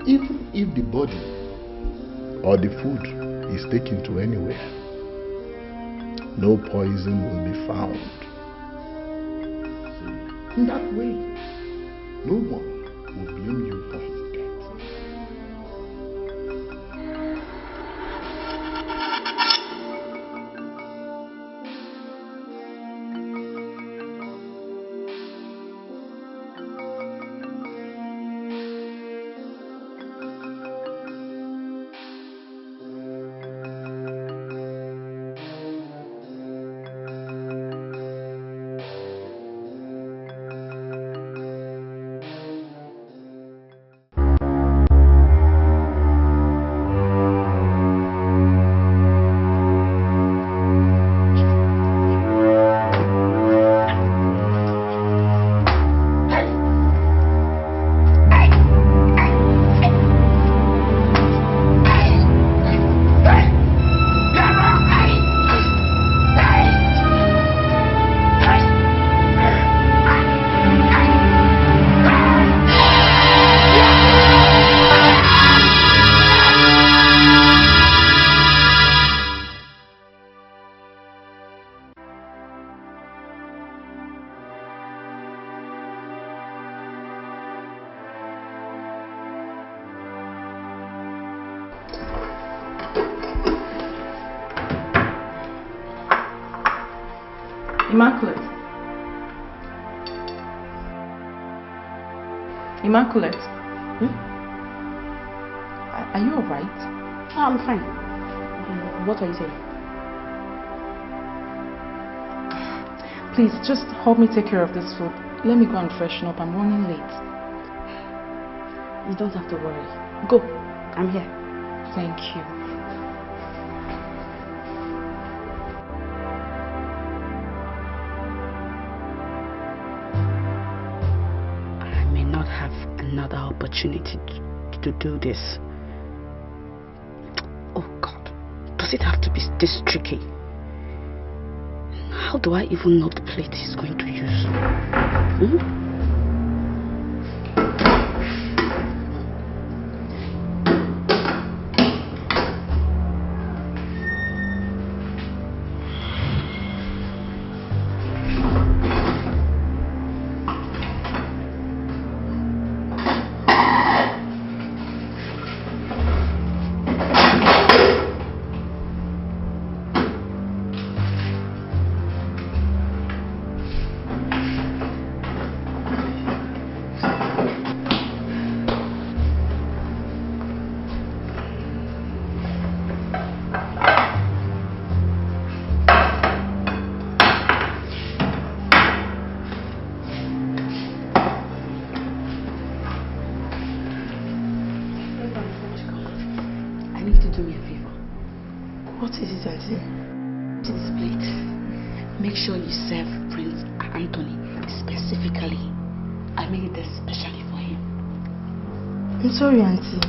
[SPEAKER 20] Even if the body or the food is taken to anywhere, no poison will be found. In that way, no one will blame you for his death.
[SPEAKER 15] Immaculate. Immaculate. Are you alright?
[SPEAKER 12] Oh, I'm fine. What are you saying?
[SPEAKER 15] Please, just help me take care of this food. Let me go and freshen up. I'm running late.
[SPEAKER 12] You don't have to worry.
[SPEAKER 15] Go.
[SPEAKER 12] I'm here.
[SPEAKER 15] Thank you.
[SPEAKER 12] I may not have another opportunity to do this. Oh God, does it have to be this tricky? How do I even know the plate he's going to use?
[SPEAKER 17] make sure you serve Prince Anthony specifically. I made this specially for him.
[SPEAKER 8] I'm sorry, Auntie.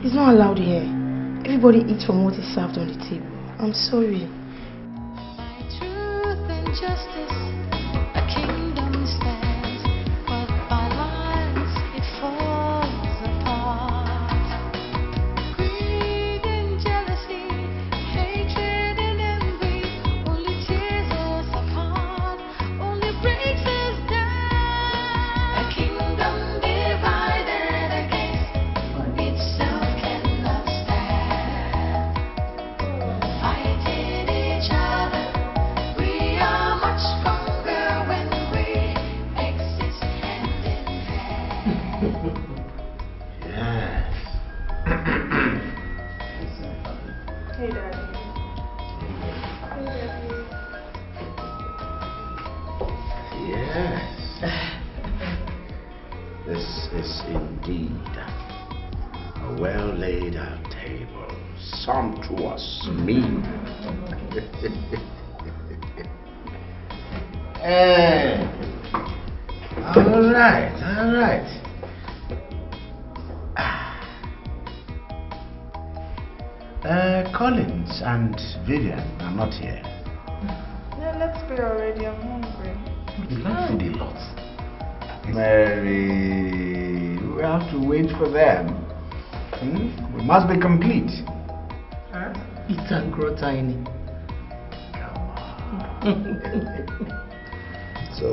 [SPEAKER 8] It's not allowed here. Everybody eats from what is served on the table. I'm sorry.
[SPEAKER 11] Truth and justice, a kingdom stands, but by lies it falls apart. Greed and jealousy, hatred and envy, only tears us apart, only breaks us down. A kingdom divided against itself cannot stand. Fighting each other, we are much stronger when we exist hand in hand.
[SPEAKER 5] Yes.
[SPEAKER 8] Hey, Daddy.
[SPEAKER 5] Yes. This is indeed a well laid out table, sumptuous, mean. All right, all right. Collins and Vivian are not here.
[SPEAKER 8] Yeah, let's pray already. I'm hungry.
[SPEAKER 5] You like food a lot. Mary, we have to wait for them. We must be complete.
[SPEAKER 2] Eat and grow tiny.
[SPEAKER 21] So,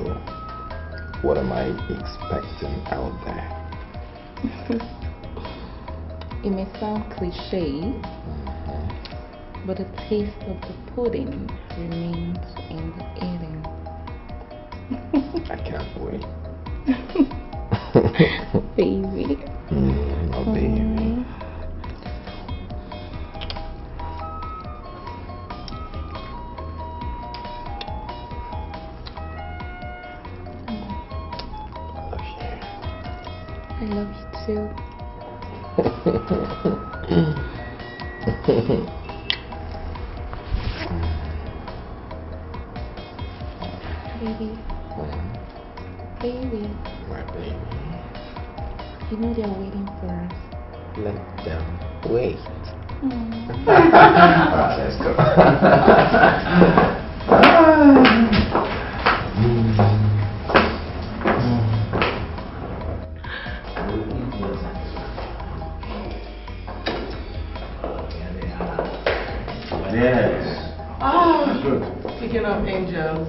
[SPEAKER 21] what am I expecting out there?
[SPEAKER 15] It may sound cliche, but the taste of the pudding remains in the eating.
[SPEAKER 21] I can't wait.
[SPEAKER 15] Baby.
[SPEAKER 21] Oh, baby.
[SPEAKER 15] I love you too. Baby. Baby.
[SPEAKER 21] My baby.
[SPEAKER 15] You know they're waiting for us.
[SPEAKER 21] Let them wait.
[SPEAKER 5] Alright, let's go. Yes.
[SPEAKER 2] Oh,
[SPEAKER 5] Good.
[SPEAKER 2] speaking of angels.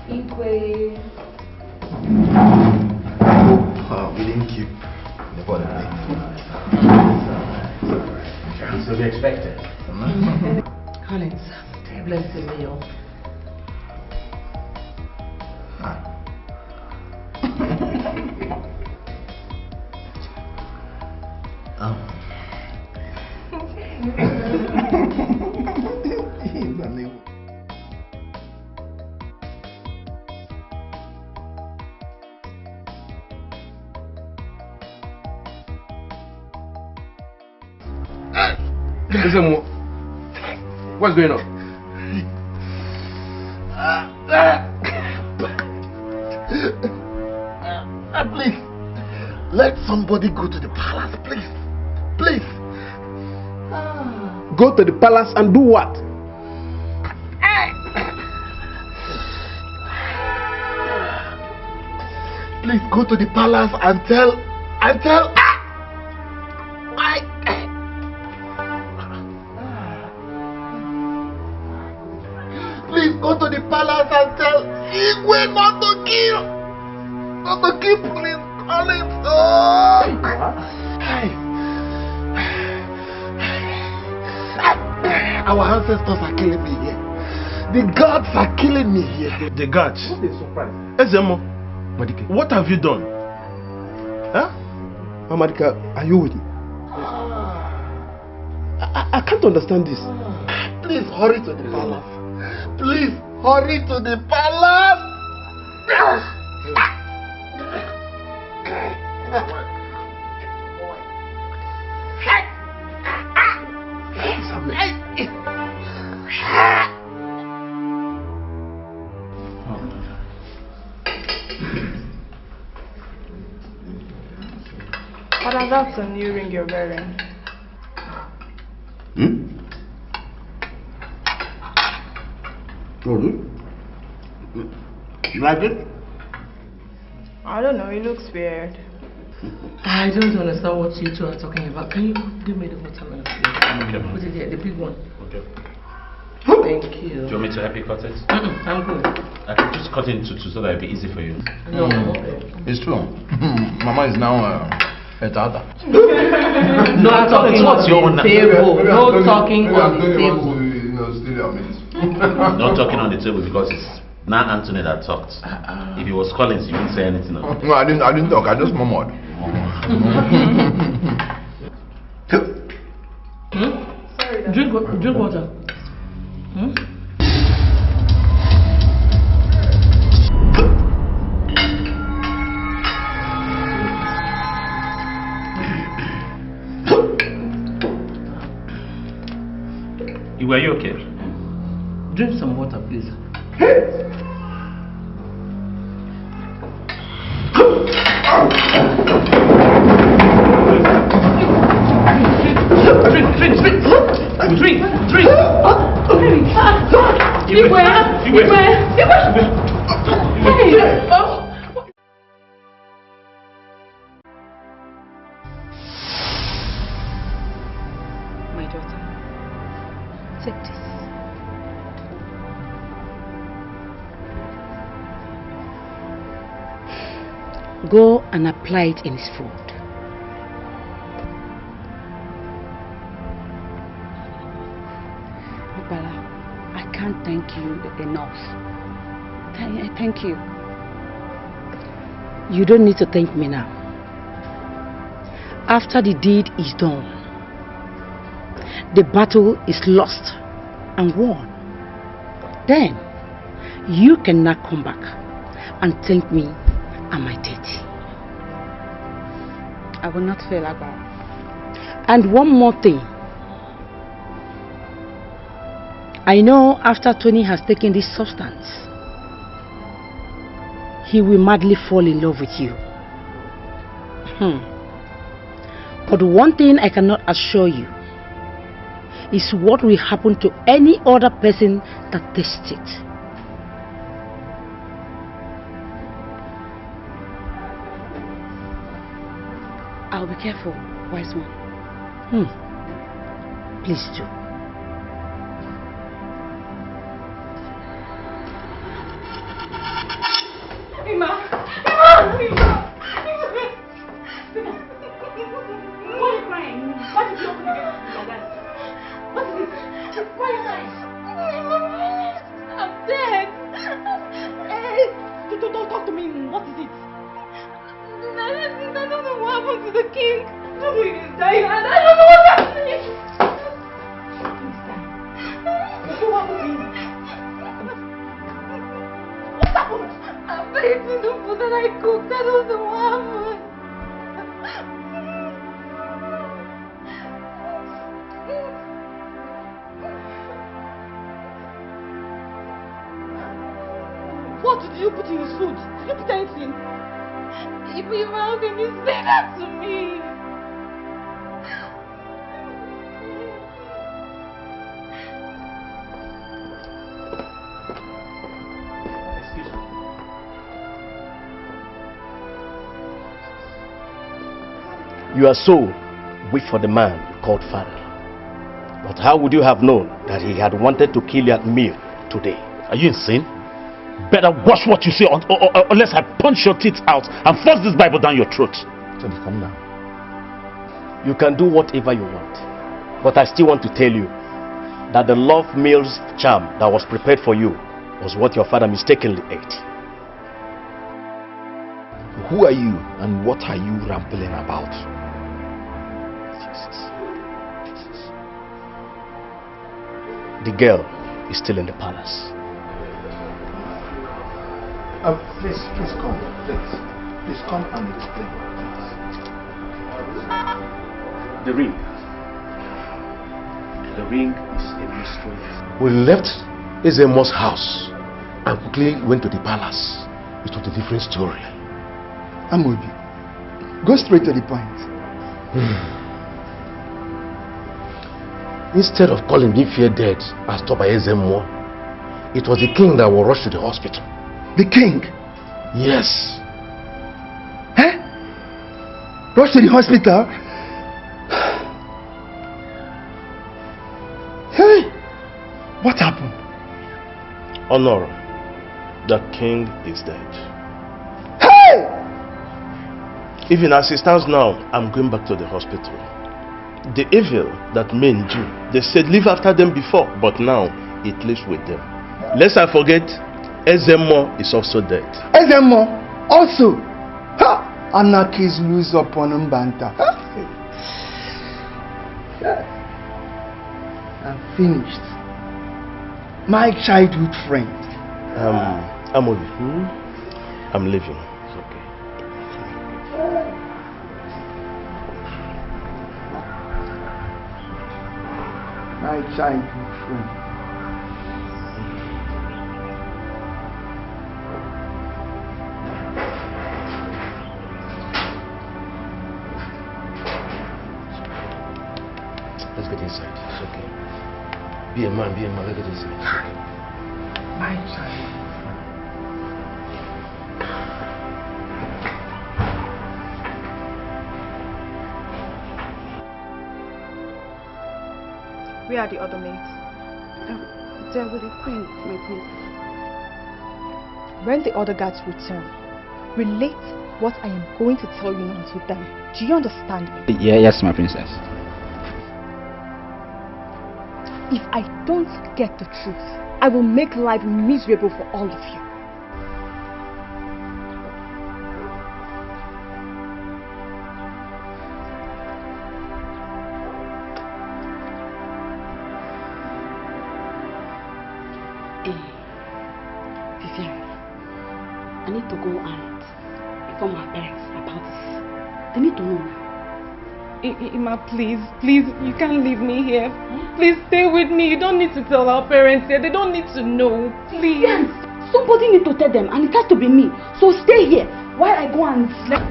[SPEAKER 2] Igwe.
[SPEAKER 21] Oh, we didn't keep the body plate.
[SPEAKER 5] To be expected.
[SPEAKER 2] Collins, bless the meal.
[SPEAKER 14] Listen, what's going on?
[SPEAKER 20] Please, let somebody go to the palace, please. Please.
[SPEAKER 14] Go to the palace and do what?
[SPEAKER 20] Please go to the palace and tell. Please go to the palace and tell Igwe not to kill Prince Collins. Our ancestors are killing me here. The gods are killing me here.
[SPEAKER 14] The gods? Ezemo, what have you done? Huh? Amadika, are you with me? I can't understand this.
[SPEAKER 20] Please hurry to the palace. Please hurry to the palace.
[SPEAKER 10] Father, that's a new ring you're wearing.
[SPEAKER 5] You like it?
[SPEAKER 10] I don't know, it looks weird.
[SPEAKER 2] I don't understand what you two are talking about. Can you give me the watermelon, please?
[SPEAKER 9] Okay,
[SPEAKER 2] Put it here, the big one.
[SPEAKER 9] Okay.
[SPEAKER 2] Thank you.
[SPEAKER 9] Do you want me to help you cut it?
[SPEAKER 2] I'm good.
[SPEAKER 9] I can just cut it into two so that it'll be easy for you.
[SPEAKER 2] No, okay.
[SPEAKER 20] It's true. Mama is now a tata.
[SPEAKER 2] No talking on the table. No talking on the table.
[SPEAKER 9] Not talking on the table because it's not Anthony that talked. If it was Collins, you wouldn't say anything.
[SPEAKER 20] No, I didn't talk. I just murmured.
[SPEAKER 2] Drink water.
[SPEAKER 9] Were you okay?
[SPEAKER 2] Drink some water, please.
[SPEAKER 17] My daughter, take this. Go and apply it in his food. Bala, I can't thank you enough. Thank you. You don't need to thank me now. After the deed is done, the battle is lost and won. Then you can now come back and thank me and my deity. I will not fail, Abba. And one more thing. I know after Tony has taken this substance, he will madly fall in love with you. But one thing I cannot assure you is what will happen to any other person that tastes it. I'll be careful, wise one. Please do.
[SPEAKER 11] Why are you crying? Why did you open the gate like that? What is it? Why are you crying? I'm dead. Hey, don't talk to me. What is it? I don't know what happened to the king. Nobody is dying and I don't know what's happening. What happened to him? What happened? I baked in the food that I cooked. That was the one. What did you put in his food? Did you put anything? How can you say that to me?
[SPEAKER 9] Excuse me.
[SPEAKER 4] You are so weak for the man you called father. But how would you have known that he had wanted to kill you at meal today?
[SPEAKER 9] Are you insane? Better watch what you say, unless I punch your teeth out and force this Bible down your throat.
[SPEAKER 4] Tony, calm down. You can do whatever you want. But I still want to tell you that the love meal's charm that was prepared for you was what your father mistakenly ate.
[SPEAKER 20] Who are you and what are you rambling about?
[SPEAKER 4] The girl is still in the palace.
[SPEAKER 6] Please come. Please come and explain.
[SPEAKER 4] The ring. The ring is a mystery.
[SPEAKER 14] We left Ezemo's house and quickly went to the palace. It was a different story.
[SPEAKER 6] Amobi, go straight to the point.
[SPEAKER 14] Instead of calling Difie dead and stop by Ezemo, it was the king that was rushed to the hospital.
[SPEAKER 6] The king?
[SPEAKER 14] Yes.
[SPEAKER 6] Eh? Rushed to the hospital? Hey! What happened?
[SPEAKER 14] Honor, the king is dead.
[SPEAKER 6] Hey!
[SPEAKER 14] Even as it stands now, I'm going back to the hospital. The evil that men do, they said live after them before, but now it lives with them. Lest I forget, Ezemo is also dead.
[SPEAKER 6] Ezemo? Also? Ha! Anarchies lose upon Mbanta. I'm finished. My childhood friend.
[SPEAKER 14] I'm leaving. I'm leaving. It's okay.
[SPEAKER 6] My childhood friend.
[SPEAKER 14] Let's get inside. It's okay. Be a man, let's get inside.
[SPEAKER 6] My child.
[SPEAKER 8] Where are the other maids?
[SPEAKER 12] They're with the queen, my prince.
[SPEAKER 8] When the other guards return, relate what I am going to tell you now to them. Do you understand me?
[SPEAKER 16] Yes, my princess.
[SPEAKER 8] If I don't get the truth, I will make life miserable for all of you.
[SPEAKER 12] Vivian, I need to go and inform my parents about this. They need to know now.
[SPEAKER 15] Ima, please, you can't leave me here. Please stay with me. You don't need to tell our parents here. They don't need to know. Please.
[SPEAKER 12] Yes, somebody need to tell them, and it has to be me. So stay here while I go and sleep.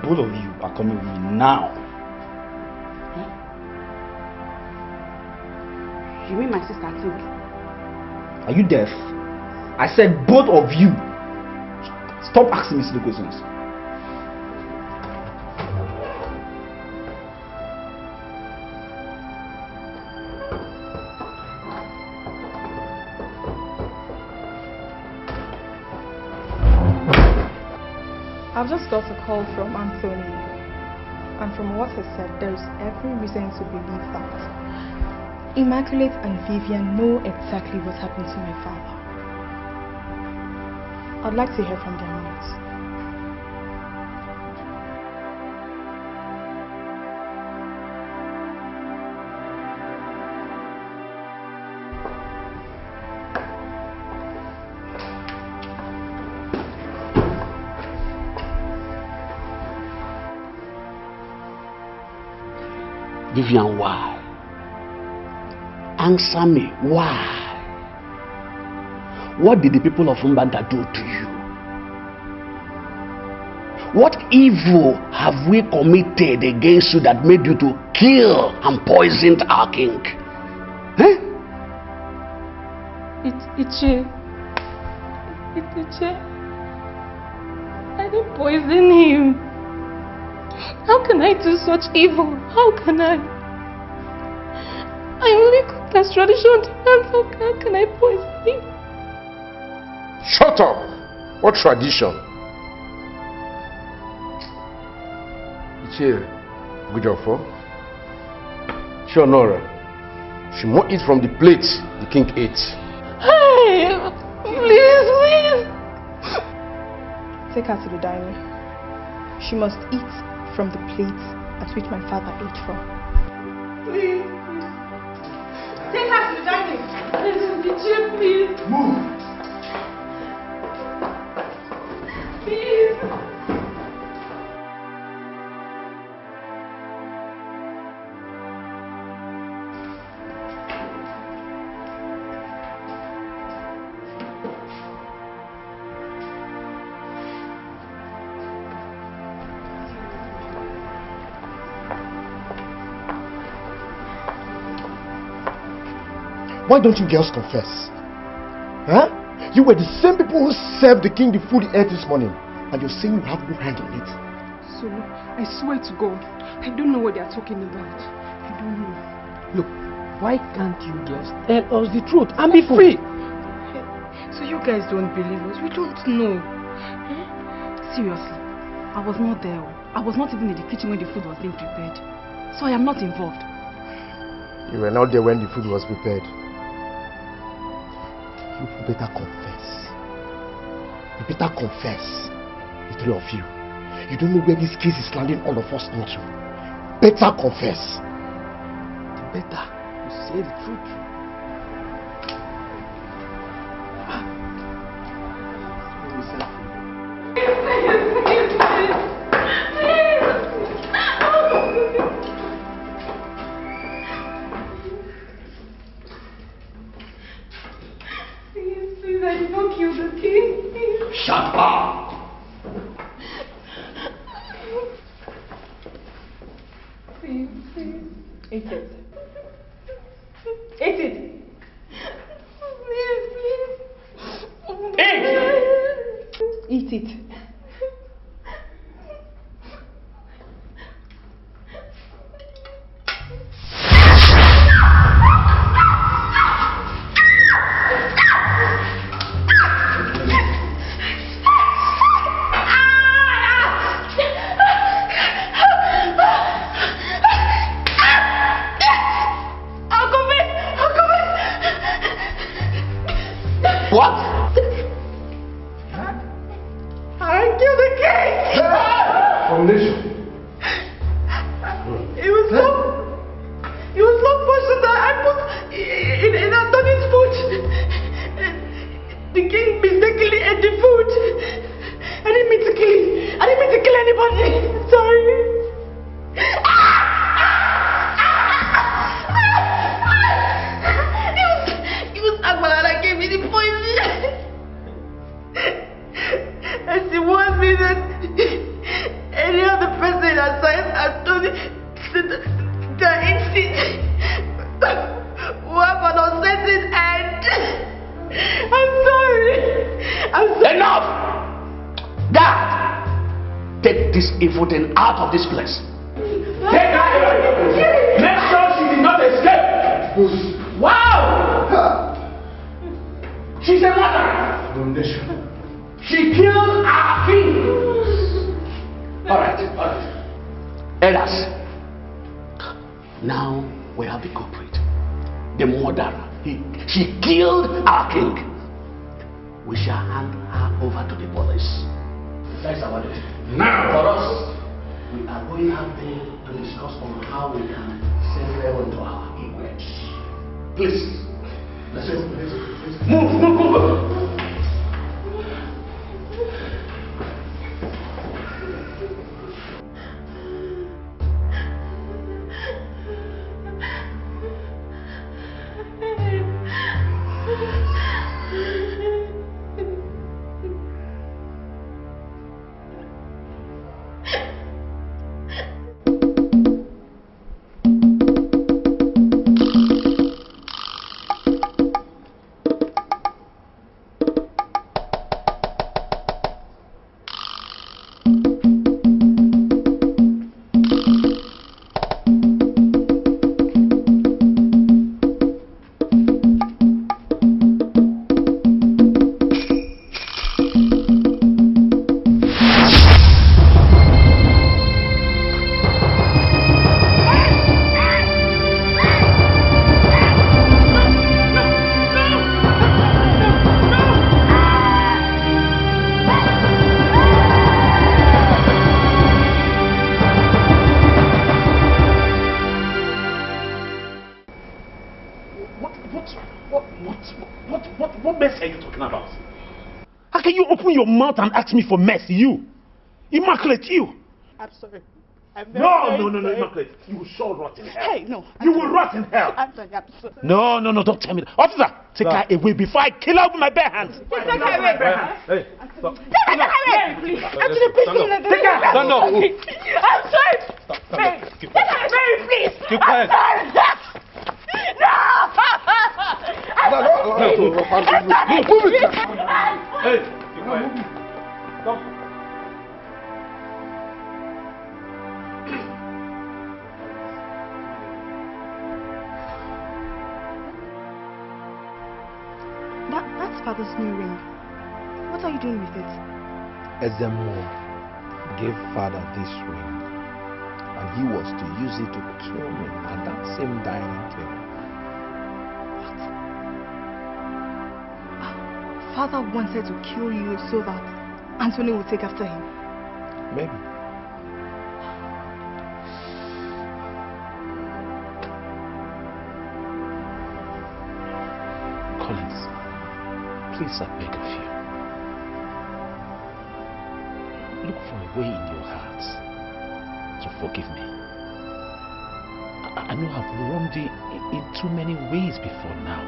[SPEAKER 16] Both of you are coming with me now.
[SPEAKER 12] You mean my sister, I think?
[SPEAKER 16] Are you deaf? I said both of you. Stop asking me silly questions.
[SPEAKER 8] I've just got a call from Anthony, and from what he said, there is every reason to believe that Immaculate and Vivian know exactly what happened to my father. I'd like to hear from their mouths.
[SPEAKER 7] Vivian, why? Answer me, why? What did the people of Mbanda do to you? What evil have we committed against you that made you to kill and poison our king? Eh?
[SPEAKER 15] Iche. I didn't poison him. How can I do such evil? How can I? I only cooked as tradition dance. How can I poison him?
[SPEAKER 14] Shut up! What tradition? Ichie Gujofo. Shonora. She won't eat from the plate the king ate.
[SPEAKER 15] Hey! Please!
[SPEAKER 8] Take her to the dining. She must eat from the plate at which my father ate from.
[SPEAKER 15] Please. Take her to the dining. Please.
[SPEAKER 6] Move.
[SPEAKER 15] Please.
[SPEAKER 4] Why don't you girls confess? Huh? You were the same people who served the king the food he ate this morning, and you're saying you have no hand in it.
[SPEAKER 23] So, I swear to God, I don't know what they are talking about. I don't know.
[SPEAKER 1] Look, why can't you girls tell us the truth and be free?
[SPEAKER 8] So you guys don't believe us? We don't know.
[SPEAKER 12] Seriously, I was not there. I was not even in the kitchen when the food was being prepared. So I am not involved.
[SPEAKER 4] You were not there when the food was prepared. You better confess. You better confess. The three of you. You don't know where this case is landing all of us into. Better confess.
[SPEAKER 1] Better you say the truth.
[SPEAKER 11] Please, I did not kill the king.
[SPEAKER 7] Shut up!
[SPEAKER 11] Please. Eat it. Eat it. Please.
[SPEAKER 1] Eat it.
[SPEAKER 7] What?
[SPEAKER 11] I killed the king!
[SPEAKER 7] Foundation.
[SPEAKER 11] It was long portion that I put in Anthony's food. The king mistakenly ate the food. I didn't mean to kill him. I didn't mean to kill anybody. Sorry. It was Akbala that gave me the poison. And she warned me that any other person aside Anthony the instinct will have an uncertain end. I'm sorry.
[SPEAKER 7] Enough! Dad! Take this evil thing out of this place. Take her away. Make sure she did not escape. Wow! She's a murderer. She killed our king. Alright. Elders. Now we have the culprit. The murderer. She killed our king. We shall hand her over to the police. That's our duty. Now, for us, we are going out there to discuss on how we can send her onto our image. Please, let's go. Move.
[SPEAKER 9] What mess are you talking about? How can you open your mouth and ask me for mess? You! Immaculate, you!
[SPEAKER 3] I'm sorry.
[SPEAKER 9] No, Immaculate. You will sure rot in hell.
[SPEAKER 3] Hey, no.
[SPEAKER 9] You will rot in hell.
[SPEAKER 3] I'm sorry.
[SPEAKER 9] No, don't tell me that. Officer, take her away before I kill her with my bare hands.
[SPEAKER 3] Take her away.
[SPEAKER 9] Hey, stop.
[SPEAKER 3] Take her away, please. Actually, please.
[SPEAKER 9] Take her.
[SPEAKER 3] Stand up. I'm sorry.
[SPEAKER 9] Stand up.
[SPEAKER 3] Take her away, please.
[SPEAKER 9] Keep quiet.
[SPEAKER 3] I'm sorry. No!
[SPEAKER 20] Move it!
[SPEAKER 9] Hey, keep quiet. Come.
[SPEAKER 12] That's Father's new ring. What are you doing with it?
[SPEAKER 18] Ezemo gave Father this ring, and he was to use it to kill me at that same dining table.
[SPEAKER 12] Father wanted to kill you so that Anthony would take after him.
[SPEAKER 18] Maybe.
[SPEAKER 9] Collins, please, I beg of you. Look for a way in your heart to forgive me. I know I've wronged you in too many ways before now.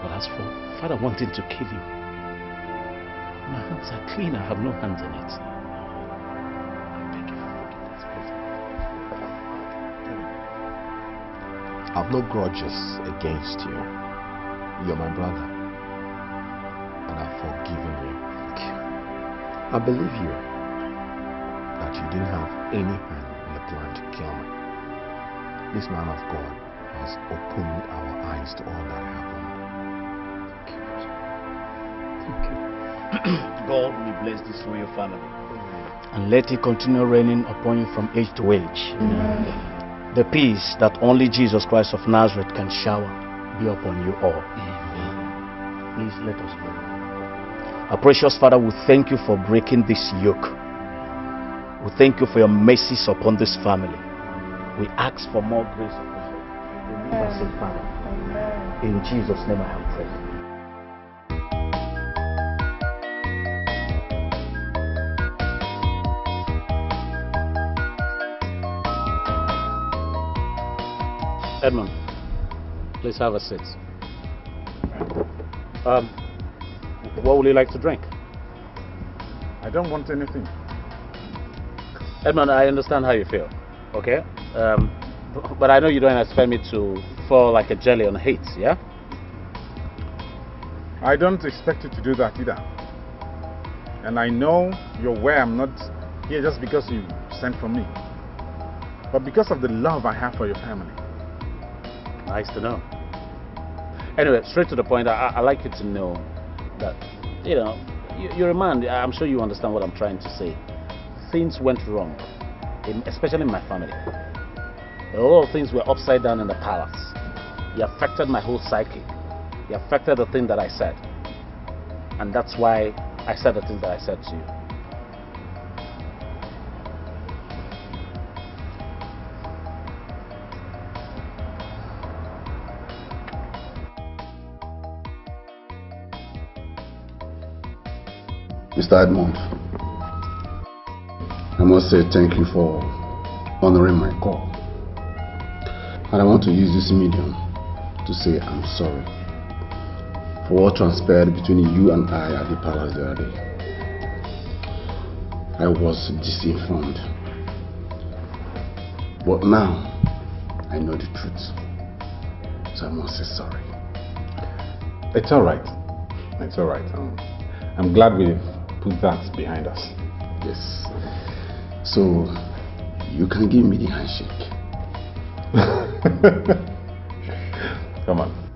[SPEAKER 9] But as for Father wanting to kill you, my hands are clean. I have no hands in it. I beg you for forgiveness, please.
[SPEAKER 18] I've no grudges against you. You're my brother, and I've forgiven you. I believe you that you didn't have any hand in the plan to kill me. This man of God has opened our eyes to all that happened.
[SPEAKER 21] Thank you. God will bless this royal family.
[SPEAKER 19] And let it continue raining upon you from age to age. The peace that only Jesus Christ of Nazareth can shower be upon you all. Please let us pray. Our precious Father, we thank you for breaking this yoke. We thank you for your mercies upon this family. We ask for more grace upon you. Deliver us, Father. In Jesus' name I have prayed.
[SPEAKER 9] Edmund, please have a seat. What would you like to drink?
[SPEAKER 16] I don't want anything.
[SPEAKER 9] Edmund, I understand how you feel, okay? But I know you don't expect me to fall like a jelly on hate, yeah?
[SPEAKER 16] I don't expect you to do that either. And I know you're aware I'm not here just because you sent for me, but because of the love I have for your family.
[SPEAKER 9] Nice to know. Anyway, straight to the point, I'd like you to know that, you know, you're a man. I'm sure you understand what I'm trying to say. Things went wrong, especially in my family. A lot of things were upside down in the palace. It affected my whole psyche. It affected the thing that I said. And that's why I said the things that I said to you.
[SPEAKER 5] Mr. Edmund, I must say thank you for honoring my call. And I want to use this medium to say I'm sorry for what transpired between you and I at the palace the other day. I was disinformed. But now, I know the truth. So I must say sorry.
[SPEAKER 16] It's alright. It's alright. I'm glad we've put that behind us.
[SPEAKER 5] Yes. So, you can give me the handshake.
[SPEAKER 16] Come on.